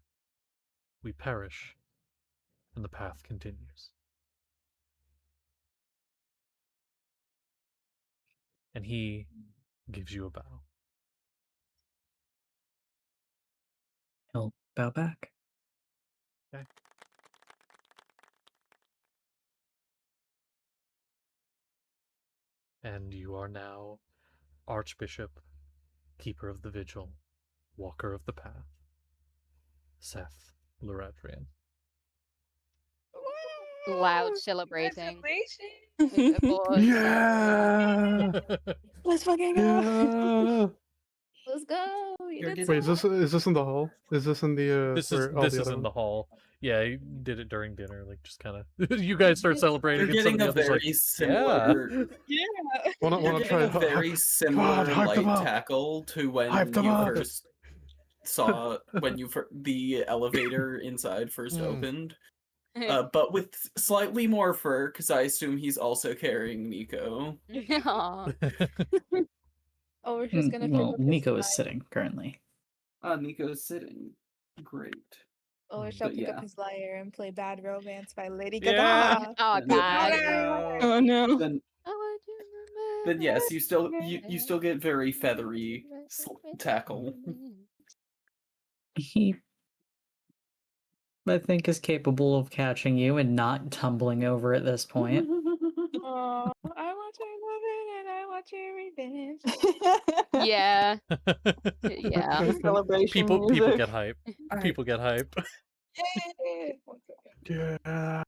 we perish, and the path continues. And he gives you a bow. He'll bow back. Okay. And you are now Archbishop, keeper of the vigil, walker of the path, Seth Loradrian. Loud Woo! celebrating. Congratulations! Of course. Yeah. Let's fucking go. Yeah. Let's go! You You're did Wait, so is this in the hall? Is this in the This where is all this the is other in ones? the hall. Yeah, he did it during dinner, like just kind of. You guys start celebrating. You're and some getting of the a others like, very similar. Yeah. Wanna You're try getting a very come on, similar hype them light up. tackle to when Hype them you up. first saw the elevator inside first Mm. opened. But with slightly more fur, because I assume he's also carrying Nico. Aw. Oh, we're just gonna pick Well, up his Nico is flyer. sitting currently. Nico's sitting. Great. Oh, we Mm, shall but pick yeah. up his lyre and play Bad Romance by Lady Yeah. Gaga. Oh Then- god. No. Oh no. Then I want you to then yes, you still remember you still get very feathery tackle. He, I think, is capable of catching you and not tumbling over at this point. Oh, I want your loving and I want your revenge. Yeah. Yeah. Celebration people music. get hype. I- People get hype. Yeah. One second. Yeah.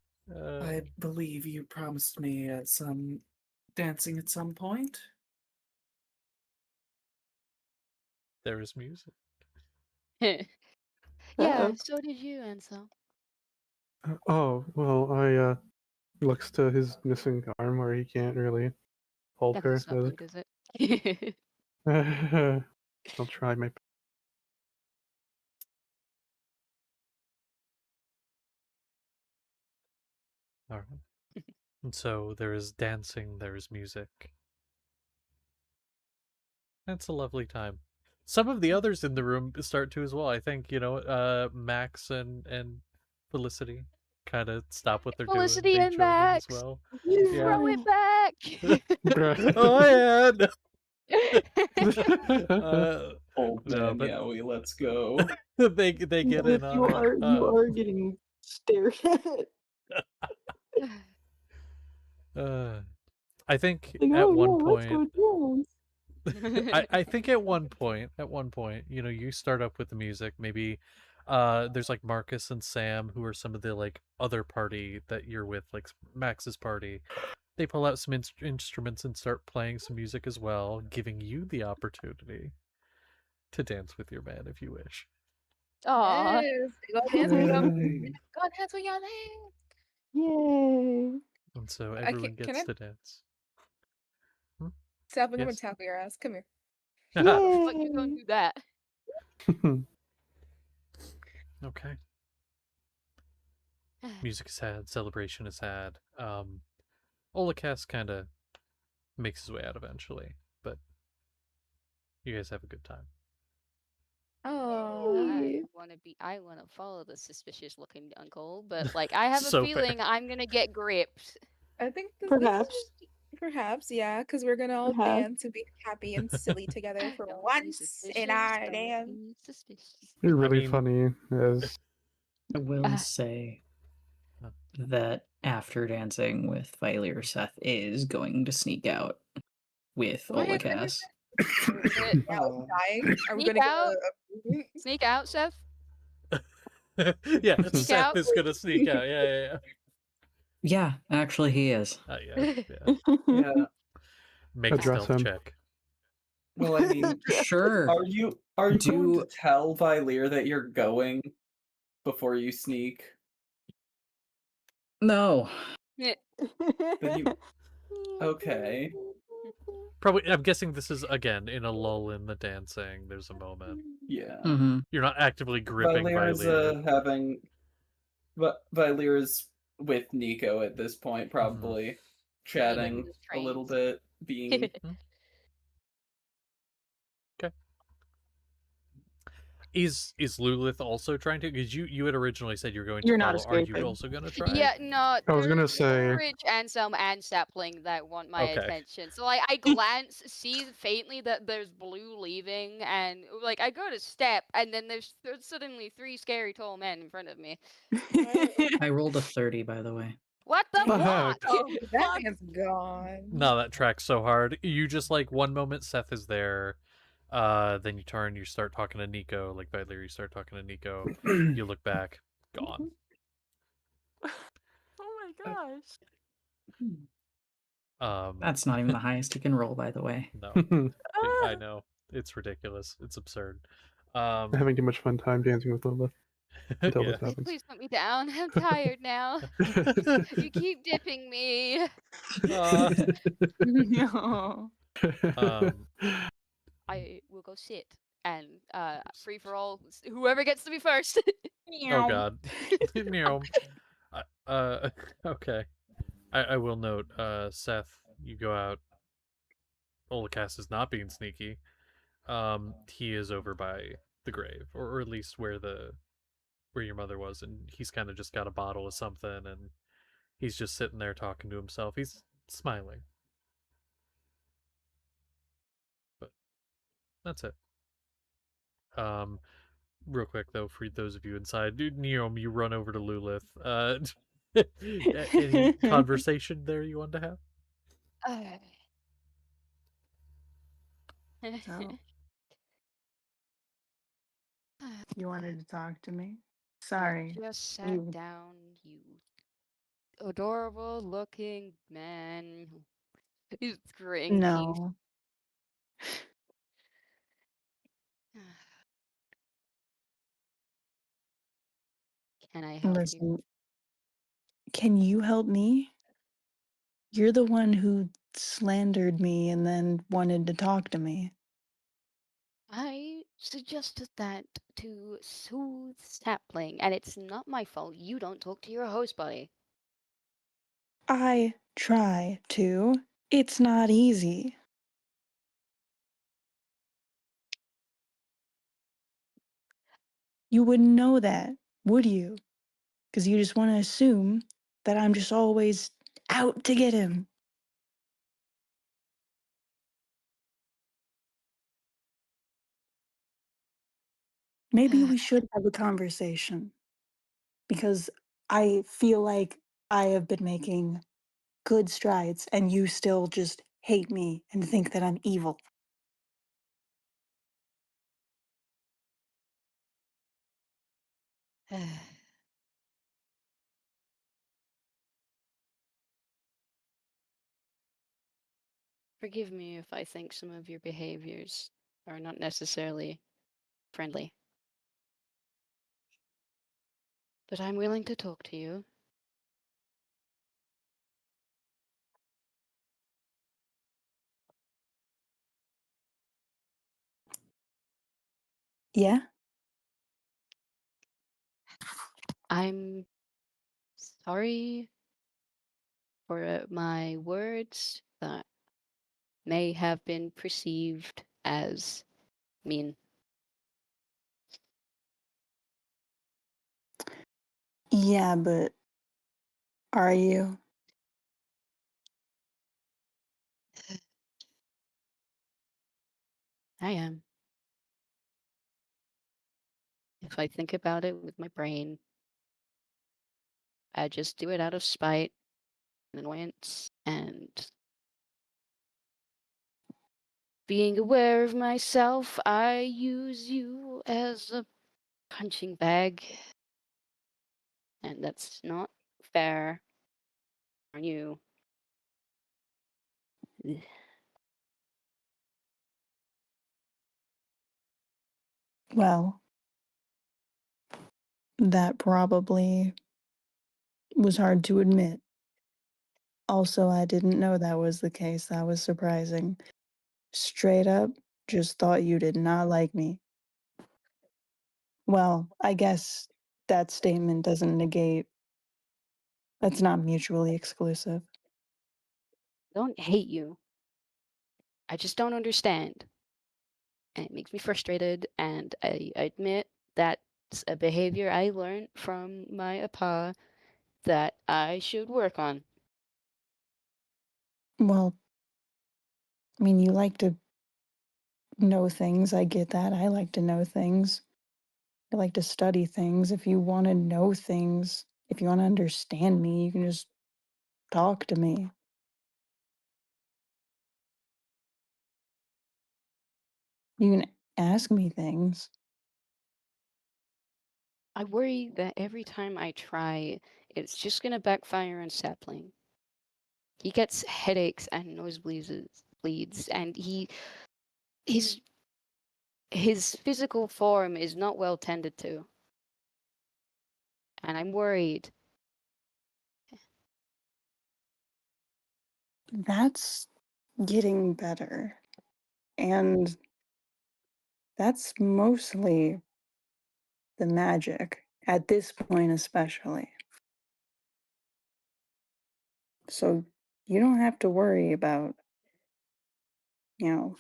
I believe you promised me some dancing at some point. There is music. Yeah, Uh-oh. so did you, Ansel. Oh well, I looks to his missing arm where he can't really hold That her. does not as- look, does it? I'll try my. All right. And so there is dancing, there is music. It's a lovely time. Some of the others in the room start to as well. I think, Max and Felicity kind of stop what they're Felicity doing. They and join in Max. as well. Throw it back. Oh yeah. Old No, man, but- Yowie, let's go. they get in on you it. are getting stared at. I think Like, at oh, one yeah, let's point go dance. I think at one point, you start up with the music. Maybe there's like Marcus and Sam, who are some of the like other party that you're with, like Max's party. They pull out some instruments and start playing some music as well, giving you the opportunity to dance with your man if you wish. Aw. Yes. Go dance with your Yay. Go dance with your man. Yay. And so I everyone can gets I- to dance. Stop, I'm gonna Yes. tackle your ass. Come here. But you don't do that. Okay. Music is had, celebration is had. Olikast kind of makes his way out eventually, but you guys have a good time. Oh. I wanna follow the suspicious looking uncle, but like I have a So fair. feeling I'm gonna get gripped. I think this Perhaps. Perhaps, yeah, because we're gonna all Perhaps. band to be happy and silly together for Don't be once in our suspicious, don't dance. be suspicious. You're really mean- funny as I will Ah. say Huh. that after dancing with Violet, Seth is going to sneak out with What? Olakas. Oh. Dying? Are we Sneak gonna get out. a Sneak out, Seth. Yeah, Sneak Seth out. is gonna sneak out. Yeah. Yeah, actually, he is. Yeah. Yeah. Make a Address stealth him. check. Well, I mean, Sure. are you going Do- to tell Vylir that you're going before you sneak? No. Then you okay. Probably. I'm guessing this is again in a lull in the dancing. There's a moment. Yeah. Mm-hmm. You're not actively gripping Vylir is Vylir. having, but Vylir is with Nico at this point, probably chatting his a little trains. bit, being Is Lulith also trying to? Because you had originally said you're going to You're not follow. Are you escaping. also going to try? Yeah, no. I was gonna There's say- Rich, Anselm, and Sapling that want my Okay. attention. So like, I glance, see faintly that there's blue leaving, and like I go to step, and then there's suddenly 3 scary tall men in front of me. I rolled a 30, by the way. What the The fuck? heck? Oh, that man's gone. No, that tracks so hard. You just like one moment Seth is there, then you turn, you start talking to Nico, like Vylir, you start talking to Nico, you look back, gone. Oh my gosh. That's not even the highest you can roll, by the way. No, I know it's ridiculous, it's absurd. Having too much fun time dancing with Lola until Yeah. this happens. Please put me down. I'm tired now. You keep dipping me. No. I will go sit and free for all. Whoever gets to me first. Oh god. Meow. Okay. I will note, Seth, you go out. Olakas is not being sneaky. He is over by the grave, or at least where your mother was, and he's kind of just got a bottle of something, and he's just sitting there talking to himself. He's smiling. But that's it. Real quick though, for those of you inside, dude, Neom, you run over to Lulith. Any conversation there you want to have? So, you wanted to talk to me? Sorry. Just sat You- down, you adorable looking man. He's drinking. No. Can I help you? Listen, can you help me? You're the one who slandered me and then wanted to talk to me. I suggested that to soothe Sapling, and it's not my fault you don't talk to your host buddy. I try to. It's not easy. You wouldn't know that, would you? Because you just want to assume that I'm just always out to get him. Maybe we should have a conversation. Because I feel like I have been making good strides and you still just hate me and think that I'm evil. Forgive me if I think some of your behaviors are not necessarily friendly. But I'm willing to talk to you. Yeah? I'm sorry for my words that may have been perceived as mean. Yeah, but are you? I am. If I think about it with my brain, I just do it out of spite and annoyance and being aware of myself, I use you as a punching bag. And that's not fair on you. Ugh. Well, that probably was hard to admit. Also, I didn't know that was the case. That was surprising. Straight up, just thought you did not like me. Well, I guess that statement doesn't negate. That's not mutually exclusive. I don't hate you. I just don't understand. And it makes me frustrated, and I admit that's a behavior I learned from my apa that I should work on. Well, I mean, you like to know things. I get that. I like to know things. I like to study things. If you want to know things, if you want to understand me, you can just talk to me. You can ask me things. I worry that every time I try, it's just gonna backfire on Sapling. He gets headaches and bleeds, and his his physical form is not well tended to. And I'm worried. That's getting better. And that's mostly the magic, at this point especially. So you don't have to worry about, you know,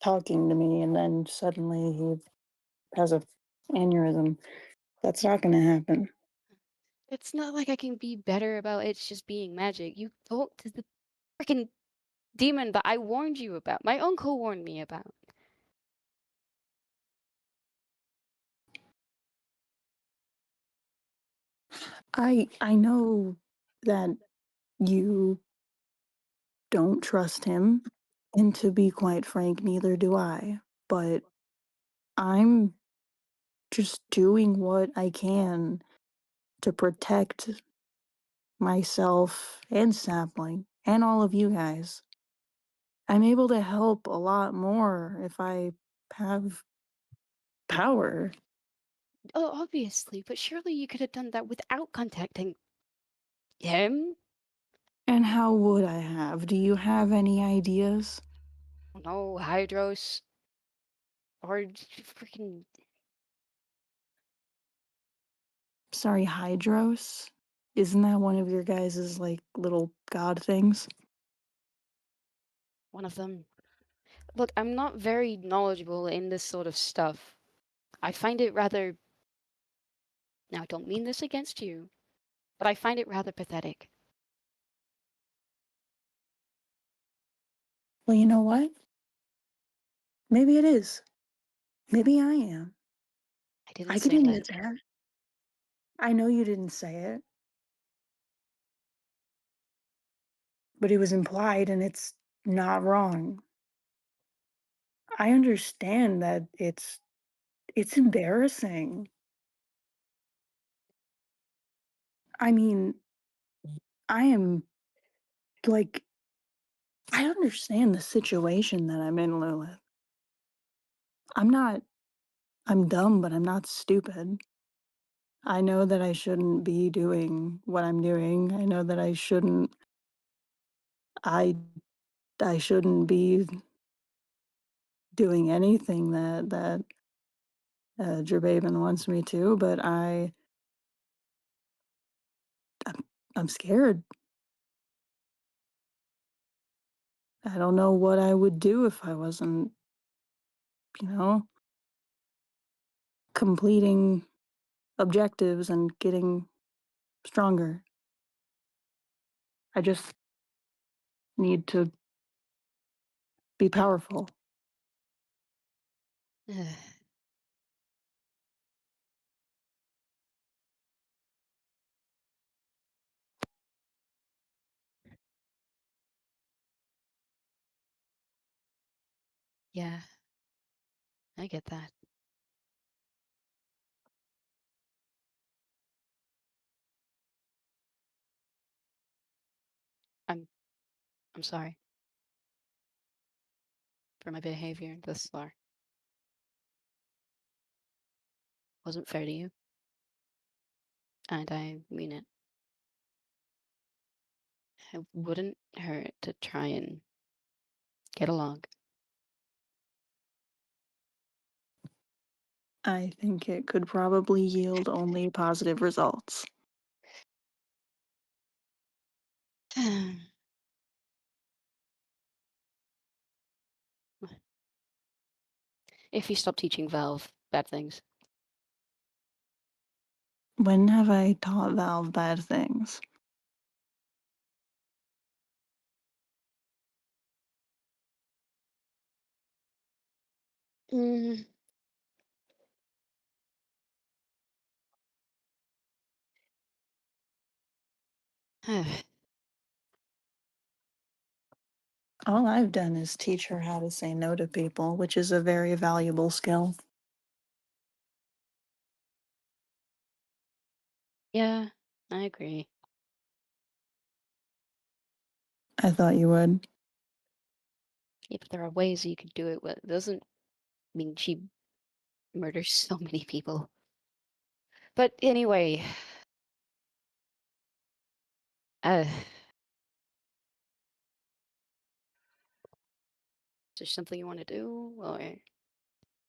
talking to me and then suddenly he has a aneurysm. That's not going to happen. It's not like I can be better about it's just being magic. You talked to the freaking demon that I warned you about. My uncle warned me about. I know that you don't trust him, and to be quite frank, neither do I. But I'm just doing what I can to protect myself and Sapling and all of you guys. I'm able to help a lot more if I have power. Oh, obviously, but surely you could have done that without contacting him? And how would I have? Do you have any ideas? No, Hydros. Or freaking. Sorry, Hydros? Isn't that one of your guys' like little god things? One of them. Look, I'm not very knowledgeable in this sort of stuff. I find it rather. Now, I don't mean this against you, but I find it rather pathetic. Well, you know what? Maybe it is. Maybe I am. I didn't I could say admit it. that. I know you didn't say it, but it was implied and it's not wrong. I understand that it's embarrassing. I mean, I am like I understand the situation that I'm in, Lilith. I'm not I'm dumb, but I'm not stupid. I know that I shouldn't be doing what I'm doing. I know that I I shouldn't be doing anything that Jerbaven wants me to, but I'm, I'm scared. I don't know what I would do if I wasn't, you know, completing objectives and getting stronger. I just need to be powerful. Yeah. I get that. I'm sorry for my behavior thus far. Wasn't fair to you. And I mean it. It wouldn't hurt to try and get along. I think it could probably yield only positive results. If you stop teaching Valve bad things. When have I taught Valve bad things? Mm. All I've done is teach her how to say no to people, which is a very valuable skill. Yeah, I agree. I thought you would. Yeah, but there are ways you could do it. It doesn't mean she murders so many people. But anyway, is there something you want to do? Or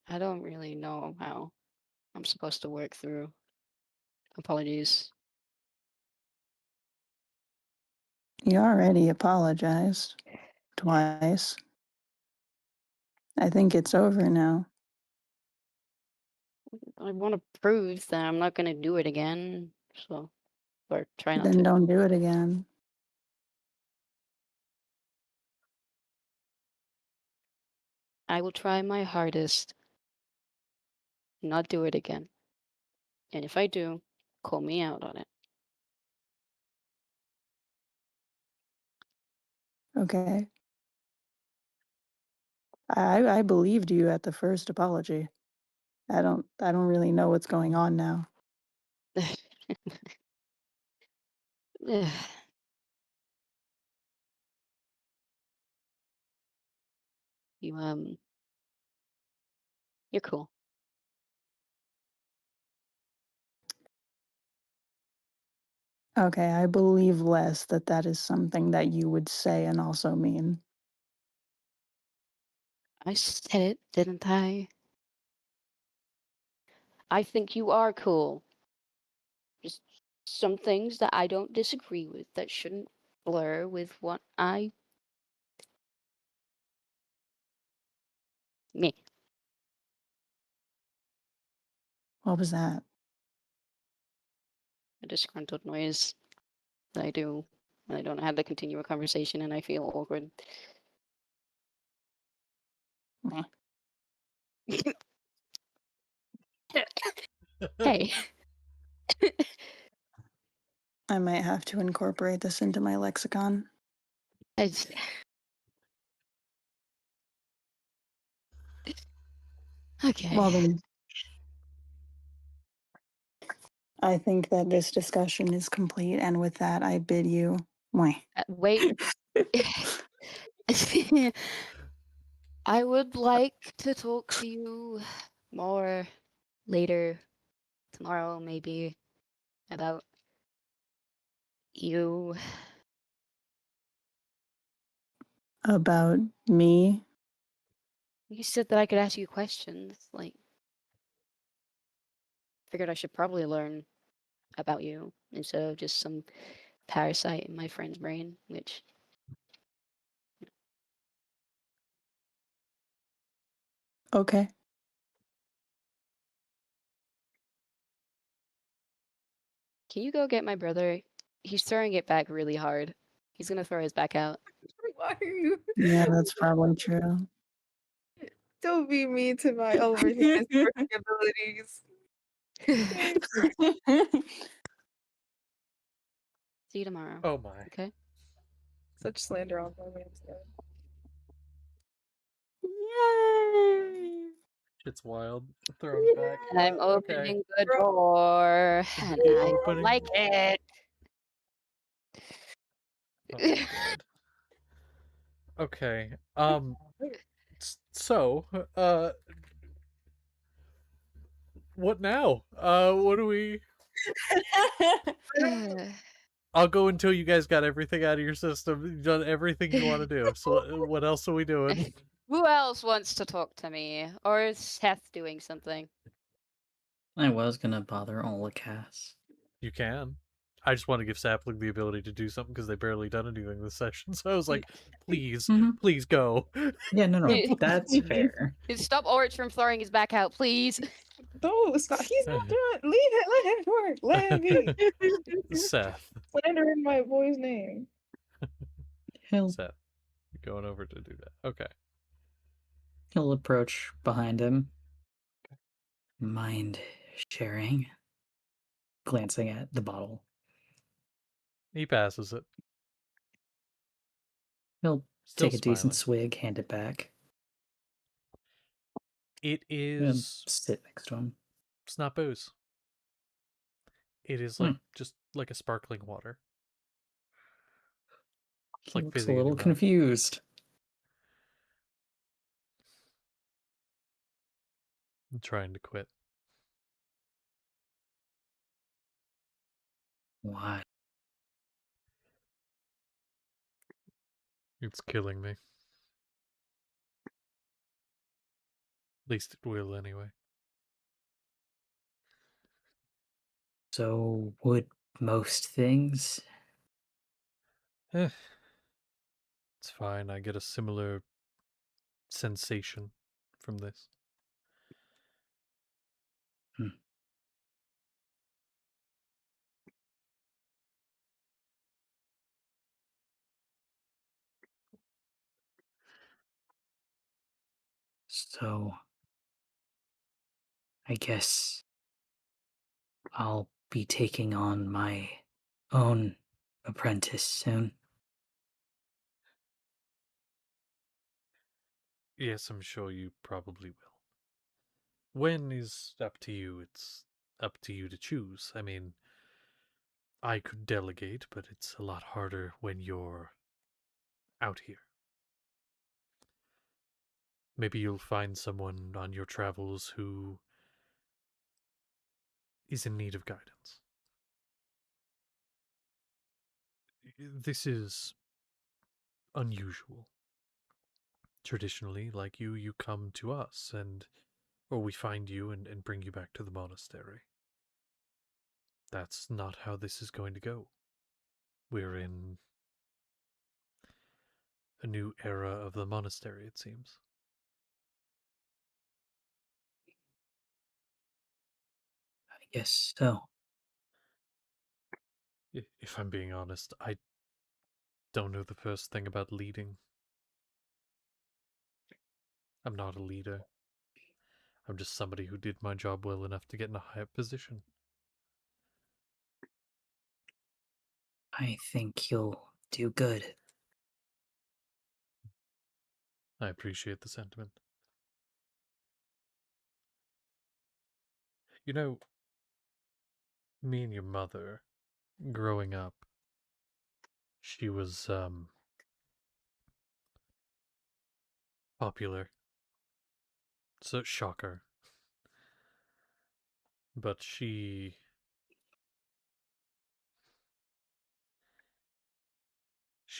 I don't really know how I'm supposed to work through. Apologies. You already apologized twice. I think it's over now. I want to prove that I'm not going to do it again. So, or try not Then to. don't do it again. I will try my hardest not do it again. And if I do, call me out on it. Okay. I believed you at the first apology. I don't really know what's going on now. You you're cool. Okay, I believe less that that is something that you would say and also mean. I said it, didn't I? I think you are cool. Just some things that I don't disagree with that shouldn't blur with what I. Me. What was that? A disgruntled noise that I do when I don't know how to continue a conversation and I feel awkward. Meh. Hey. I might have to incorporate this into my lexicon. It's, okay. Well then, I think that this discussion is complete, and with that, I bid you. Wait. I would like to talk to you more later, tomorrow maybe, about you. About me. You said that I could ask you questions. Like, figured I should probably learn about you instead of just some parasite in my friend's brain, which. Okay. Can you go get my brother? He's throwing it back really hard. He's gonna throw his back out. Why are you? Yeah, that's probably true. Don't be mean to my overhand throwing abilities. See you tomorrow. Oh my. Okay. Such slander on my man's head. Yay! It's wild. Throw it back. And I'm Okay. opening the door, and I don't Opening like the- it. Oh my god. Okay. So, what now? What do we? I'll go until you guys got everything out of your system. You've done everything you want to do. So, what else are we doing? Who else wants to talk to me? Or is Seth doing something? I was gonna bother Olacass. You can. I just want to give Sapling the ability to do something because they barely done anything this session. So I was like, please, Mhm. please go. Yeah, no, Yeah. that's fair. Stop Orich from throwing his back out, please. No, stop. He's not doing it. Leave it. Let him work. Let him be. Seth. Slandering my boy's name. He'll Seth. You're going over to do that. Okay. he'll approach behind him. Mind sharing? Glancing at the bottle. He passes it. He'll Still take a decent smiling. swig, hand it back, It and is. sit next to him. It's not booze. It is like just like a sparkling water. It's He like looks a fizzing in little your mouth. confused. I'm trying to quit. Why? It's killing me. At least it will anyway. So would most things? It's fine. I get a similar sensation from this. So I guess I'll be taking on my own apprentice soon. Yes, I'm sure you probably will. When is up to you. It's up to you to choose. I mean, I could delegate, but it's a lot harder when you're out here. Maybe you'll find someone on your travels who is in need of guidance. This is unusual. Traditionally, like you come to us or we find you and bring you back to the monastery. That's not how this is going to go. We're in a new era of the monastery, it seems. I guess so. If I'm being honest, I don't know the first thing about leading. I'm not a leader. I'm just somebody who did my job well enough to get in a higher position. I think you'll do good. I appreciate the sentiment. You know, me and your mother, growing up, she was, popular. So, shocker. But she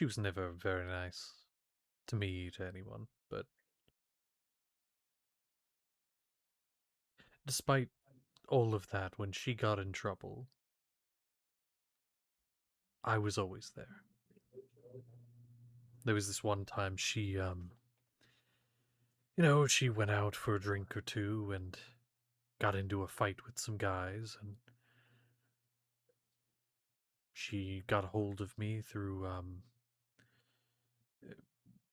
was never very nice to me, to anyone, but despite all of that, when she got in trouble, I was always there. There was this one time she she went out for a drink or two and got into a fight with some guys, and she got a hold of me through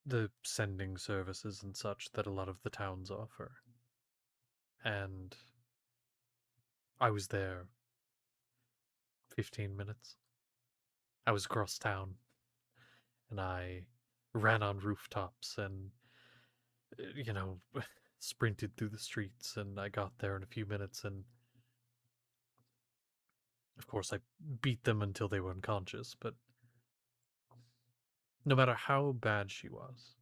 the sending services and such that a lot of the towns offer. And I was there 15 minutes. I was across town, and I ran on rooftops and, sprinted through the streets, and I got there in a few minutes, and of course I beat them until they were unconscious, but no matter how bad she was,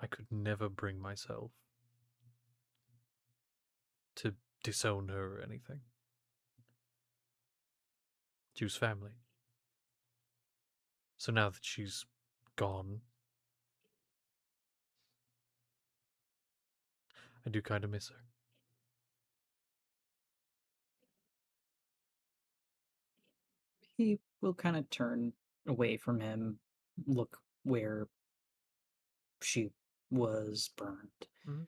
I could never bring myself to disown her or anything. She was family. So now that she's gone, I do kind of miss her. He will kind of turn away from him, look where she was burned. Mhm.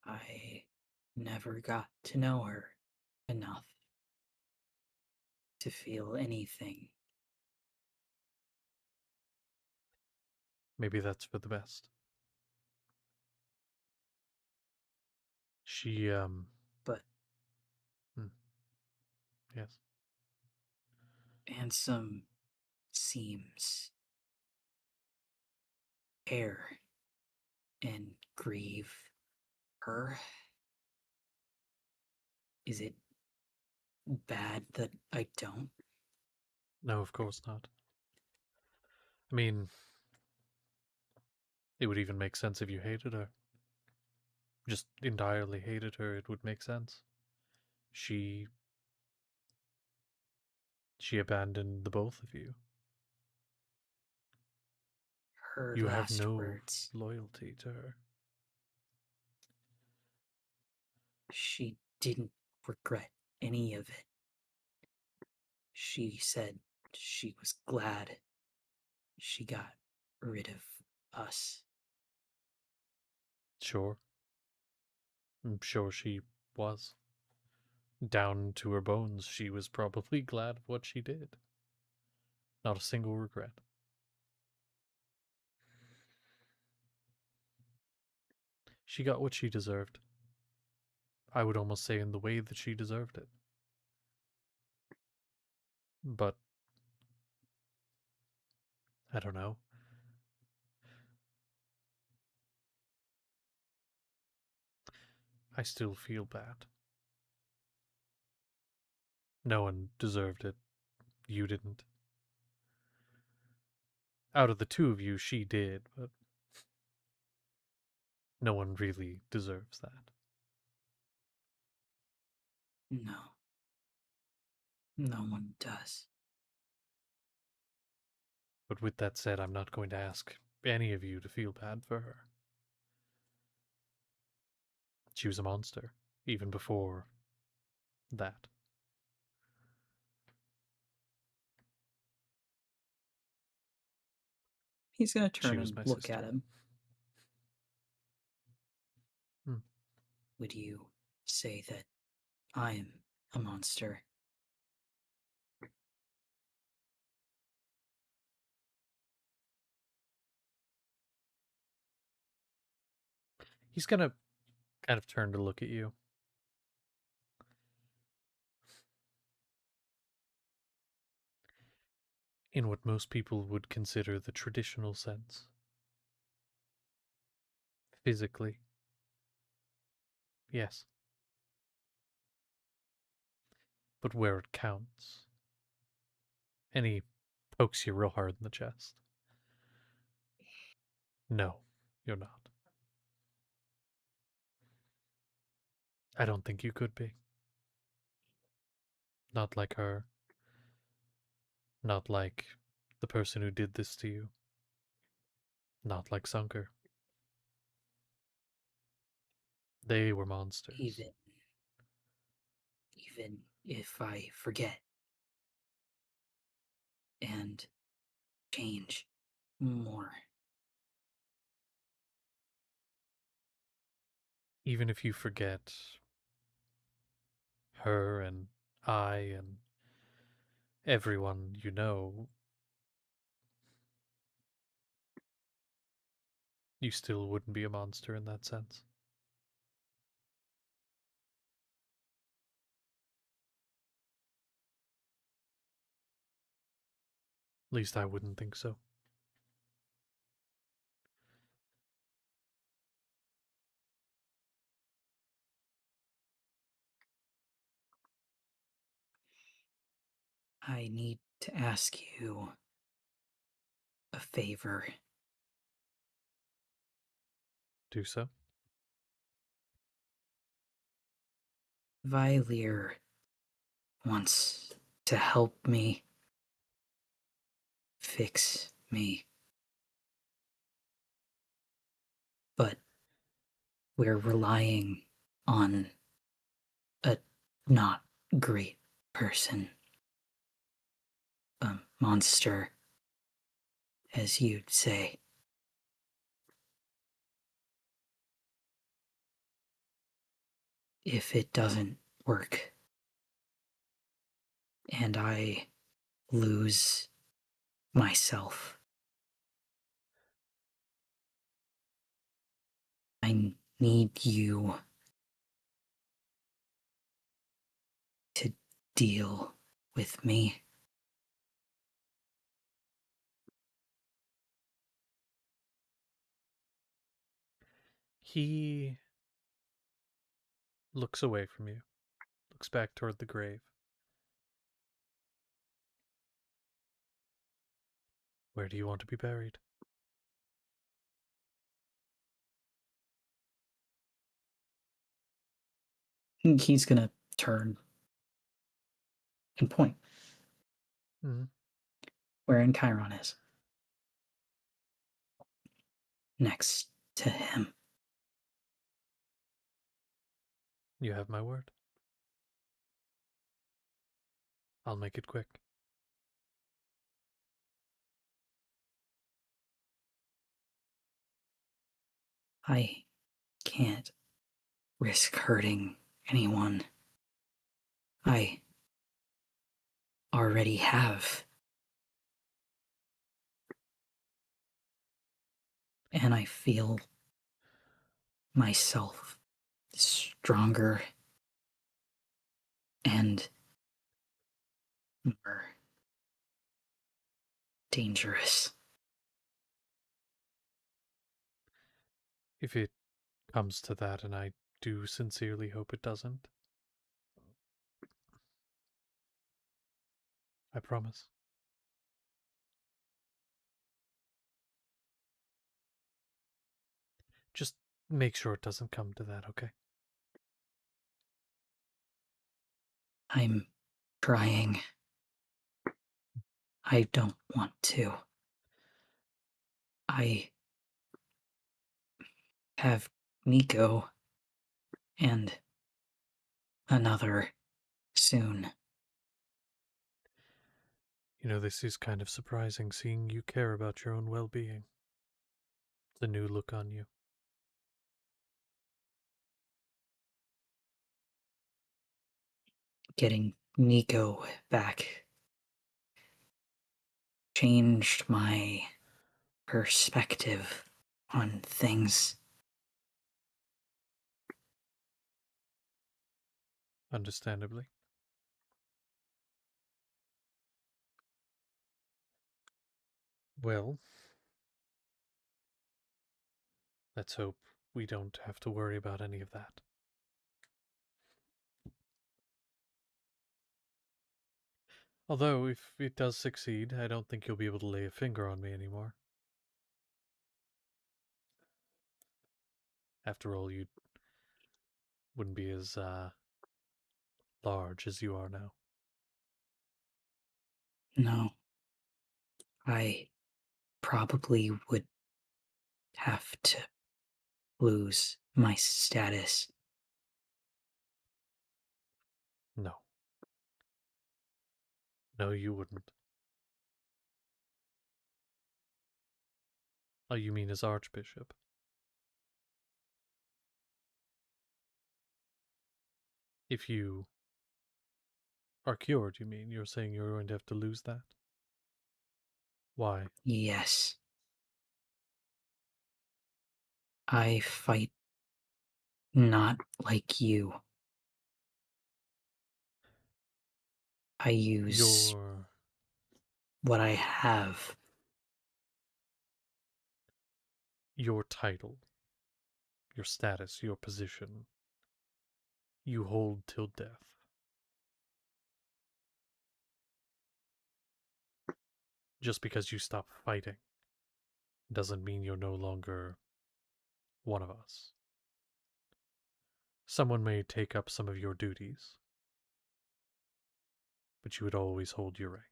I never got to know her enough to feel anything. Maybe that's for the best. She, But yes. Ansem seems care and grieve her. Is it bad that I don't? No, of course not. I mean, it would even make sense if you hated her. Just entirely hated her, it would make sense. She abandoned the both of you. Her You have last no words. loyalty to her. She didn't regret any of it. She said she was glad she got rid of us. Sure. I'm sure she was. Down to her bones, she was probably glad of what she did. Not a single regret. She got what she deserved. I would almost say in the way that she deserved it. But I don't know. I still feel bad. No one deserved it. You didn't. Out of the two of you, she did, but no one really deserves that. No. No one does. But with that said, I'm not going to ask any of you to feel bad for her. She was a monster, even before that. He's gonna She turn was and my look sister. at him. Hmm. Would you say that I am a monster? He's gonna kind of turn to look at you. In what most people would consider the traditional sense. Physically. Yes. But where it counts. And he pokes you real hard in the chest. No, you're not. I don't think you could be. Not like her. Not like the person who did this to you. Not like Sunker. They were monsters. Even if I forget and change more. Even if you forget her and I and everyone you know, you still wouldn't be a monster in that sense. At least I wouldn't think so. I need to ask you a favor. Do so. Vylir wants to help me fix me. But we're relying on a not great person. A monster, as you'd say. If it doesn't work, and I lose myself, I need you to deal with me. He looks away from you, looks back toward the grave. Where do you want to be buried? He's gonna turn and point Mm-hmm. where Chiron is. Next to him. You have my word. I'll make it quick. I can't risk hurting anyone. I already have. And I feel myself stronger and more dangerous. If it comes to that, and I do sincerely hope it doesn't, I promise. Just make sure it doesn't come to that, okay? I'm trying. I don't want to. I have Nico and another soon. You know, this is kind of surprising, seeing you care about your own well-being. The new look on you. Getting Nico back changed my perspective on things. Understandably. Well, let's hope we don't have to worry about any of that. Although, if it does succeed, I don't think you'll be able to lay a finger on me anymore. After all, you wouldn't be as large as you are now. No. I probably would have to lose my status. No. No, you wouldn't. Oh, you mean as Archbishop? If you are cured, you mean? You're saying you're going to have to lose that? Why? Yes. I fight not like you. I use Your what I have. title, your status, your position, you hold till death. just because you stop fighting doesn't mean you're no longer one of us. Someone may take up some of your duties, but you would always hold your rank.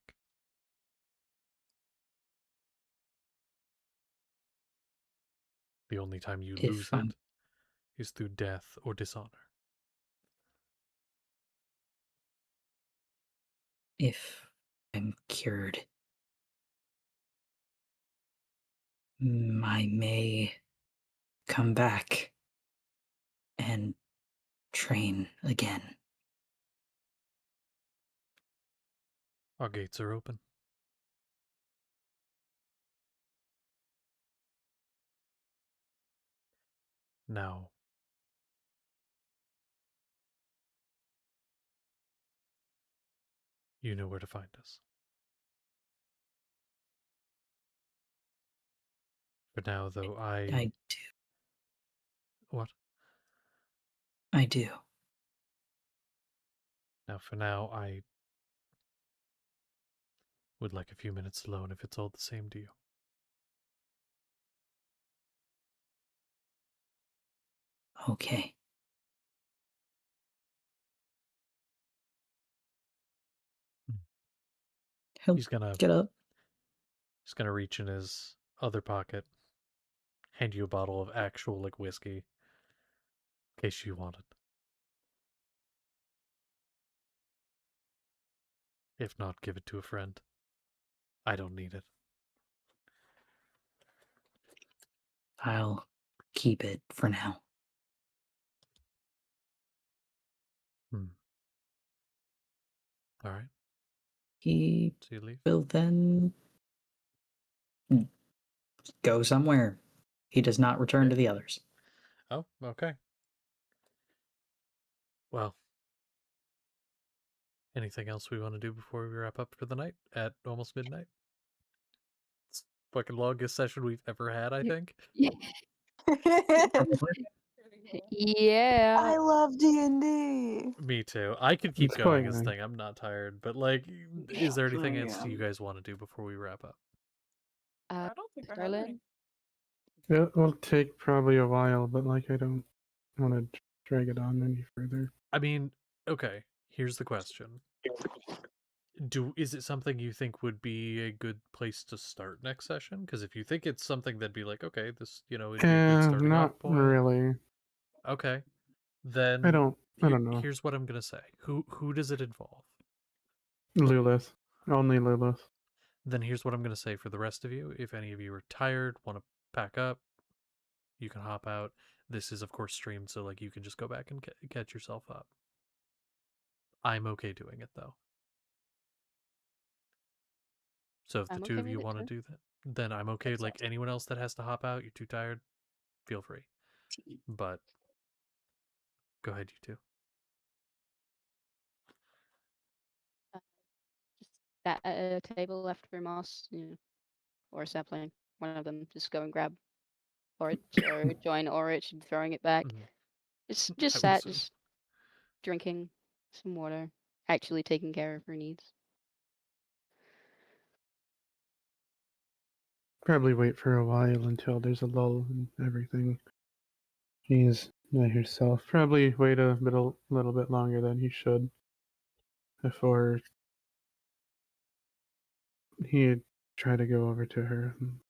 The only time you lose If I'm it is through death or dishonor. if I'm cured, I may come back and train again. Our gates are open. Now, you know where to find us. For now, though, I do. What? I do. Now, for now, I would like a few minutes alone if it's all the same to you. Okay. He'll He's gonna get up. reach in his other pocket, hand you a bottle of actual like whiskey, in case you want it. If not, give it to a friend. I don't need it. I'll keep it for now. All right. He So you leave. will then go somewhere. He does not return to the others. Oh, okay. Well, anything else we want to do before we wrap up for the night at almost midnight? It's fucking longest session we've ever had, I think. Yeah. I love D&D. Me too. I could keep It's going quite this nice. thing. I'm not tired, but like, is there anything Actually, else you guys want to do before we wrap up? I don't think I have Sterling? any. It will take probably a while, but like I don't want to drag it on any further. I mean, okay. Here's the question: is it something you think would be a good place to start next session? Because if you think it's something that'd be like, okay, this it'd be a good starting Not off point. really. Okay, then I don't know. Here's what I'm gonna say. Who does it involve? Lulith. Only Lulith. Then here's what I'm gonna say for the rest of you. If any of you are tired, want to pack up, you can hop out. This is of course streamed, so like you can just go back and catch yourself up. I'm okay doing it though. So if the I'm two okay of you with it want to too. do that, then I'm okay. Like anyone else that has to hop out, you're too tired, feel free. But go ahead, you two. Just that at a table left for Moss, or a sapling. One of them. Just go and grab Orich or join Orich and throwing it back. Mhm. Just I would sat, assume. just drinking some water, actually taking care of her needs. Probably wait for a while until there's a lull and everything. He's not herself. Probably wait a little bit longer than he should before he'd try to go over to her and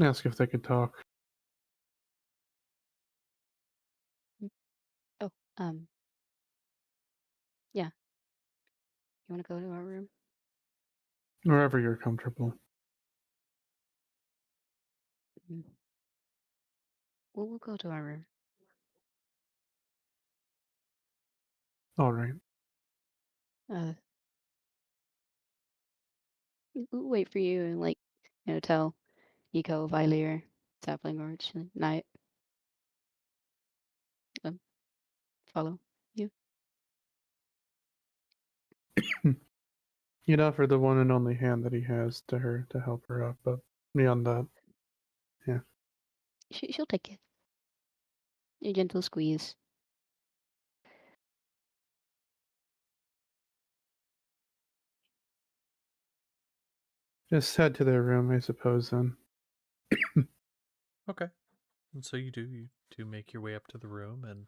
ask if they could talk. Oh, yeah. You want to go to our room? Wherever you're comfortable. Mm. We'll go to our room. All right. We'll wait for you and tell Eco, Vilear, Sapling, or Night. Follow you. He'd offer the one and only hand that he has to her to help her up, but beyond that, yeah. She'll take it. A gentle squeeze. Just head to their room, I suppose, then. Okay. And so you do make your way up to the room, and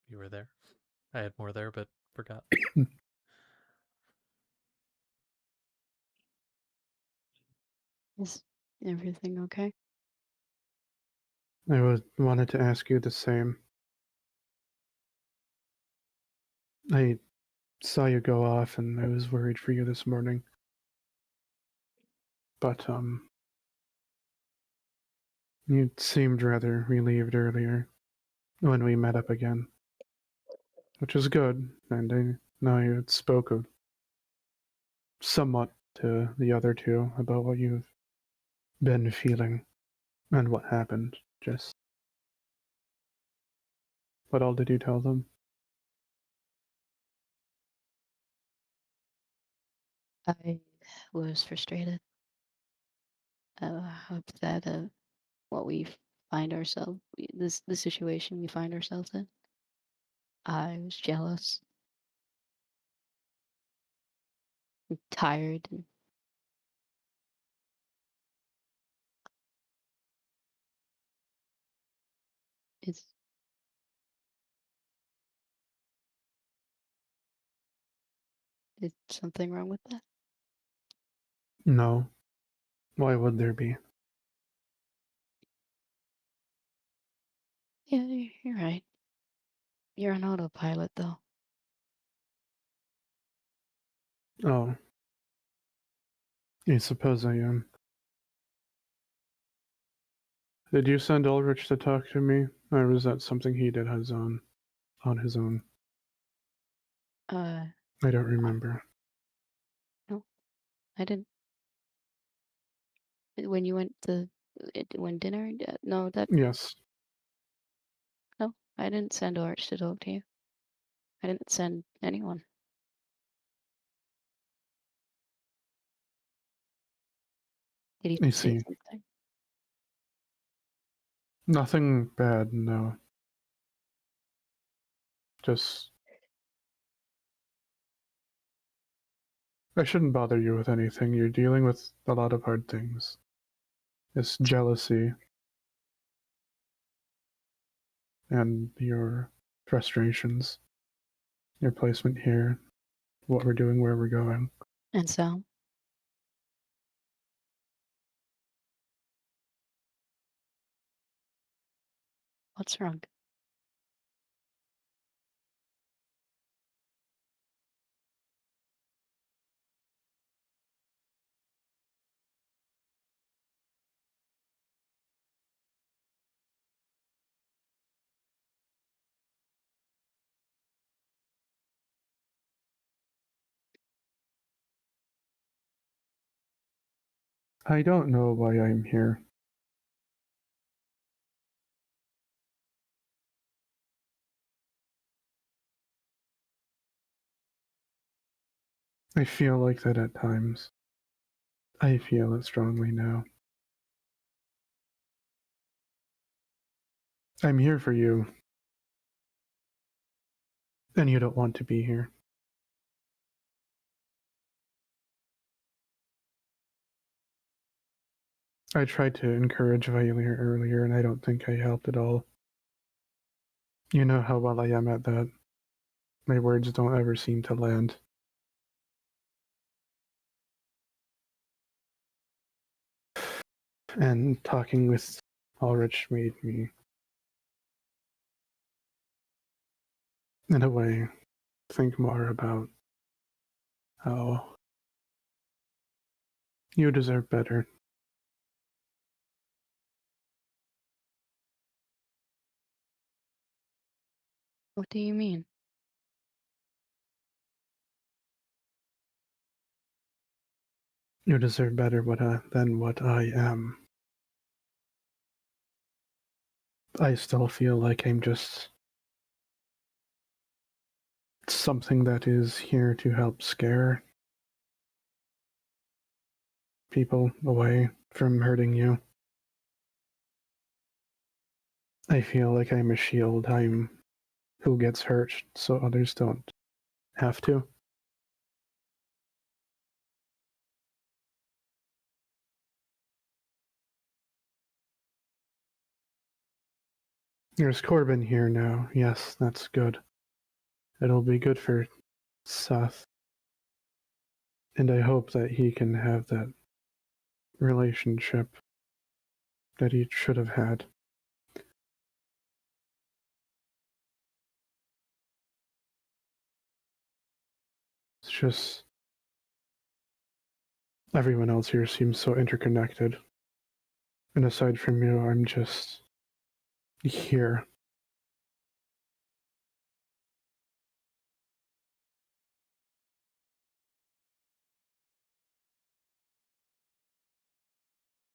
you were there. I had more there, but forgot. Is everything okay? Wanted to ask you the same. I saw you go off, and I was worried for you this morning. But, you seemed rather relieved earlier when we met up again, which is good, and I know you had spoken somewhat to the other two about what you've been feeling and what happened. Just what all did you tell them? I was frustrated, upset at what we find ourselves, the situation we find ourselves in. I was jealous, and tired, and it's is something wrong with that? No. Why would there be? Yeah, you're right. You're an autopilot, though. Oh. I suppose I am. Did you send Ulrich to talk to me, or was that something he did on his own? Uh, I don't remember. no, I didn't. When you went to when dinner? No, Yes. no, I didn't send Arch to talk to you. I didn't send anyone. Did he I say see. something? Nothing bad, no. Just I shouldn't bother you with anything. You're dealing with a lot of hard things. It's jealousy and your frustrations, your placement here, what we're doing, where we're going. And so, what's wrong? I don't know why I'm here. I feel like that at times. I feel it strongly now. I'm here for you, and you don't want to be here. I tried to encourage Valier earlier, and I don't think I helped at all. You know how well I am at that. My words don't ever seem to land. And talking with Ulrich made me, in a way, think more about how you deserve better. What do you mean? You deserve better than what I am. I still feel like I'm just something that is here to help scare people away from hurting you. I feel like I'm a shield. I'm who gets hurt so others don't have to. There's Corbin here now. Yes, that's good. It'll be good for Seth. And I hope that he can have that relationship that he should have had. It's just everyone else here seems so interconnected. And aside from you, I'm just here.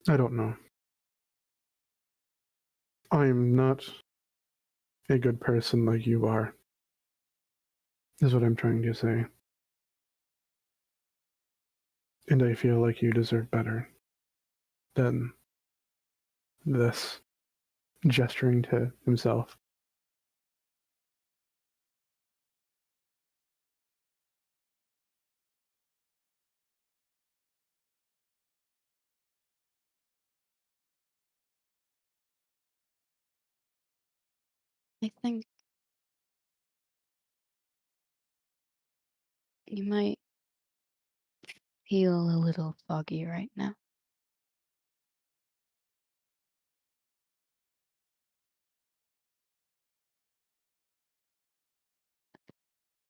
I don't know. I'm not a good person like you are, is what I'm trying to say. And I feel like you deserve better than this, gesturing to himself. I think you might feel a little foggy right now.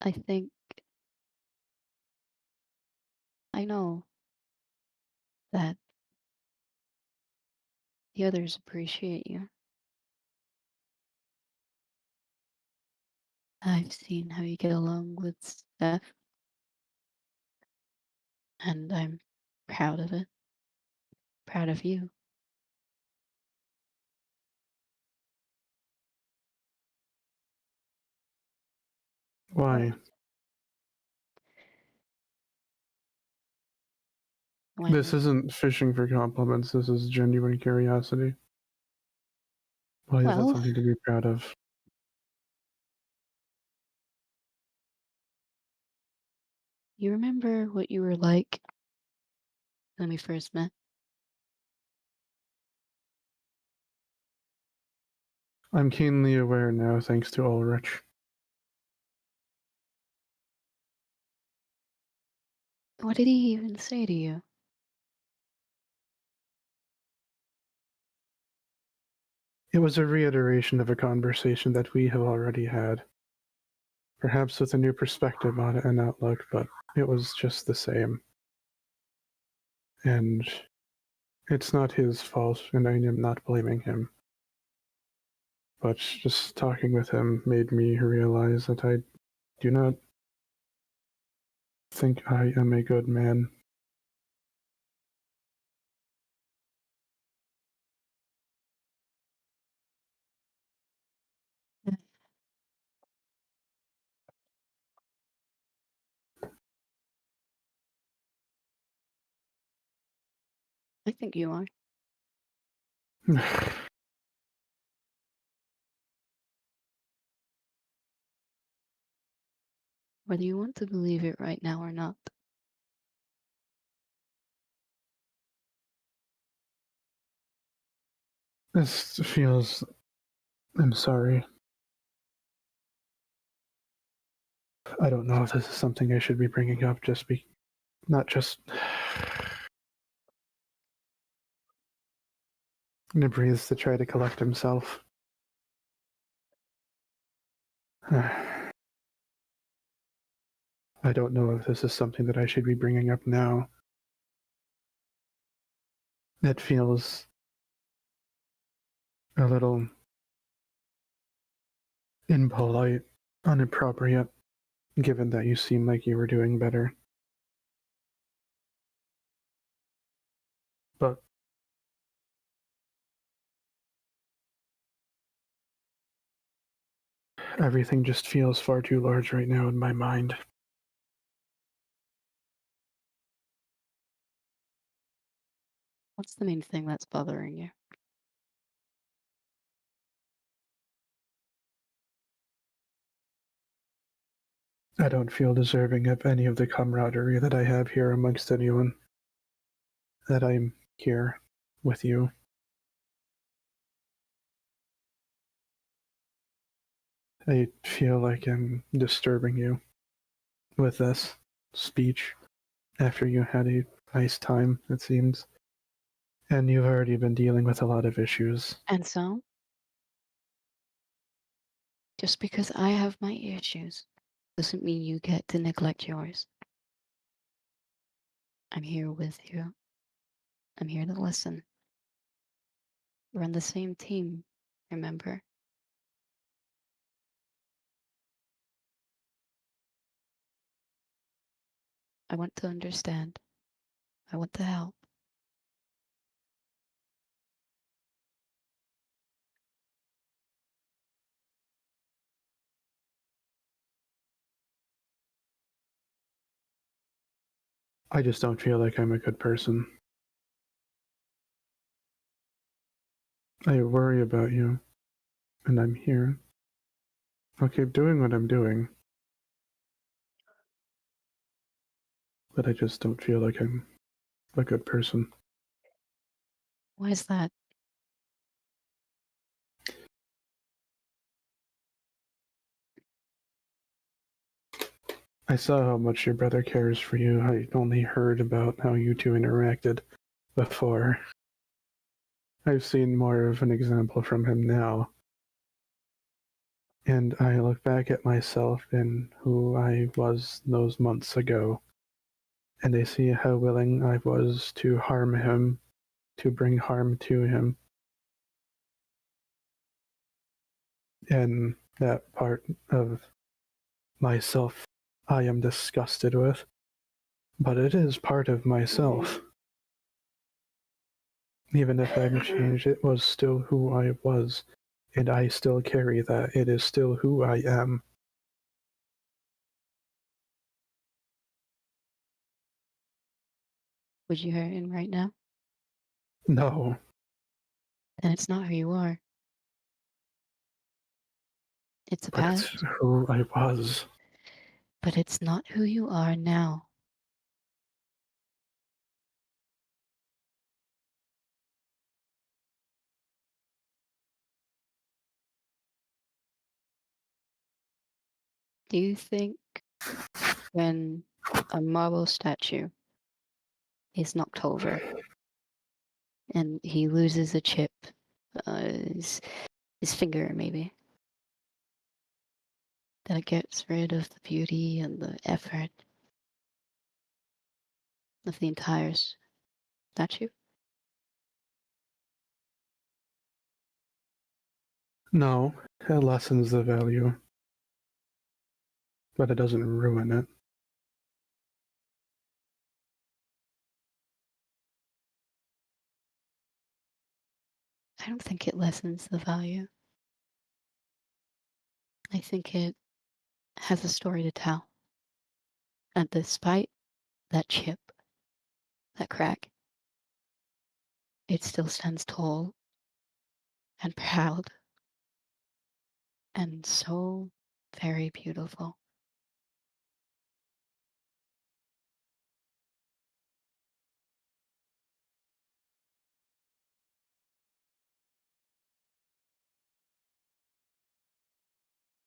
I think I know that the others appreciate you. I've seen how you get along with Steph, and I'm proud of it. Proud of you. Why? This When isn't fishing for compliments, this is genuine curiosity. Why is that well, something to be proud of? you remember what you were like when we first met? I'm keenly aware now, thanks to Ulrich. What did he even say to you? It was a reiteration of a conversation that we have already had. Perhaps with a new perspective on it and outlook, but it was just the same. And it's not his fault, and I am not blaming him. But just talking with him made me realize that I do not think I am a good man. I think you are. Whether you want to believe it right now or not. This feels... I'm sorry. I don't know if this is something I should be bringing up, not just... And he breathes to try to collect himself. I don't know if this is something that I should be bringing up now. It feels a little impolite, inappropriate, given that you seem like you were doing better. But everything just feels far too large right now in my mind. What's the main thing that's bothering you? I don't feel deserving of any of the camaraderie that I have here amongst anyone. That I'm here with you. I feel like I'm disturbing you with this speech after you had a nice time, it seems. And you've already been dealing with a lot of issues. And so, just because I have my issues doesn't mean you get to neglect yours. I'm here with you. I'm here to listen. We're on the same team, remember? I want to understand. I want to help. I just don't feel like I'm a good person. I worry about you, and I'm here. I'll keep doing what I'm doing. But I just don't feel like I'm a good person. Why is that? I saw how much your brother cares for you. I only heard about how you two interacted before. I've seen more of an example from him now. And I look back at myself and who I was those months ago, and I see how willing I was to harm him, to bring harm to him. And that part of myself I am disgusted with. But it is part of myself. Even if I've changed, it was still who I was, and I still carry that. It is still who I am. Would you hurt him right now? No, Then it's not who you are. It's a but it's past, who I was. but it's not who you are now. Do you think when a marble statue is knocked over and he loses a chip, his finger maybe, that it gets rid of the beauty and the effort of the entire statue? No, it lessens the value, but it doesn't ruin it. I don't think it lessens the value. I think it has a story to tell. And despite that chip, that crack, it still stands tall and proud and so very beautiful.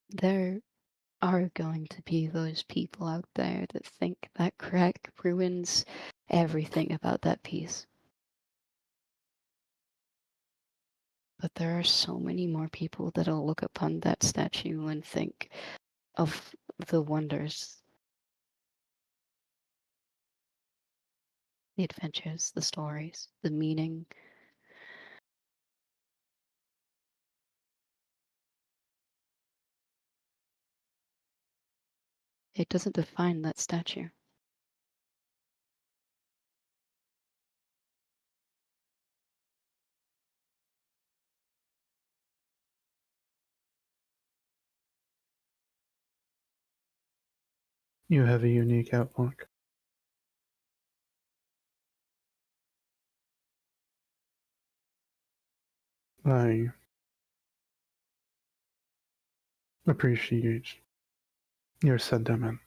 There are going to be those people out there that think that crack ruins everything about that piece. But there are so many more people that'll look upon that statue and think of the wonders, the adventures, the stories, the meaning. It doesn't define that statue. You have a unique outlook. I appreciate your sentiment.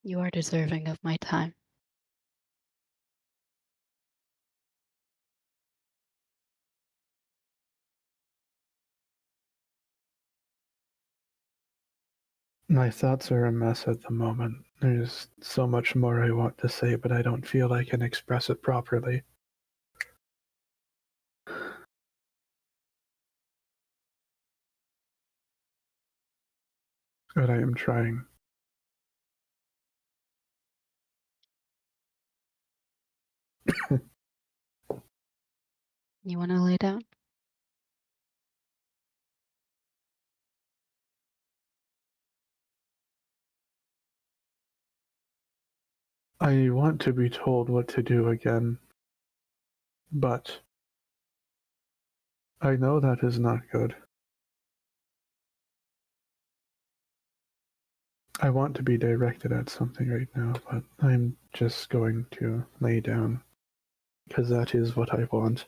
You are deserving of my time. My thoughts are a mess at the moment. There's so much more I want to say, but I don't feel I can express it properly. But I am trying. You want to lay down? I want to be told what to do again, but I know that is not good. I want to be directed at something right now, but I'm just going to lay down, because that is what I want.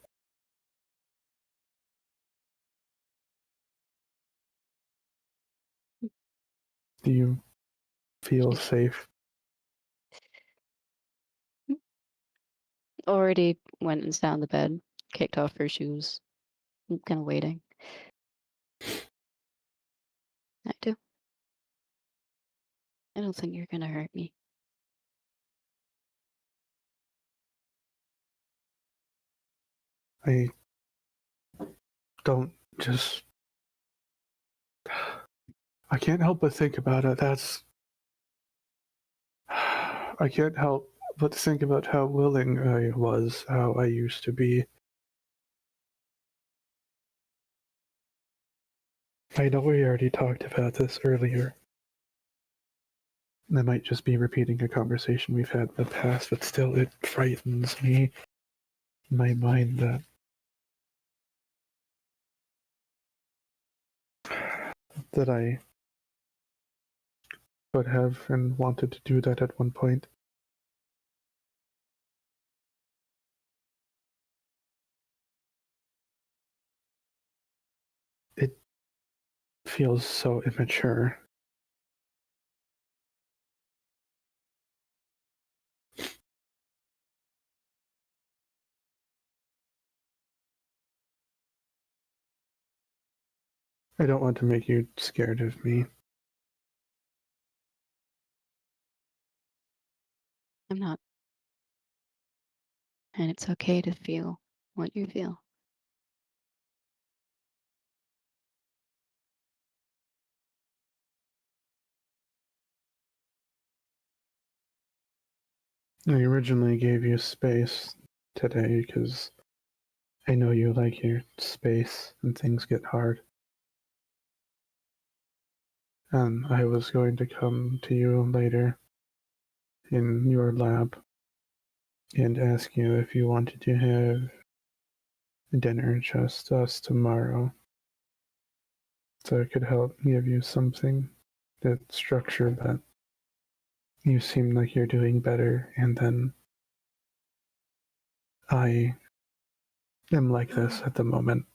Do you feel safe? Already went and sat on the bed, kicked off her shoes. I'm kind of waiting. I do. I don't think you're gonna hurt me. I don't just... I can't help but think about it. I can't help but think about how willing I was, how I used to be. I know we already talked about this earlier. I might just be repeating a conversation we've had in the past, but still it frightens me in my mind that I could have and wanted to do that at one point. It feels so immature. I don't want to make you scared of me. I'm not. And it's okay to feel what you feel. I originally gave you space today because I know you like your space and things get hard. And I was going to come to you later in your lab and ask you if you wanted to have dinner just us tomorrow. So it could help give you something that structure, but you seem like you're doing better, and then I am like this at the moment.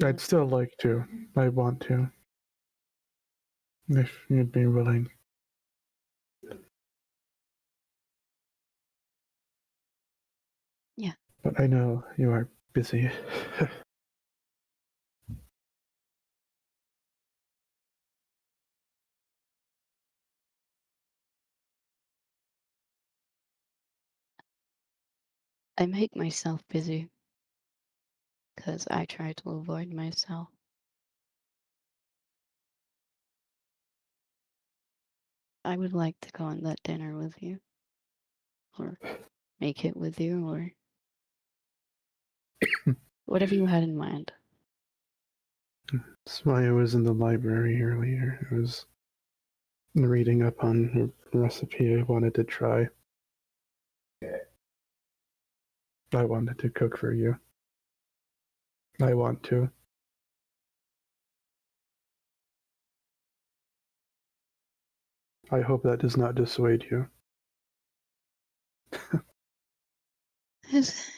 I'd still like to. I want to. If you'd be willing. Yeah. But I know you are busy. I make myself busy because I try to avoid myself. I would like to go on that dinner with you, or make it with you, or whatever you had in mind. That's why I was in the library earlier. I was reading up on a recipe I wanted to try. I wanted to cook for you. I want to. I hope that does not dissuade you. As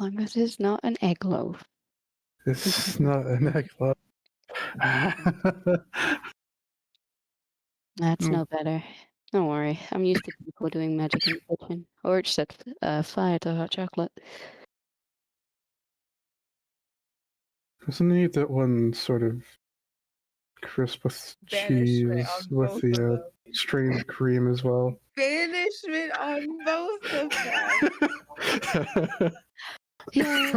long as it's not an egg loaf. It's not an egg loaf. That's no better. Don't worry. I'm used to people doing magic in the kitchen. Or just set fire to hot chocolate. Doesn't he eat that one sort of crisp with Banishment cheese on with both of the them. strange cream as well? Banishment on both of them. Yeah.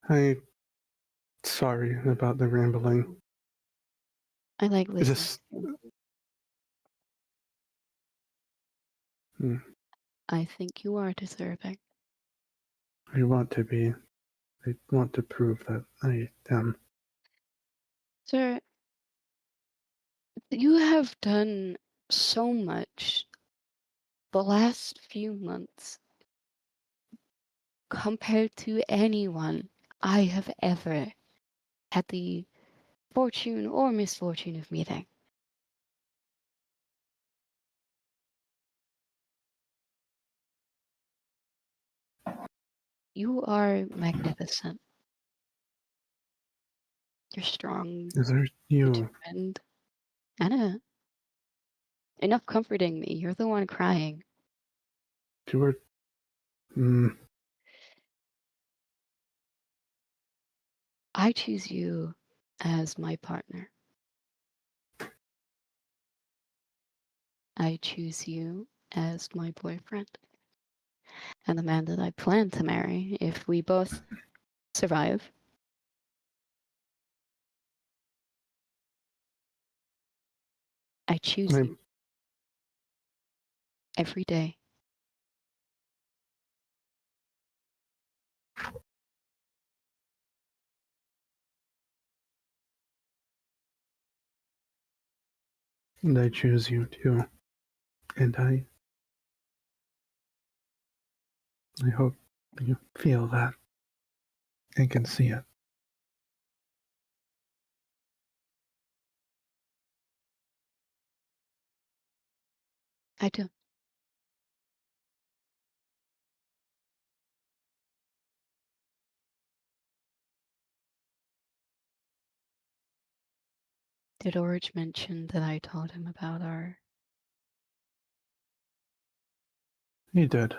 I'm sorry about the rambling. I like It's listening. just I think you are deserving. I want to be. I want to prove that I am. Sir, you have done so much the last few months compared to anyone I have ever had the fortune or misfortune of meeting. You are magnificent. You're strong, Is there you? determined. Anna, enough comforting me. You're the one crying. You were. I choose you as my partner. I choose you as my boyfriend. And the man that I plan to marry if we both survive. I choose you every day. And I choose you too. And I hope you feel that and can see it. I do. Did Orage mention that I told him about our... He did.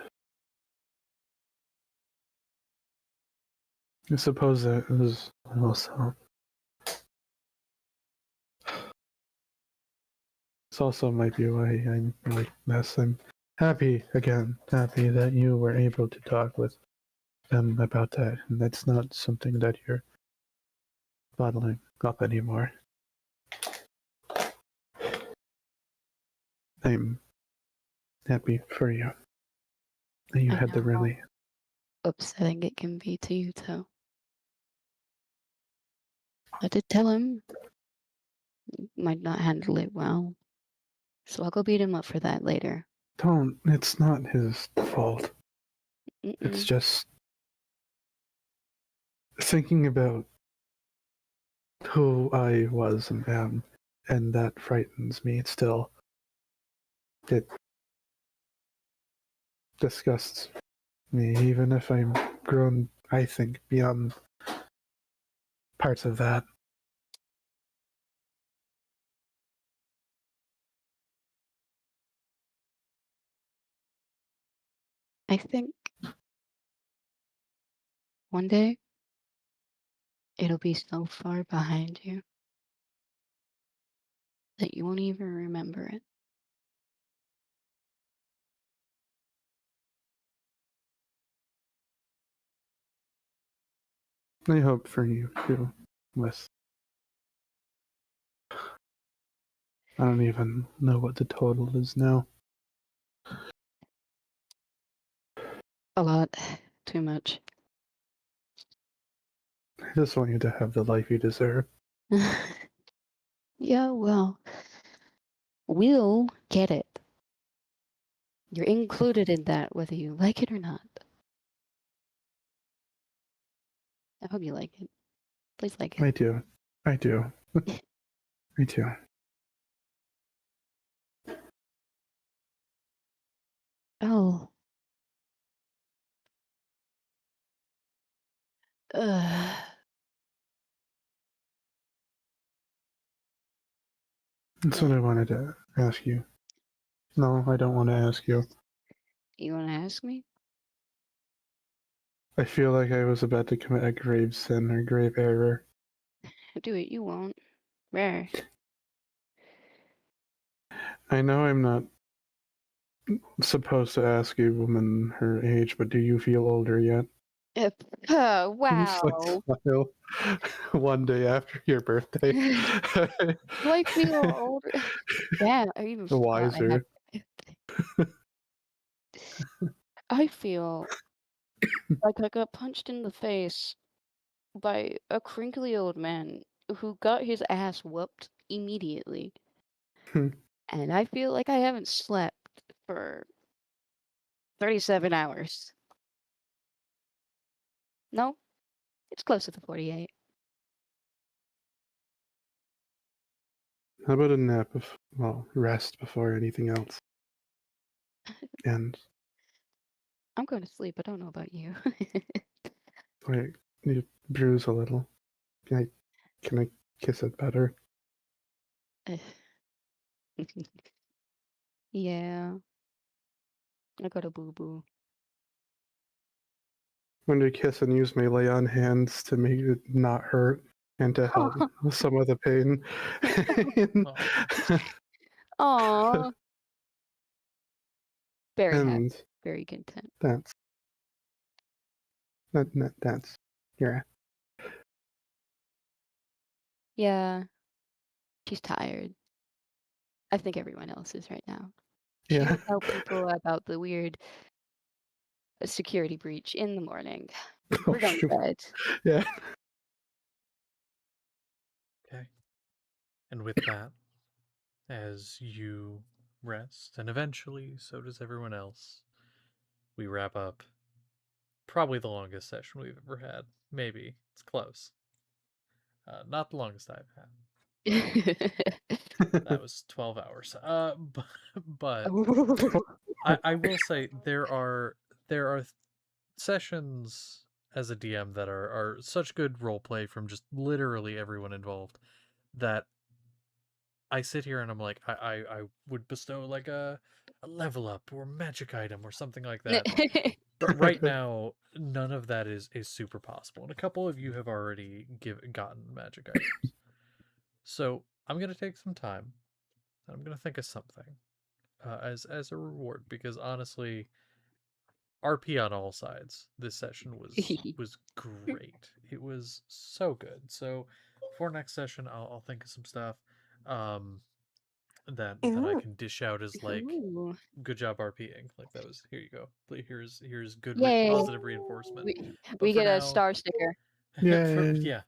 I suppose that was also. This also might be why I'm like this. I'm happy that you were able to talk with them about that, and that's not something that you're bottling up anymore. I'm happy for you. That you I had the know how really. upsetting it can be to you too. I did tell him he might not handle it well. So I'll go beat him up for that later. Don't. It's not his fault. It's just thinking about who I was and am, and that frightens me still. It disgusts me, even if I'm grown, I think, beyond parts of that. I think one day it'll be so far behind you that you won't even remember it. I hope for you too, with. I don't even know what the total is now. A lot. Too much. I just want you to have the life you deserve. Yeah, well, we'll get it. You're included in that, whether you like it or not. I hope you like it. Please like it. I do. I do. I do. Oh. That's what I wanted to ask you. No, I don't want to ask you. You want to ask me? I feel like I was about to commit a grave sin or grave error. Do it, you won't. Rare. I know I'm not supposed to ask a woman her age, but do you feel older yet? Just like Wow. smile one day after your birthday. Do I feel older? Yeah, I even forgot I had. Wiser. I feel like I got punched in the face by a crinkly old man who got his ass whooped immediately. And I feel like I haven't slept for 37 hours. No, it's closer to 48. How about a nap rest before anything else? And I'm going to sleep. I don't know about you. wait, you bruise a little. Can I kiss it better? Yeah, I got a boo-boo. When you kiss and use my lay on hands to make it not hurt and to help with some of the pain. Aw. Very happy, And very content. that's yeah. Yeah, she's tired. I think everyone else is right now. She Yeah. will tell people about the weird security breach in the morning. We're going to bed. Yeah. Okay. And with that, as you rest, and eventually so does everyone else, we wrap up probably the longest session we've ever had. Maybe. It's close. Not the longest I've had. That was 12 hours. But I will say there are sessions as a DM that are such good role play from just literally everyone involved that I sit here and I'm like, I would bestow like a level up or magic item or something like that. But right now, none of that is super possible. And a couple of you have already gotten magic items. So I'm gonna take some time. And I'm gonna think of something as a reward because honestly, RP on all sides. This session was great. It was so good. So for next session, I'll think of some stuff that I can dish out as like Ooh. good job RPing. Like that was here you go. Here's good Yay. positive reinforcement. But We for get a now, star sticker. Yeah. yeah.